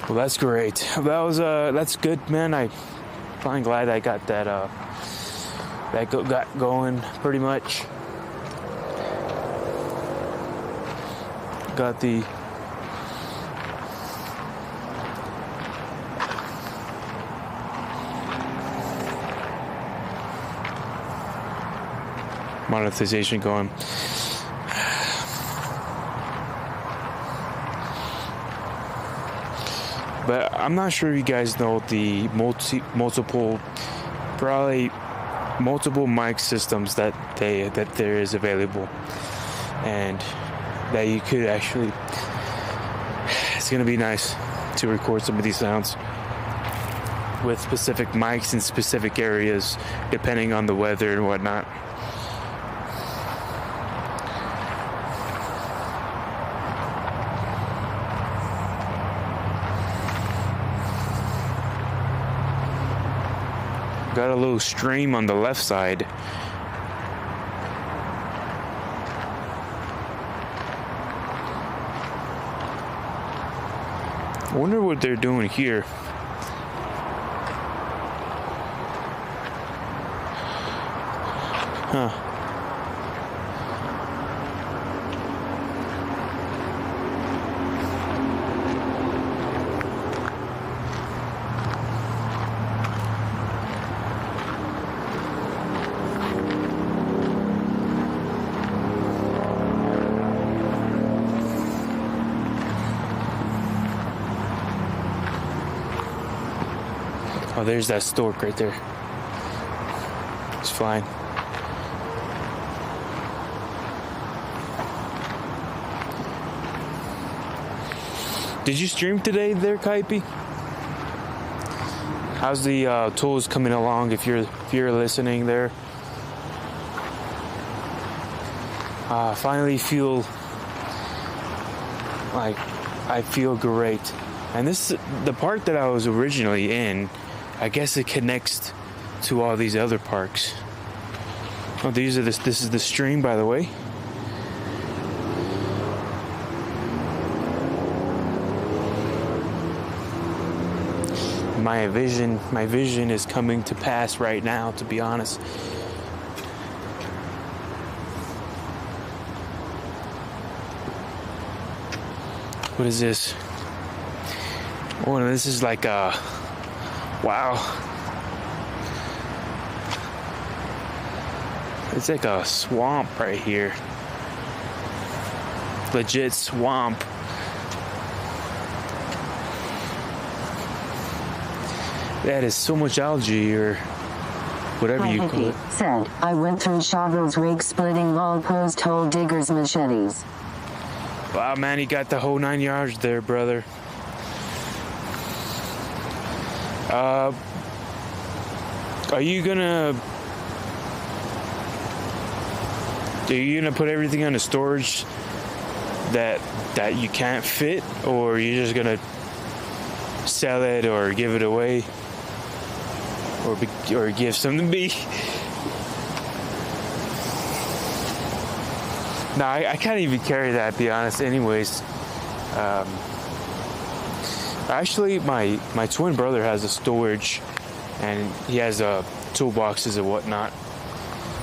Well, that's great. That's good, man. I'm glad I got that got going pretty much. Got the monetization going. But I'm not sure if you guys know the multiple mic systems that there is available, and that you could actually. It's gonna be nice to record some of these sounds with specific mics in specific areas, depending on the weather and whatnot. Got a little stream on the left side. I wonder what they're doing here. Huh. Oh, there's that stork right there. It's flying. Did you stream today there, Kaipi? How's the tools coming along if you're listening there? Finally feel like I feel great. And this is the park that I was originally in. I guess it connects to all these other parks. Oh, this is the stream, by the way. My vision is coming to pass right now, to be honest. What is this? Oh, this is like a wow. It's like a swamp right here. Legit swamp. That is so much algae or whatever you call it. Said, I went through shovels, rakes, splitting log post hole diggers, machetes. Wow, man, you got the whole 9 yards there, brother. Are you gonna put everything on a storage that you can't fit, or are you just gonna sell it or give it away, or give some to me? No, I can't even carry that, to be honest. Anyways, actually, my twin brother has a storage, and he has toolboxes and whatnot.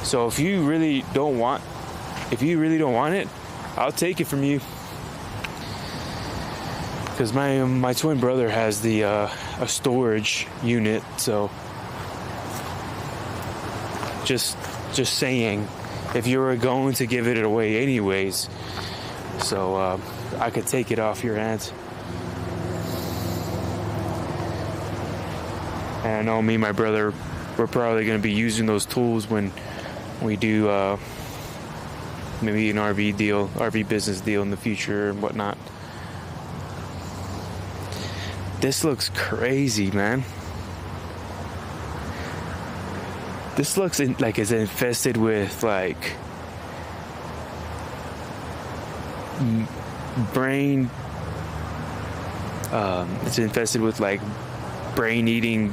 So if you really don't want it, I'll take it from you. Because my twin brother has the a storage unit. So just saying, if you were going to give it away anyways, so I could take it off your hands. And I know me and my brother, we're probably going to be using those tools when we do maybe an RV business deal in the future and whatnot. This looks crazy, man. This looks like it's infested with like brain. It's infested with like brain-eating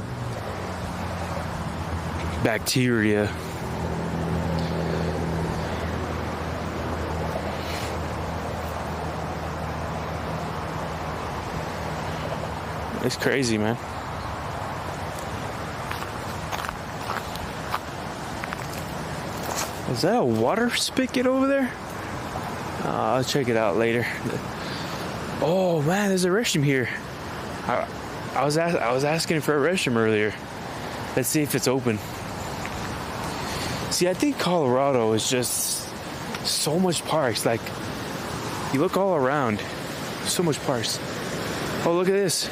bacteria. It's crazy, man. Is that a water spigot over there? I'll check it out later. Oh man, there's a restroom here. I was asking for a restroom earlier. Let's see if it's open. See, I think Colorado is just so much parks. Like, you look all around, so much parks. Oh, look at this.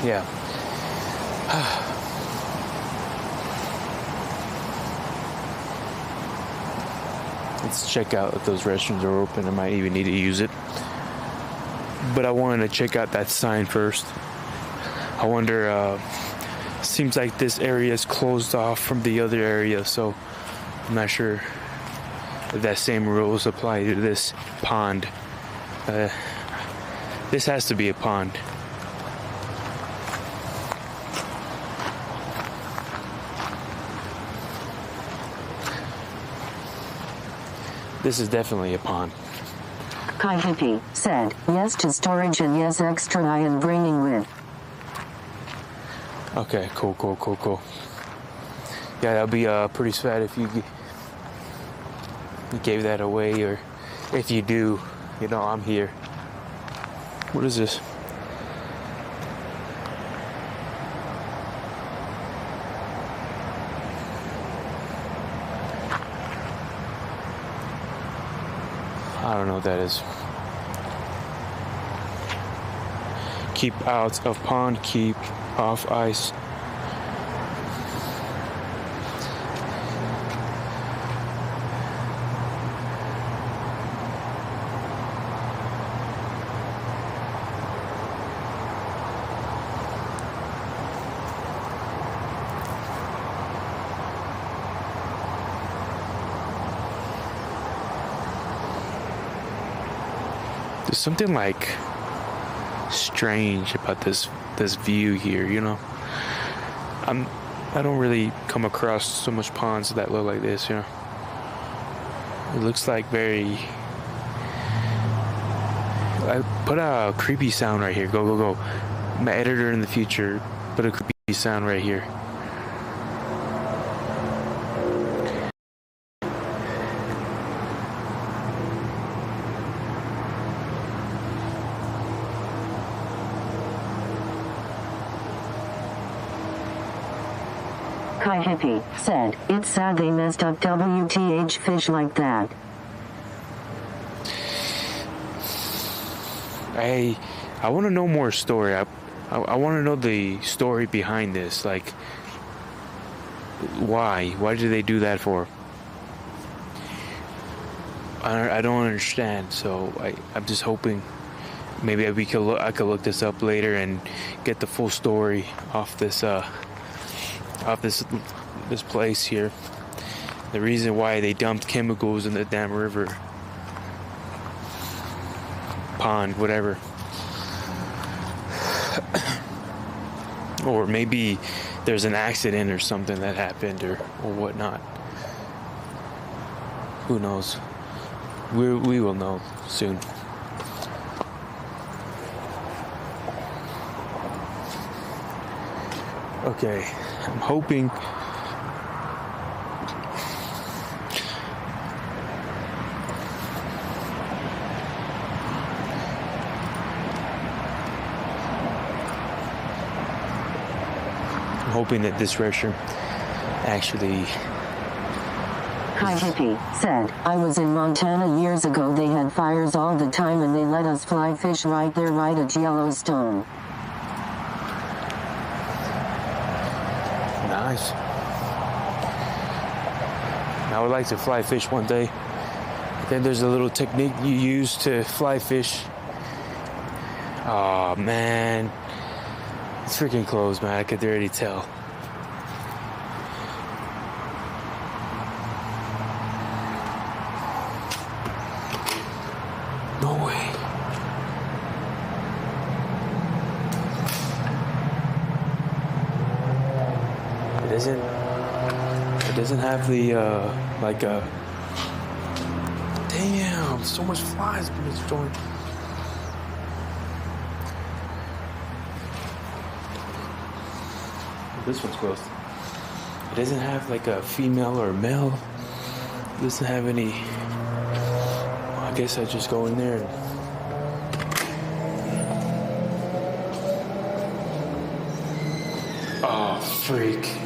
Yeah. Let's check out if those restrooms are open. I might even need to use it. But I wanted to check out that sign first. I wonder, seems like this area is closed off from the other area, so I'm not sure if that same rules apply to this pond. This has to be a pond. This is definitely a pond. Kai Hippie said yes to storage and yes extra I am bringing with. Okay, cool. Yeah, that'd be pretty sad if you gave that away, or if you do, you know, I'm here. What is this? I don't know what that is. Keep out of pond, keep off ice. There's something like strange about this view here, you know. I don't really come across so much ponds that look like this, you know. It looks like very. I put a creepy sound right here. Go. My editor in the future, put a creepy sound right here. Kai Hippie said, it's sad they messed up WTH fish like that. I want to know more story. I want to know the story behind this. Like, why? Why did they do that for? I don't understand. So I'm just hoping maybe I could look this up later and get the full story off this this place here. The reason why they dumped chemicals in the damn river, pond, whatever. Or maybe there's an accident or something that happened, or whatnot. Who knows? We will know soon. Okay, I'm hoping that this restroom actually. Kai Hippie said, I was in Montana years ago. They had fires all the time and they let us fly fish right there, right at Yellowstone. Nice. I would like to fly fish one day. Then there's a little technique you use to fly fish. Oh man, it's freaking closed, man. I could already tell. No way. It doesn't have the like a. Damn, so much flies in this joint. This one's closed. It doesn't have like a female or a male. It doesn't have any. I guess I just go in there and. Oh, freak.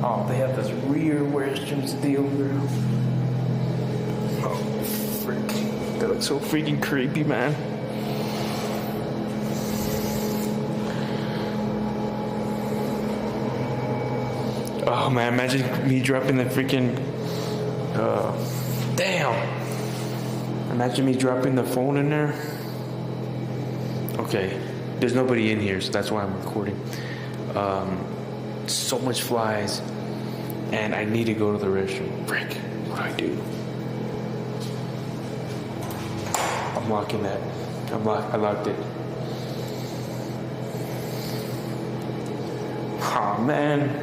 Oh, they have this rear restrooms deal, bro. Oh, frick. That looks so freaking creepy, man. Oh, man, imagine me dropping the freaking... damn! Imagine me dropping the phone in there. Okay, there's nobody in here, so that's why I'm recording. So much flies. And I need to go to the restroom. Frick, what do I do? I'm locking that. I locked it. Oh man.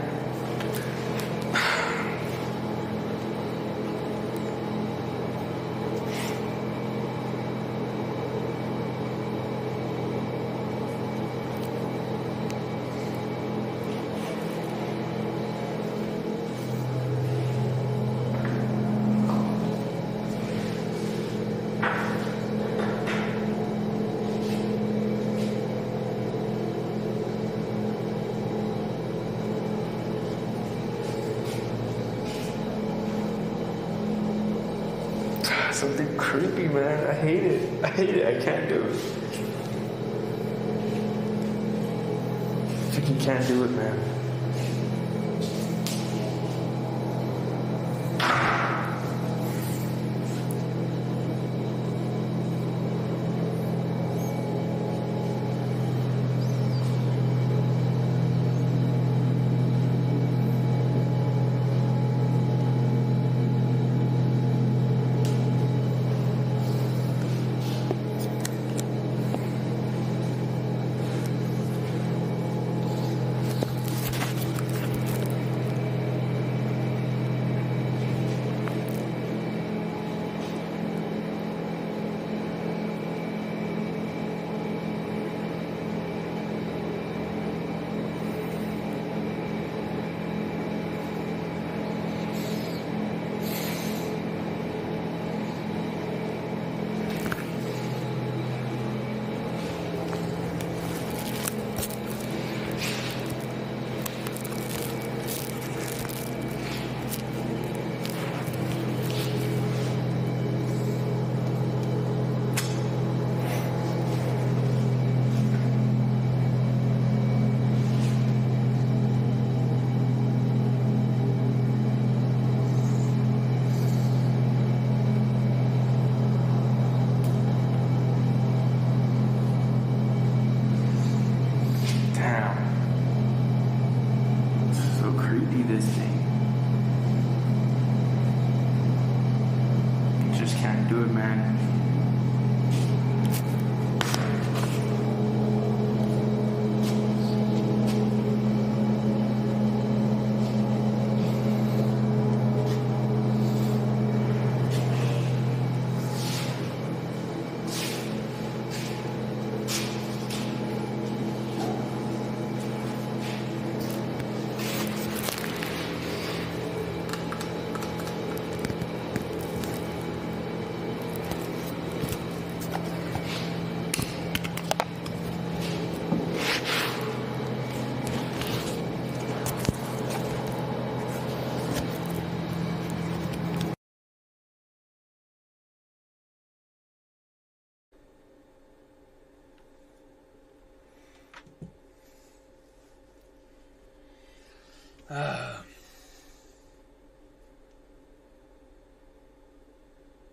Something creepy, man. I hate it. I can't do it. I freaking can't do it, man.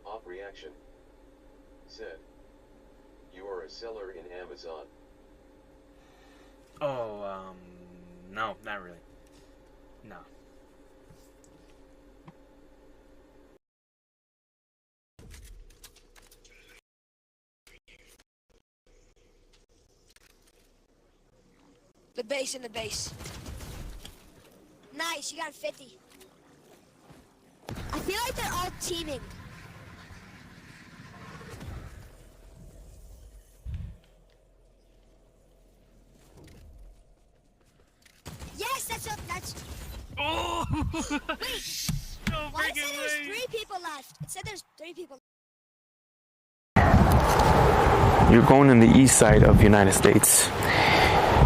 Op reaction. Said. You are a seller in Amazon. Oh, no, not really. No. The base in the base. Nice, you got 50. I feel like they're all teaming. Yes, that's. Oh! Wait, No why did it say freaking there's way! 3 people left? It said there's 3 people. You're going in the east side of the United States.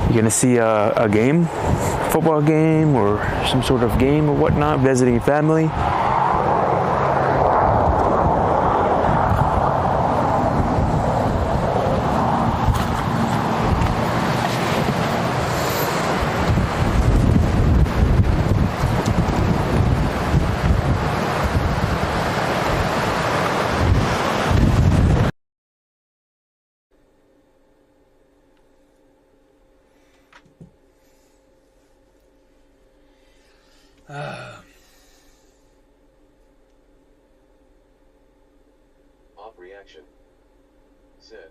You're gonna see a game, football game, or some sort of game or whatnot, visiting family. Op reaction. Said.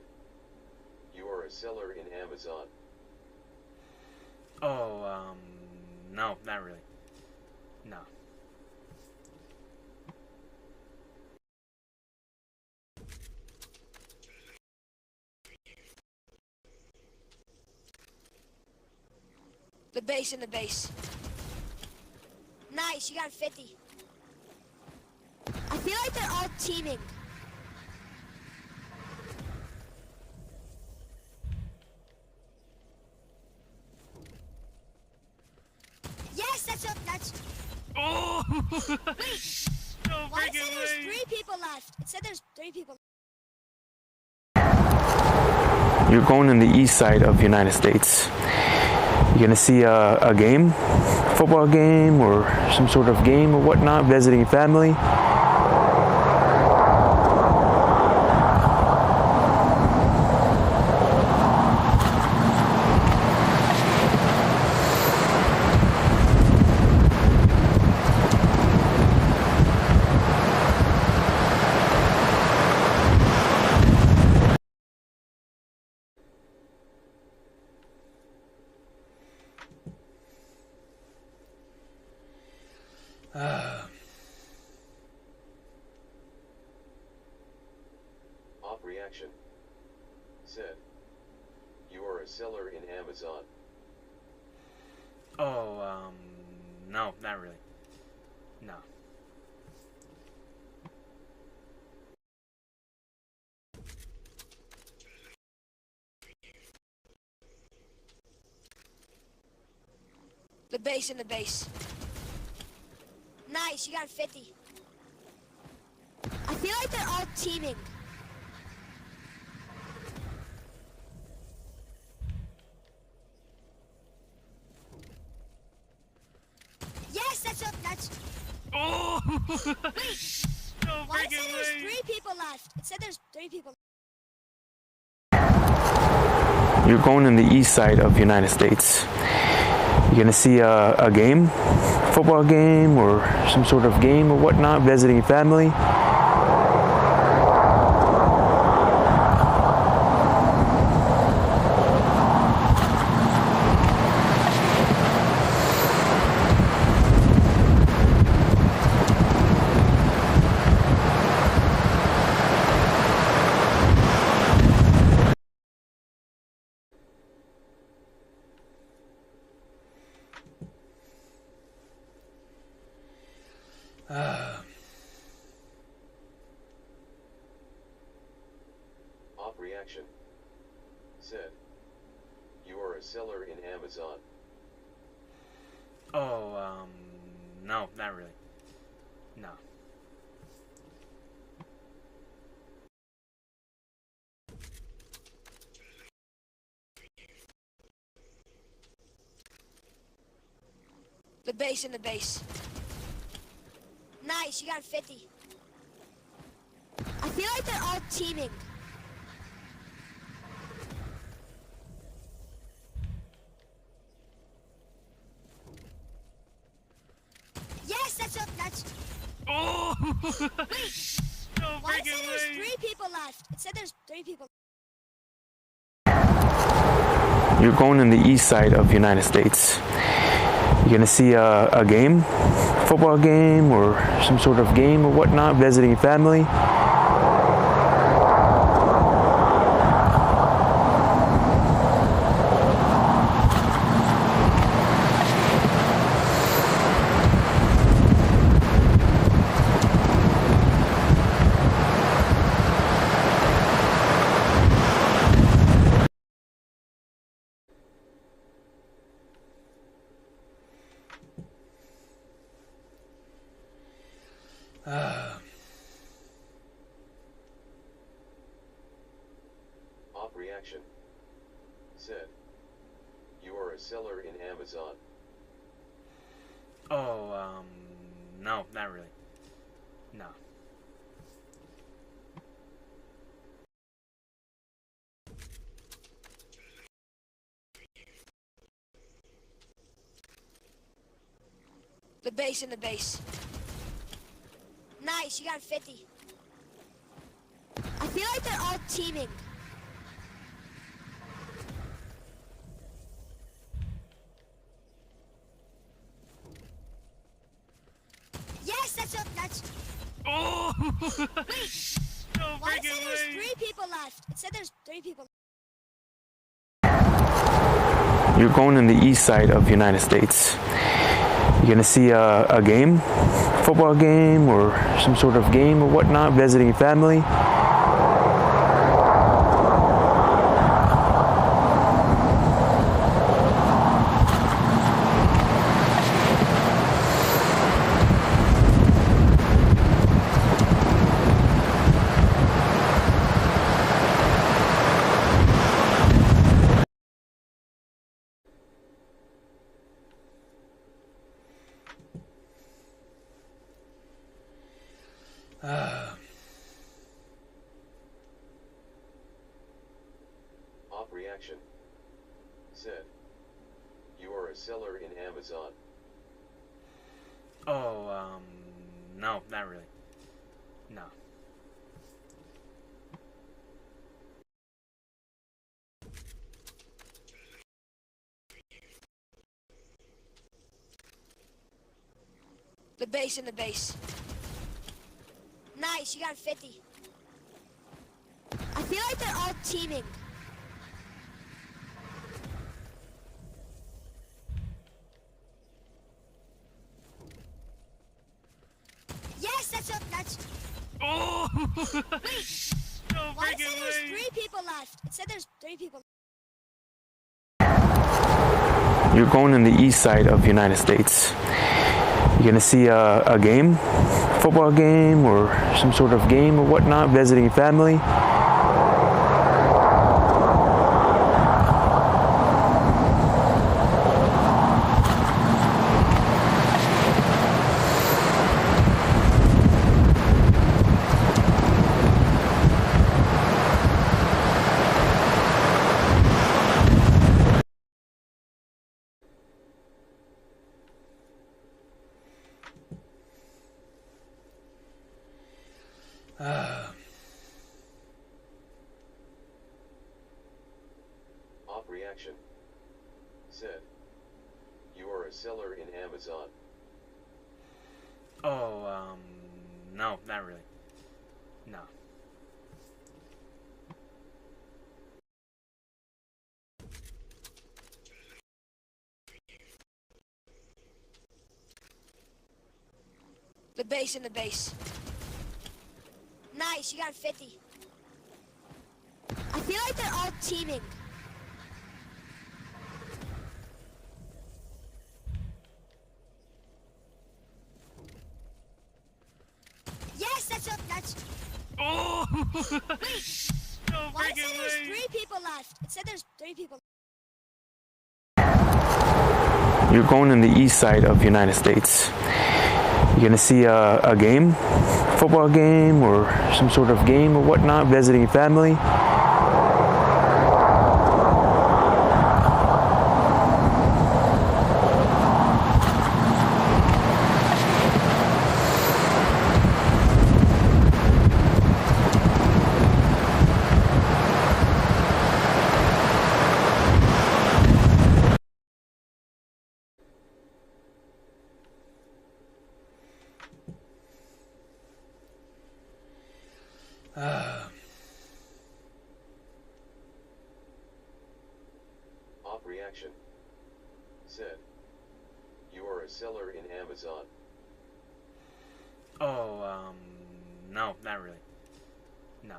You are a seller in Amazon. Oh, no, not really. No. The base in the base. Nice, you got 50. I feel like they're all teaming. Yes, that's. Oh! Wait, No why did it say freaking there's way! 3 people left? It said there's 3 people. You're going in the east side of the United States. You're gonna see a game, football game, or some sort of game or whatnot, visiting family. Op reaction. Said. You are a seller in Amazon. Oh, no, not really. No. The base in the base. Nice, you got 50. I feel like they're all teaming. Yes, that's. Oh! Wait, No why did it say freaking there's way! 3 people left? It said there's 3 people. You're going in the east side of the United States. You're gonna see a game, football game, or some sort of game or whatnot, visiting family. Op reaction. Said. You are a seller in Amazon. Oh, no, not really. No. The base in the base. Nice, you got 50. I feel like they're all teaming. Yes, that's. Oh! No Why did it say freaking there's way! 3 people left? It said there's 3 people. You're going in the east side of the United States. You're gonna see a game, football game, or some sort of game or whatnot, visiting family. Op reaction. Said. You are a seller in Amazon. Oh, no, not really. No. The base in the base. Nice, you got 50. I feel like they're all teaming. Yes, that's. Oh! No Why did it say freaking there's way! 3 people left? It said there's 3 people. You're going in the east side of the United States. You're gonna see a game, football game, or some sort of game or whatnot, visiting family. Op reaction. Said. You are a seller in Amazon. Oh, no, not really. No. The base in the base. Nice, you got 50. I feel like they're all teaming. Yes, that's. Oh! No Why did it say freaking there's way! 3 people left? It said there's 3 people. You're going in the east side of the United States. You're gonna see a game, football game, or some sort of game or whatnot, visiting family. Op reaction. Said. You are a seller in Amazon. Oh, no, not really. No. The base in the base. Nice, you got 50. I feel like they're all teaming. Yes, that's. Oh! No Why did it say freaking there's way! 3 people left? It said there's 3 people. You're going in the east side of the United States. You're gonna see a game, football game or some sort of game or whatnot, visiting family. Op reaction. Said. You are a seller in Amazon. Oh, no, not really. No.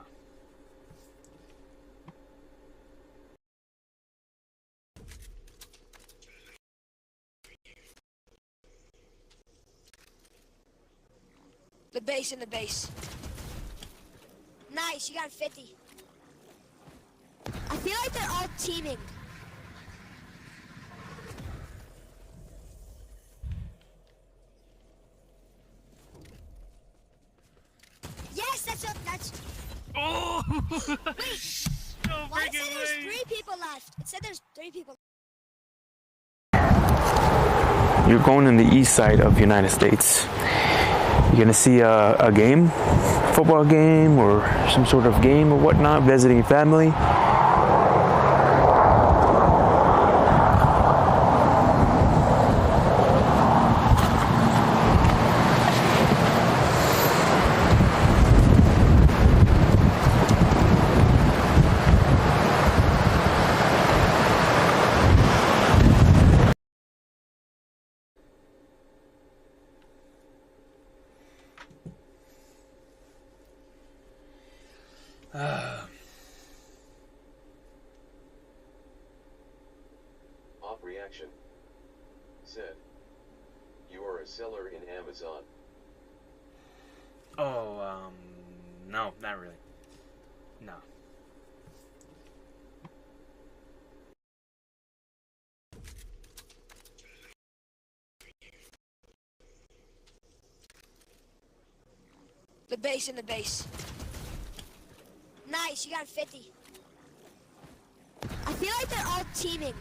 The base and the base. Nice, you got 50. I feel like they're all teaming. Yes, that's. Oh! Wait. No Why did it say freaking there's way. 3 people left? It said there's 3 people. You're going in the east side of the United States. You're gonna see a game, football game or some sort of game or whatnot, visiting family. Op reaction. Said. You are a seller in Amazon. Oh, no, not really. No. The base and the base. Nice, you got 50. I feel like they're all teaming.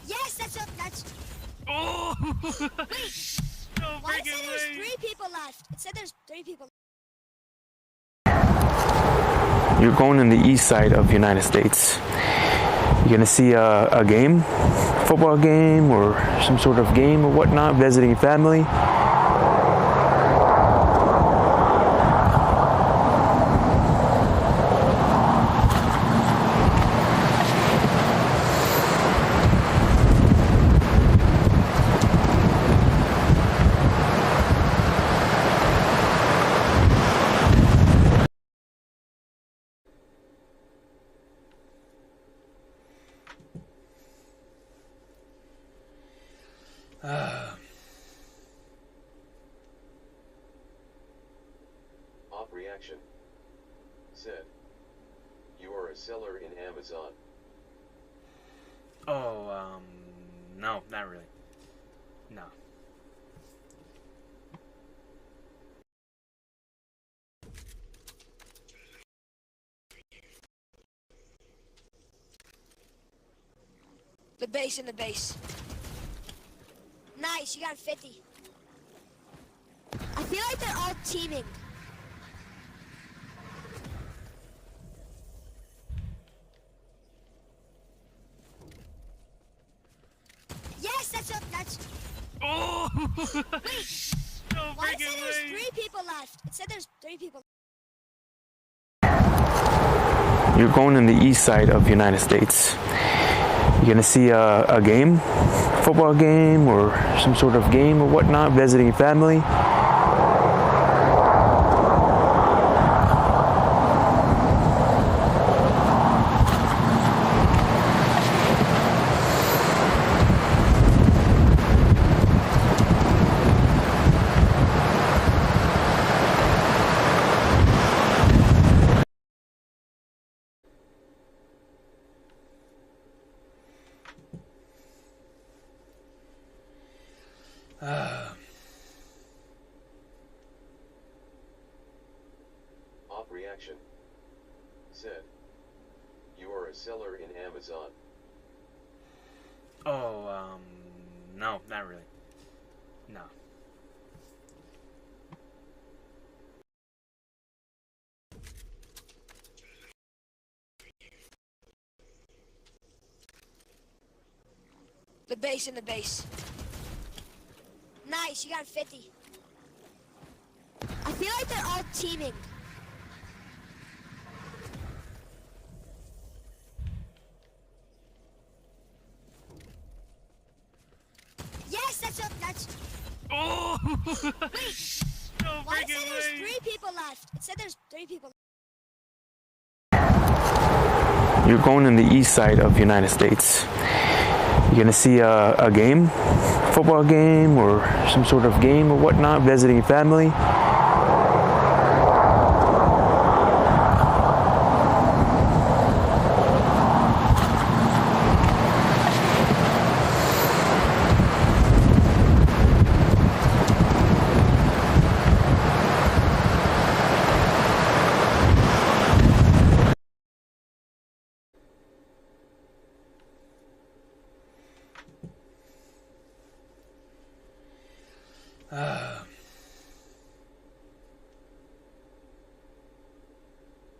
Yes, that's. Oh! Wait. No Why did it say freaking there's way. 3 people left? It said there's 3 people. You're going in the east side of the United States. You're gonna see a game, football game or some sort of game or whatnot, visiting family. Op reaction. Said. You are a seller in Amazon. Oh, no, not really. No. The base and the base. Nice, you got 50. I feel like they're all teaming. Yes, that's. Oh! Wait. No Why did it say freaking there's way. 3 people left? It said there's 3 people. You're going in the east side of the United States. You're gonna see a game, football game or some sort of game or whatnot, visiting family. Op reaction. Said. You are a seller in Amazon. Oh, no, not really. No. The base in the base. Nice, you got 50. I feel like they're all teaming. Yes, that's. Oh! Wait, No why did it say freaking there's way! 3 people left? It said there's 3 people. You're going in the east side of the United States. You're gonna see a game, football game, or some sort of game or whatnot, visiting family.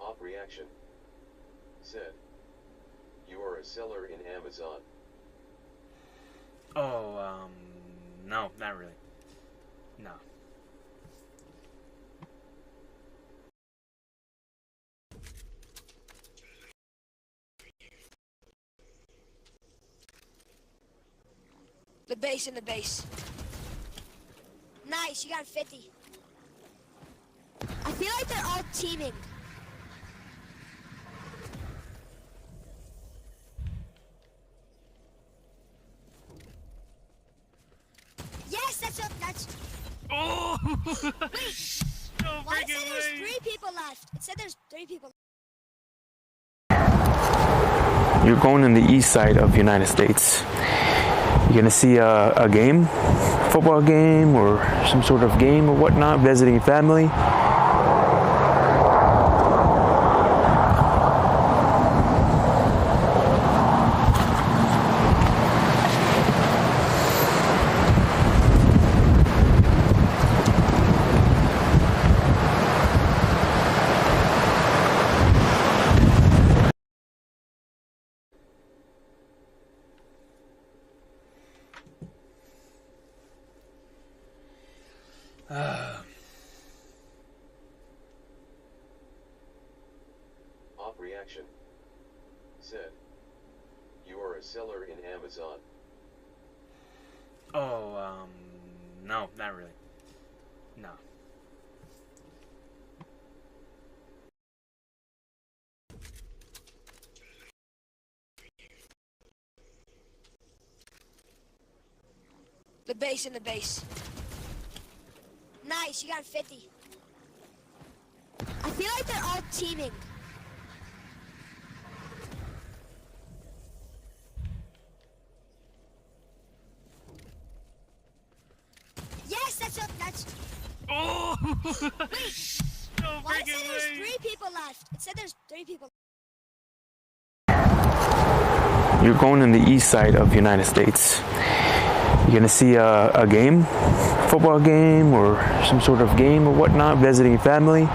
Op reaction. Said. You are a seller in Amazon. Oh, no, not really. No. The base in the base. Nice, you got 50. I feel like they're all teaming. Yes, that's. Oh! Wait, No why did it say freaking there's way! 3 people left? It said there's 3 people. You're going in the east side of the United States. You're gonna see a game, football game, or some sort of game or whatnot, visiting family. Op reaction. Said. You are a seller in Amazon. Oh, no, not really. No. The base in the base. Nice, you got 50. I feel like they're all teaming. Yes, that's. Oh! Wait, No why did it say freaking there's way! 3 people left? It said there's 3 people. You're going in the east side of the United States. You're gonna see a game, football game, or some sort of game or whatnot, visiting family.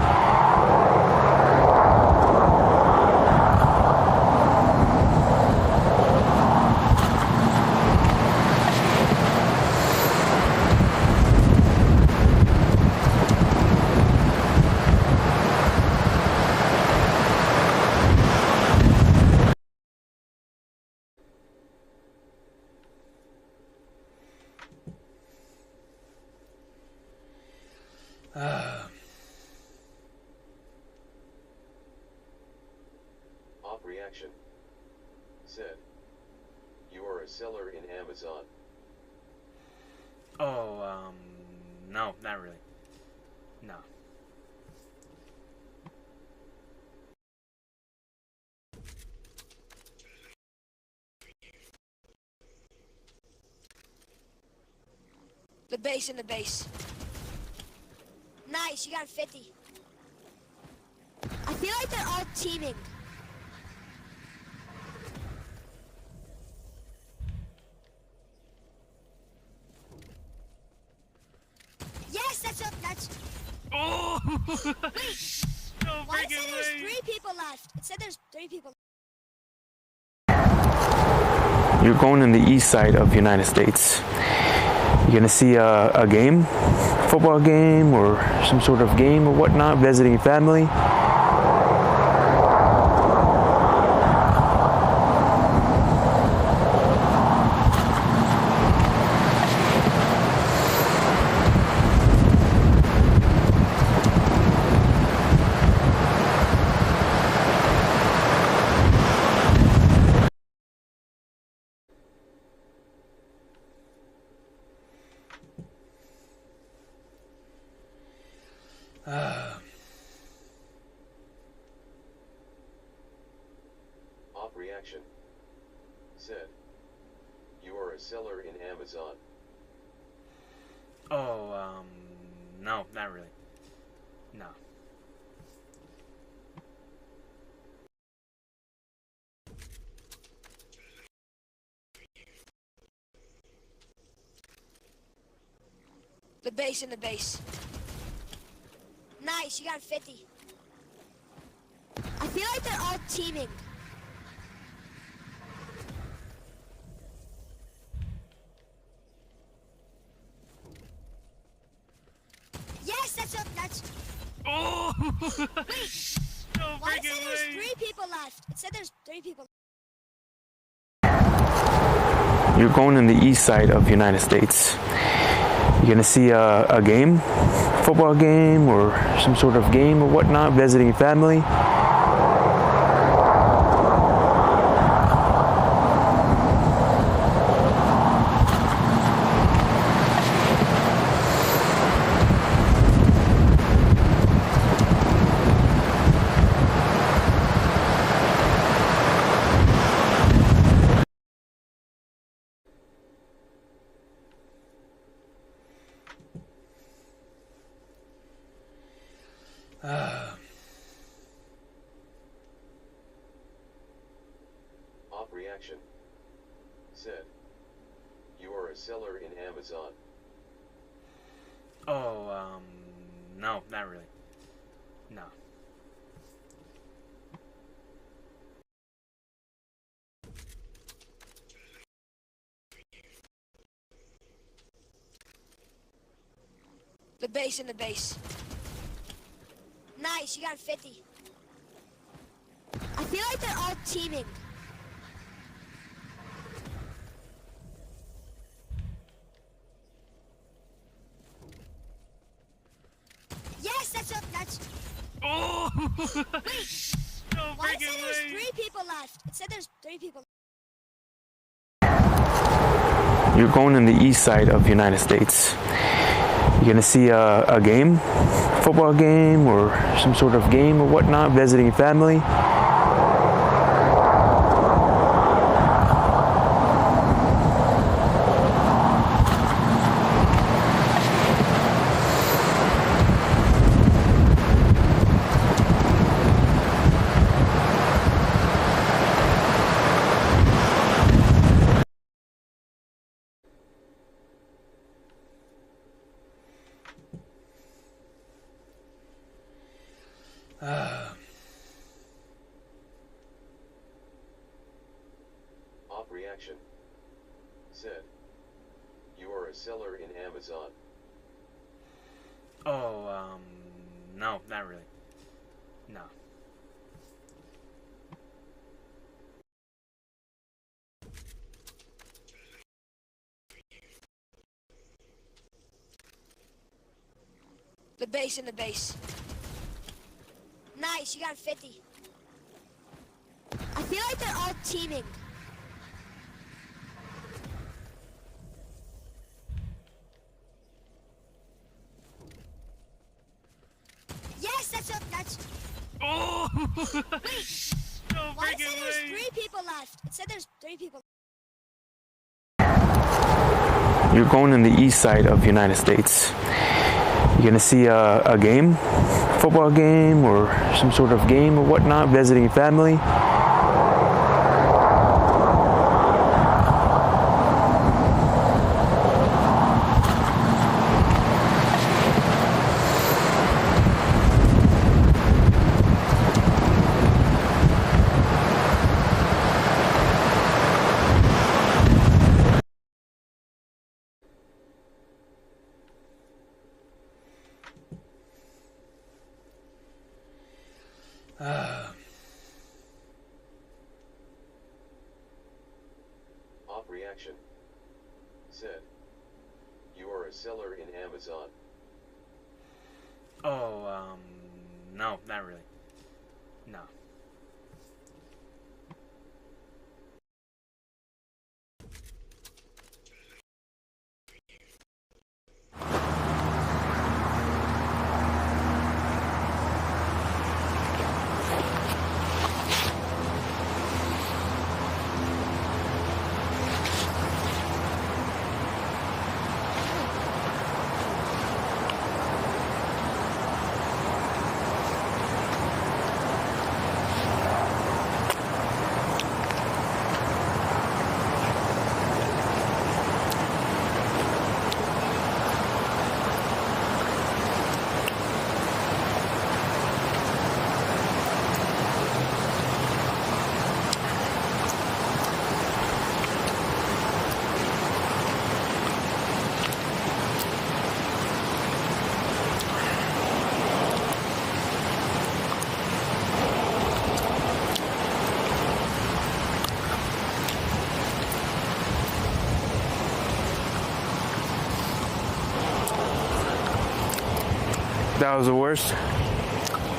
Op reaction. Said. You are a seller in Amazon. Oh, no, not really. No. The base in the base. Nice, you got 50. feel like they're all teaming. Yes, that's. Oh! No Why did it say there's 3 people left? It said there's 3 people. You're going in the east side of the United States. You're gonna see a game, football game, or some sort of game or whatnot, visiting family. Op reaction. Said. You are a seller in Amazon. Oh, no, not really. No. The base and the base. Nice, you got 50. I feel like they're all teaming. Yes, that's. Oh! No Why did it say there's 3 people left? It said there's 3 people. You're going in the east side of the United States. You're gonna see a game, football game, or some sort of game or whatnot, visiting family. Op reaction. Said. You are a seller in Amazon. Oh, no, not really. No. The base and the base. Nice, you got 50. I feel like they're all teaming. Yes, that's. Oh! Why did it say there's 3 people left? It said there's 3 people. You're going in the east side of the United States. You're gonna see a game, football game, or some sort of game or whatnot, visiting family. Op reaction. Said. You are a seller in Amazon. Oh, no, not really. No. The base and the base. Nice, you got 50. I feel like they're all teaming. Yes, that's. Oh! Why did it say there's 3 people left? It said there's 3 people. You're going in the east side of the United States. You're gonna see a game, football game, or some sort of game or whatnot, visiting family. Op reaction. Said. You are a seller in Amazon. Oh, no, not really. No. That was the worst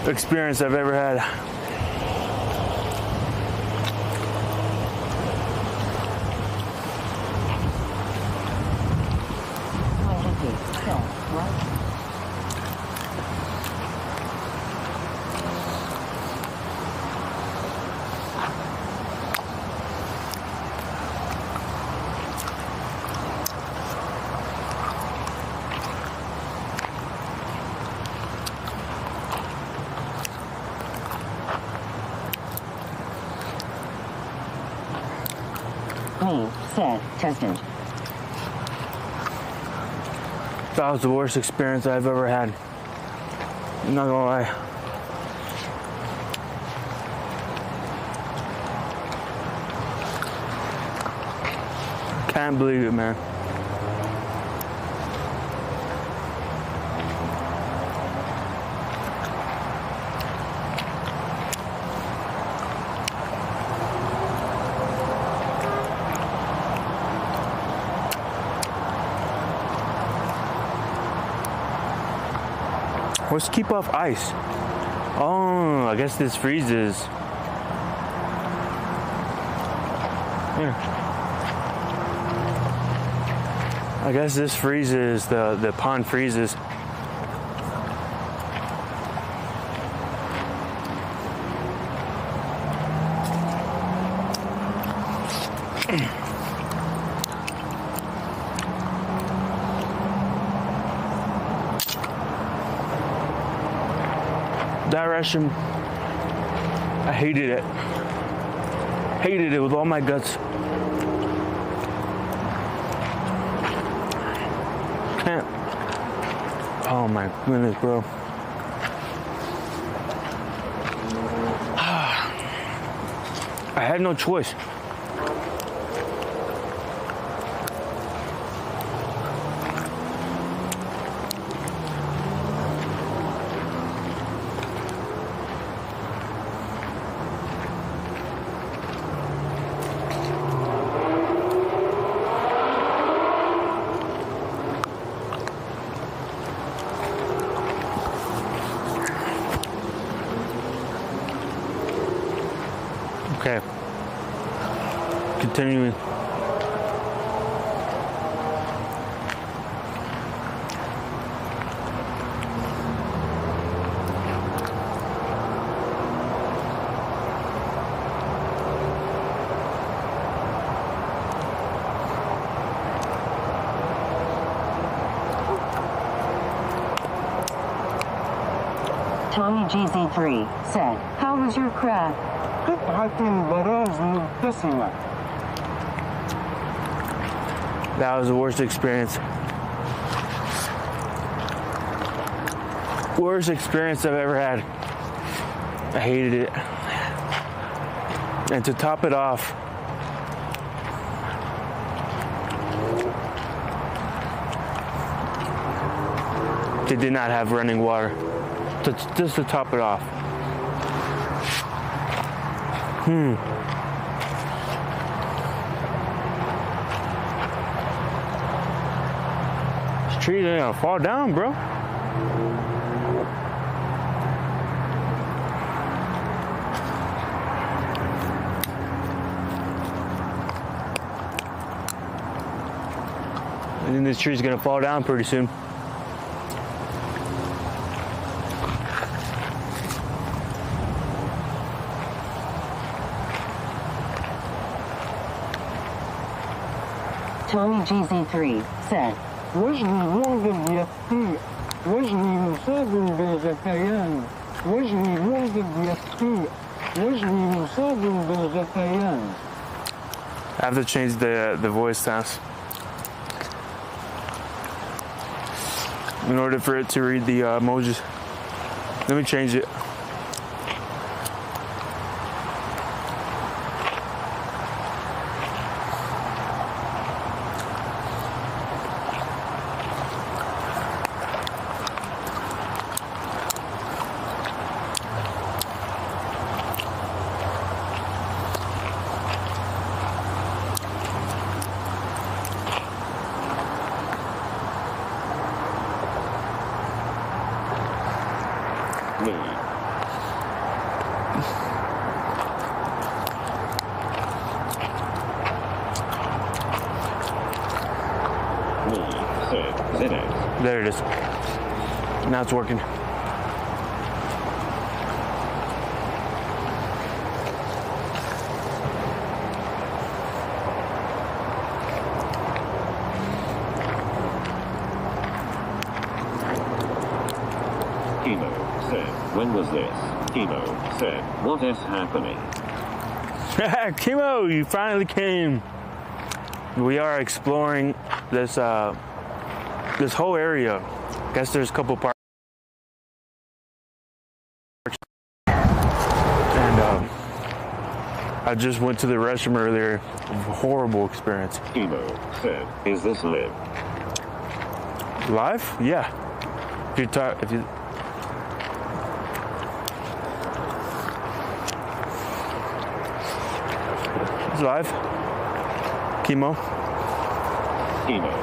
experience I've ever had. Me, said, tested. That was the worst experience I've ever had. I'm not gonna lie. Can't believe it, man. Let's keep off ice. Oh, I guess this freezes. Yeah. I guess this freezes, the pond freezes. That ration, I hated it. Hated it with all my guts. Can't. Oh my goodness, bro. I had no choice. Okay. Continuing. Tommy GZ3 said, how was your crap? That was the worst experience. Worst experience I've ever had. I hated it. And to top it off, they did not have running water. Just to top it off. This tree ain't gonna fall down, bro. And then this tree's gonna fall down pretty soon. Tommy GZ3 said, I have to change the voice sounds in order for it to read the emojis. Let me change it. There it is. Now it's working. Chemo said, when was this? Chemo said, what is happening? Chemo, you finally came. We are exploring this this whole area. Guess there's a couple parks. And I just went to the restroom earlier. Horrible experience. Chemo said, is this live? Live? Yeah. If you it's live. Chemo. Chemo.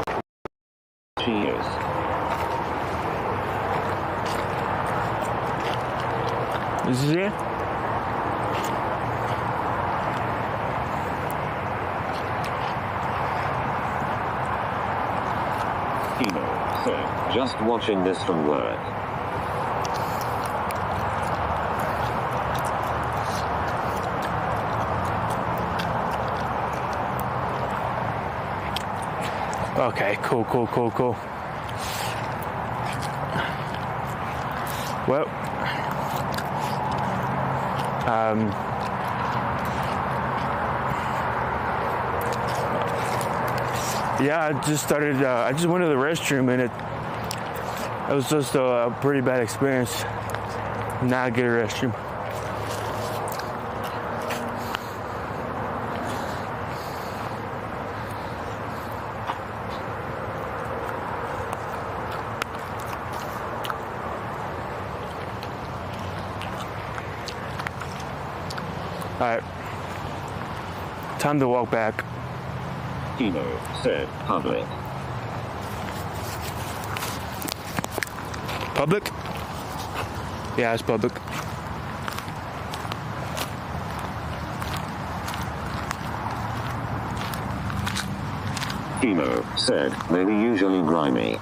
She is. Is this it? Chemo said, just watching this from work. Okay, cool. Well, yeah, I just started, I just went to the restroom and it was just a pretty bad experience. Not a good restroom. Alright, time to walk back. Chemo said, public. Public? Yeah, it's public. Chemo said, they were usually grimy.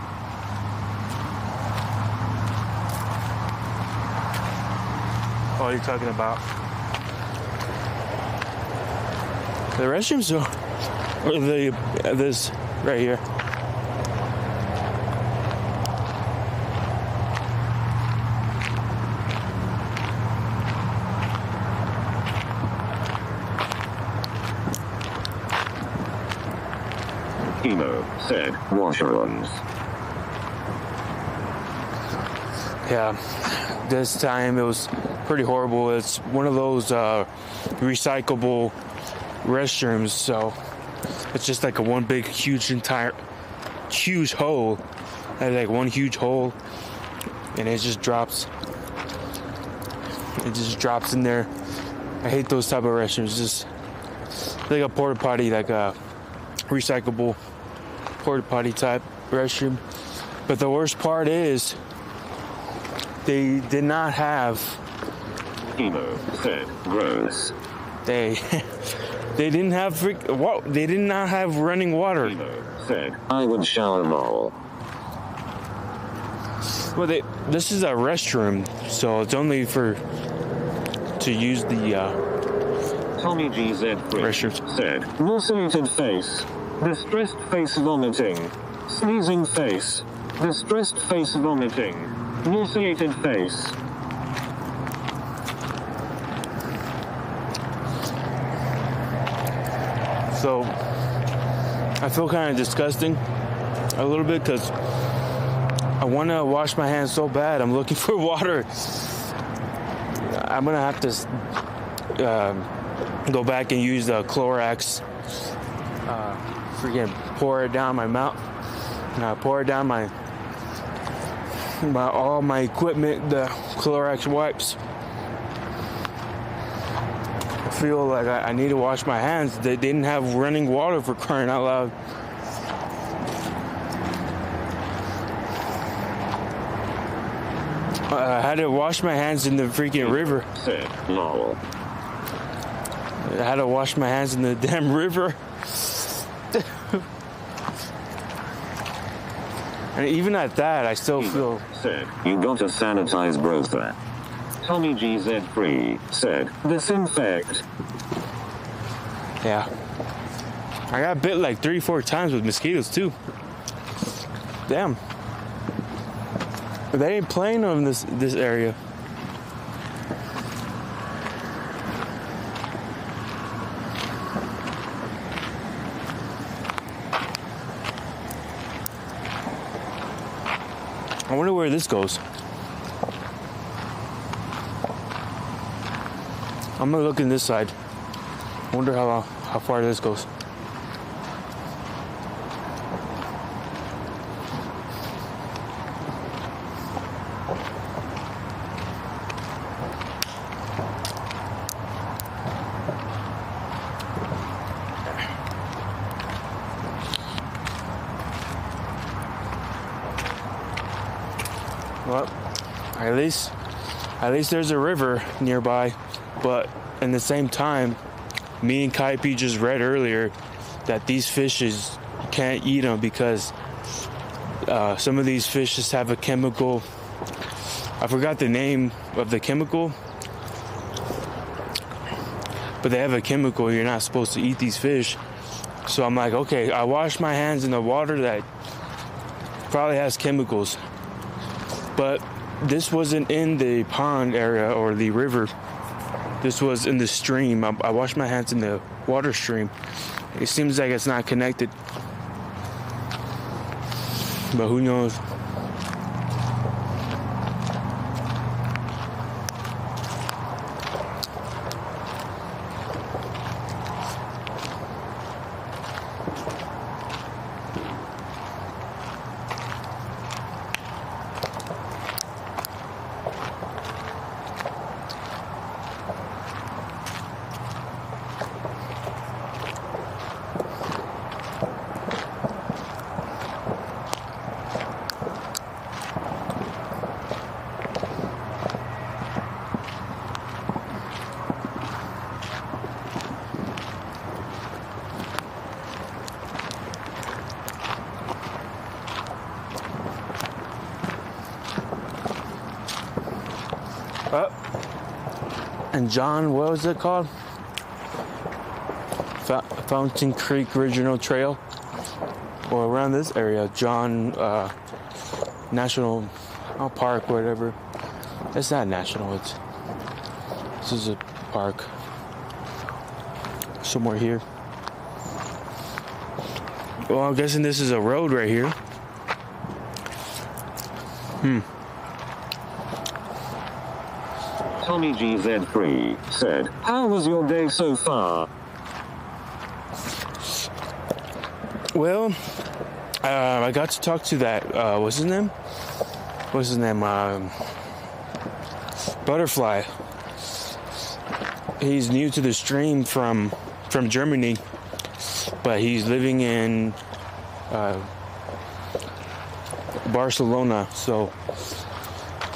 What are you talking about? The restrooms or this right here? said washrooms. Yeah, this time it was pretty horrible. It's one of those recyclable restrooms, so it's just like a one big huge hole. Like one huge hole, and it just drops in there. I hate those type of restrooms. Just like a porta potty, like a recyclable porta potty type restroom. But the worst part is they did not have. Emo said gross. They didn't have they did not have running water. Emo said I would shower more. Well, this is a restroom, so it's only to use the Tommy GZ restrooms. Said nauseated face, distressed face vomiting, sneezing face, distressed face vomiting, nauseated face. So I feel kind of disgusting a little bit because I want to wash my hands so bad. I'm looking for water. I'm gonna have to go back and use the Clorox. Freaking pour it down my mouth. Pour it down all my equipment. The Clorox wipes. I feel like I need to wash my hands. They didn't have running water, for crying out loud. I had to wash my hands in the freaking river. Said lol. I had to wash my hands in the damn river. And even at that, I still feel. Said you gotta sanitize, brother. Tommy GZ3 said disinfect. Yeah. I got bit like 3-4 times with mosquitoes too. Damn. But they ain't playing on this area. I wonder where this goes. I'm gonna look in this side. I wonder how far this goes. Well, at least there's a river nearby, but in the same time, me and Kaipi just read earlier that these fishes can't eat them because some of these fishes have a chemical. I forgot the name of the chemical, but they have a chemical. You're not supposed to eat these fish. So I'm like, okay, I wash my hands in the water that probably has chemicals. But this wasn't in the pond area or the river. This was in the stream. I washed my hands in the water stream. It seems like it's not connected. But who knows? And John, what was it called? Fountain Creek Regional Trail, or around this area, John National Park, whatever. It's not national. This is a park somewhere here. Well, I'm guessing this is a road right here. Tommy GZ3 said, "How was your day so far?" Well, I got to talk to that, what's his name? Butterfly. He's new to the stream from Germany, but he's living in Barcelona. So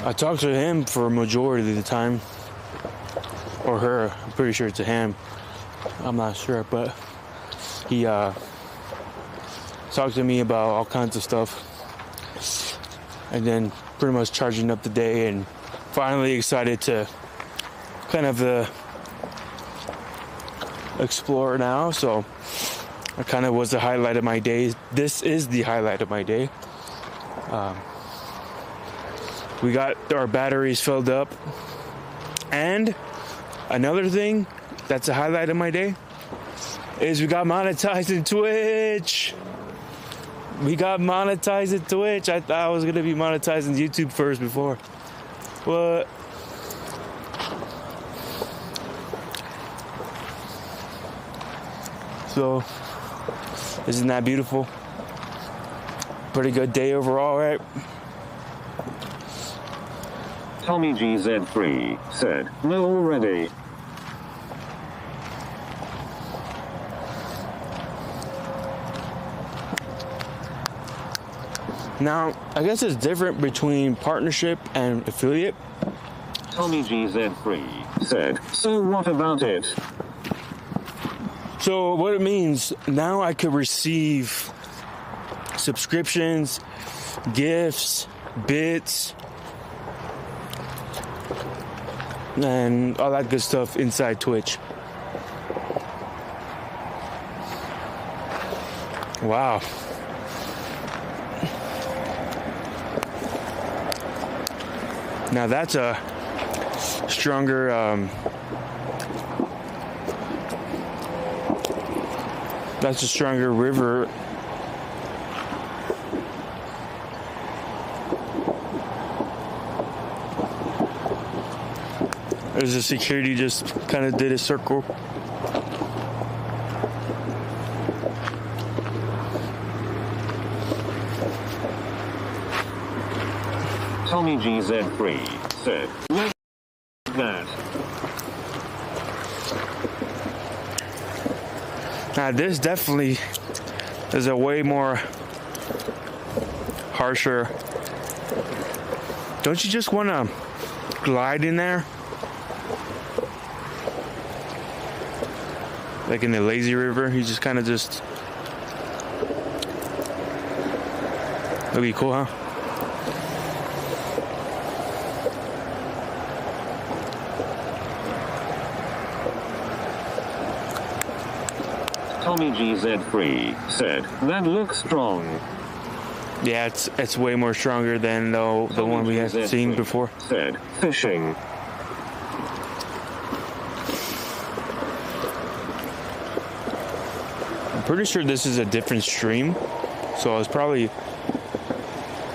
I talked to him for a majority of the time, or her. I'm pretty sure it's a him. I'm not sure, but he talked to me about all kinds of stuff, and then pretty much charging up the day, and finally excited to kind of explore now. So it kind of was the highlight of my day. This is the highlight of my day. We got our batteries filled up, and another thing that's a highlight of my day is we got monetized in Twitch. I thought I was gonna be monetized in YouTube first before. What? So, isn't that beautiful? Pretty good day overall, right? Tommy GZ3 said, "No already." Now, I guess it's different between partnership and affiliate. Tommy GZ3 said, "So what about it?" So what it means, now I could receive subscriptions, gifts, bits, and all that good stuff inside Twitch. Wow. Now that's a stronger river. There's a security just kind of did a circle. Tommy GZ3 said, "Like that." Now this definitely is a way more harsher. Don't you just want to glide in there? Like in the lazy river, you just kind of just... That'd be cool, huh? Tommy GZ3 said, "That looks strong." Yeah, it's way more stronger than the one we had seen before. Said, "Fishing." I'm pretty sure this is a different stream, so it's probably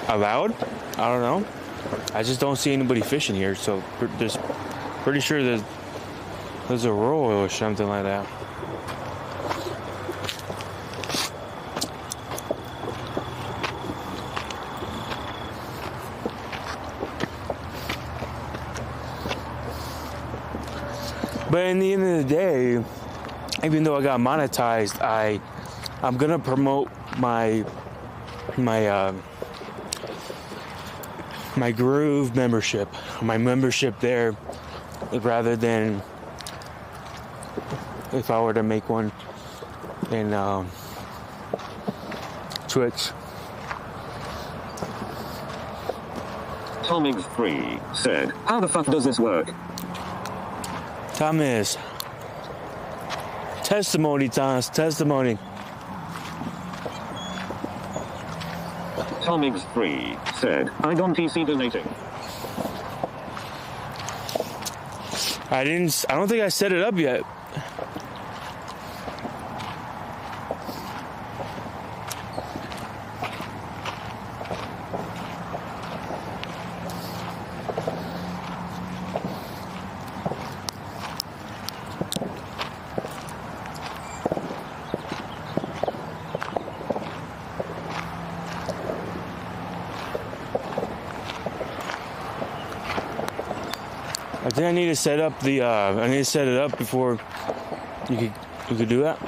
allowed. I don't know. I just don't see anybody fishing here, so there's pretty sure there's a roll or something like that. But in the end of the day, even though I got monetized, I'm gonna promote my Groove membership, my membership there, rather than if I were to make one in Twitch. Tomix3 said, "How the fuck does this work?" Thomas. Testimony, Thomas. Testimony. Tomix3 said, "I don't PC donating." I don't think I set it up yet. I think I need to set up the. I need to set it up before you could do that.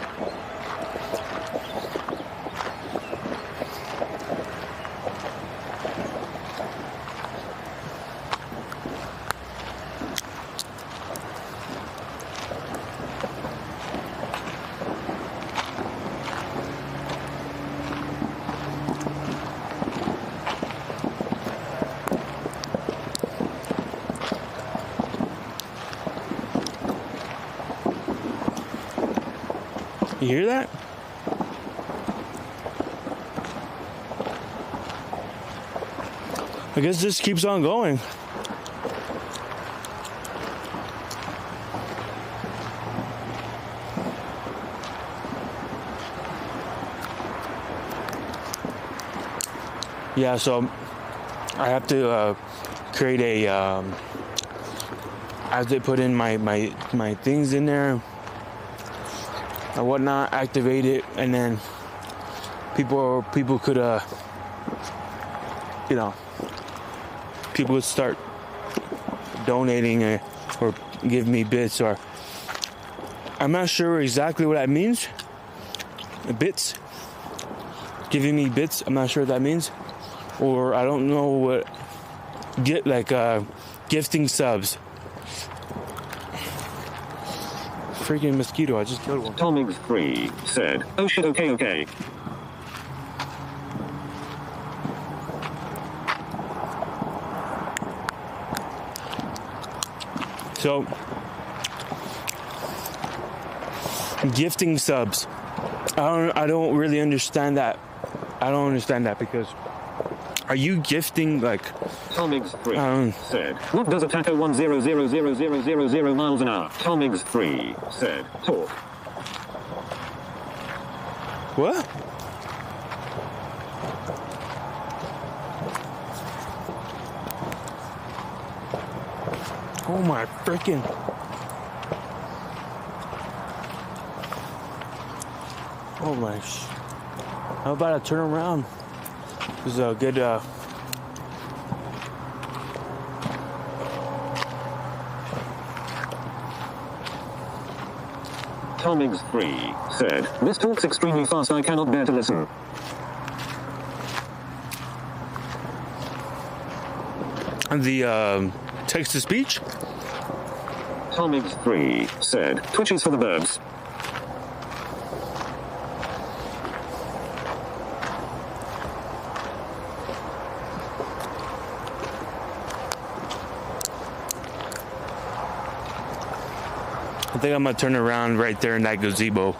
You hear that? I guess this keeps on going. Yeah, so I have to create a. I have to put in my things in there and whatnot, activate it, and then people could people would start donating or give me bits, or I'm not sure exactly what that means. Bits, giving me bits. I'm not sure what that means, or I don't know what gifting subs. Freaking mosquito! I just killed one. Tomig3 said, "Oh shit, okay. So, gifting subs. I don't really understand that. I don't understand that because are you gifting like? Tomig3 said, "What does a taco 100,000 miles an hour?" Tomig3 said, "Talk." What? Oh my freaking! Oh my! How about I turn around? This is a good. Tomig3 said, "This talks extremely fast. I cannot bear to listen." The text-to-speech? Tomig3 said, "Twitch is for the birds." I think I'm gonna turn around right there in that gazebo.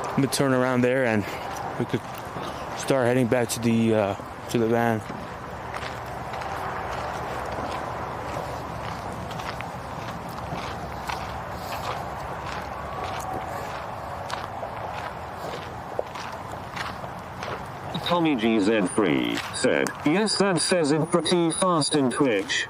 I'm gonna turn around there and we could start heading back to the van. Tommy GZ3 said, "Yes, that says it pretty fast in Twitch."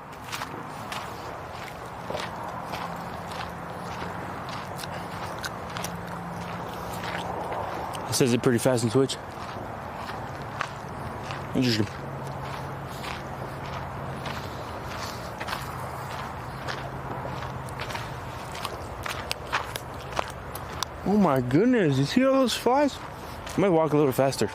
It says it pretty fast in Twitch. Interesting. Oh my goodness, you see all those flies? I might walk a little faster.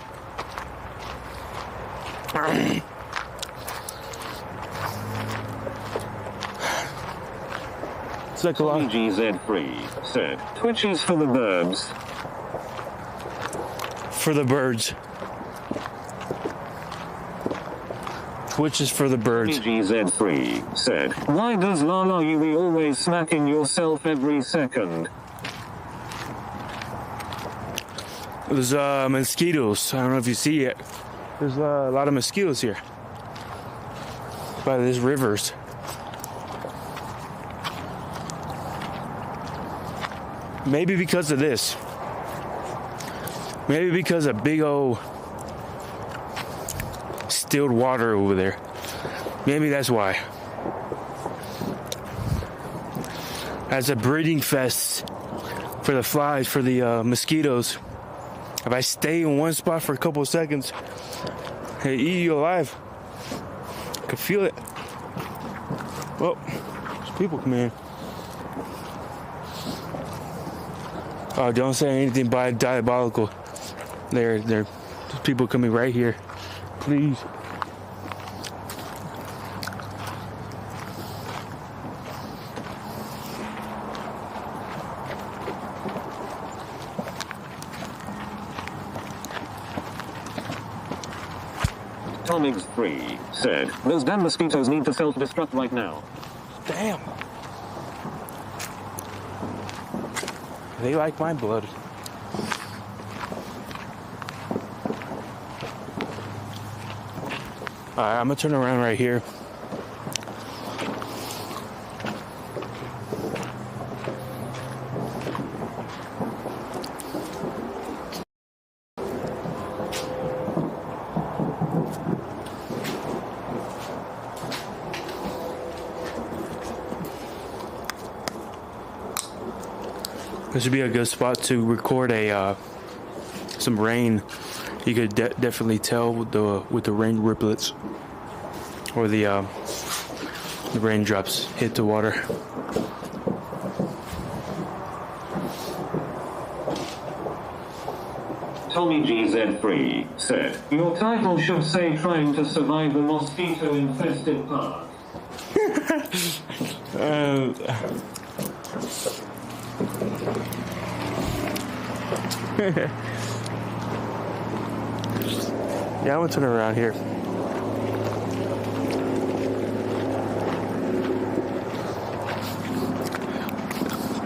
It's like a lot. GZ3 said, "Twitch is for the birds." For the birds. Twitch is for the birds. GZ3 said, "Why does Lala you be always smacking yourself every second?" There's mosquitoes. I don't know if you see it. There's a lot of mosquitoes here. By these rivers. Maybe because of this. Maybe because of big old distilled water over there. Maybe that's why. As a breeding fest for the flies, for the mosquitoes. If I stay in one spot for a couple of seconds, they eat you alive. I can feel it. Well, there's people coming in. Oh, don't say anything diabolical. There's people coming right here. Please. Tomix3 said, those damn mosquitoes need to self-destruct right now. Damn. They like my blood. Alright, I'm gonna turn around right here. This would be a good spot to record some rain. You could definitely tell with the rain riplets or the raindrops hit the water. Tommy GZ3 said, your title should say trying to survive the mosquito-infested park. Yeah, I'm gonna turn around here.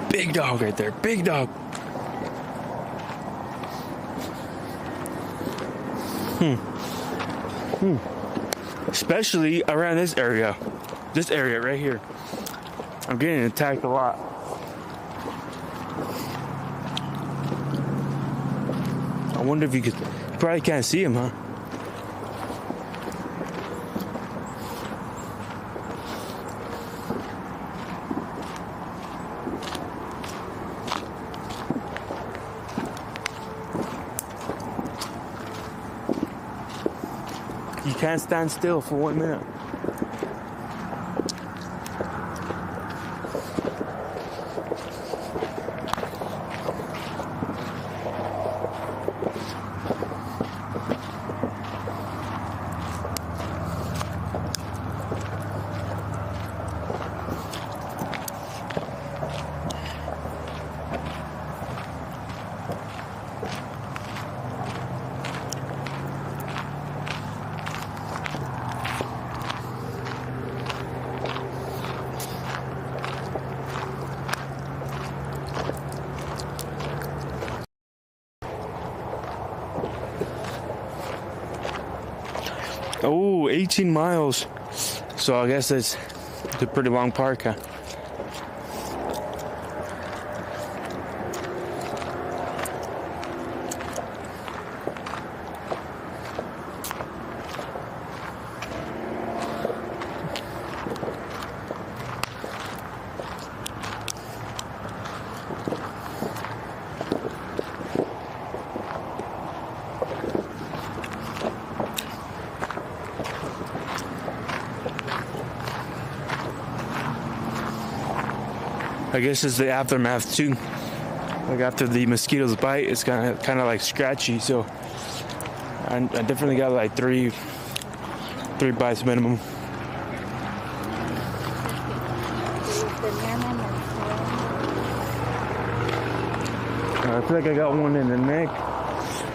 Big dog right there, big dog. Especially around this area right here. I'm getting attacked a lot. I wonder if you probably can't see him, huh? You can't stand still for 1 minute. Oh, 18 miles. So I guess it's a pretty long park, huh? I guess it's the aftermath too. Like after the mosquitoes bite, it's kind of like scratchy. So I definitely got like three bites minimum. I feel like I got one in the neck,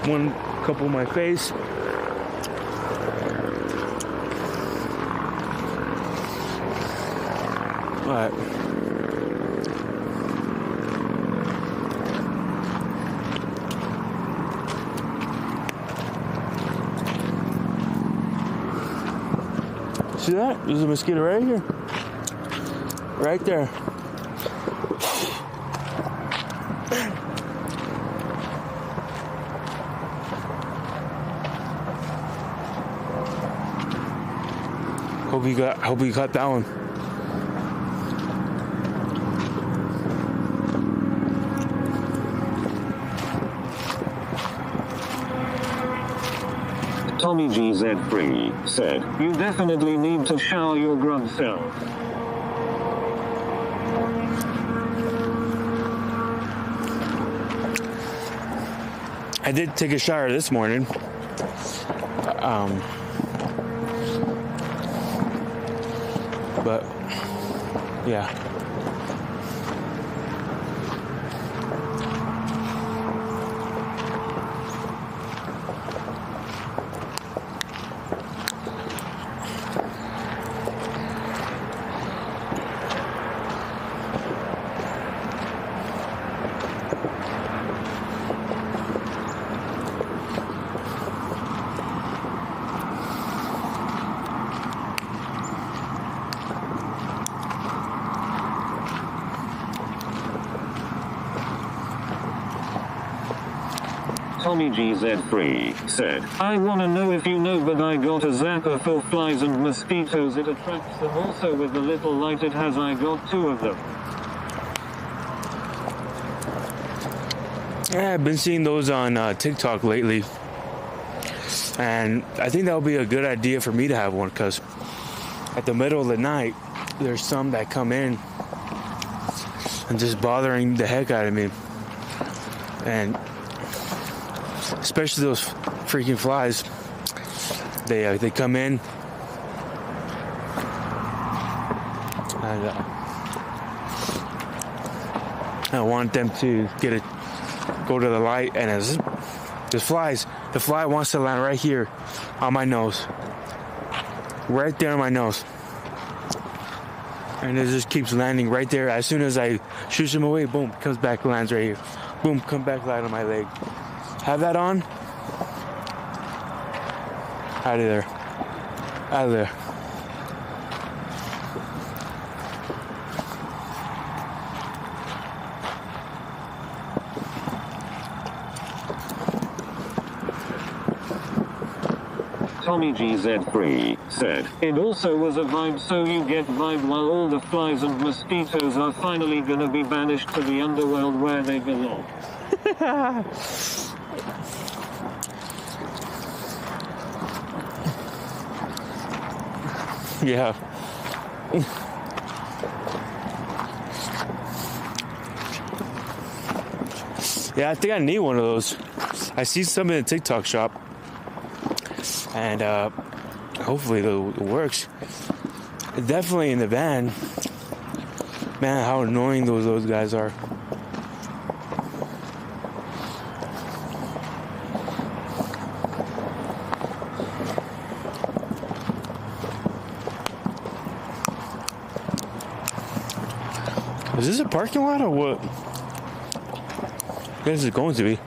one couple in my face. All right. See that? There's a mosquito right here. Right there. Hope you caught that one. Tommy GZ3 said, you definitely need to shower your grub self. I did take a shower this morning. But yeah. Tommy GZ3 said, I wanna know if you know, but I got a zapper for flies and mosquitoes. It attracts them also with the little light it has. I got 2 of them. Yeah, I've been seeing those on TikTok lately. And I think that would be a good idea for me to have one, because at the middle of the night, there's some that come in and just bothering the heck out of me. And especially those freaking flies, they come in and I want them to go to the light, and there's flies. The fly wants to land right here on my nose, right there on my nose, and it just keeps landing right there. As soon as I shoosh him away, boom, comes back, lands right here. Boom, come back, light on my leg. Have that on. Out of there. Out of there. Tommy GZ3 said, it also was a vibe, so you get vibe while all the flies and mosquitoes are finally gonna be banished to the underworld where they belong. Yeah. Yeah, I think I need one of those. I see some in the TikTok shop, and hopefully it works. Definitely in the van. Man, how annoying those guys are. Is this a parking lot or what? I guess it's going to be.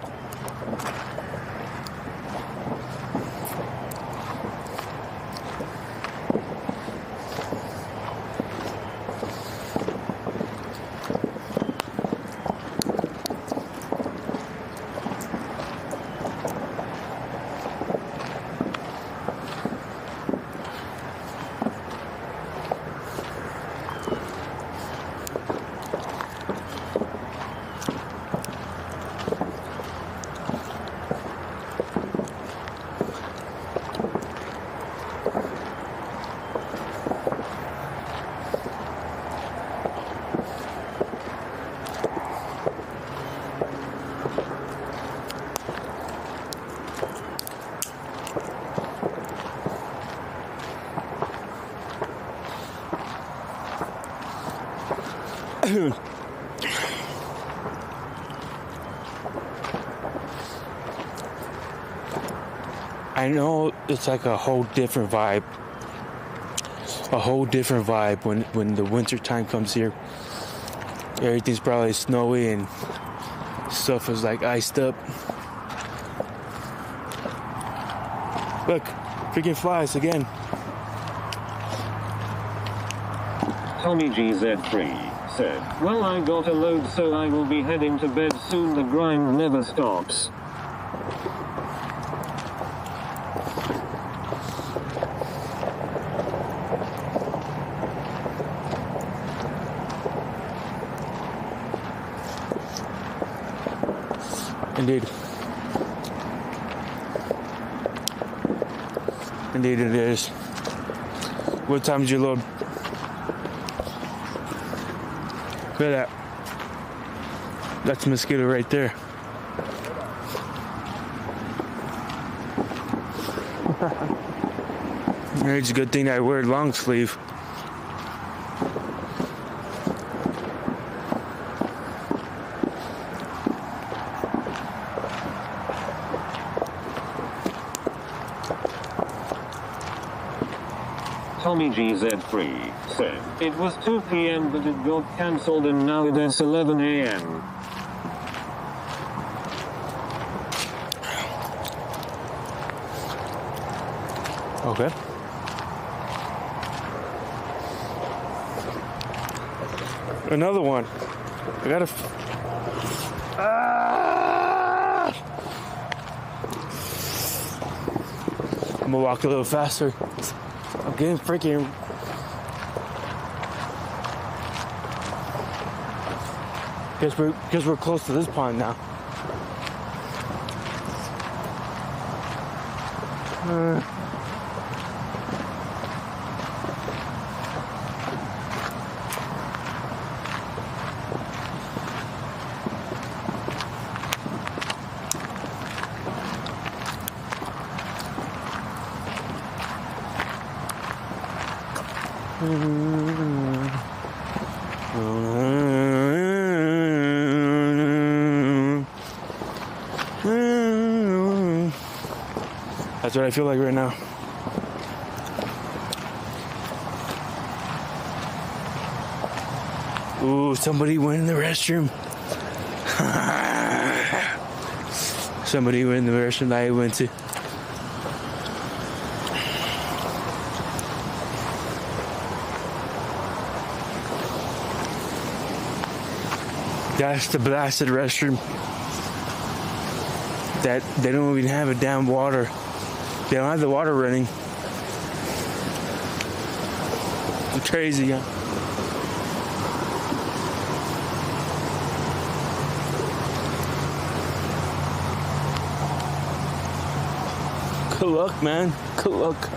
I know it's like a whole different vibe. A whole different vibe when the winter time comes here. Everything's probably snowy and stuff is like iced up. Look, freaking flies again. Tommy GZ3 said, well, I got a load, so I will be heading to bed soon. The grind never stops. Indeed. Indeed it is. What time did you load? Look at that. That's a mosquito right there. It's a good thing I wear long sleeve. Tommy GZ3 said, it was 2 p.m. but it got cancelled and now it's 11 a.m. Okay. Another one. I gotta. I'm gonna walk a little faster. I'm getting freaking. Because we're close to this pond now. That's what I feel like right now. Ooh, somebody went in the restroom. Somebody went in the restroom that I went to. That's the blasted restroom. That they don't even have a damn water. They don't have the water running. It's crazy, huh? Good luck, man. Good luck.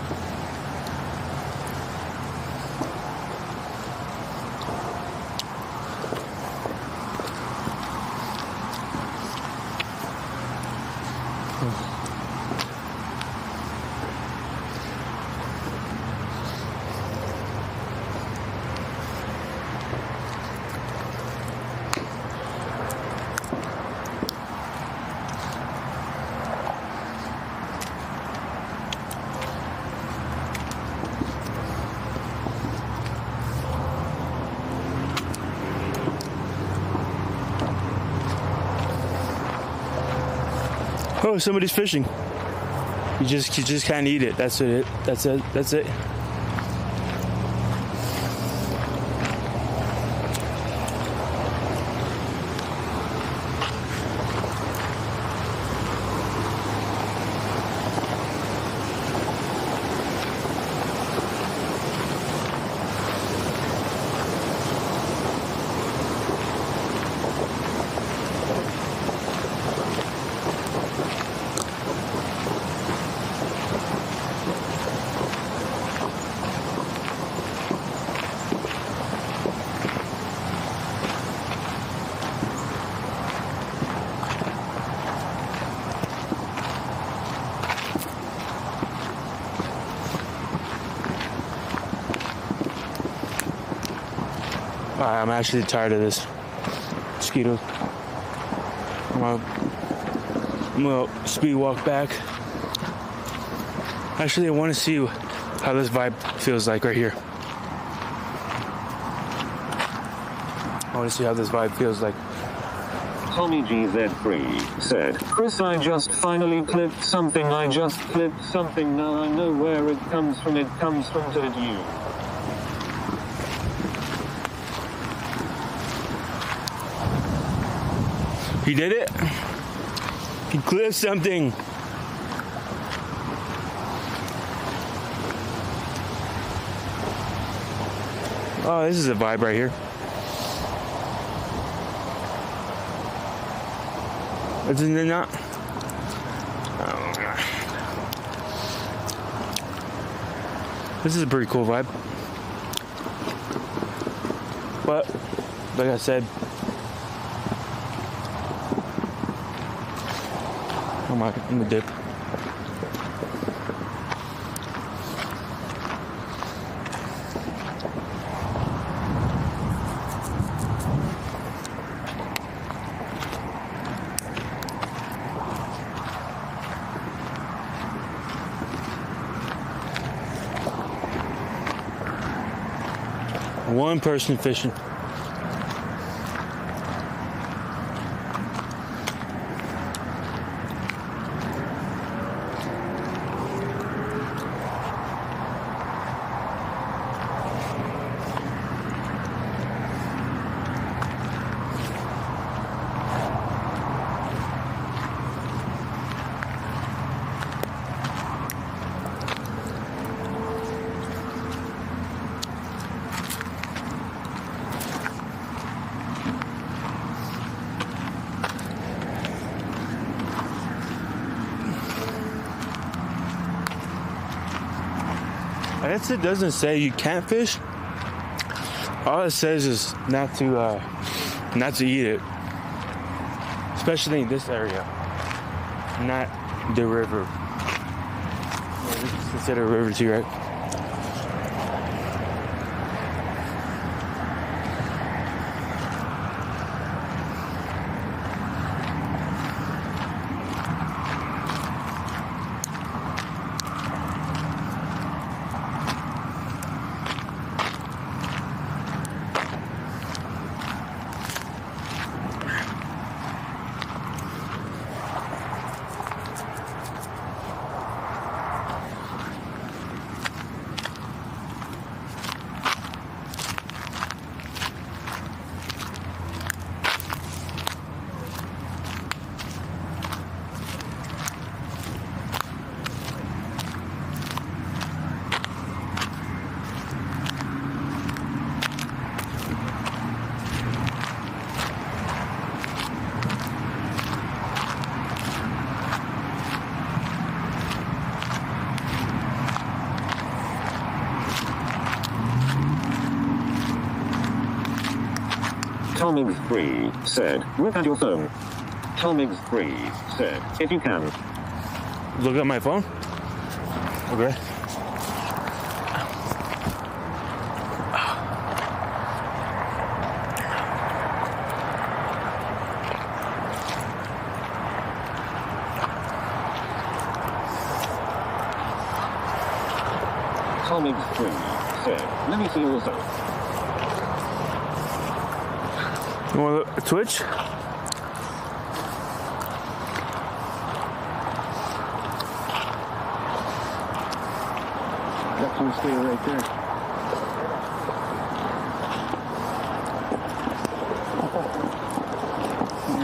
Oh, somebody's fishing. You just can't eat it. That's it. That's it. That's it. I'm actually tired of this mosquito. I'm gonna speed walk back. Actually, I want to see how this vibe feels like right here. I want to see how this vibe feels like. Tommy GZ3 said, Chris, I just finally clipped something. I just clipped something. Now I know where it comes from. It comes from you. He did it? He clipped something. Oh, this is a vibe right here. Isn't it not? Oh, This is a pretty cool vibe. But, like I said, I'm gonna dip. One person fishing. I guess it doesn't say you can't fish. All it says is not to eat it, especially in this area, not the river. Yeah, this is considered a river too, right? Tomig3 said, look at your phone. Tomig3 said, if you can. Look at my phone? Okay. Tomig3 said, let me see your phone. You want to Twitch? That can stay right there.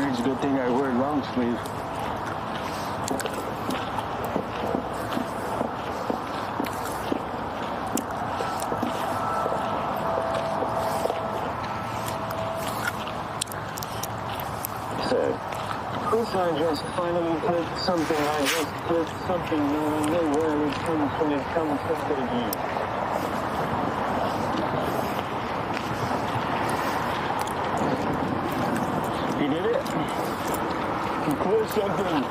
It's a good thing I wear long sleeve. I just finally clicked something. I just clicked something. No one knows where it comes when it comes to you. You did it? You clicked something.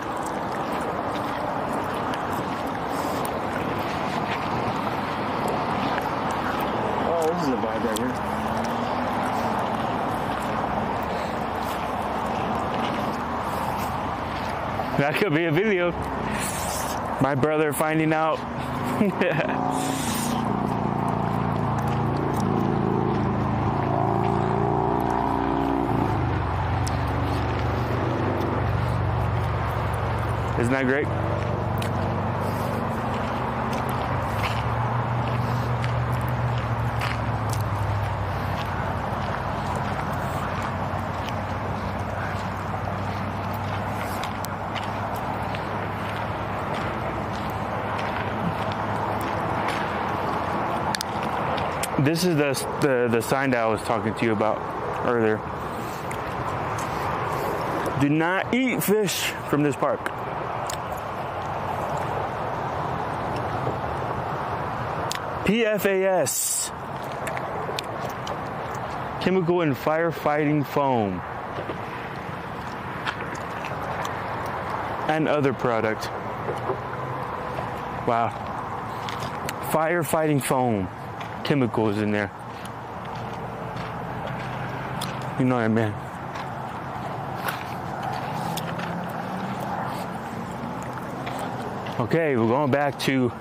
Oh, this is a vibe right here. That could be a video. My brother finding out. Isn't that great? This is the sign that I was talking to you about earlier. Do not eat fish from this park. PFAS. Chemical and firefighting foam. And other product. Wow. Firefighting foam. Chemicals in there. You know what I mean? Okay, we're going back to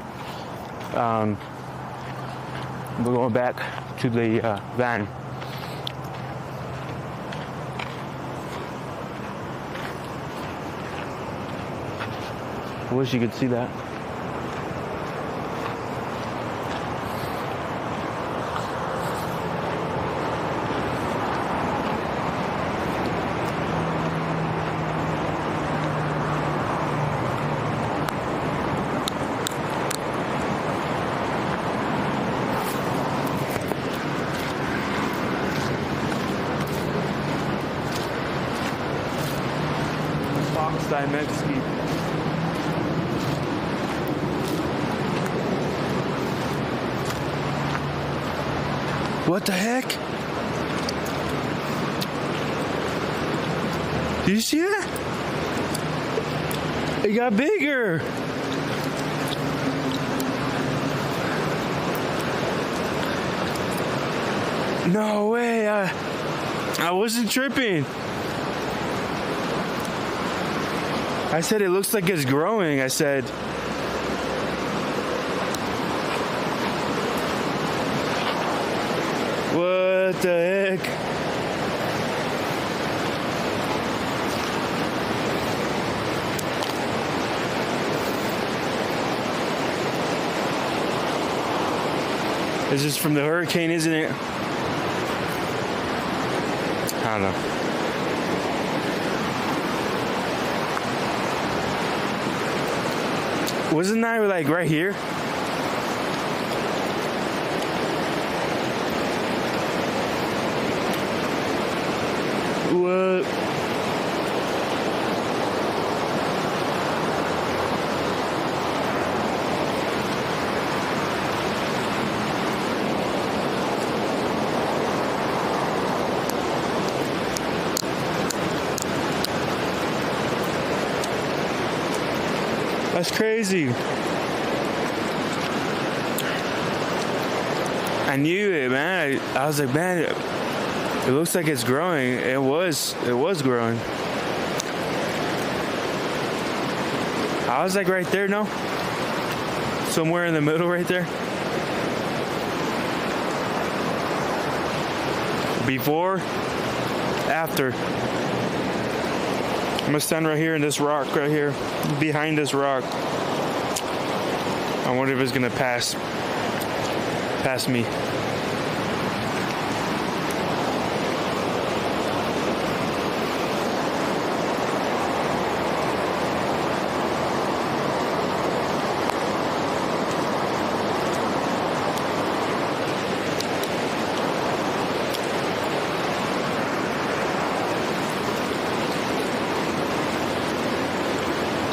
the van. I wish you could see that. Mexican. What the heck? Do you see that? It got bigger. No way. I wasn't tripping. I said it looks like it's growing. I said, what the heck? This is from the hurricane, isn't it? I don't know. Wasn't that like right here? What? That's crazy. I knew it, man. I was like, man, it looks like it's growing. It was growing. I was like right there, no? Somewhere in the middle right there. Before, after. I'm gonna stand right here in this rock right here, behind this rock. I wonder if it's gonna pass me.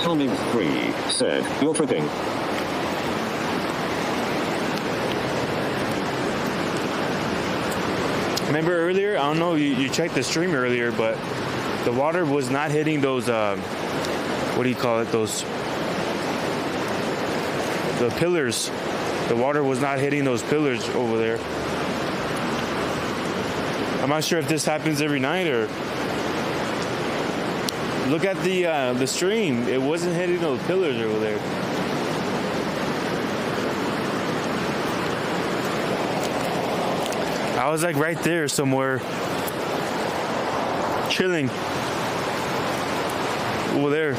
Tommy 3 said, "You're tripping." Remember earlier? I don't know. You checked the stream earlier, but the water was not hitting those. What do you call it? The pillars. The water was not hitting those pillars over there. I'm not sure if this happens every night or. Look at the stream. It wasn't hitting those pillars over there. I was like right there somewhere, chilling over there.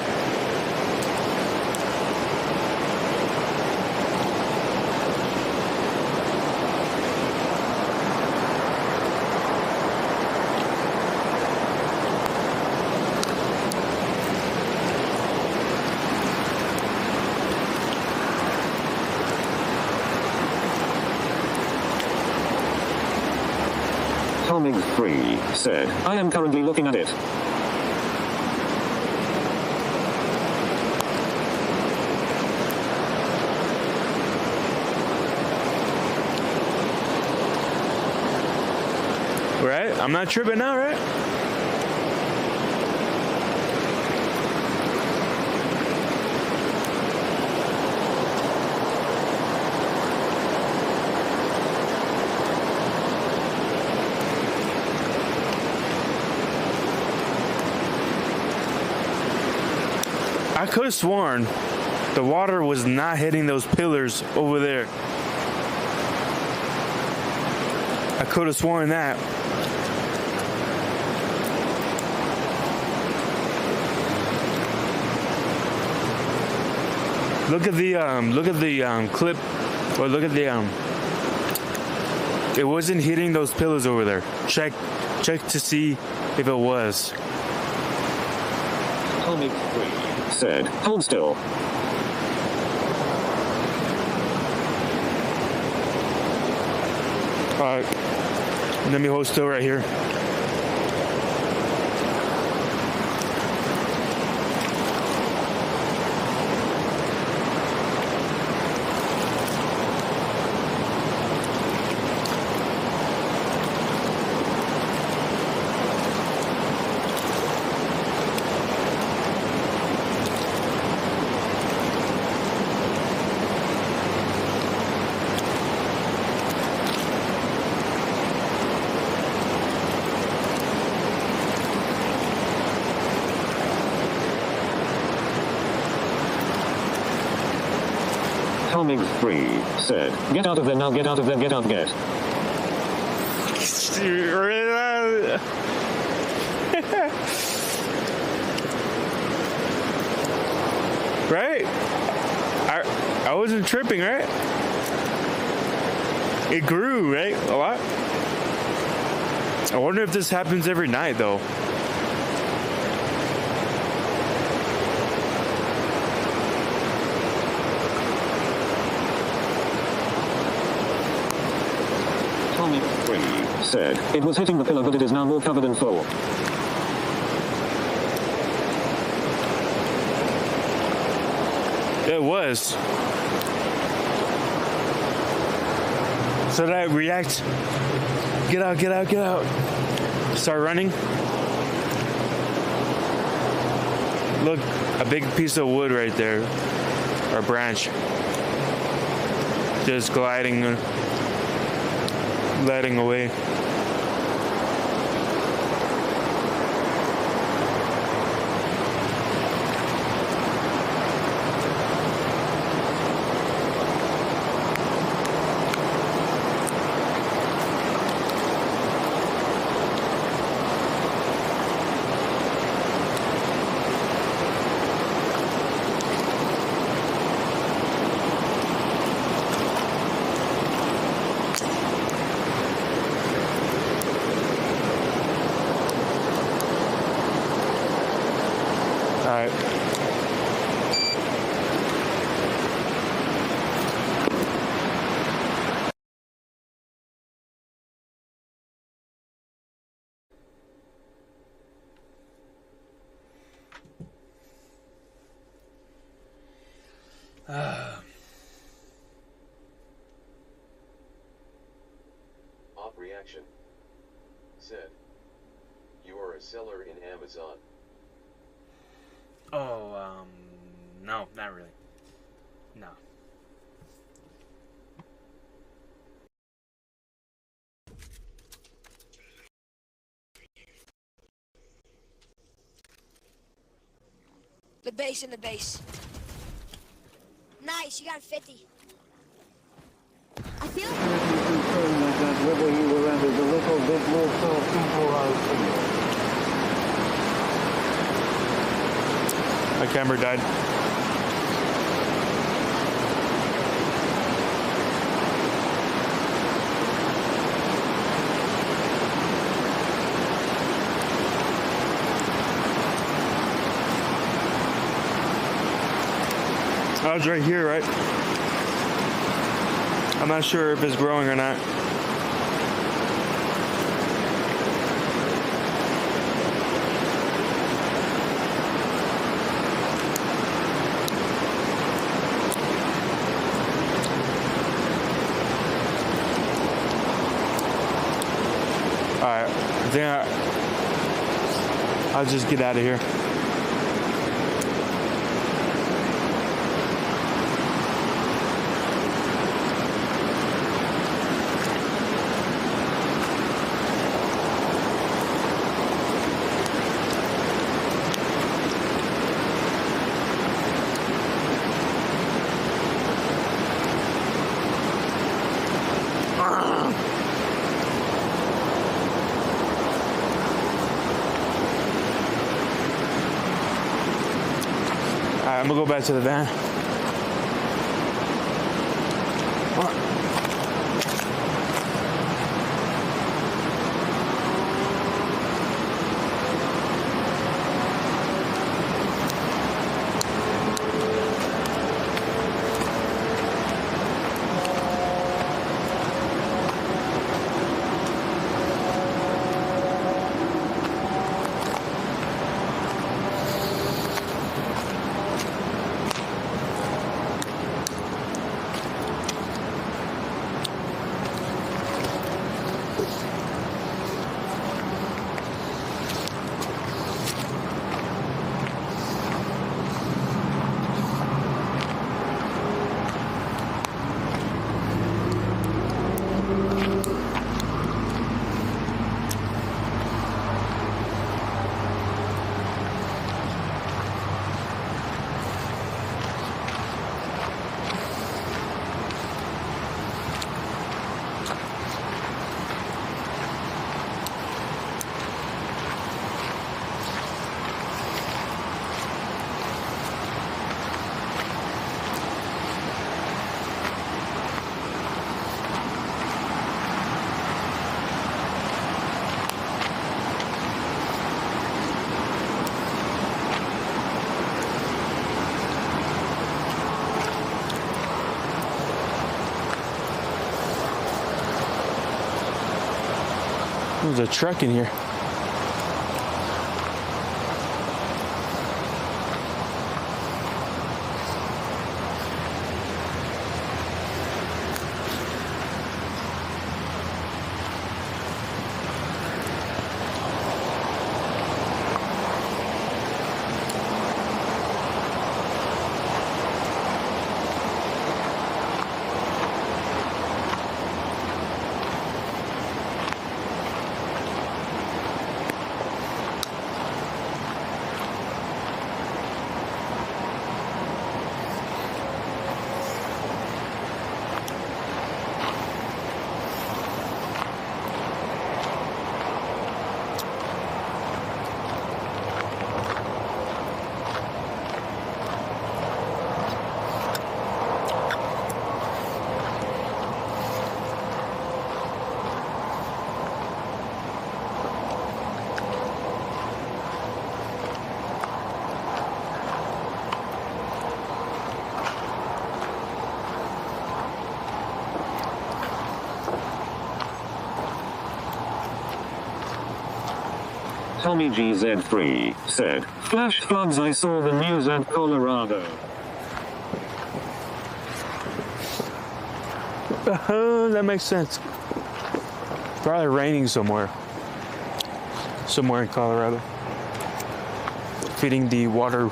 Tommy 3 said, "I am currently looking at it." Right? I'm not tripping now, right? I could have sworn the water was not hitting those pillars over there. I could have sworn that. Look at the clip, or look at the it wasn't hitting those pillars over there. Check to see if it was. Comic 3 said, hold still. Alright, let me hold still right here. Comic 3 said, get out of there now, get out of there, get out, get. Right? I wasn't tripping, right? It grew, right? A lot. I wonder if this happens every night, though. Comic 3 said, it was hitting the pillar but it is now more covered in full. It was. So did I react? Get out, get out, get out. Start running. Look, a big piece of wood right there. Or branch. Just gliding away. Alright. Off reaction. Said, you are a seller in Amazon. Oh, no, not really. No. The base and the base. Nice, you got 50. I feel like Whether you were added a little bit more self-control. My camera died. I was right here, right? I'm not sure if it's growing or not. Alright, I think I'll just get out of here. Alright, I'm gonna go back to the van. There's a truck in here. Tommy GZ3 said, "Flash floods, I saw the news at Colorado." That makes sense. Probably raining somewhere. Somewhere in Colorado. Feeding the water.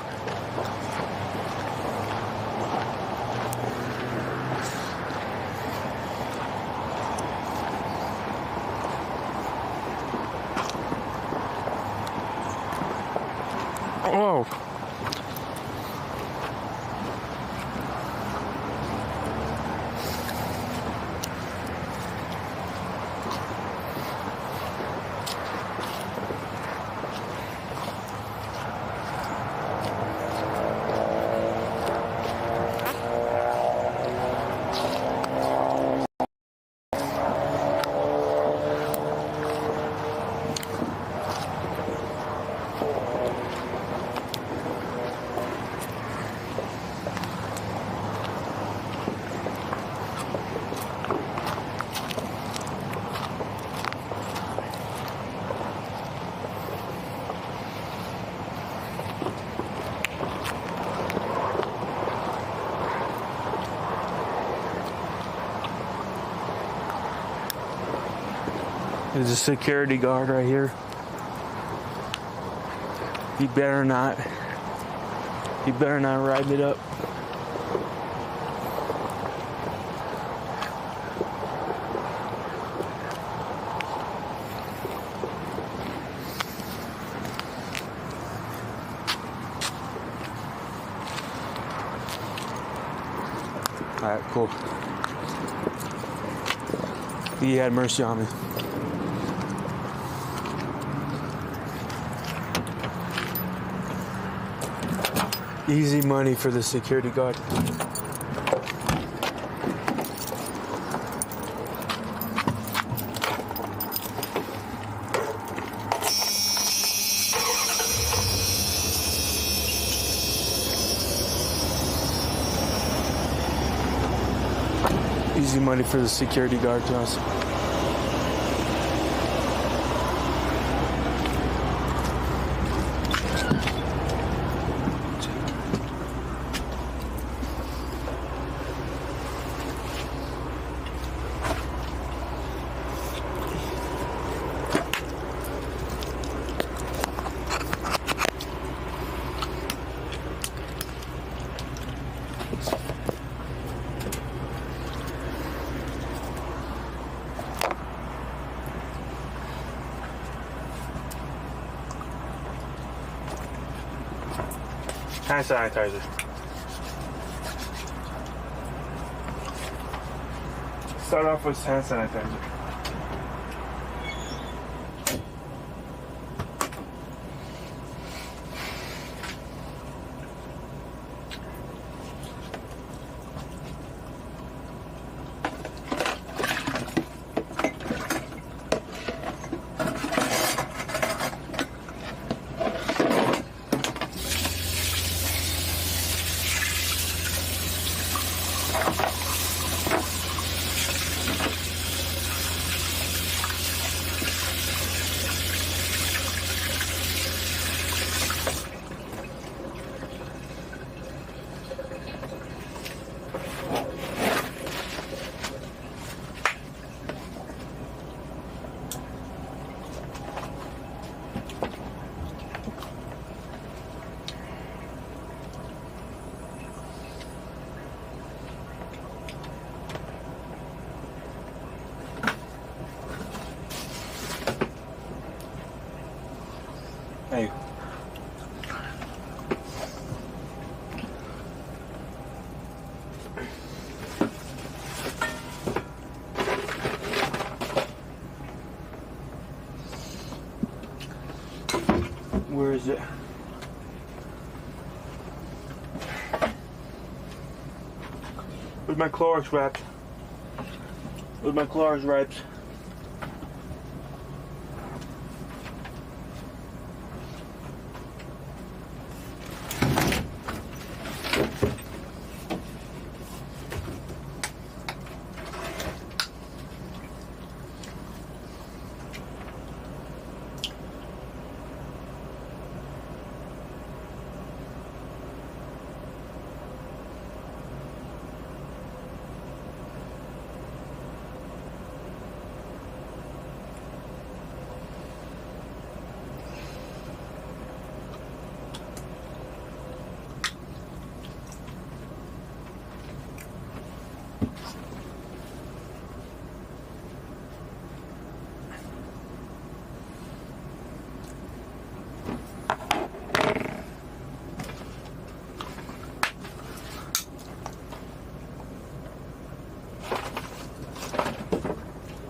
Oh. There's a security guard right here. He better not ride it up. Alright, cool. He had mercy on me. Easy money for the security guard. Easy money for the security guard to us. Hand sanitizer. Start off with hand sanitizer. Hey. Where is it? Where's my Clorox wraps? Where's my Clorox wraps?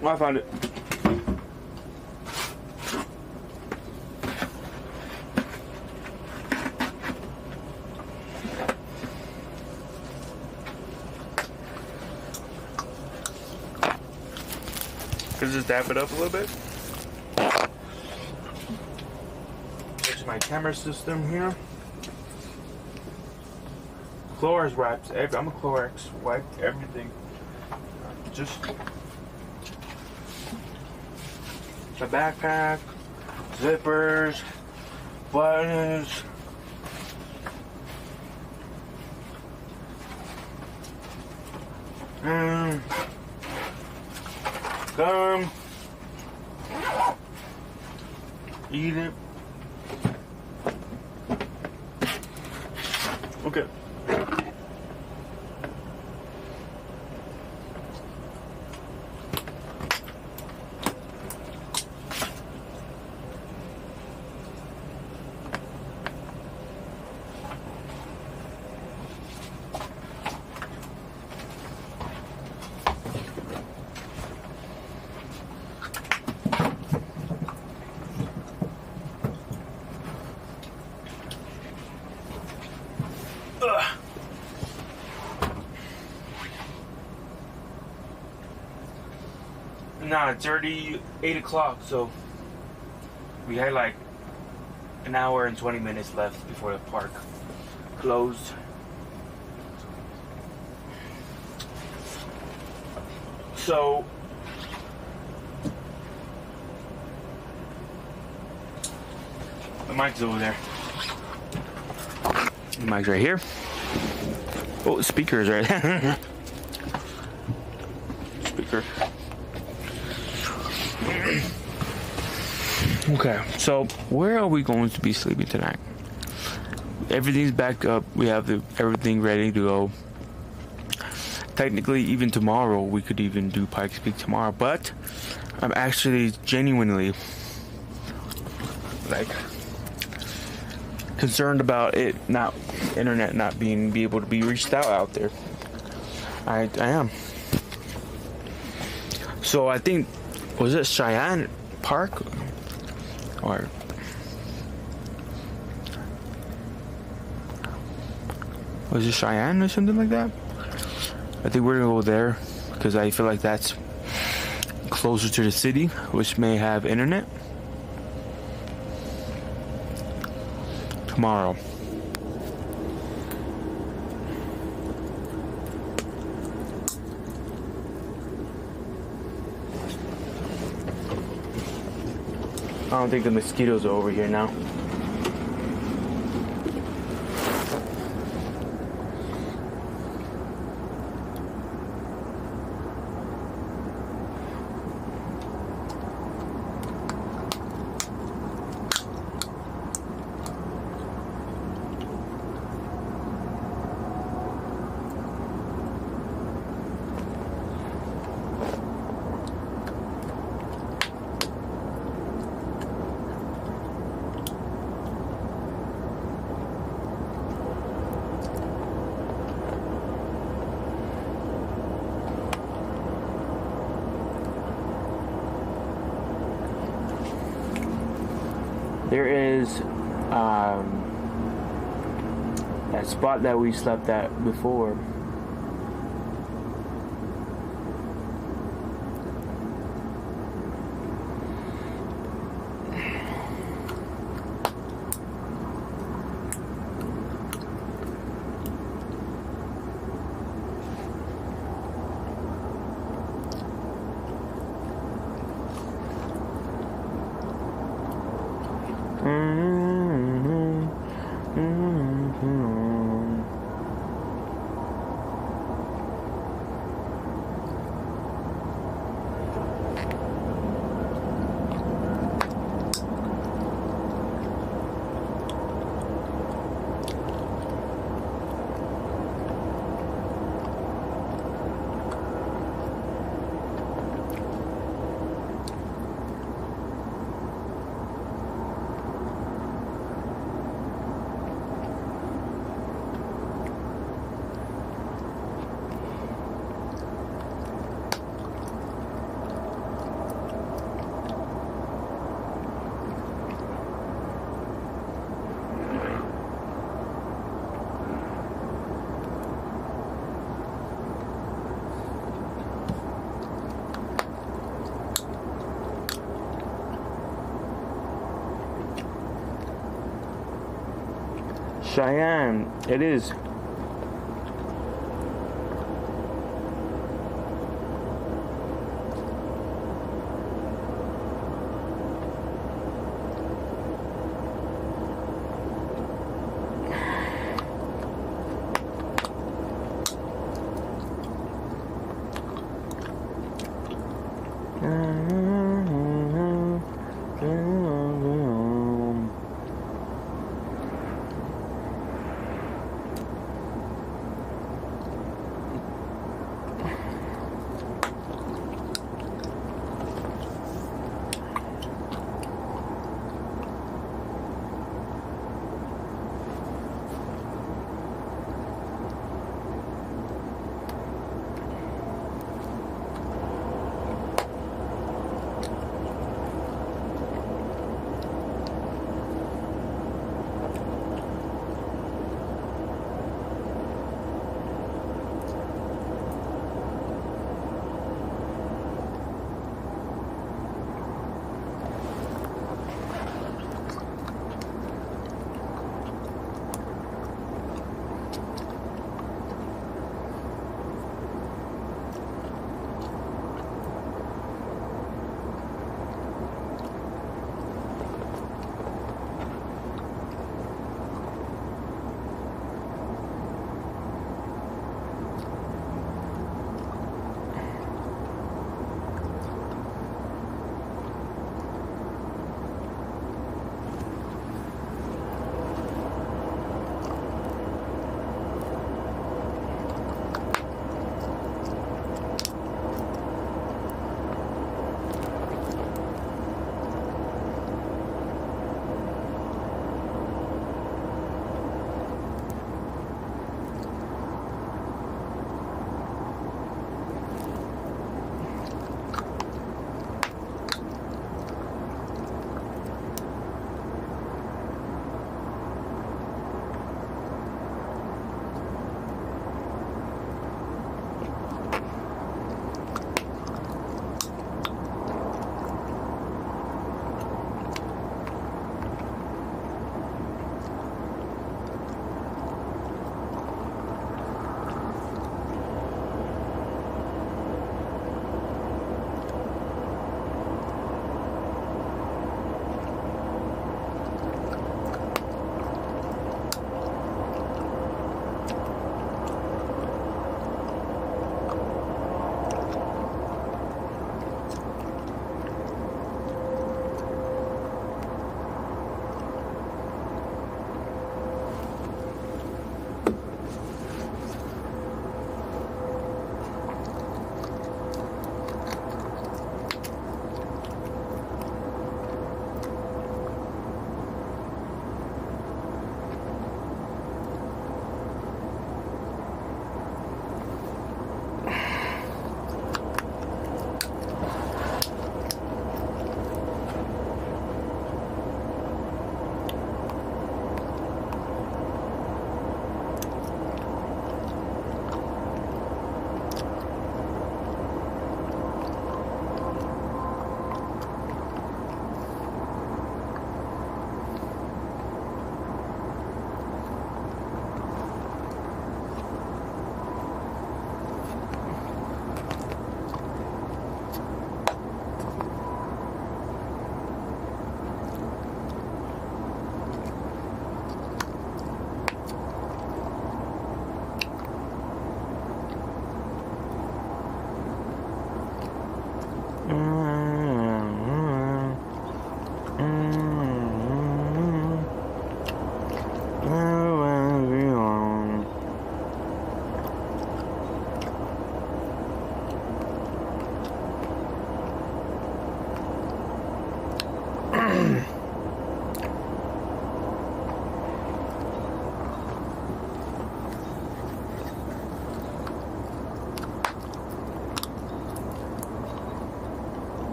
I found it. Let's just dab it up a little bit. There's my camera system here. Clorox wipes. I'm a Clorox wipe everything. Just the backpack, zippers, buttons. Gum. Eat it. Okay. Nah, it's already 8 o'clock, so we had like an hour and 20 minutes left before the park closed. So the mic's over there. The mic's right here. Oh, speaker's right there. Speaker. Okay, so where are we going to be sleeping tonight? Everything's back up. We have everything ready to go. Technically, even tomorrow, we could even do Pikes Peak tomorrow, but I'm actually genuinely like concerned about internet not be able to be reached out there. I am. So I think, was it Cheyenne Park? Or was it Cheyenne or something like that? I think we're gonna go there because I feel like that's closer to the city, which may have internet. Tomorrow. I don't think the mosquitoes are over here now. There is that spot that we slept at before. Cheyenne, it is.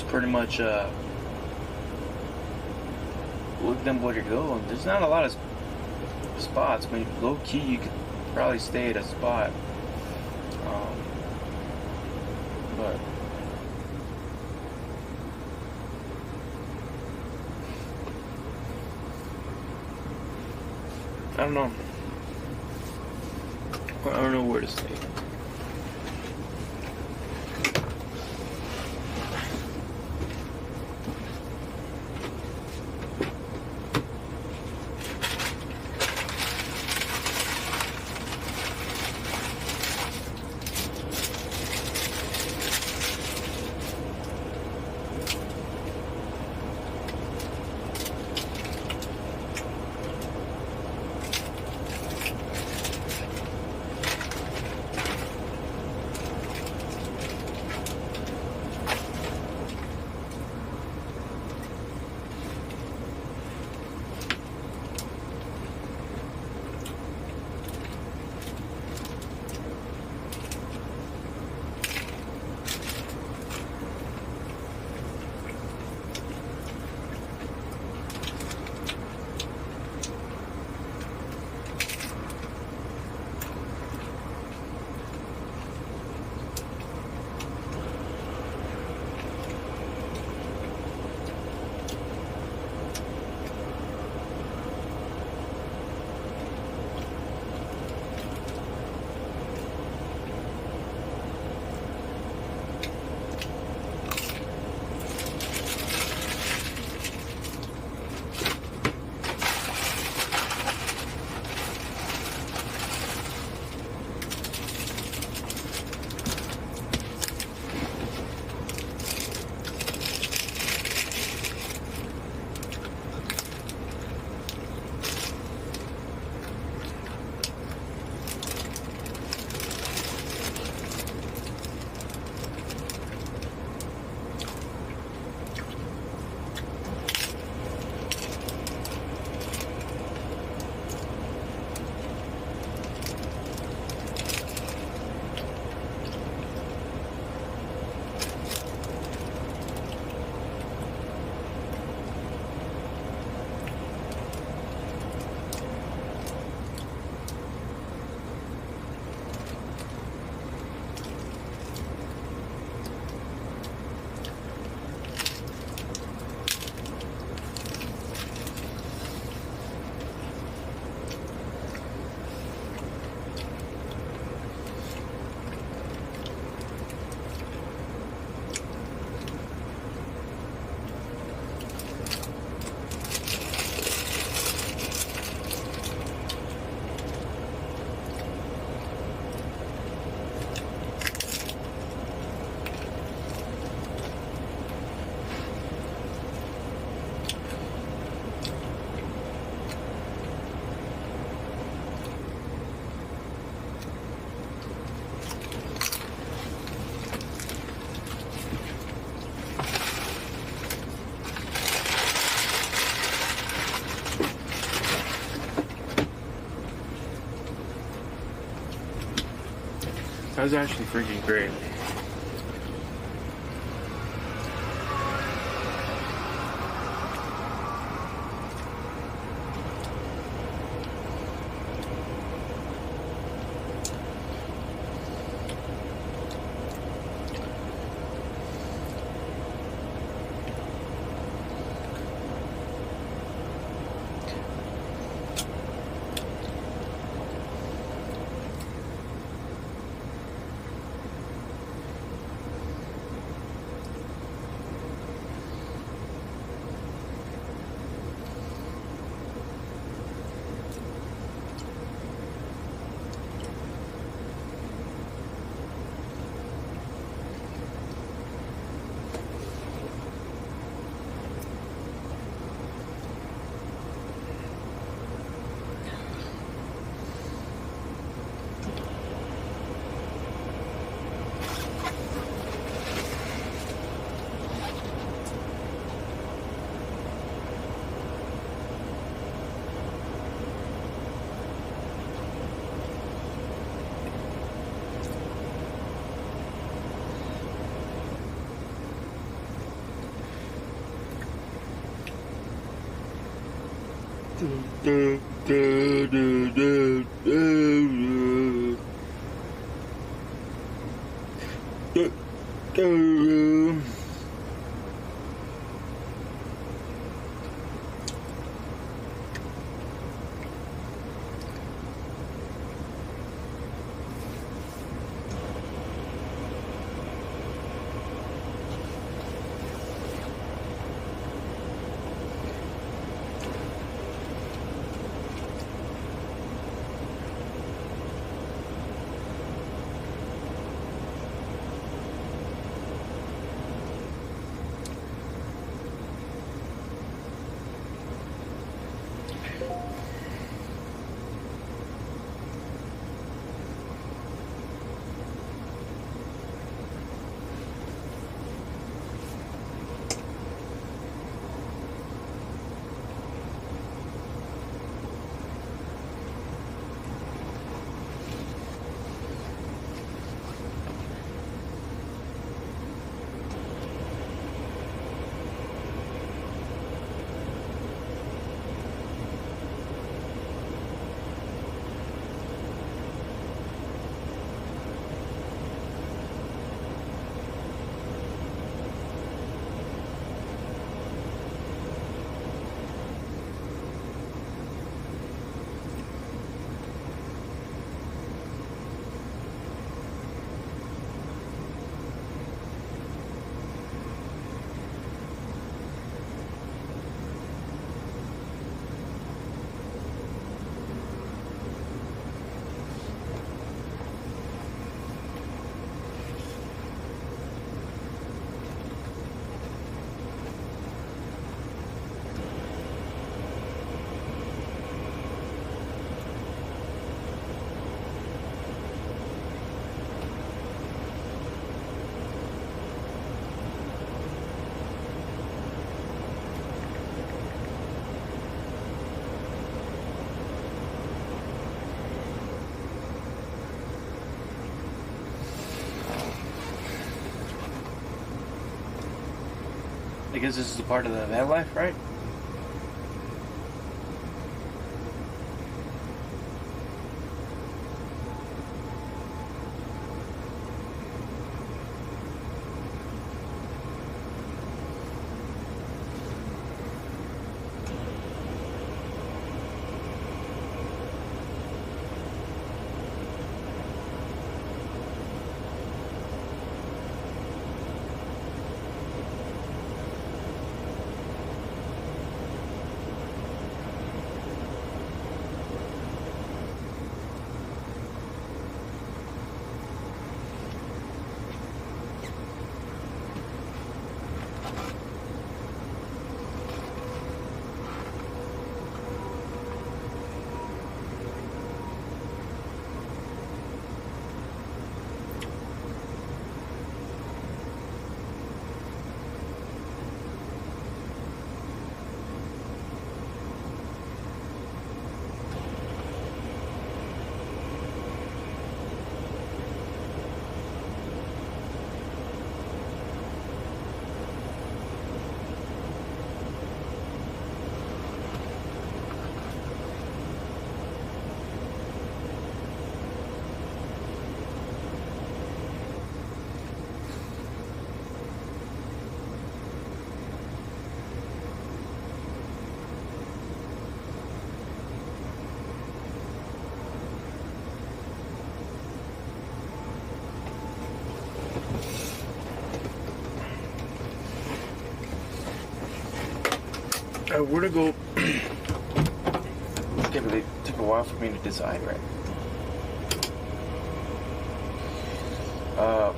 Pretty much look them where to go, and there's not a lot of spots. I mean, low key you could probably stay at a spot, but I don't know. I don't know where to stay. That was actually freaking great. I guess this is a part of the van life, right? Where to go? Okay, but it took a while for me to decide, right?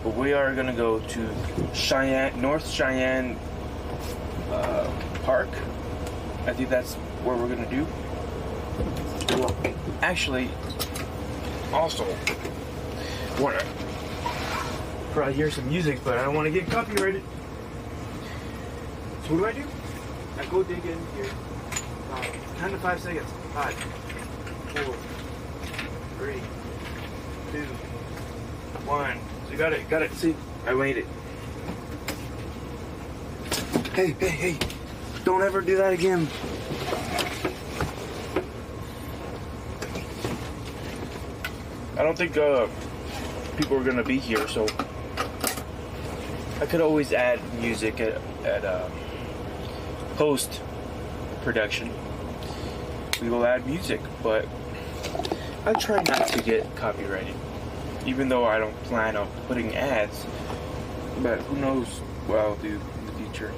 But we are gonna go to Cheyenne, North Cheyenne Park. I think that's where we're gonna do. Well, actually, also, wanna probably hear some music, but I don't want to get copyrighted. So what do? I go dig in here. Count to 5 seconds. 5, 4, 3, 2, 1. So you got it. See, I made it. Hey! Don't ever do that again. I don't think people are gonna be here, so I could always add music at post production. We will add music, but I try not to get copyrighted, even though I don't plan on putting ads. But who knows what I'll do in the future.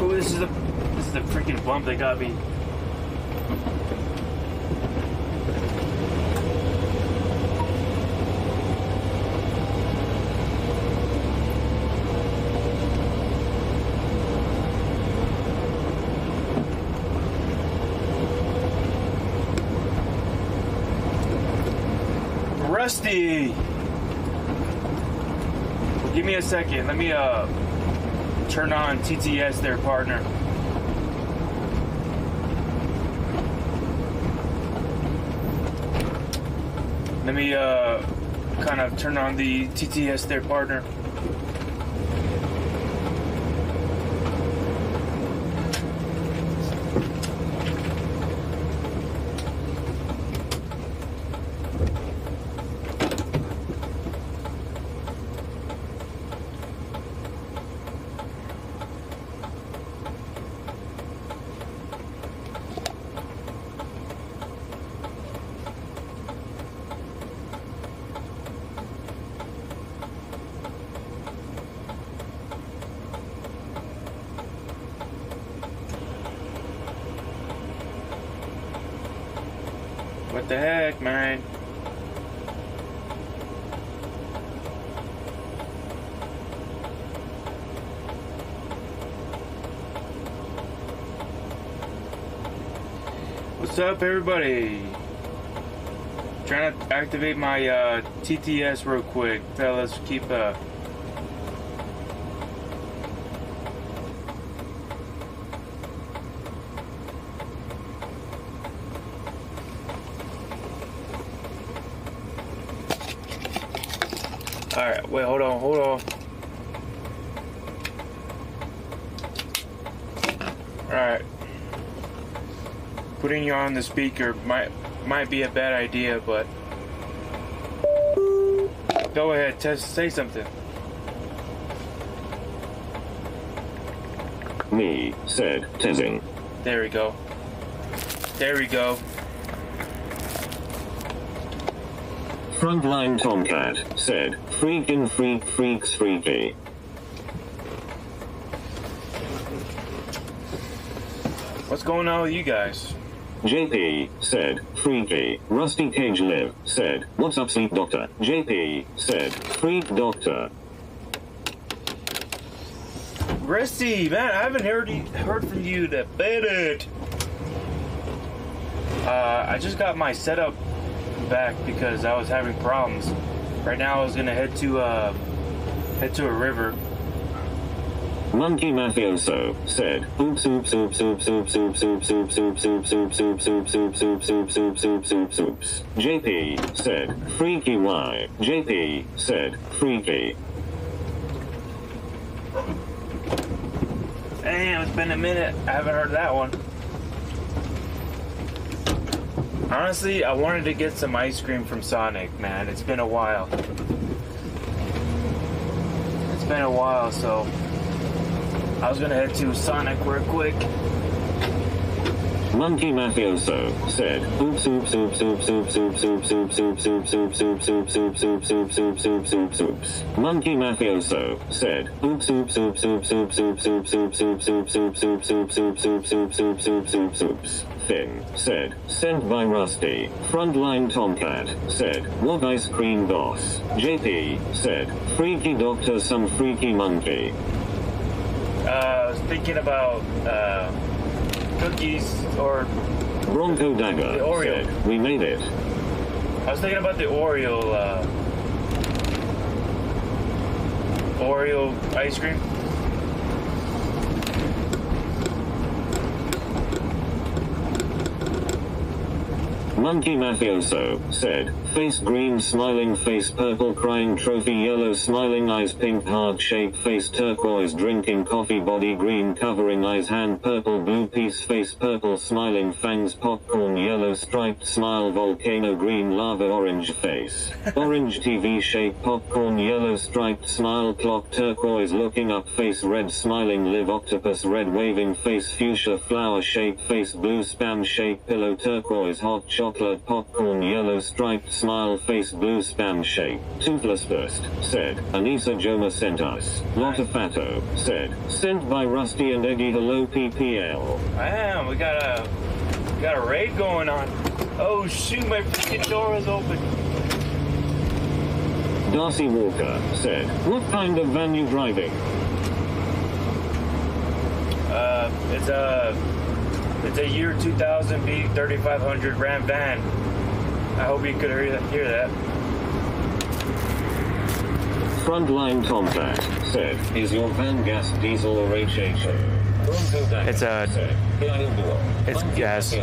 This is the freaking bump that got me. Rusty! Well, give me a second. Let me turn on TTS, their partner. Let me kind of turn on the TTS, their partner. What the heck, man? What's up, everybody? Trying to activate my TTS real quick. Let's keep Alright, wait, hold on. Alright. Putting you on the speaker might be a bad idea, but go ahead, say something. Me, said, testing. There we go. Frontline Tomcat, said, freaking freaks freaky. What's going on with you guys? JP, said, freaky. Rusty Cage Live, said, what's up, sleep doctor? JP, said, freak doctor. Rusty, man, I haven't heard from you in a bit. I just got my setup back because I was having problems. Right now I was gonna head to a river. Monkey Mafioso said, oops. JP said, freaky why? JP said, freaky. Damn, it's been a minute. I haven't heard that one. Honestly, I wanted to get some ice cream from Sonic, man. It's been a while. So I was gonna head to Sonic real quick. Monkey Mafioso said, oops. Monkey Mafioso said, oops. Finn said, sent by Rusty. Frontline Tomcat said, what ice cream boss? JP said, freaky doctor, some freaky monkey. I was thinking about cookies or Bronco Dagger the Oreo. said, we made it. I was thinking about the Oreo ice cream. Monkey Mafioso said, face green smiling face purple crying trophy yellow smiling eyes pink heart shaped face turquoise drinking coffee body green covering eyes hand purple blue piece face purple smiling fangs popcorn yellow striped smile volcano green lava orange face orange TV shape popcorn yellow striped smile clock turquoise looking up face red smiling live octopus red waving face fuchsia flower shape face blue spam shape pillow turquoise hot chocolate popcorn yellow striped smile face blue spam shape toothless burst said Anissa Joma sent us Lotafato said sent by Rusty and Eddie hello PPL. Damn, we got a raid going on. Oh shoot, my freaking door is open. Darcy Walker said, what kind of van you driving? It's a year 2000 B3500 Ram van. I hope you could hear that. Frontline Tomcat said, is your van gas, diesel or HHO? It's gas.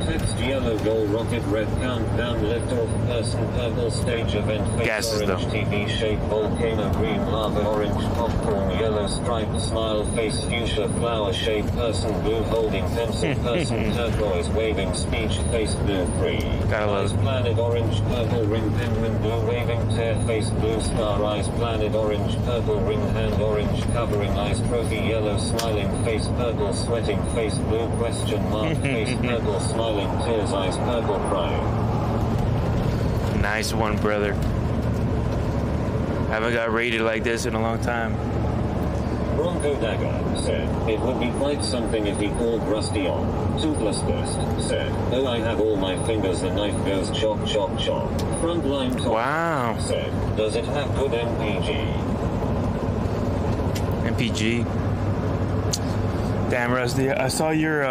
Fixed yellow gold rocket red countdown lift off person purple stage event face Gas orange though. TV shape volcano green lava orange popcorn yellow striped smile face fuchsia flower shape person blue holding pencil person turquoise waving speech face blue free Gotta love eyes planet orange purple ring penguin blue waving tear face blue star eyes planet orange purple ring hand orange covering eyes trophy yellow smiling face purple sweating face blue question mark face purple smiling tears eyes purple crying. Nice one, brother. Haven't got rated like this in a long time. Bronco Dagger said, it would be quite something if he called Rusty on. Toothless Burst said, oh I have all my fingers the knife goes chop chop chop. Frontline Top Wow. said, does it have good MPG? MPG. Damn, Rusty, I saw your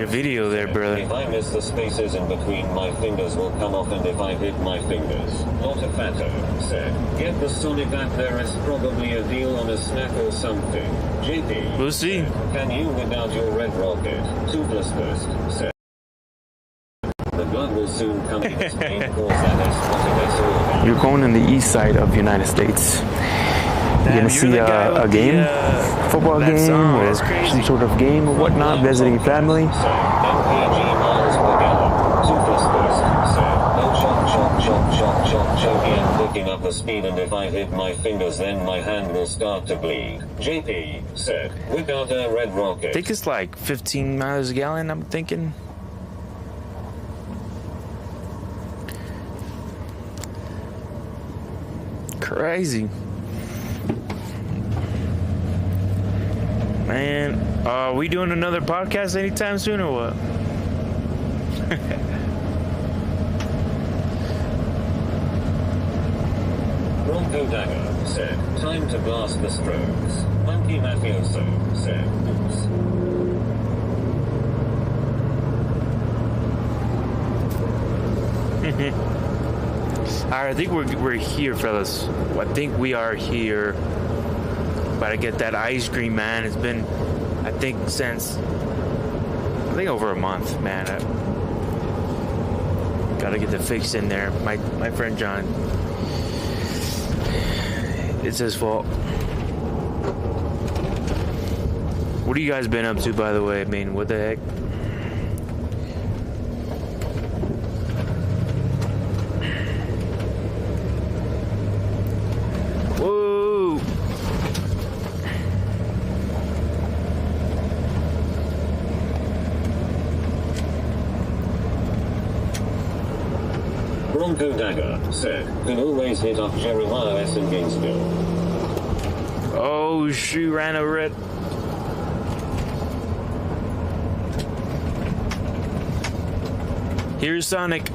video there, brother. If I miss the spaces in between, my fingers will come off, and if I hit my fingers, not a fatto, said. Get the Sonic app, there is probably a deal on a snack or something. JP. We'll see. Can you without your red rocket? Toothless Burst, said. The blood will soon come in this main course, that is what it is all about. You're going in the east side of the United States. You're gonna see a game, football game, or some sort of game or whatnot, visiting family. MPG miles per gallon. Toothless Burst, said. No choking and picking up the speed, and if I hit my fingers, then my hand will start to bleed. JP said, whip out a red rocket. I think it's like 15 miles a gallon, I'm thinking. Crazy. Man, are we doing another podcast anytime soon or what? Bronco Dagger said, time to blast the strokes. Monkey Mafioso said, oops. Alright, I think we're here, fellas. I think we are here. About to get that ice cream, man. It's been, I think over a month, man. Gotta get the fix in there. My friend John, it's his fault. What have you guys been up to, by the way? I mean, what the heck? Bronco Dagger said, can always hit up Jeremiah S. in Gainesville. Oh, she ran over it. Here's Sonic.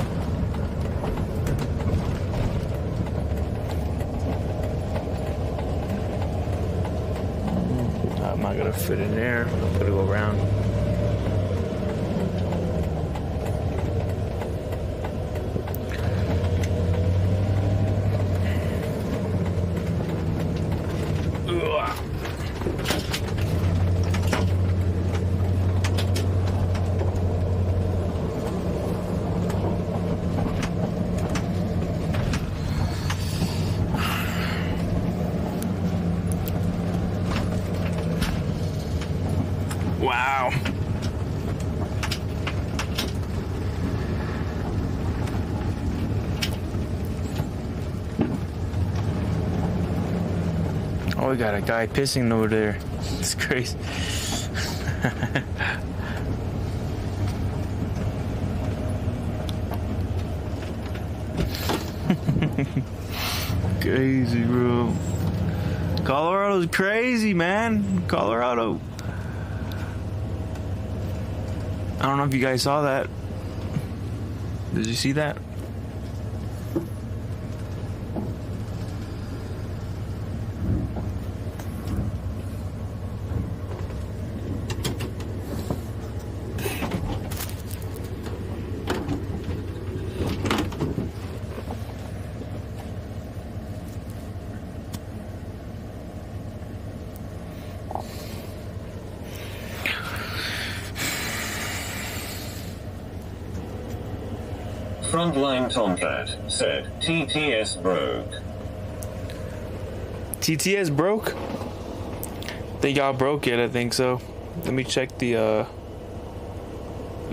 I'm not gonna fit in there. I'm gonna go around. Wow. Oh, we got a guy pissing over there. It's crazy. Crazy, bro. Colorado's crazy, man. Colorado. I don't know if you guys saw that. Did you see that? Frontline Tomcat said, TTS broke. TTS broke? They y'all broke it, I think so. Let me check the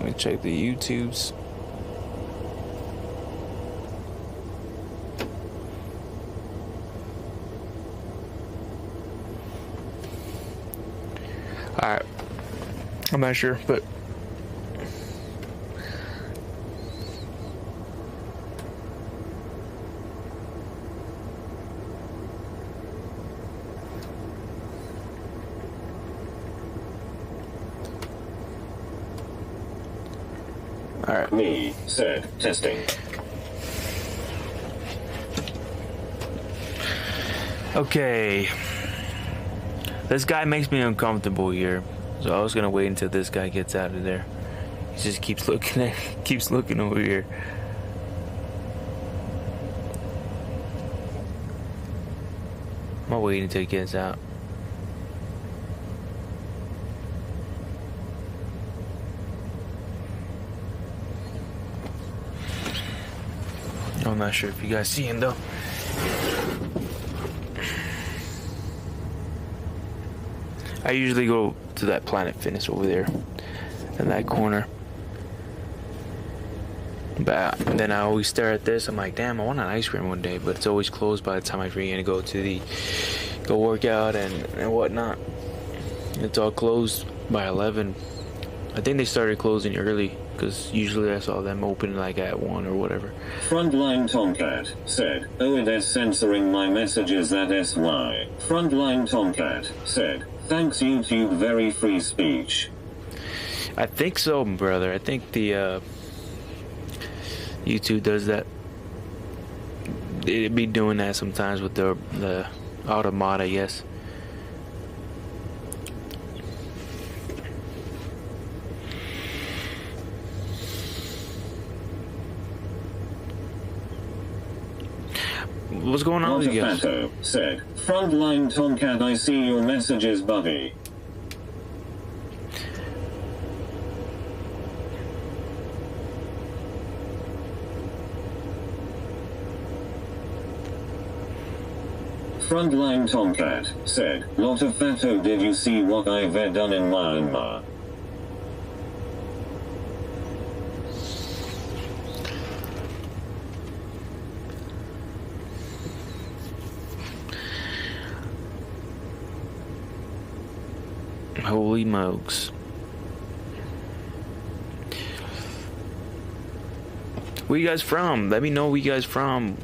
YouTubes. Alright. I'm not sure, but alright. Me said, testing. Okay. This guy makes me uncomfortable here. So I was gonna wait until this guy gets out of there. He just keeps looking over here. I'm gonna wait until he gets out. I'm not sure if you guys see him though. I usually go to that Planet Fitness over there in that corner. But then I always stare at this. I'm like, damn, I want an ice cream one day, but it's always closed by the time I forget to go work out and whatnot. It's all closed by 11. I think they started closing early because usually I saw them open like at 1 or whatever. Frontline Tomcat said, "Oh, it is censoring my messages, that SY." Frontline Tomcat said, "Thanks YouTube, very free speech." I think so, brother. I think the YouTube does that. It'd be doing that sometimes with the automata, yes. What's going on with you guys? Fato said, "Frontline Tomcat, I see your messages, buddy." Frontline Tomcat said, "Lot of Fato, did you see what I've done in Myanmar?" Holy smokes. Where you guys from? Let me know where you guys from.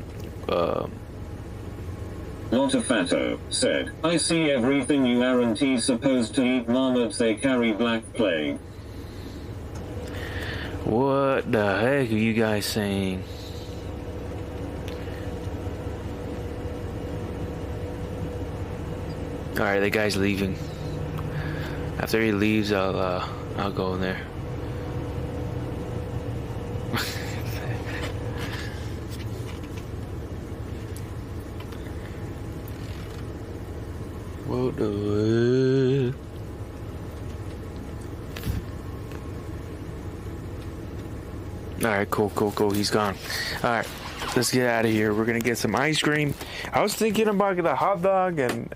Lot of Fato said, "I see everything you aren't supposed to eat marmots, they carry black plague." What the heck are you guys saying? Alright, the guy's leaving. After he leaves, I'll go in there. What the heck? Alright, cool. He's gone. Alright, let's get out of here. We're gonna get some ice cream. I was thinking about the hot dog and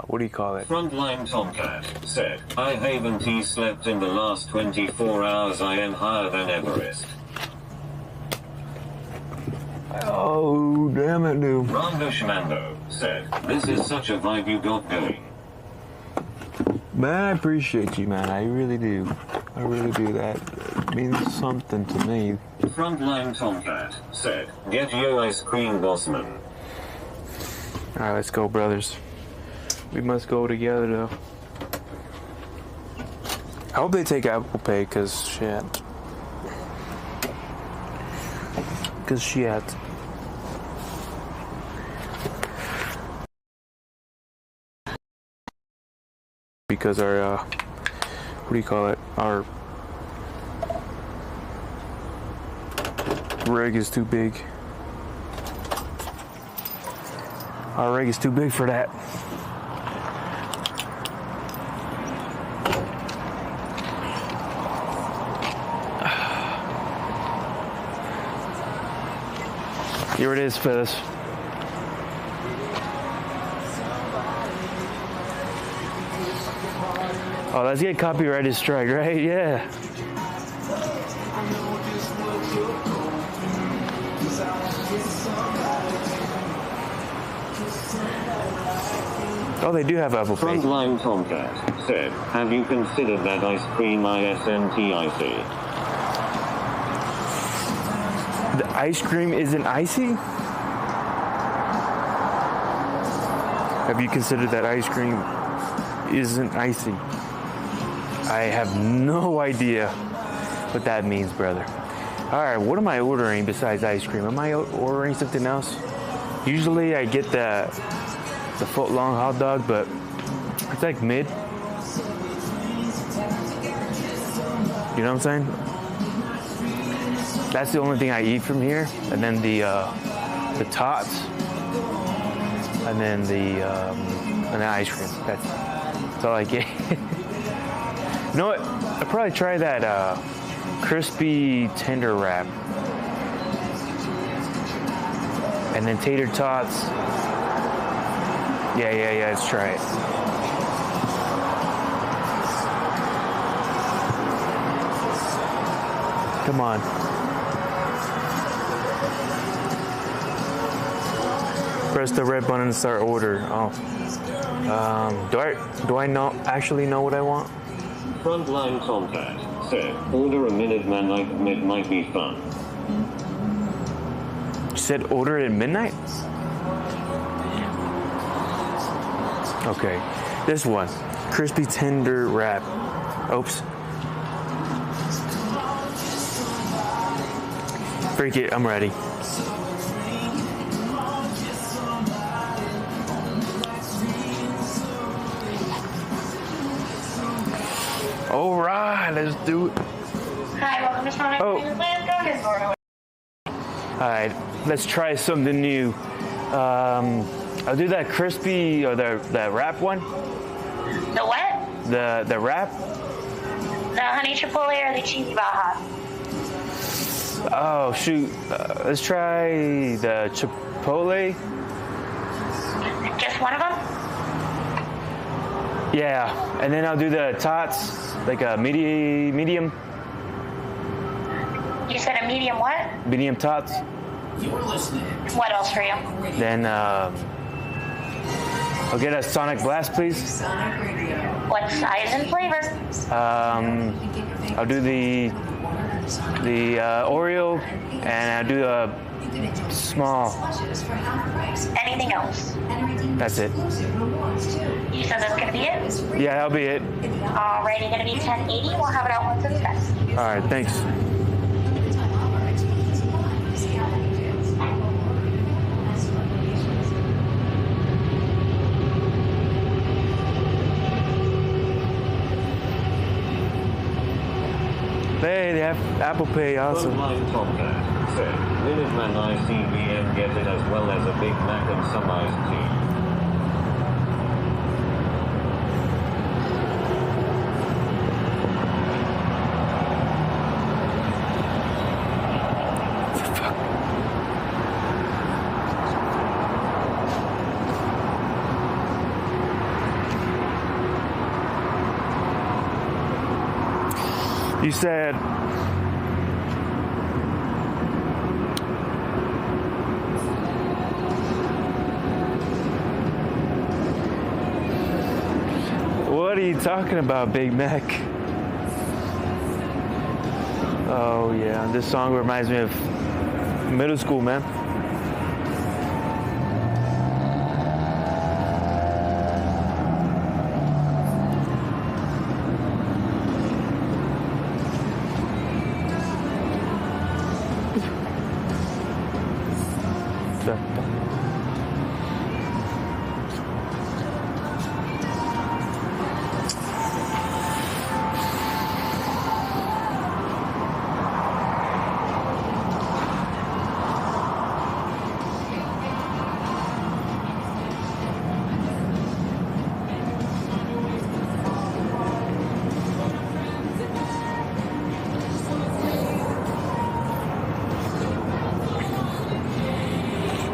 what do you call it? Frontline Tomcat said, "I haven't slept in the last 24 hours. I am higher than Everest." Oh, damn it, dude. Rando Shmando said, "This is such a vibe you got going." Man, I appreciate you, man. I really do. I really do. That means something to me. Frontline Tomcat said, "Get your ice cream, bossman." Alright, let's go, brothers. We must go together, though. I hope they take Apple Pay, cause shit. Because our, what do you call it? Our rig is too big. Our rig is too big for that. Here it is, fellas. Oh, let's get copyrighted strike, right? Yeah. Oh, they do have Apple Pay. Frontline Tomcat said, "Have you considered that ice cream ISNT-icy?" The ice cream isn't icy? Have you considered that ice cream isn't icy? I have no idea what that means, brother. Alright, what am I ordering besides ice cream? Am I ordering something else? Usually I get the foot-long hot dog, but it's like mid. You know what I'm saying? That's the only thing I eat from here, and then the tots, and then the ice cream. That's all I get. You know what? I'll probably try that crispy tender wrap, and then tater tots. Yeah. Let's try it. Come on. Press the red button and start order. Oh. Do I actually know what I want? Frontline contact said, order a Minuteman like it might be fun. You said order it at midnight? Okay. This one. Crispy tender wrap. Oops. Freak it, I'm ready. All right, let's do it. Hi, welcome to Sonic. Oh. All right, let's try something new. I'll do that crispy or the wrap one. The what? The wrap. The honey chipotle or the cheesy baja? Oh shoot, let's try the chipotle. Just one of them? Yeah, and then I'll do the tots, like a medium. You said a medium what? Medium tots. You're listening. What else for you? Then I'll get a Sonic Blast, please. What size and flavor? I'll do the Oreo, and I'll do a small. Anything else? That's it. You said that's gonna be it? Yeah, that'll be it. Alrighty, gonna be 1080. We'll have it out once it's done. All right, thanks. Hey, they have Apple Pay also. Frontline contact said, Minuteman ICBM get it as well as a Big Mac and some iced tea. You said what are you talking about, Big Mac? Oh yeah, this song reminds me of middle school, man.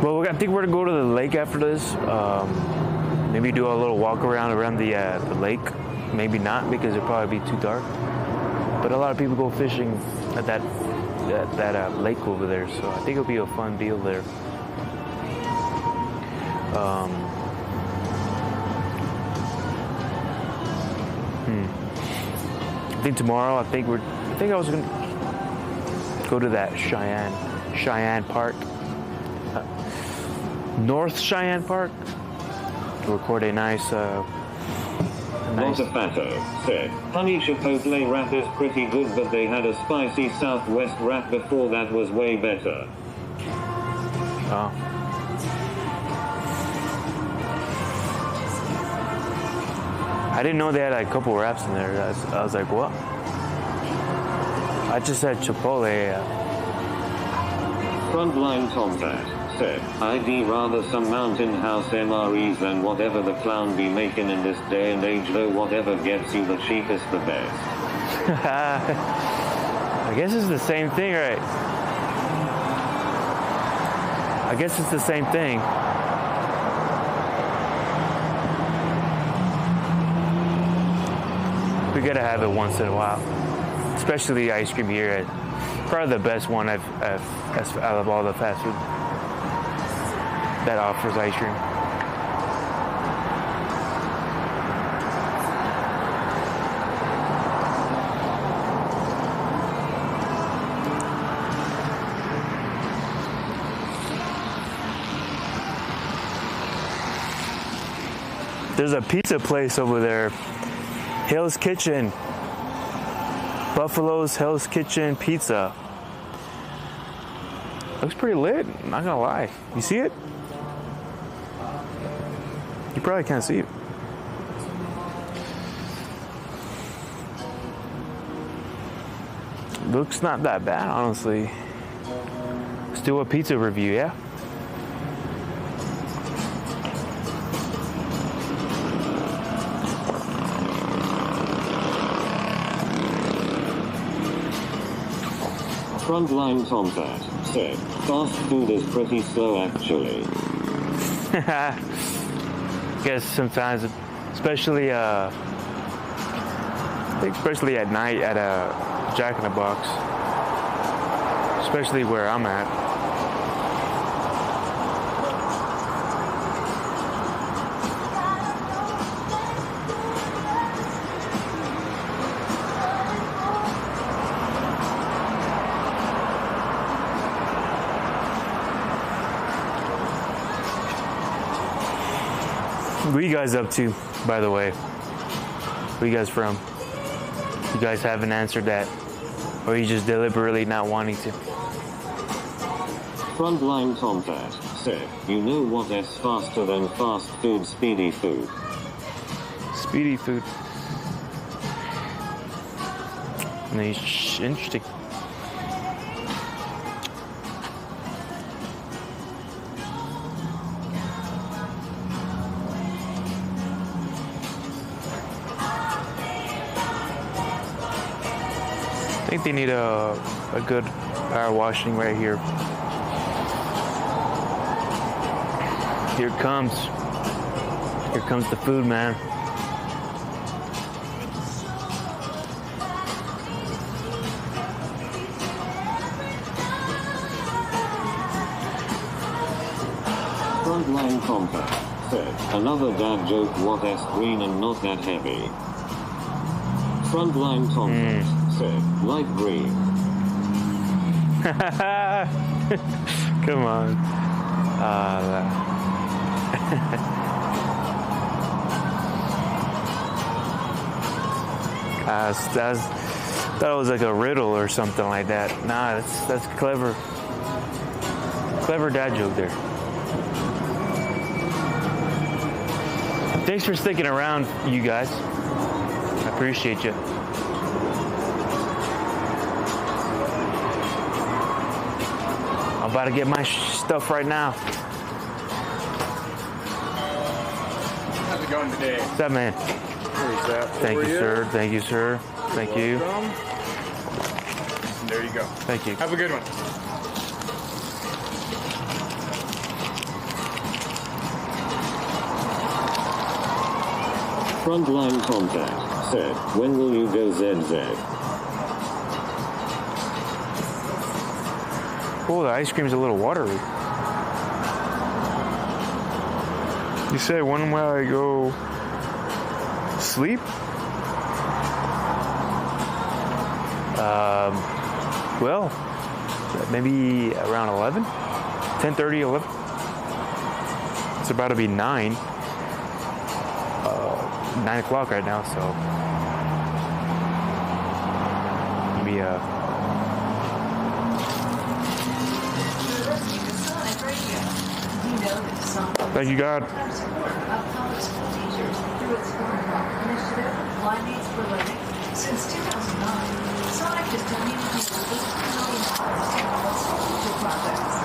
Well, I think we're gonna go to the lake after this. Maybe do a little walk around the lake. Maybe not, because it'll probably be too dark. But a lot of people go fishing at that lake over there, so I think it'll be a fun deal there. I think tomorrow. I think I was gonna go to that Cheyenne Park. North Cheyenne Park to record a nice Montefato said, honey chipotle wrap is pretty good, but they had a spicy Southwest wrap before that was way better. Oh. I didn't know they had like a couple wraps in there. I was like, what? I just said Chipotle. Frontline Tomcat said, I'd rather some mountain house MREs than whatever the clown be making in this day and age, though whatever gets you the cheapest the best. I guess it's the same thing, right? I guess it's the same thing. We gotta have it once in a while. Especially ice cream here. Probably the best one I've out of all the fast food that offers ice cream. There's a pizza place over there, Hell's Kitchen. Buffalo's Hell's Kitchen Pizza. Looks pretty lit, I'm not gonna lie. You see it? You probably can't see it. Looks not that bad, honestly. Let's do a pizza review, yeah? Frontline Tomcat said, fast food is pretty slow actually. Guess sometimes, especially I think especially at night at a Jack in the Box, especially where I'm at. What are you guys up to, by the way? Where you guys from? You guys haven't answered that. Or are you just deliberately not wanting to? Frontline Tomcat said, you know what is faster than fast food? Speedy food. Speedy food. Nice. Interesting. I think they need a good power washing right here. Here it comes. Here comes the food, man. Frontline Tomcat said, another dad joke, what is green and not that heavy. Frontline Tomcat said, light green. Come on. I thought it was like a riddle or something like that. Nah, that's clever. Clever dad joke there. Thanks for sticking around, you guys. I appreciate you. I'm about to get my stuff right now. How's it going today? What's up, man? Here's that for Thank you, sir. Thank you, sir. Thank you. Welcome. There you go. Thank you. Have a good one. Frontline Tomcat said, when will you go ZZ? Oh, the ice cream's a little watery. You said when will I go sleep? Well, maybe around 11? 10:30, 11? It's about to be 9. 9 o'clock right now, so maybe thank you, God. Since 2009, Sonic has donated nearly $18 million to projects.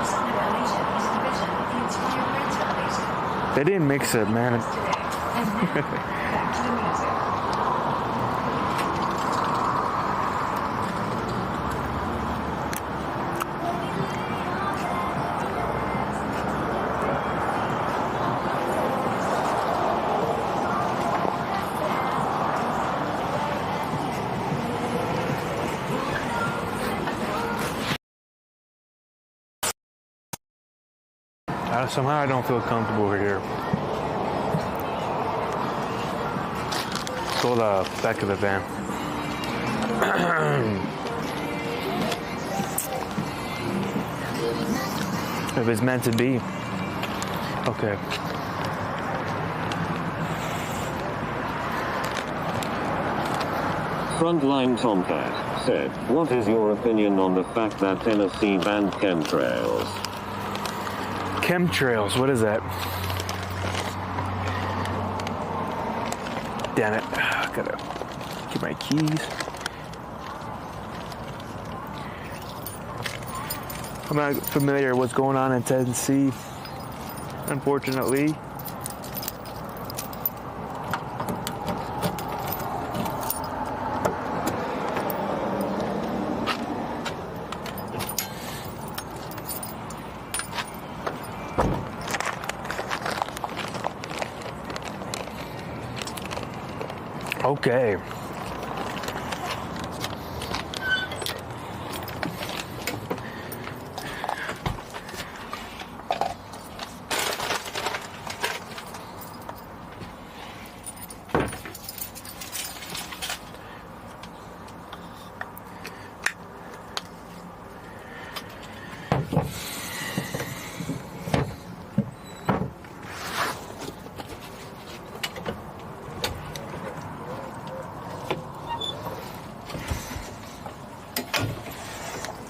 Sonic Foundation is a division of the Inspired Brands Foundation. They didn't mix it, man. And now, back to the music. Somehow I don't feel comfortable here. Go to the back of the van. If it's meant to be. Okay. Frontline Tomcat said, "What is your opinion on the fact that Tennessee banned chemtrails?" Chemtrails, what is that? Damn it. I gotta get my keys. I'm not familiar with what's going on in Tennessee, unfortunately. Okay.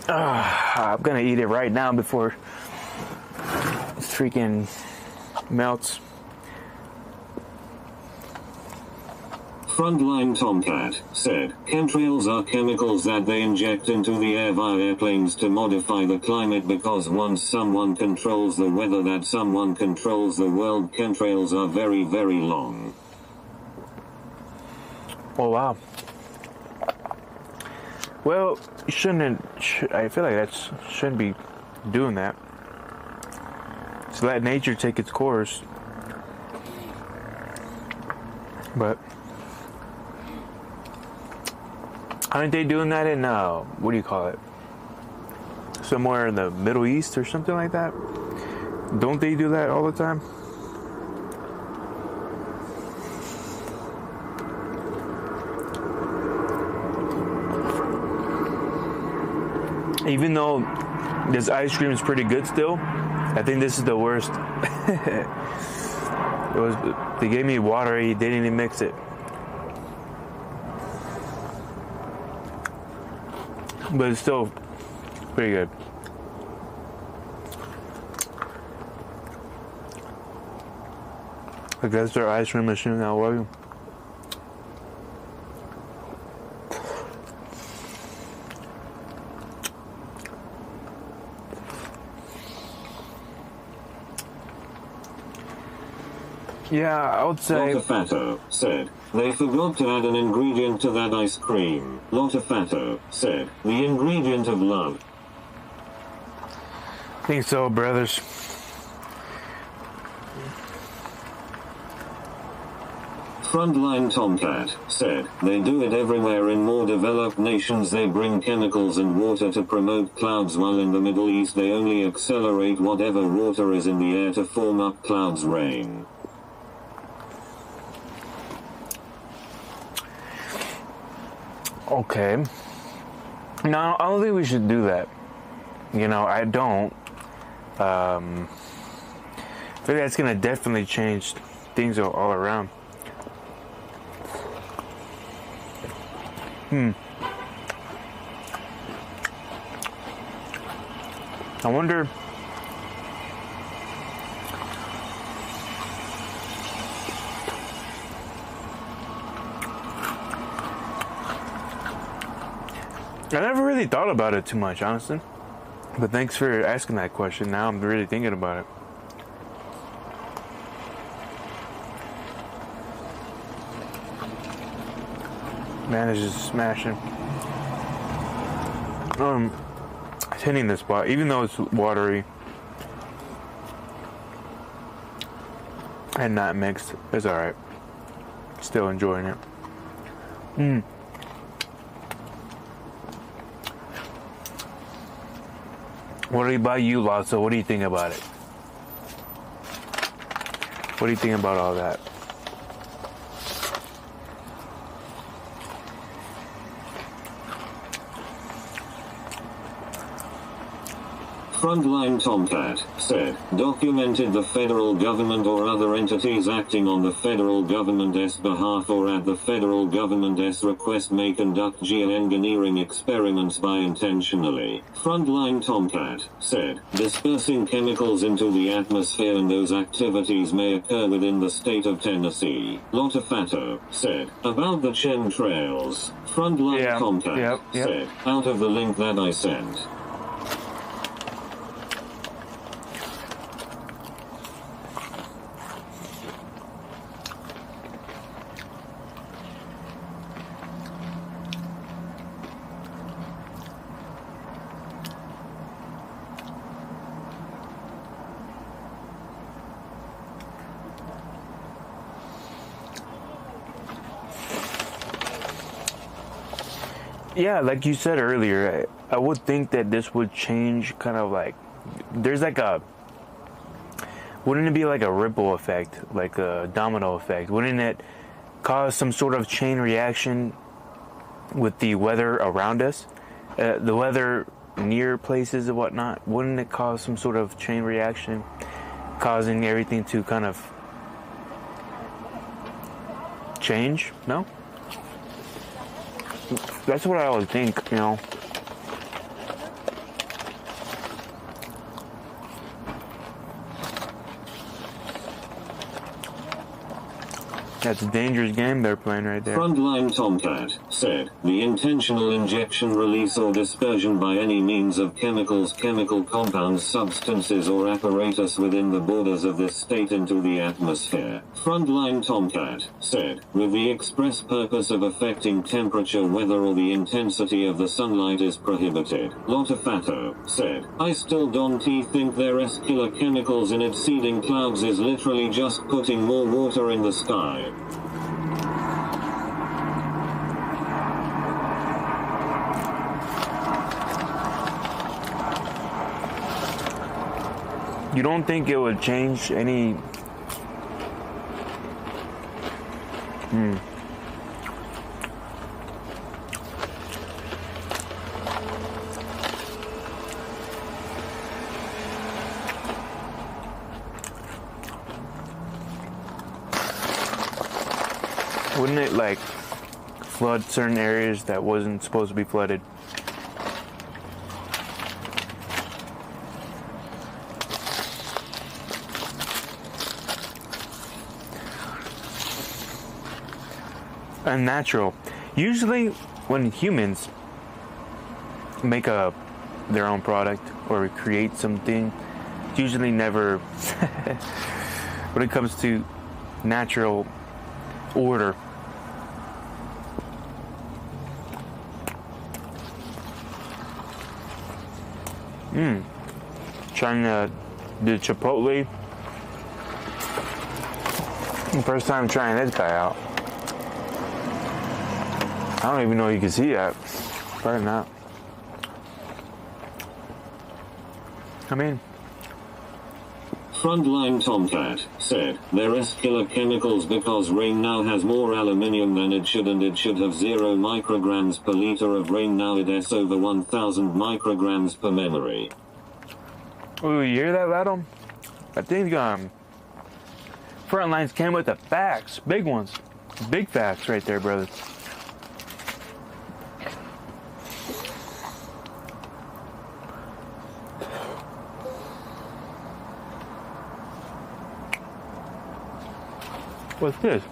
I'm gonna eat it right now before it freaking melts. Frontline Tomcat said, "Chemtrails are chemicals that they inject into the air via airplanes to modify the climate because once someone controls the weather, that someone controls the world. Chemtrails are very, very long." Oh wow. Well, you shouldn't. I feel like that shouldn't be doing that. So let nature take its course. But aren't they doing that in what do you call it? Somewhere in the Middle East or something like that? Don't they do that all the time? Even though this ice cream is pretty good still, I think this is the worst. They gave me water, they didn't even mix it. But it's still pretty good. I guess their ice cream machine now working. Yeah, I would say. Lotafato said, "They forgot to add an ingredient to that ice cream." Lotafato said, "The ingredient of love." I think so, brothers. Frontline Tomcat said, "They do it everywhere in more developed nations. They bring chemicals and water to promote clouds, while in the Middle East they only accelerate whatever water is in the air to form up clouds rain." Okay. No, I don't think we should do that. You know, I don't. I think that's gonna definitely change things all around. I wonder. I never really thought about it too much, honestly. But thanks for asking that question. Now I'm really thinking about it. Man, it's just smashing. It's hitting the spot, even though it's watery and not mixed. It's all right. Still enjoying it. What about you, Lotso? What do you think about it? What do you think about all that? Frontline Tomcat said, documented the federal government or other entities acting on the federal government's behalf or at the federal government's request may conduct geoengineering experiments by intentionally. Frontline Tomcat said, dispersing chemicals into the atmosphere, and those activities may occur within the state of Tennessee. Lotafato said, about the chemtrails. Frontline Tomcat said, out of the link that I sent. Yeah, like you said earlier, I would think that this would change kind of like, there's like a, wouldn't it be like a ripple effect, like a domino effect? Wouldn't it cause some sort of chain reaction with the weather around us? The weather near places and whatnot, wouldn't it cause some sort of chain reaction, causing everything to kind of change? No? That's what I would think, you know. That's a dangerous game they're playing right there. Frontline Tomcat said, the intentional injection, release or dispersion by any means of chemicals, chemical compounds, substances or apparatus within the borders of this state into the atmosphere. Frontline Tomcat said, with the express purpose of affecting temperature, weather or the intensity of the sunlight is prohibited. Lotafato said, I still don't think there's killer chemicals in it. Seeding clouds is literally just putting more water in the sky. You don't think it would change any? Wouldn't it like flood certain areas that wasn't supposed to be flooded? Unnatural. Usually when humans make their own product or create something, it's usually never when it comes to natural order. Trying to do Chipotle. First time trying this guy out. I don't even know you can see that. Probably not. I mean, Frontline Tomcat said, there's killer chemicals because rain now has more aluminium than it should, and it should have 0 micrograms per liter of rain. Now it has over 1,000 micrograms per memory. Oh, you hear that, Lato? I think Frontlines came with the facts, big ones, big facts right there, brother. What's this?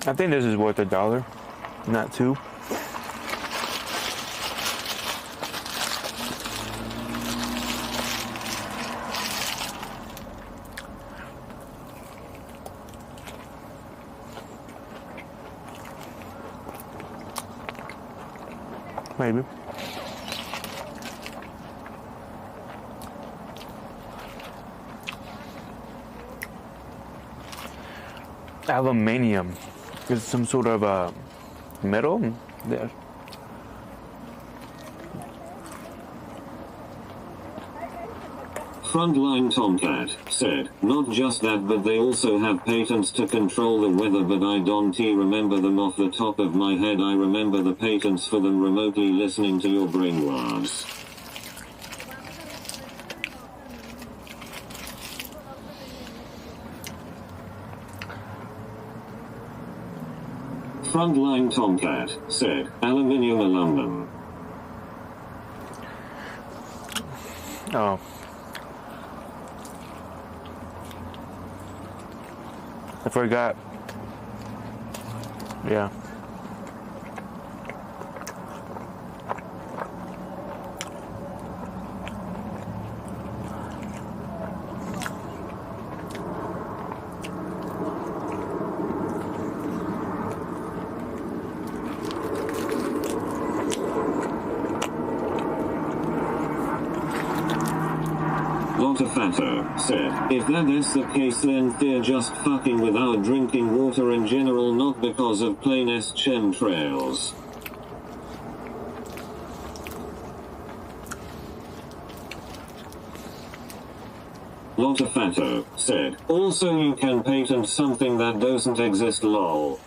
I think this is worth $1, not $2. Maybe. Aluminium. Is some sort of metal? Yeah. Frontline Tomcat said, not just that but they also have patents to control the weather, but I don't remember them off the top of my head. I remember the patents for them remotely listening to your brainwaves. Frontline Tomcat said, aluminium aluminum. Oh. I forgot. Yeah. Lotafato said, if that is the case then they're just fucking with our drinking water in general, not because of plain chemtrails. Lotafato said, also you can patent something that doesn't exist, lol.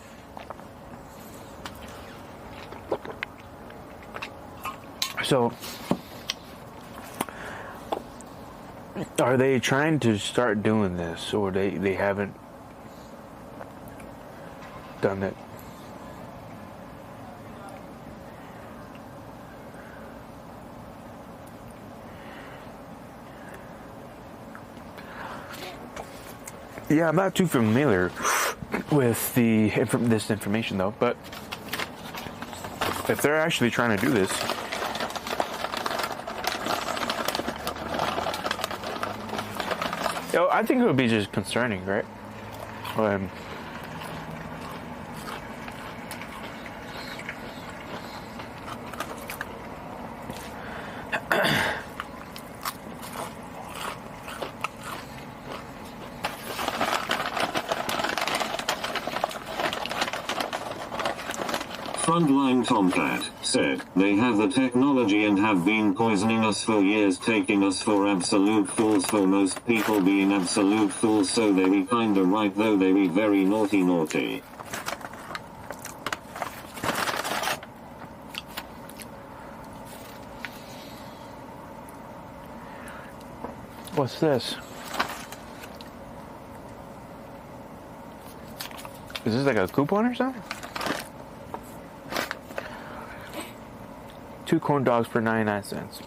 So, are they trying to start doing this, or they haven't done it? Yeah, I'm not too familiar with this information though, but if they're actually trying to do this, I think it would be just concerning, right? Frontline Tomcat said, they have the technology and have been poisoning us for years, taking us for absolute fools, for most people being absolute fools, so they be kinda right though, they be very naughty. What's this? Is this like a coupon or something? 2 corn dogs for 99 cents.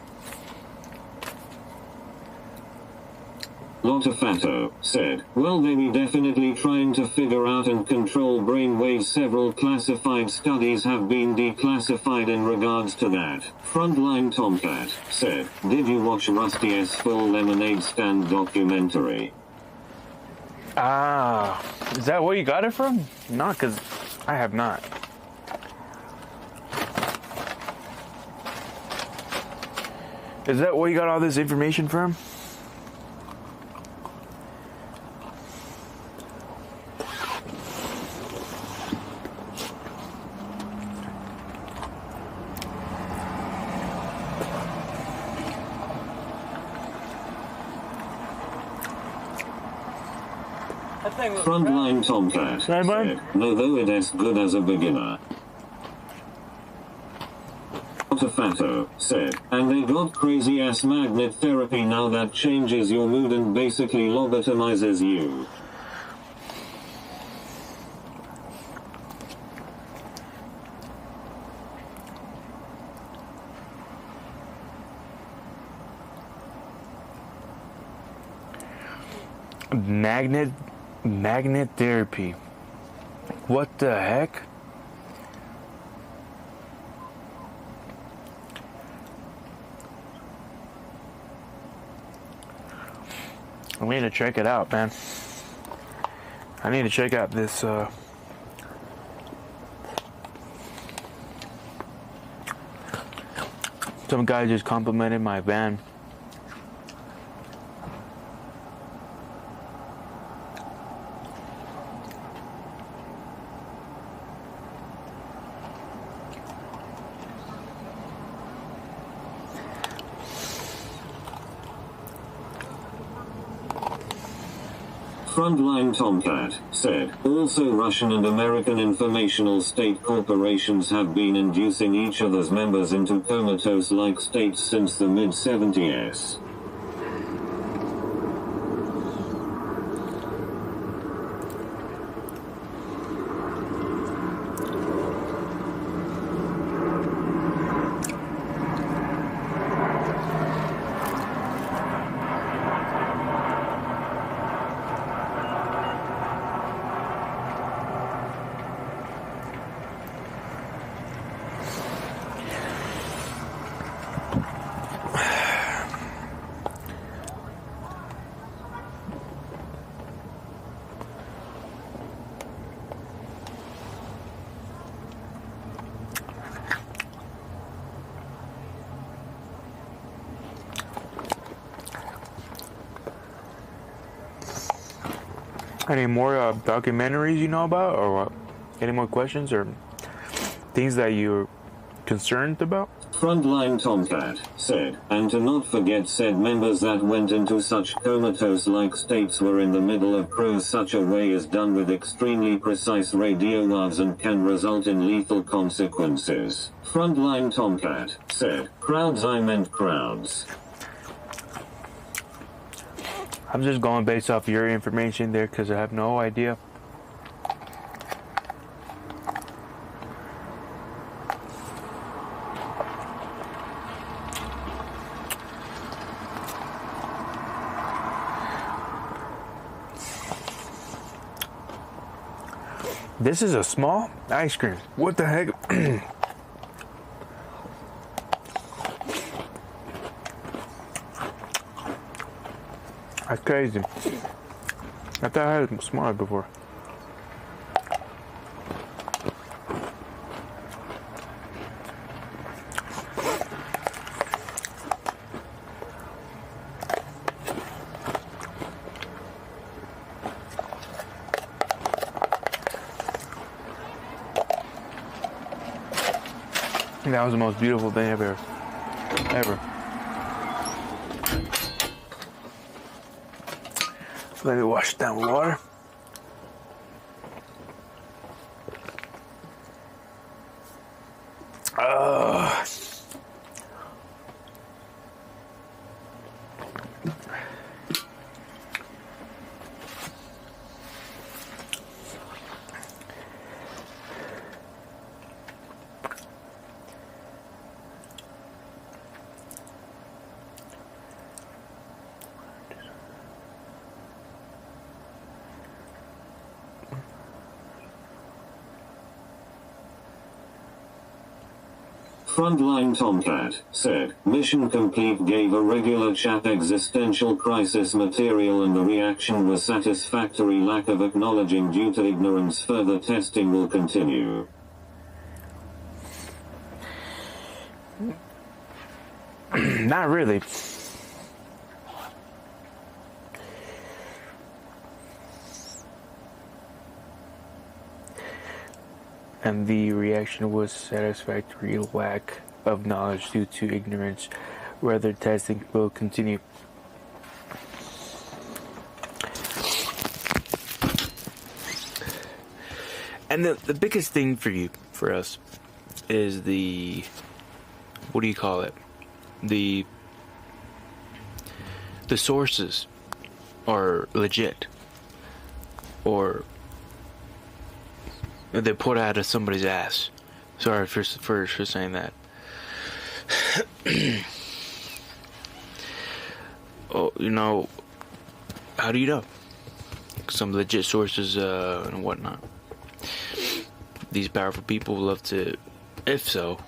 Lotafato said, well they be definitely trying to figure out and control brainwaves. Several classified studies have been declassified in regards to that. Frontline Tomcat said, did you watch Rusty's full lemonade stand documentary? Ah, is that where you got it from? Not, because I have not. Is that where you got all this information from? Frontline Tomcat said, no though it is good as a beginner. Lotafato said, and they got crazy ass magnet therapy now that changes your mood and basically lobotomizes you. Magnet therapy. What the heck? I need to check it out, man. I need to check out this, some guy just complimented my van. Frontline Tomcat said, also Russian and American informational state corporations have been inducing each other's members into comatose-like states since the mid-70s. Any more documentaries you know about, or what? Any more questions or things that you're concerned about? Frontline Tomcat said, and to not forget said members that went into such comatose-like states were in the middle of crows. Such a way is done with extremely precise radio waves and can result in lethal consequences. Frontline Tomcat said, crowds, I meant crowds. I'm just going based off your information there because I have no idea. This is a small ice cream. What the heck? That's crazy. I thought I had it smaller before. That was the most beautiful thing ever. Let me wash it down with water. Frontline Tomcat said, mission complete, gave a regular chat existential crisis material and the reaction was satisfactory, lack of acknowledging due to ignorance, further testing will continue. Not really. And the reaction was satisfactory, lack of knowledge due to ignorance. Rather, testing will continue. And the biggest thing for us, is the, what do you call it? The sources are legit, or they put out of somebody's ass. Sorry for saying that. Oh, you know, how do you know? Some legit sources and whatnot. these powerful people would love to, if so,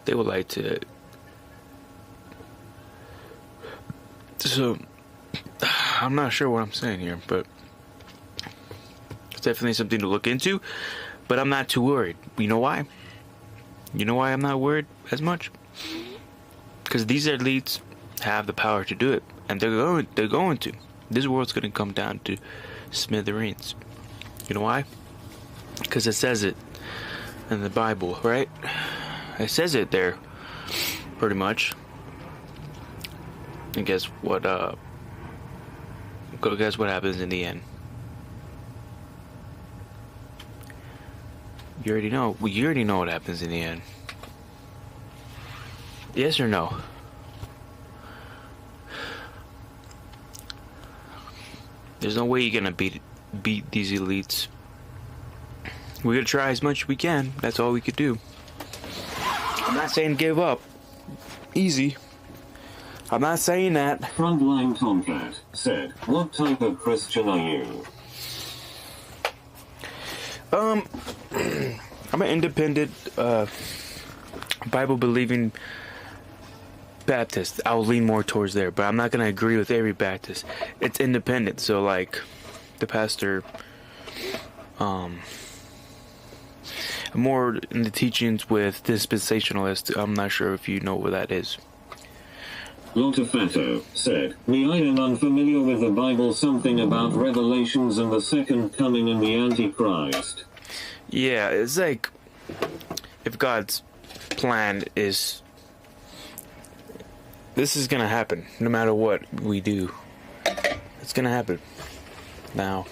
they would like to. So, I'm not sure what I'm saying here, but it's definitely something to look into. But I'm not too worried. You know why? You know why I'm not worried as much? Because these elites have the power to do it, and they're going to. This world's going to come down to smithereens. You know why? Because it says it in the Bible, right? It says it there, pretty much. And guess what? Guess what happens in the end? You already know. Well, you already know what happens in the end. Yes or no? There's no way you're gonna beat these elites. We're gonna try as much as we can. That's all we could do. I'm not saying give up. Easy. I'm not saying that. Frontline Tomcat said, "What type of Christian are you?" I'm an independent, Bible-believing Baptist. I'll lean more towards there, but I'm not gonna agree with every Baptist. It's independent, so like the pastor, more in the teachings with dispensationalist. I'm not sure if you know what that is. Lotafato said, "Me I am unfamiliar with the Bible, something about Revelations and the second coming and the Antichrist." Yeah, it's like if God's plan is this is gonna happen no matter what we do. It's gonna happen. Now,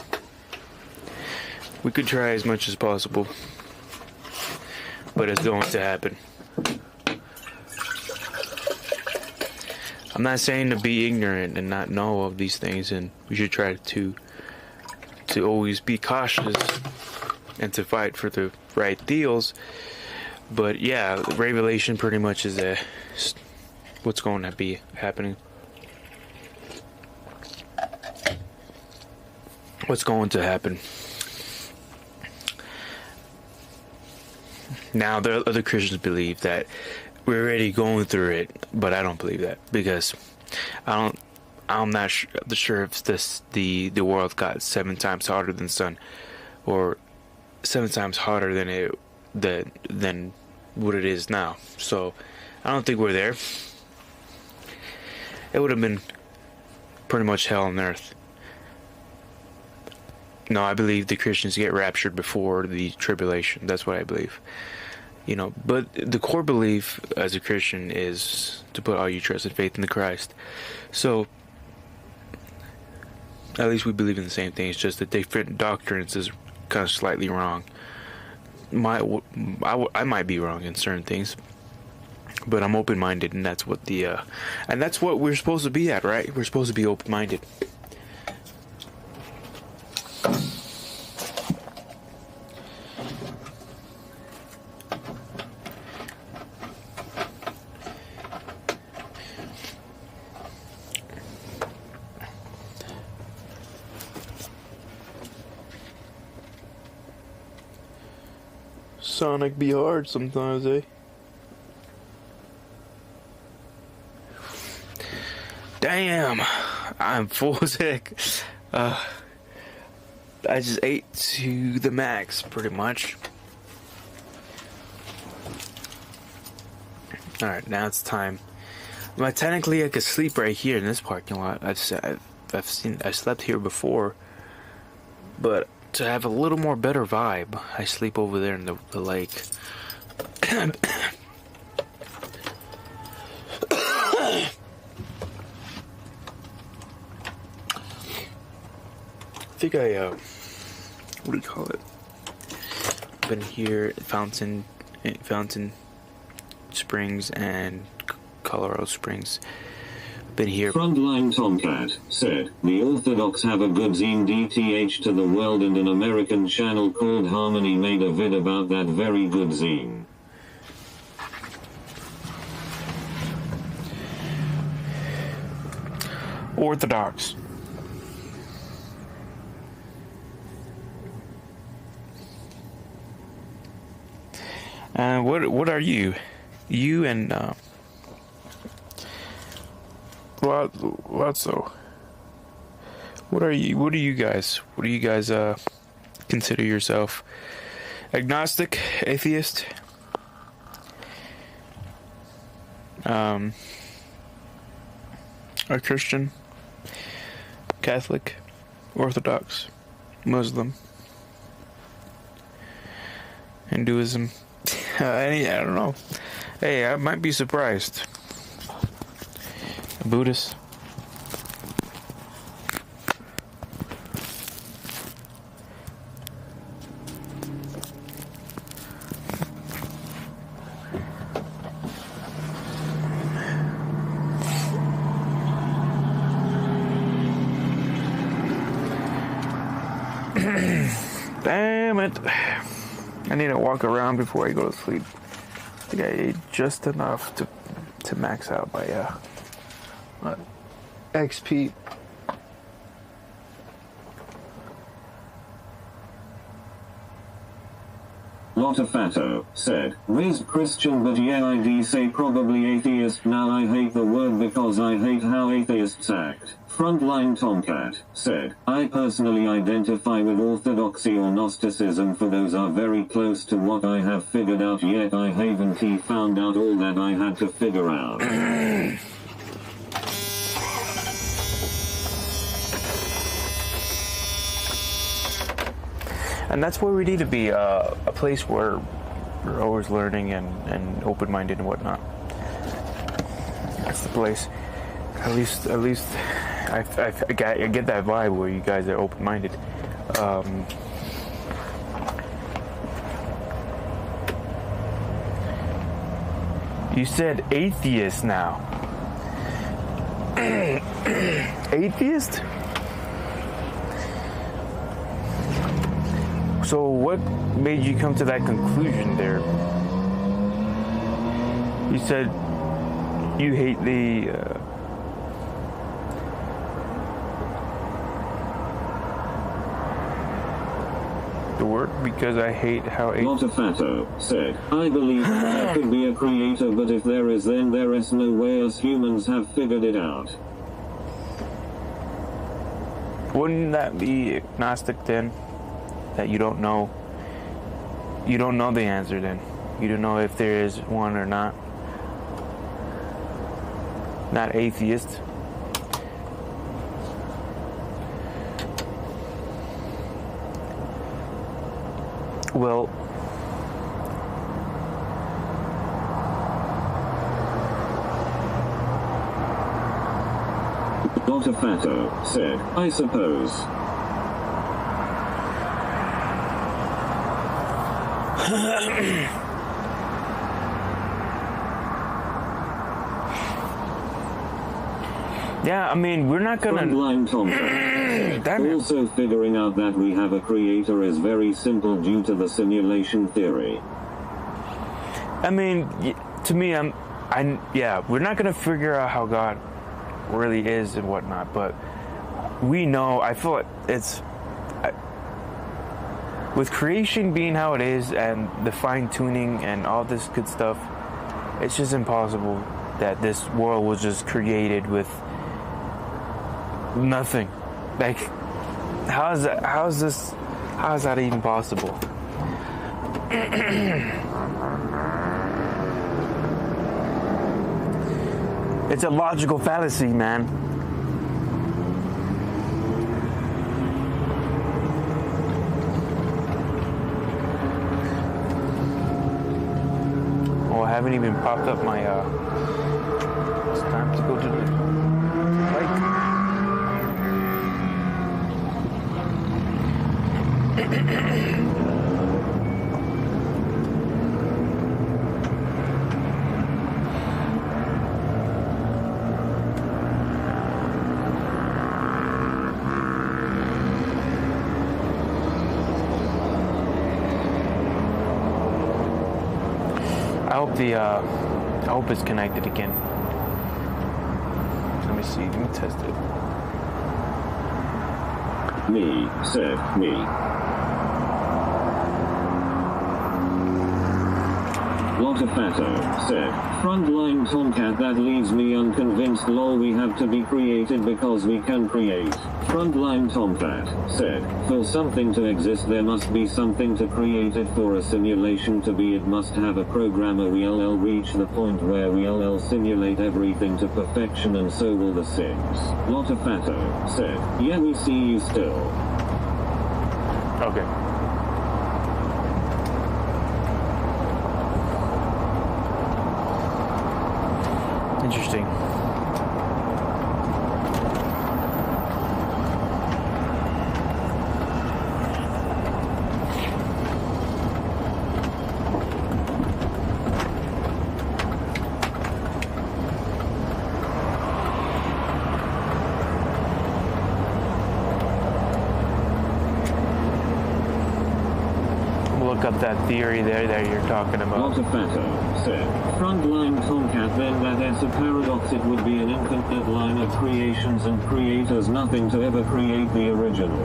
we could try as much as possible, but it's going to happen. I'm not saying to be ignorant and not know of these things, and we should try to always be cautious and to fight for the right deals. But yeah, Revelation pretty much is what's going to be happening. What's going to happen. Now, there are other Christians believe that we're already going through it, but I don't believe that, because I'm not sure if the world got 7 times hotter than the sun, or 7 times hotter than what it is now. So I don't think we're there. It would have been pretty much hell on earth. No, I believe the Christians get raptured before the tribulation. That's what I believe. You know, but the core belief as a Christian is to put all your trust and faith in the Christ. So, at least we believe in the same thing. It's just that different doctrines is kind of slightly wrong. I might be wrong in certain things, but I'm open-minded, and that's what and that's what we're supposed to be at, right? We're supposed to be open-minded. Sonic be hard sometimes, eh? Damn, I'm full sick. I just ate to the max, pretty much. Alright, now it's time. Well, technically I could sleep right here in this parking lot. I slept here before, but to have a little more better vibe, I sleep over there in the lake. I think what do you call it? Been here at Fountain Springs and Colorado Springs. Been here. Frontline Tomcat said, "The Orthodox have a good zine DTH to the world, and an American channel called Harmony made a vid about that very good zine." Orthodox. What are you? You and Lotso. What are you? What do you guys consider yourself? Agnostic, atheist, a Christian, Catholic, Orthodox, Muslim, Hinduism. I don't know. Hey, I might be surprised. A Buddhist. Damn it. I need to walk around before I go to sleep. I think I ate just enough to max out my XP. Lotafato said, raised Christian but yeah I'd say probably atheist now I hate the word because I hate how atheists act. Frontline Tomcat said, I personally identify with orthodoxy or Gnosticism for those are very close to what I have figured out yet I haven't found out all that I had to figure out. And that's where we need to be, a place where we're always learning and open-minded and whatnot. That's the place. At least I get that vibe where you guys are open-minded. You said atheist now. Atheist? So what made you come to that conclusion there? You said you hate the word because I hate how Lotafato said, I believe there could be a creator but if there is then there is no way us humans have figured it out. Wouldn't that be agnostic then? That you don't know the answer then. You don't know if there is one or not. Not atheist. Well, Lotafato said, I suppose. Yeah, I mean, we're not gonna... Frontline Tomcat. Also figuring out that we have a creator is very simple due to the simulation theory. I mean, to me, yeah, we're not gonna figure out how God really is and whatnot, but we know, I feel like it's... with creation being how it is and the fine-tuning and all this good stuff, it's just impossible that this world was just created with nothing. Like, how is that even possible? It's a logical fallacy, man. Oh, I haven't even popped up my, it's time to go to the I hope it's connected again. Let me see, let me test it. Me, said me. Lotafato said, Frontline Tomcat, that leaves me unconvinced. Lol, we have to be created because we can create. Frontline Tomcat said, for something to exist there must be something to create it. For a simulation to be, it must have a programmer. WLL reach the point where WLL simulate everything to perfection, and so will the Sims. Lotafato said, yeah, we see you still. Okay. Interesting. Look up that theory there that you're talking about. Lotafato said, Frontline Tomcat, then that's a paradox. It would be an infinite line of creations and creators, nothing to ever create the original.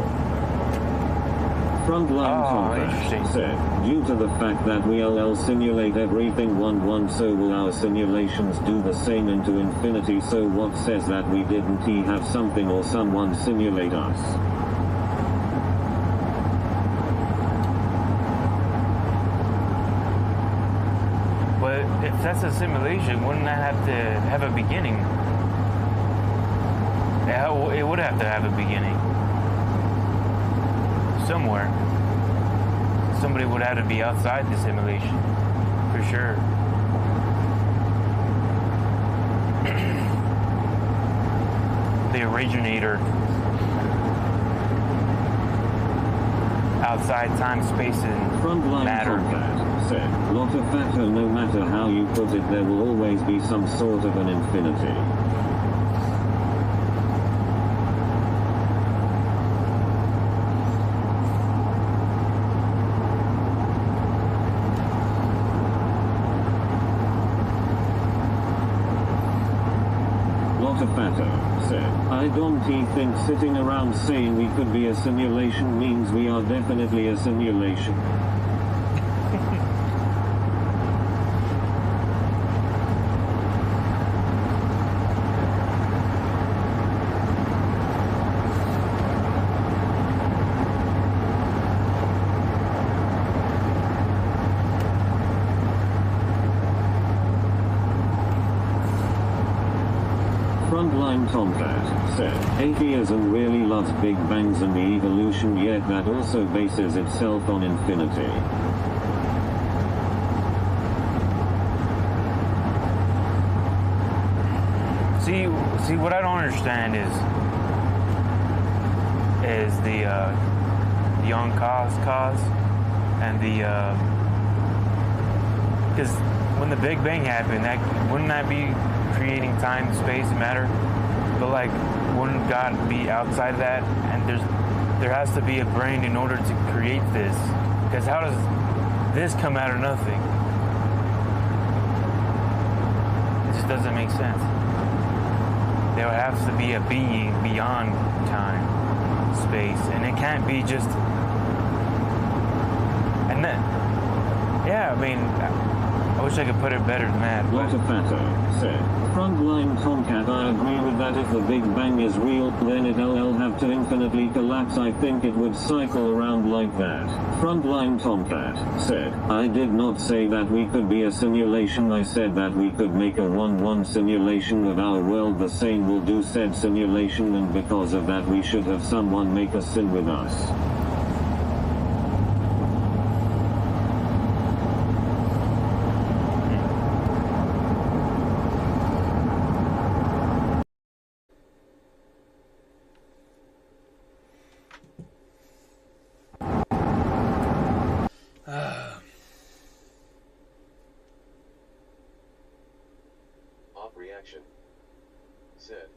Frontline Tomcat said, due to the fact that we LL simulate everything 1-1, so will our simulations do the same into infinity. So what says that we didn't have something or someone simulate us? If that's a simulation, wouldn't that have to have a beginning? It would have to have a beginning. Somewhere. Somebody would have to be outside the simulation. For sure. The originator. Outside time, space, and Frontline matter. Said, Lotafato, no matter how you put it, there will always be some sort of an infinity. Lotafato said, I don't think sitting around saying we could be a simulation means we are definitely a simulation. Frontline Tomcat said, atheism really loves Big Bangs and the evolution, yet that also bases itself on infinity. See, what I don't understand is the on cause and the because when the Big Bang happened, wouldn't that be creating time, space, and matter? But like, wouldn't God be outside of that? And there has to be a brain in order to create this. Because how does this come out of nothing? It just doesn't make sense. There has to be a being beyond time, space, and it can't be just. And then, yeah, I mean, I wish I could put it better than that. Lotafato said, Frontline Tomcat, I agree with that. If the Big Bang is real, then it'll have to infinitely collapse. I think it would cycle around like that. Frontline Tomcat said, I did not say that we could be a simulation. I said that we could make a 1-1 simulation of our world. The same will do said simulation, and because of that we should have someone make a sim with us. Reaction said,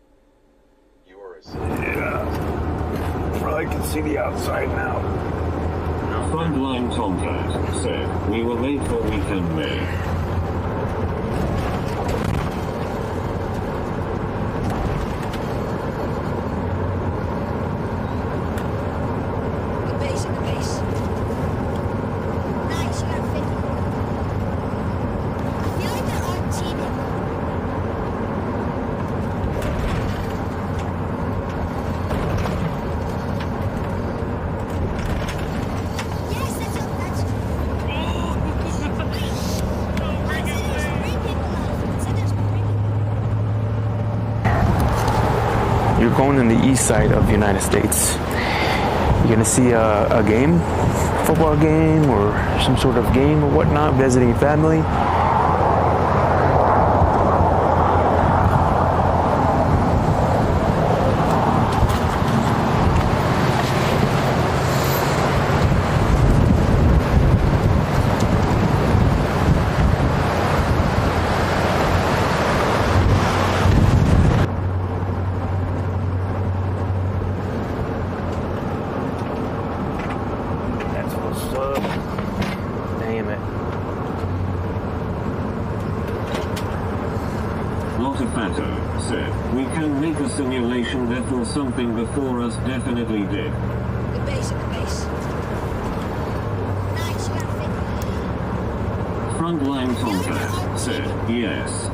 you are a yeah. Probably can see the outside now. Frontline Tomcat said, we were made for we can make. You're going in the east side of the United States. You're gonna see a game, football game, or some sort of game or whatnot, visiting family. That's what's up. Damn it. Lotifato said, we can make a simulation that will something before us definitely did. The base at the base. Nice, you gotta fit. Frontline Tomcat said, yes.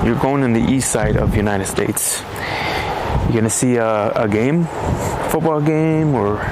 You're going in the east side of the United States. You're gonna see a game, football game, or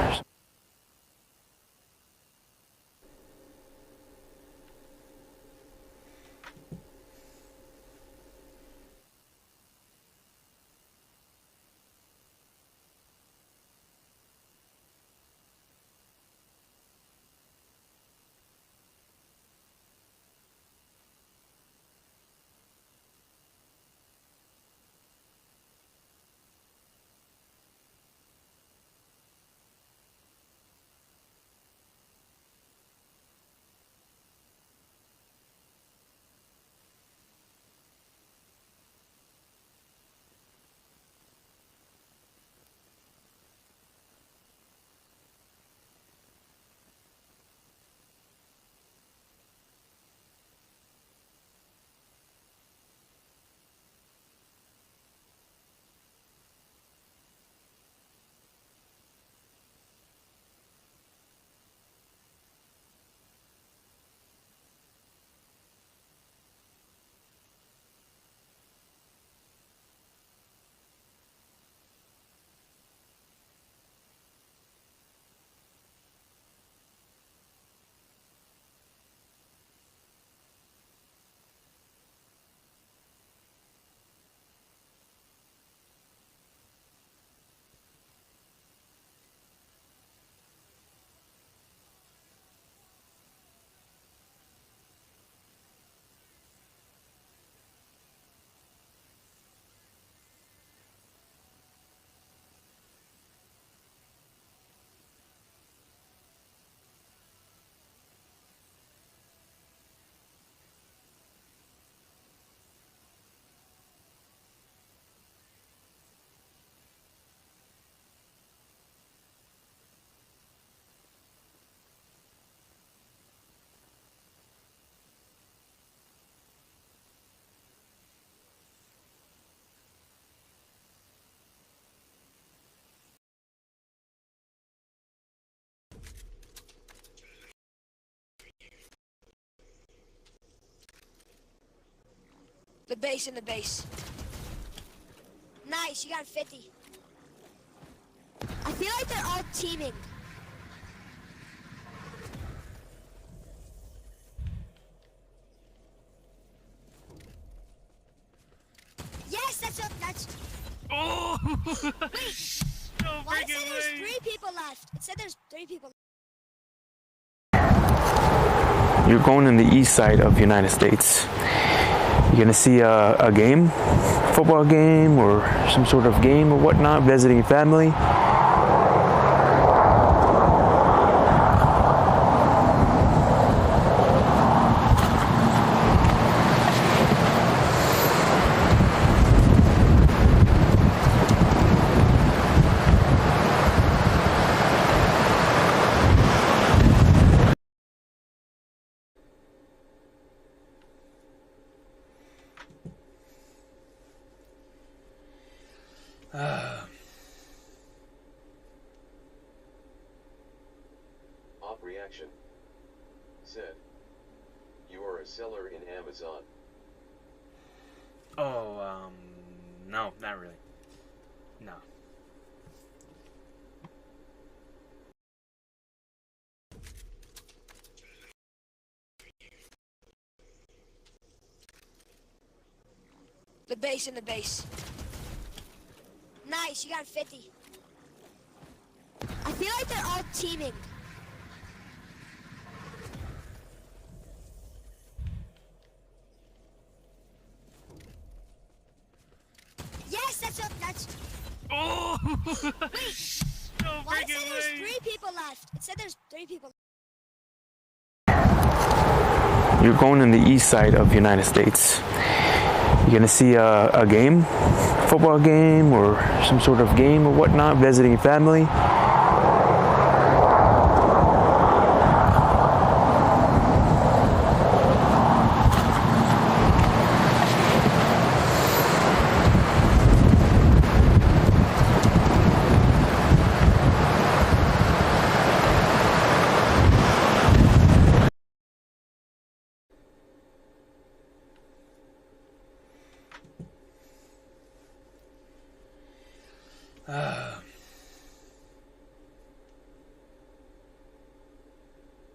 The base in the base. Nice, you got 50. I feel like they're all teaming. Yes, that's. Oh! Wait. Why did it say there's 3 people left? It said there's 3 people. You're going in the east side of the United States. You're gonna see a game, football game, or some sort of game or whatnot, visiting family. Op reaction. Said. You are a seller in Amazon. Oh, no, not really. No. The base in the base. Nice, you got 50. I feel like they're all teaming. Yes, that's. Oh! Wait. Why did it say there's 3 people left? It said there's 3 people. You're going in the east side of the United States. You're gonna see a game, football game, or some sort of game or whatnot, visiting family.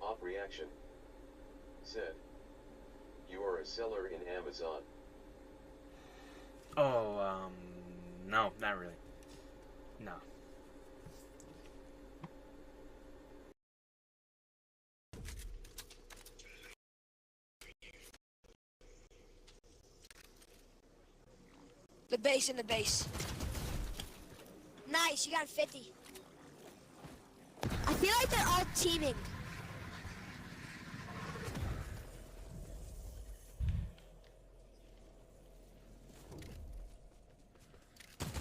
Op reaction. Said. You are a seller in Amazon. Oh, no, not really. No. The base in the base. Nice, you got 50. I feel like they're all teaming.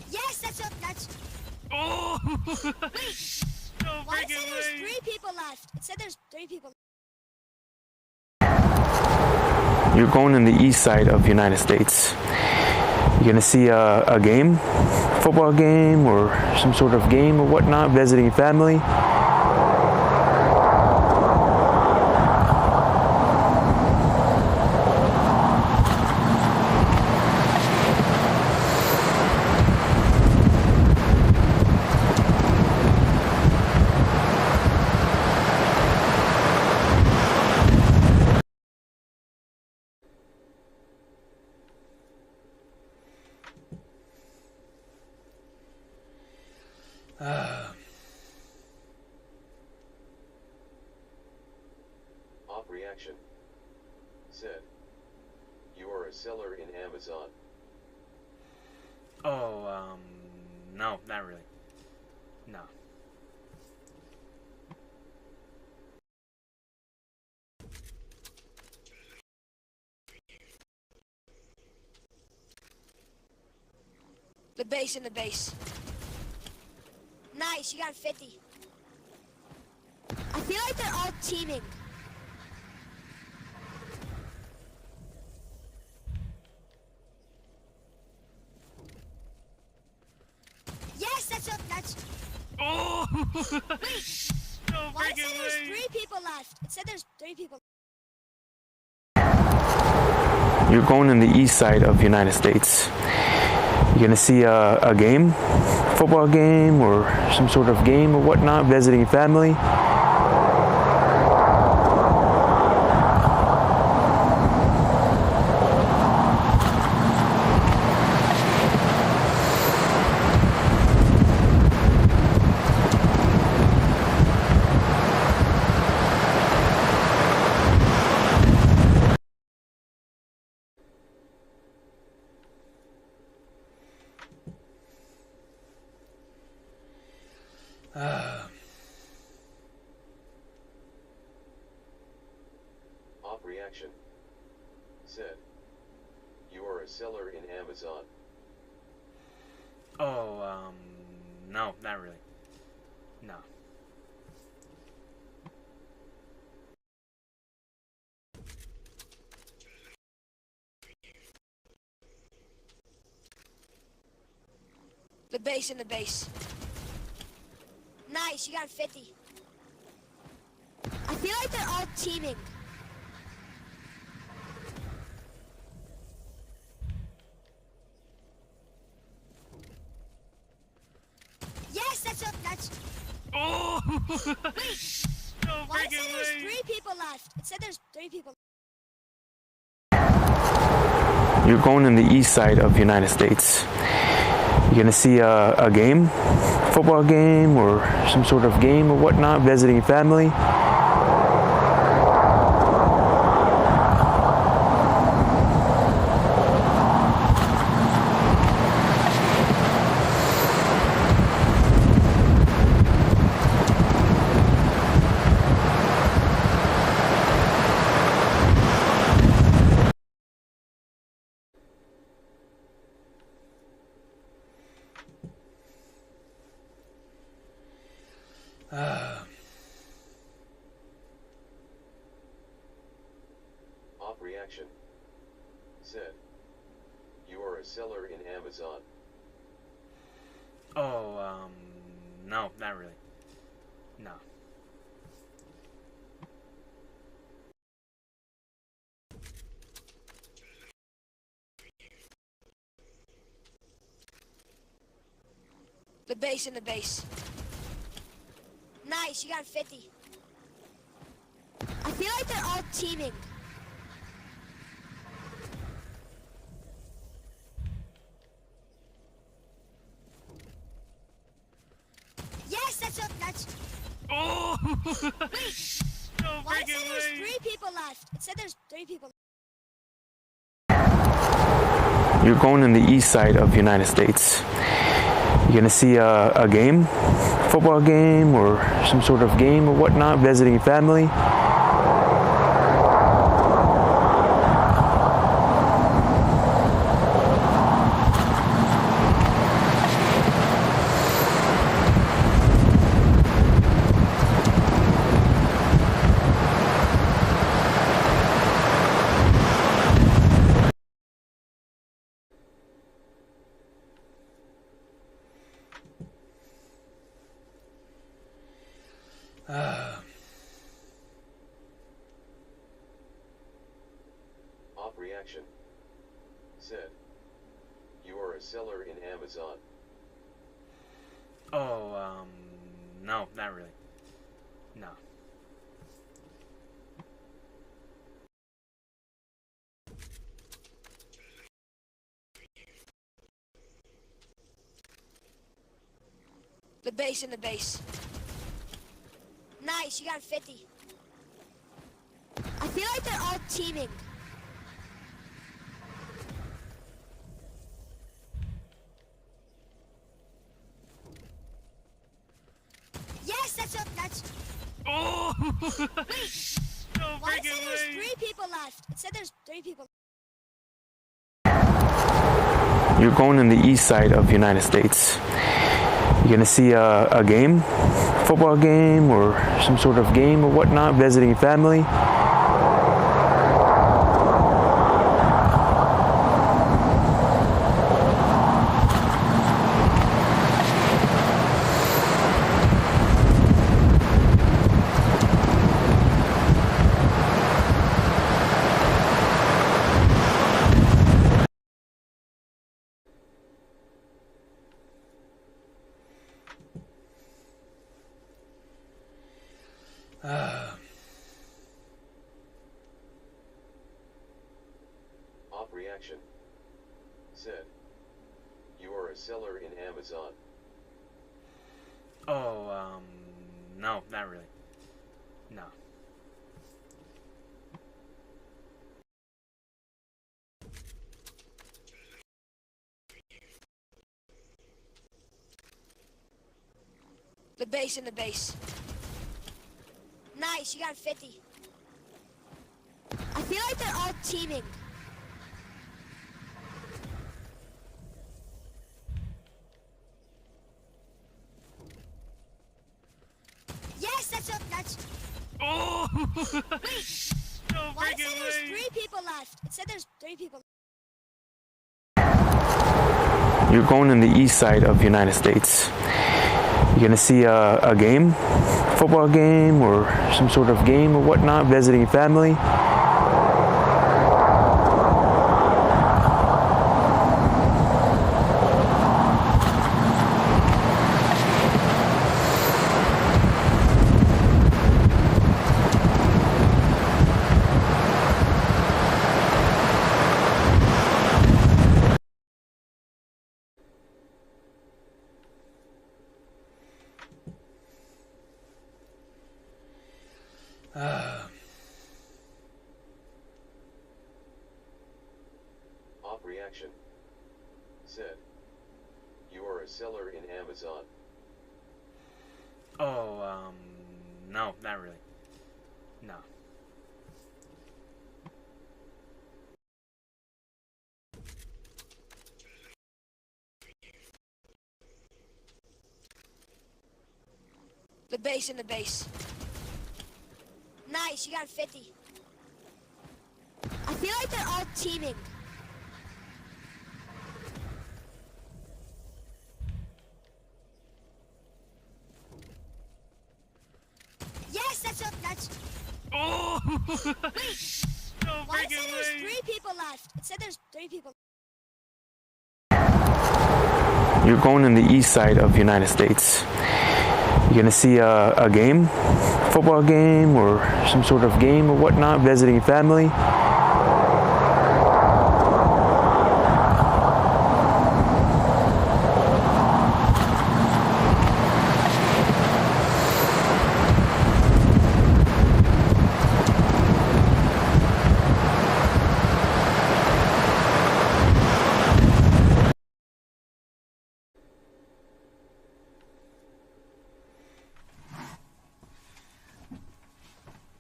Yes, that's. Oh! Wait. Why did it say there's 3 people left? It said there's 3 people. You're going in the east side of the United States. You're gonna see a game, football game, or some sort of game or whatnot, visiting family. Op reaction. Said. You are a seller in Amazon. Oh, no, not really. No. The base in the base. Nice, you got 50. I feel like they're all teaming. Yes, that's. Oh! Wait. Why did it say there's 3 people left? It said there's 3 people. You're going in the east side of the United States. You're gonna see a game, football game or some sort of game or whatnot, visiting family. Op reaction. Said. You are a seller in Amazon. Oh, no, not really. No. The base in the base. Nice, you got 50. I feel like they're all teaming. Yes, that's. Oh! Why it said there's 3 people left? It said there's 3 people. You're going in the east side of the United States. You're gonna see a game, football game or some sort of game or whatnot, visiting family. Op reaction. Said. You are a seller in Amazon. Oh, no, not really. No. The base in the base. Nice, you got 50. I feel like they're all teaming. Yes, that's. Oh! Why it said there's 3 people left? It said there's 3 people. You're going in the east side of the United States. You're gonna see a game, football game or some sort of game or whatnot, visiting family. Op reaction. Said. You are a seller in Amazon. Oh, no, not really. No. The base in the base. Nice, you got 50. I feel like they're all teaming. Yes, that's. Oh! Why it said there's 3 people left? It said there's 3 people. You're going in the east side of the United States. You're gonna see a game, football game or some sort of game or whatnot, visiting family. Op reaction. Said. You are a seller in Amazon. Oh, no, not really. No. The base and the base. Nice, you got 50. I feel like they're all teaming. Yes, that's. Oh! Wait. No Why did it say freaking there's way. 3 people left? It said there's 3 people. You're going in the east side of the United States. You're gonna see a game, football game, or some sort of game or whatnot, visiting family. Op reaction. Said. You are a seller in Amazon. Oh, no, not really. No. The base and the base. Nice, you got 50. I feel like they're all teaming. Yes, that's. Oh! Wait. No Why did it say freaking there's way. 3 people left? It said there's 3 people. You're going in the east side of the United States. You're gonna see a game, football game, or some sort of game or whatnot, visiting family.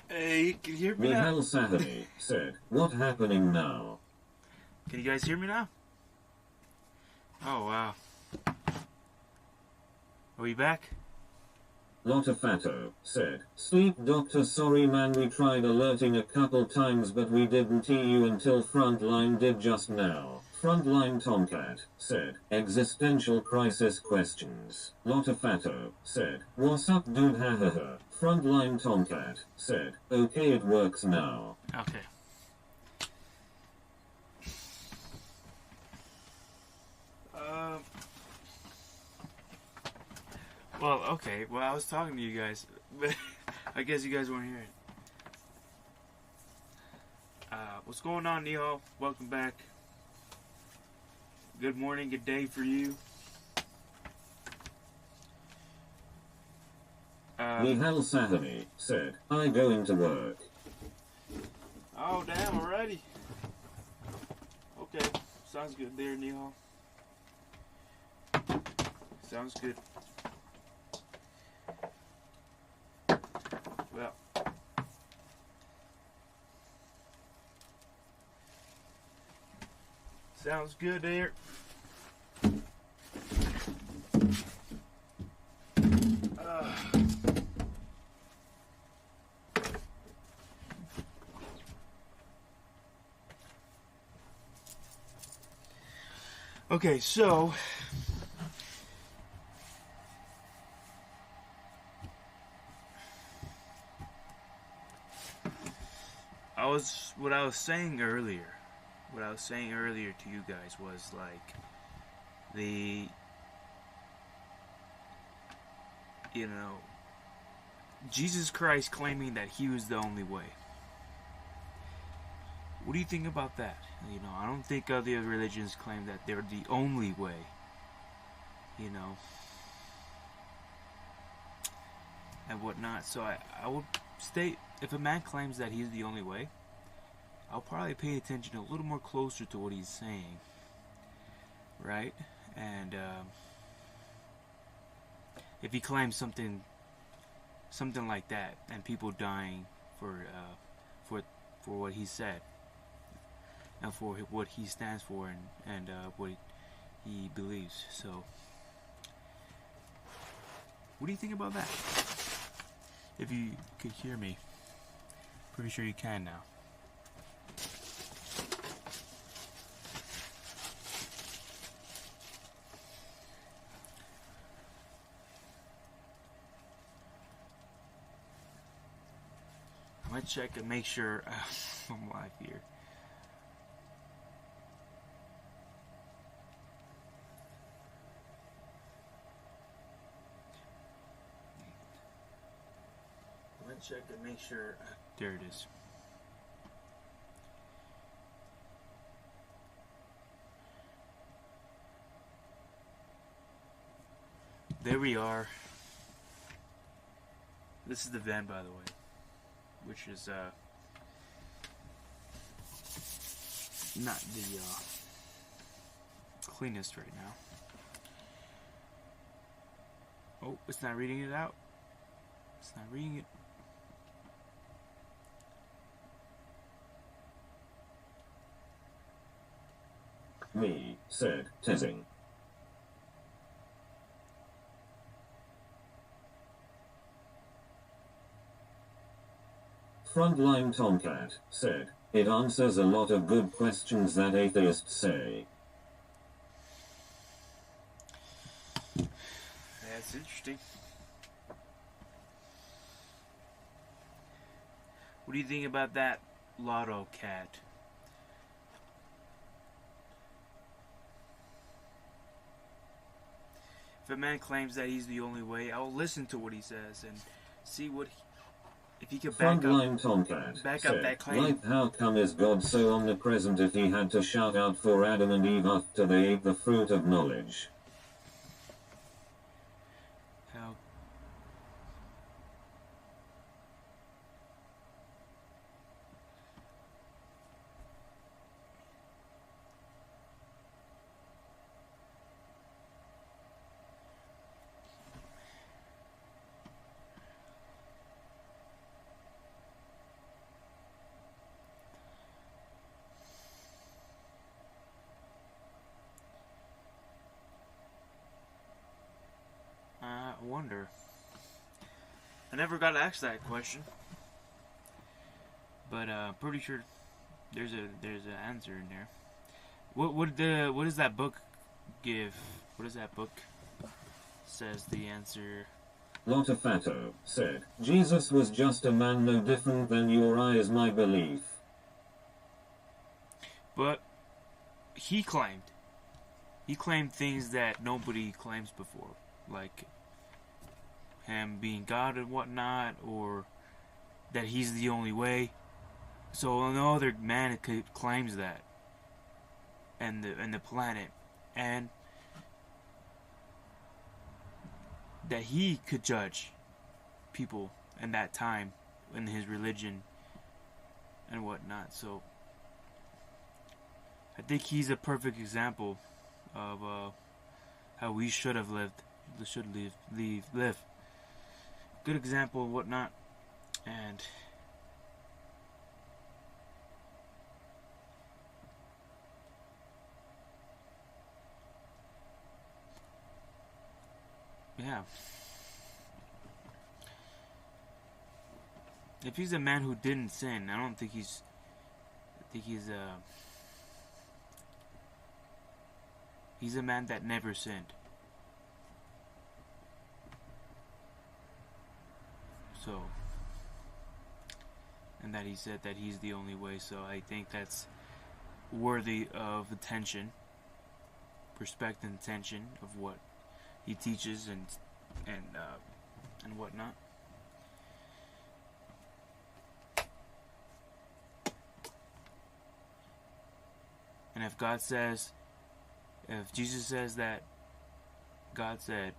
Hey, can you hear me now? Mihal Sahani said, "What happening now?" Can you guys hear me now? Oh, wow. Are we back? Lotafato said, "Sleep doctor, sorry man, we tried alerting a couple times but we didn't hear you until Frontline did just now." Frontline Tomcat said, "Existential crisis questions." Lotafato said, "What's up dude, hahaha." Frontline Tomcat said, "Okay, it works now." Okay. Well, okay. Well, I was talking to you guys, but I guess you guys weren't hearing. What's going on, Neil? Welcome back. Good morning, good day for you. Mihal Sahani said, "I going to work." Oh, damn, already. Okay, sounds good there, Neil. Sounds good. Well, sounds good there. Okay, so what I was saying earlier to you guys was like Jesus Christ claiming that he was the only way. What do you think about that? You know, I don't think other religions claim that they're the only way. You know, and whatnot. So I would state, if a man claims that he's the only way, I'll probably pay attention a little more closer to what he's saying, right? And if he claims something like that, and people dying for what he said, and for what he stands for, and what he believes. So, what do you think about that? If you could hear me, pretty sure you can now. I'm gonna check and make sure I'm live here. I'm gonna check and make sure. There it is. There we are. This is the van, by the way, which is not the cleanest right now. Oh, it's not reading it out. It's not reading it. Me, said, testing. Frontline Tomcat, said, it answers a lot of good questions that atheists say. That's interesting. What do you think about that, Lotto Cat? If a man claims that he's the only way, I'll listen to what he says and see what if he could back Frontline Tomcat up said, that claim. like how come is God so omnipresent if he had to shout out for Adam and Eve after they ate the fruit of knowledge? How? I wonder. I never got asked that question, but pretty sure there's an answer in there. What does that book give? What does that book says the answer? Lotafato said, Jesus was just a man no different than your I is my belief. But he claimed things that nobody claims before, like him being God and whatnot, or that he's the only way. So no other man claims that, and the planet, and that he could judge people in that time in his religion and whatnot. So I think he's a perfect example of how we should have lived, live. Good example and whatnot, and yeah. If he's a man who didn't sin, I don't think he's. I think he's a man that never sinned. So, and that he said that he's the only way. So I think that's worthy of attention, respect and attention of what he teaches and whatnot. if if Jesus says that God said,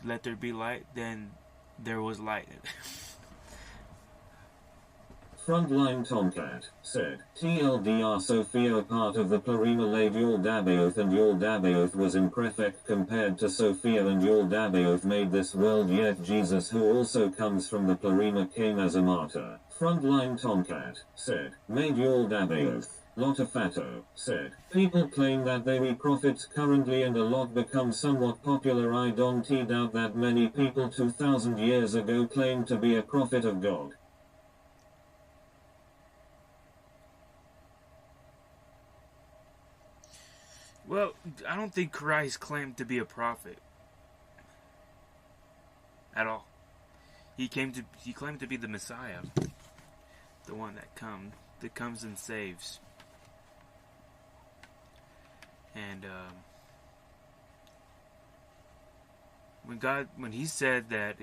"Let there be light," then there was light. Frontline Tomcat said, TLDR Sophia part of the Plerima laid Yaldabaoth and Yaldabaoth was imperfect compared to Sophia and Yaldabaoth made this world yet Jesus who also comes from the Plerima came as a martyr. Frontline Tomcat said, made Yaldabaoth. Lotafato said, people claim that they be prophets currently and a lot become somewhat popular. I don't doubt that many people 2000 years ago claimed to be a prophet of God. Well, I don't think Christ claimed to be a prophet at all. He claimed to be the Messiah, the one that comes and saves. And when he said that,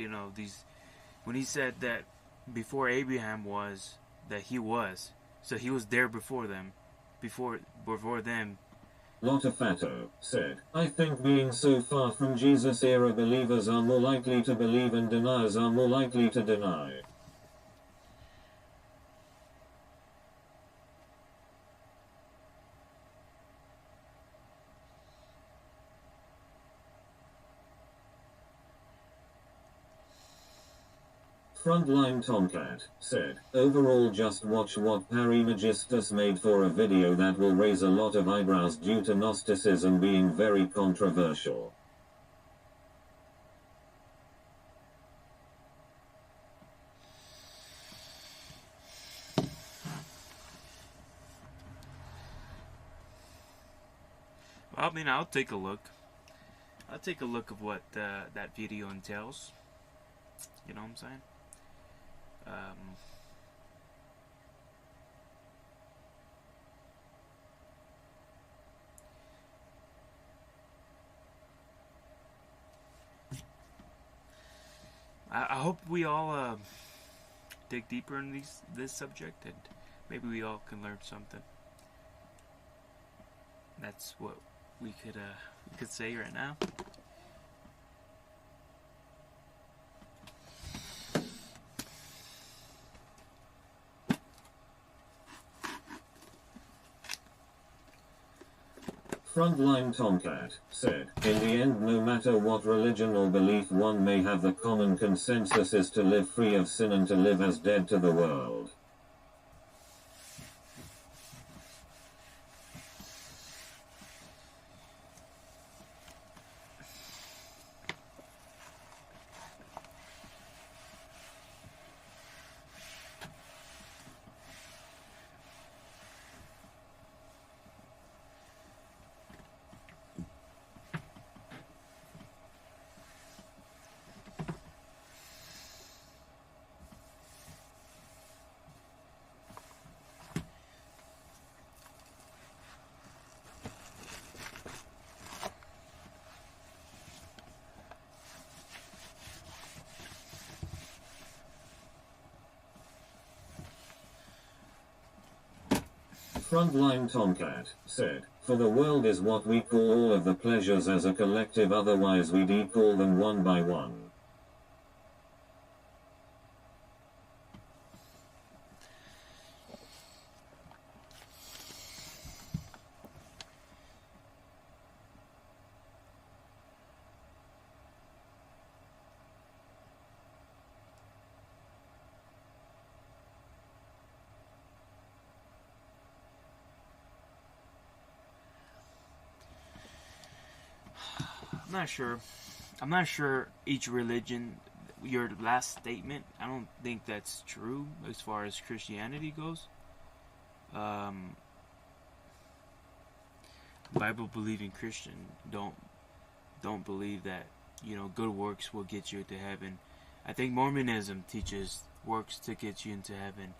when he said that before Abraham was, that he was, so he was there before them, before them. Lotafato said, I think being so far from Jesus era believers are more likely to believe and deniers are more likely to deny. Frontline Tomcat said, overall just watch what Parimagistus made for a video that will raise a lot of eyebrows due to Gnosticism being very controversial. I mean, I'll take a look. I'll take a look of what that video entails. You know what I'm saying? I hope we all dig deeper in this subject, and maybe we all can learn something. That's what we could say right now. Frontline Tomcat said, in the end no matter what religion or belief one may have, the common consensus is to live free of sin and to live as dead to the world. Frontline Tomcat said, for the world is what we call all of the pleasures as a collective, otherwise we'd call them one by one. I'm not sure each religion, your last statement, I don't think that's true as far as Christianity goes. Bible believing Christian don't believe that, good works will get you to heaven. I think Mormonism teaches works to get you into heaven.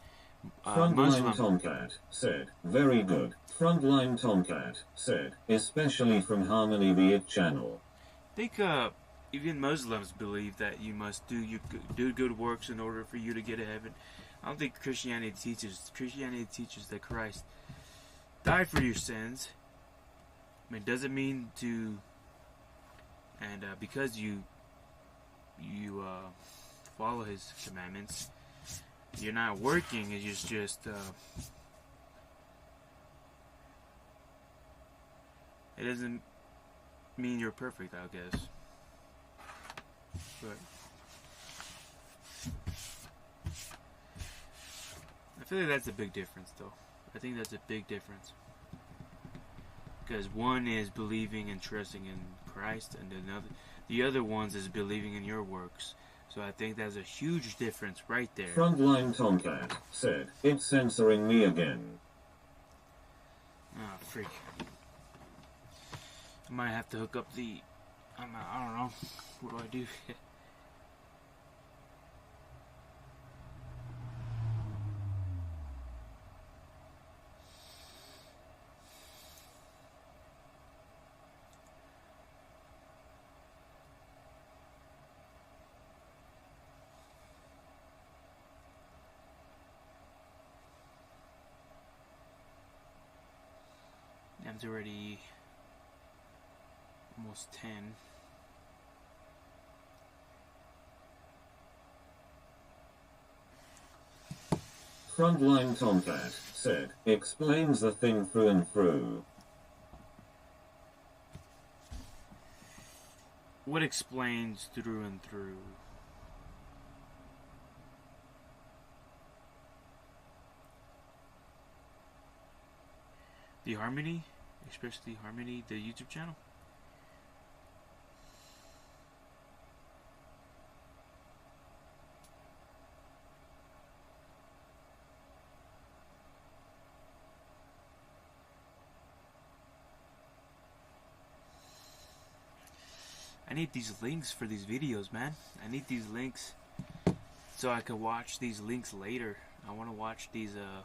Frontline Tomcat said, very good. Frontline Tomcat said, especially from Harmony the It channel. I think even Muslims believe that you must do good works in order for you to get to heaven. I don't think Christianity teaches. Christianity teaches that Christ died for your sins, It doesn't mean to, and because you follow His commandments, you're not working. It's just it doesn't mean you're perfect, I guess. But I feel like that's a big difference, though. I think that's a big difference. Because one is believing and trusting in Christ, and the other ones is believing in your works. So I think that's a huge difference right there. Frontline Tomcat said, "It's censoring me again." Ah, freak. I might have to hook up the... I don't know. What do I do? It's already almost 10. Frontline Tomcat said, "Explains the thing through and through." What explains through and through? The Harmony? Especially Harmony, the YouTube channel? I need these links for these videos, man. I need these links so I can watch these links later. I want to watch these videos.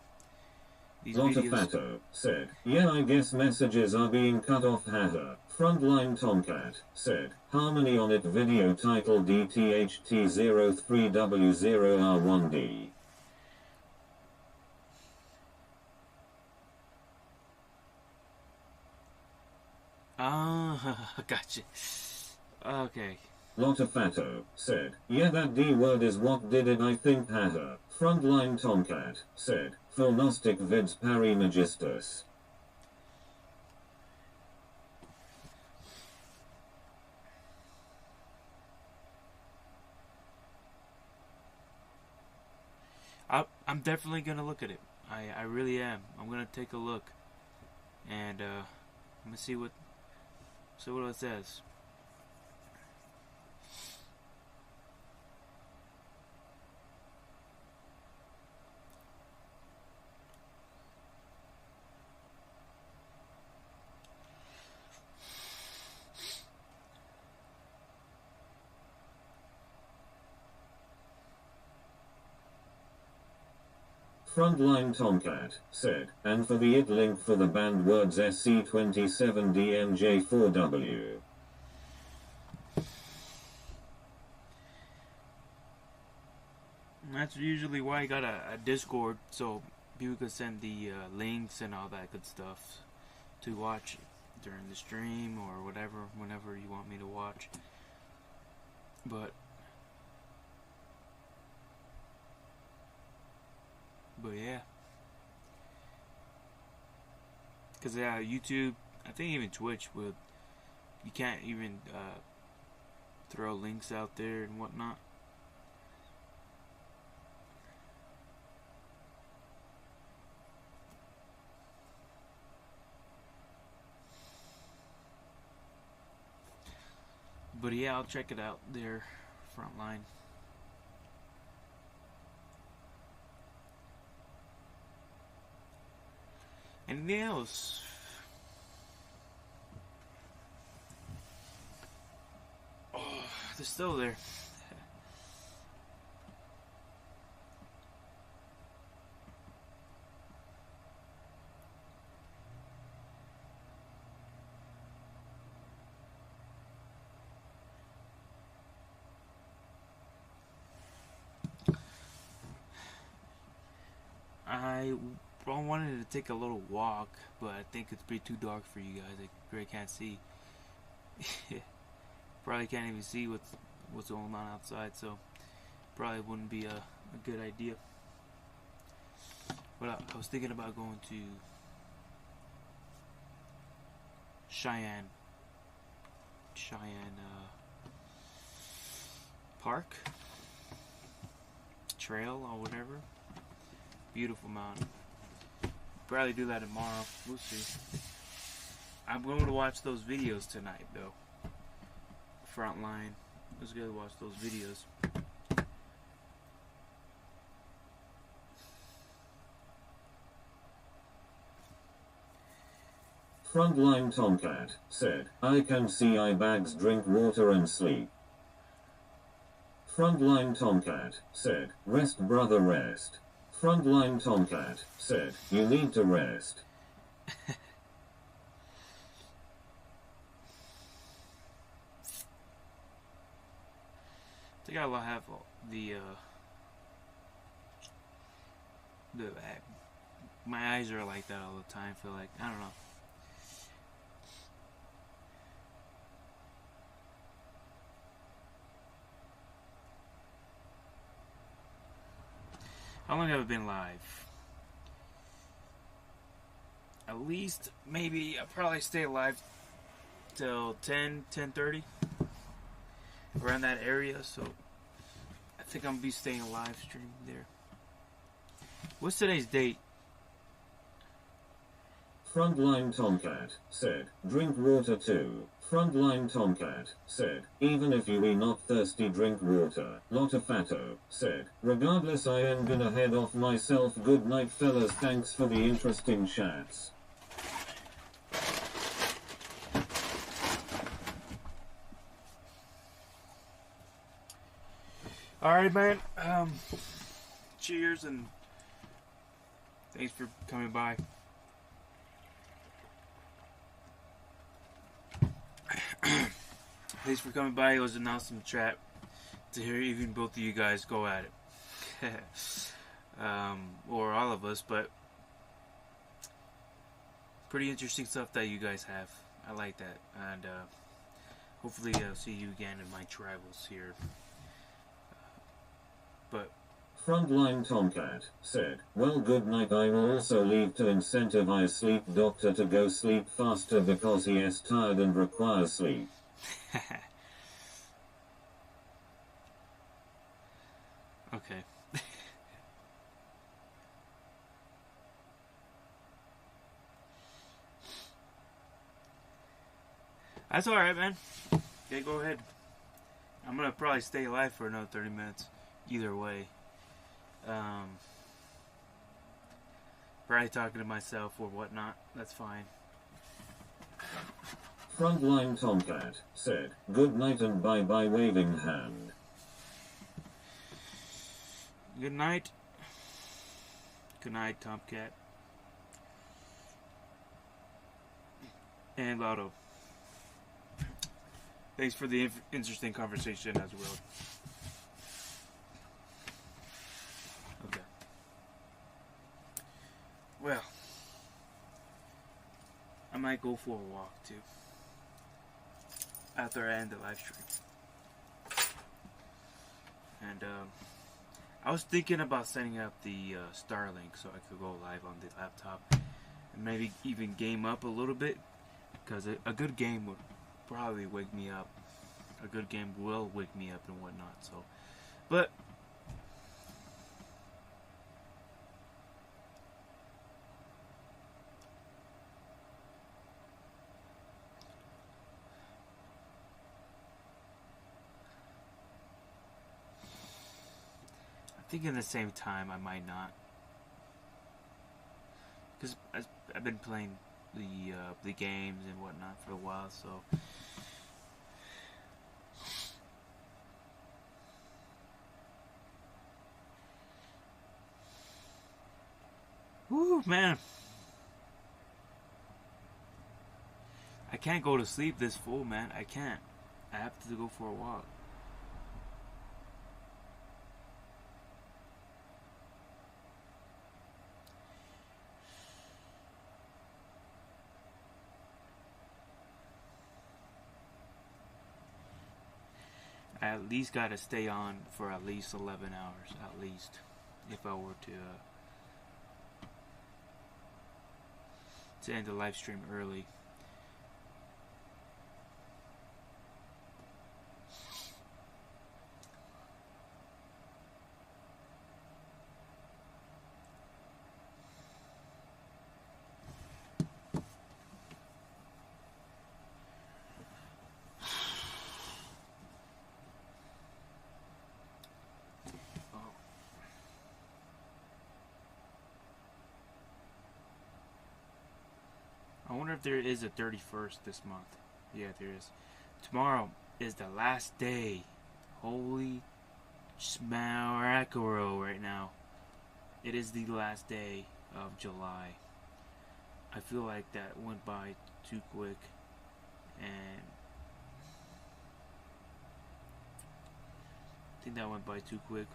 Lotafato said, "Yeah, I guess messages are being cut off, haha." Frontline Tomcat said, "Harmony on it video title DTHT03W0R1D." Ah, gotcha. Okay. Lotafato said, "Yeah, that D word is what did it, I think, haha." Frontline Tomcat said, "Full Gnostic vids pari magistus." I'm definitely gonna look at it. I really am. I'm gonna take a look, and I'm gonna see what it says. Frontline Tomcat said, "And for the it link for the banned words SC27DMJ4W." That's usually why I got a Discord, so people could send the links and all that good stuff to watch during the stream or whatever, whenever you want me to watch. But yeah, because YouTube, I think even Twitch you can't even throw links out there and whatnot. But yeah, I'll check it out there, Frontline. Anything else? Oh, they're still there. I wanted to take a little walk, but I think it's pretty too dark for you guys. I really can't see. Probably can't even see what's going on outside, so probably wouldn't be a good idea. But I was thinking about going to Cheyenne Park Trail or whatever. Beautiful mountain. Probably do that tomorrow. We'll see. I'm going to watch those videos tonight, though. Frontline. Let's go watch those videos. Frontline Tomcat said, I can see eye bags, drink water and sleep. Frontline Tomcat said, rest brother rest. Frontline Tomcat said, you need to rest. I think I'll have my eyes are like that all the time. I feel like, I don't know. How long have I been live? At least, maybe, I'll probably stay alive till 10:30. Around that area, so I think I'm gonna be staying alive streaming there. What's today's date? Frontline Tomcat said, drink water too. Frontline Tomcat said, even if you be not thirsty, drink water. Lotafato said, regardless I am gonna head off myself. Good night fellas, thanks for the interesting chats. Alright, man. Cheers and thanks for coming by. Thanks for coming by. It was an awesome chat to hear even both of you guys go at it. Or all of us, but pretty interesting stuff that you guys have. I like that. And hopefully I'll see you again in my travels here. But Frontline Tomcat said, well good night, I will also leave to incentivize sleep doctor to go sleep faster because he is tired and requires sleep. Okay. That's alright, man. Okay, go ahead. I'm gonna probably stay alive for another 30 minutes. Either way. Probably talking to myself or whatnot. That's fine. Frontline Tomcat said, good night and bye bye, waving hand. Good night. Good night, Tomcat. And Lotto. Thanks for the interesting conversation as well. Okay. Well, I might go for a walk too after I end the live stream. And I was thinking about setting up the Starlink so I could go live on the laptop and maybe even game up a little bit, because a good game would probably wake me up. A good game will wake me up and whatnot. So, but I think in the same time I might not, because I've been playing the games and whatnot for a while, so. Woo, man. I can't go to sleep this full, man. I can't. I have to go for a walk. I at least got to stay on for at least 11 hours, at least, if I were to end the live stream early. I wonder if there is a 31st this month. Yeah, there is. Tomorrow is the last day. Holy smackero right now. It is the last day of July. I feel like that went by too quick. And I think that went by too quick.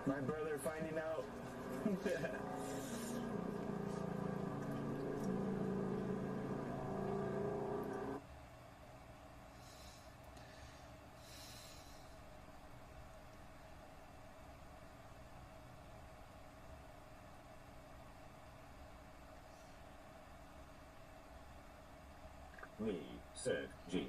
My brother finding out. Me, said Gene.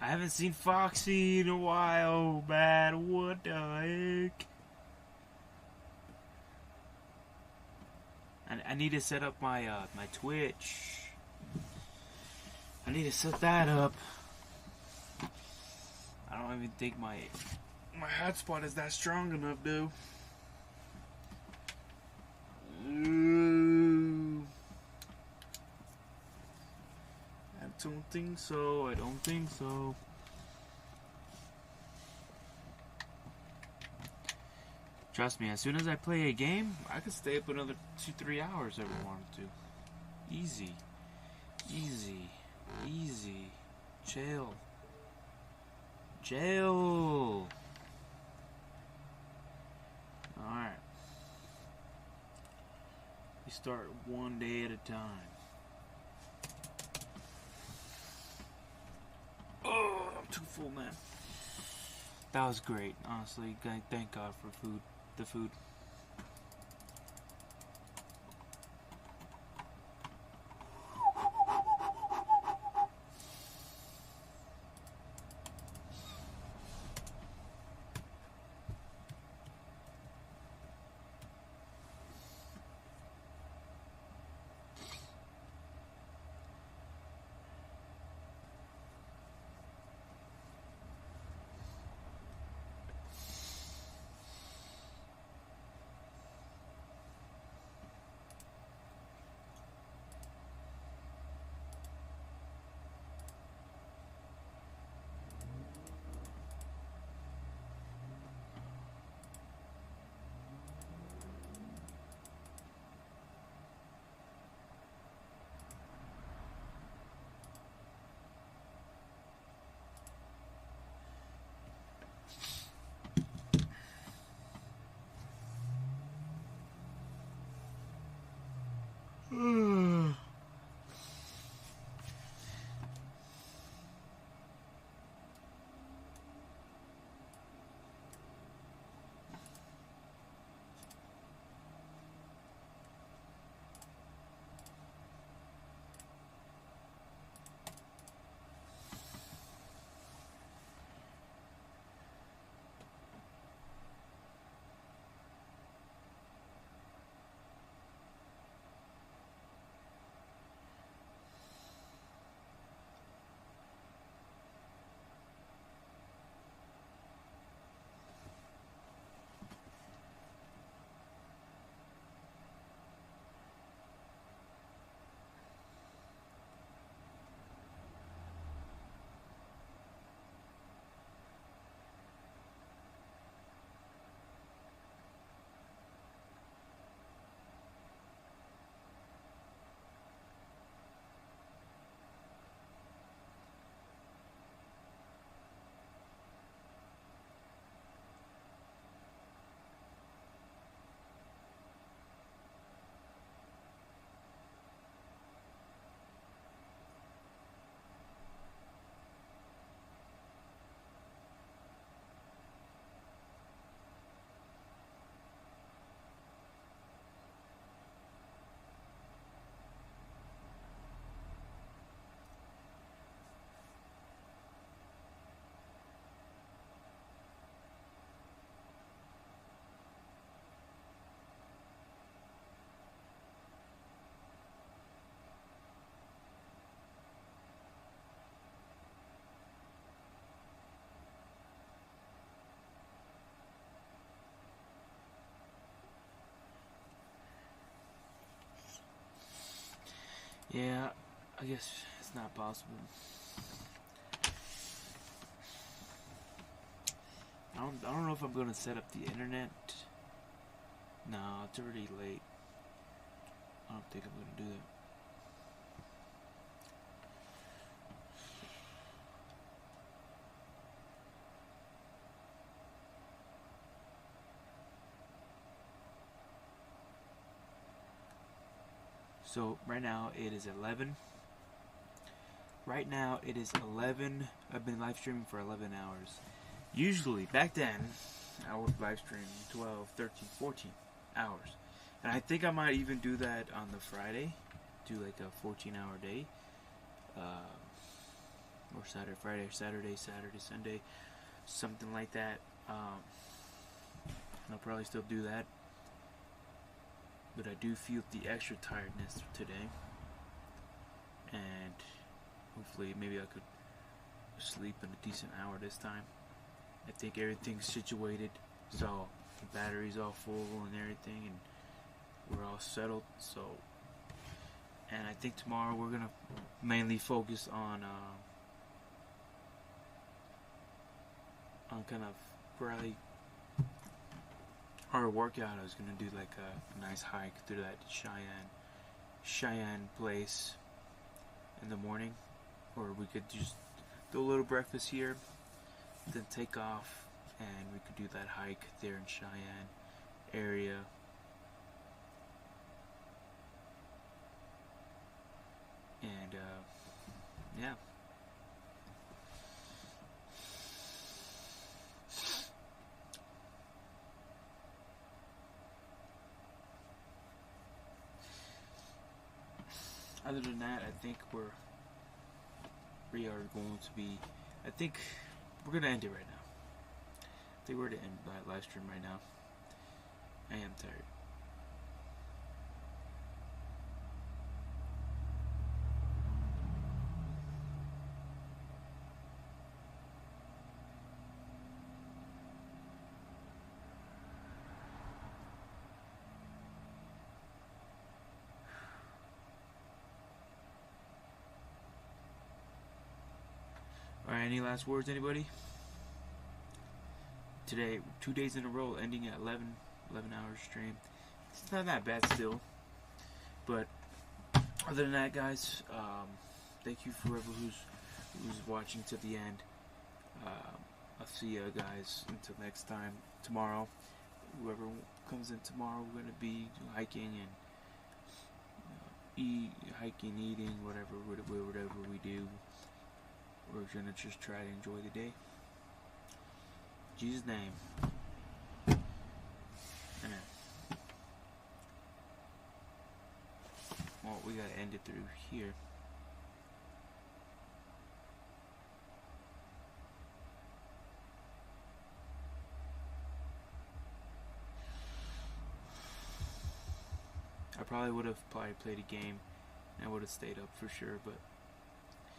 I haven't seen Foxy in a while, man. What the heck? I need to set up my my Twitch. I need to set that up. I don't even think my hotspot is that strong enough, dude. I don't think so. I don't think so. Trust me, as soon as I play a game, I could stay up another 2-3 hours if I wanted to. Easy. Easy. Easy. Chill. Chill. Alright. We start one day at a time. Oh, I'm too full, man. That was great, honestly. Thank God for food. The food. I guess it's not possible. I don't know if I'm gonna set up the internet. No, it's already late. I don't think I'm gonna do that. So right now it is 11. Right now it is 11. I've been live streaming for 11 hours. Usually, back then, I would live stream 12, 13, 14 hours. And I think I might even do that on the Friday. Do like a 14-hour day. Or Saturday, Friday, Saturday, Sunday. Something like that. I'll probably still do that. But I do feel the extra tiredness today. And hopefully maybe I could sleep in a decent hour this time. I think everything's situated, so the battery's all full and everything, and we're all settled. So, and I think tomorrow we're gonna mainly focus on kind of probably our workout. I was gonna do like a nice hike through that Cheyenne place in the morning, or we could just do a little breakfast here, then take off, and we could do that hike there in Cheyenne area. And yeah. Other than that, I think we are going to be, I think we're going to end it right now. I think we're going to end my live stream right now. I am tired. Alright, any last words, anybody? Today, 2 days in a row, ending at 11 hours stream. It's not that bad still. But, other than that, guys, thank you for whoever who's watching to the end. I'll see you guys until next time. Tomorrow, whoever comes in tomorrow, we're going to be hiking and eating, whatever we do. We're gonna just try to enjoy the day. In Jesus' name. Amen. Well, we gotta end it through here. I probably would have played a game and I would have stayed up for sure, but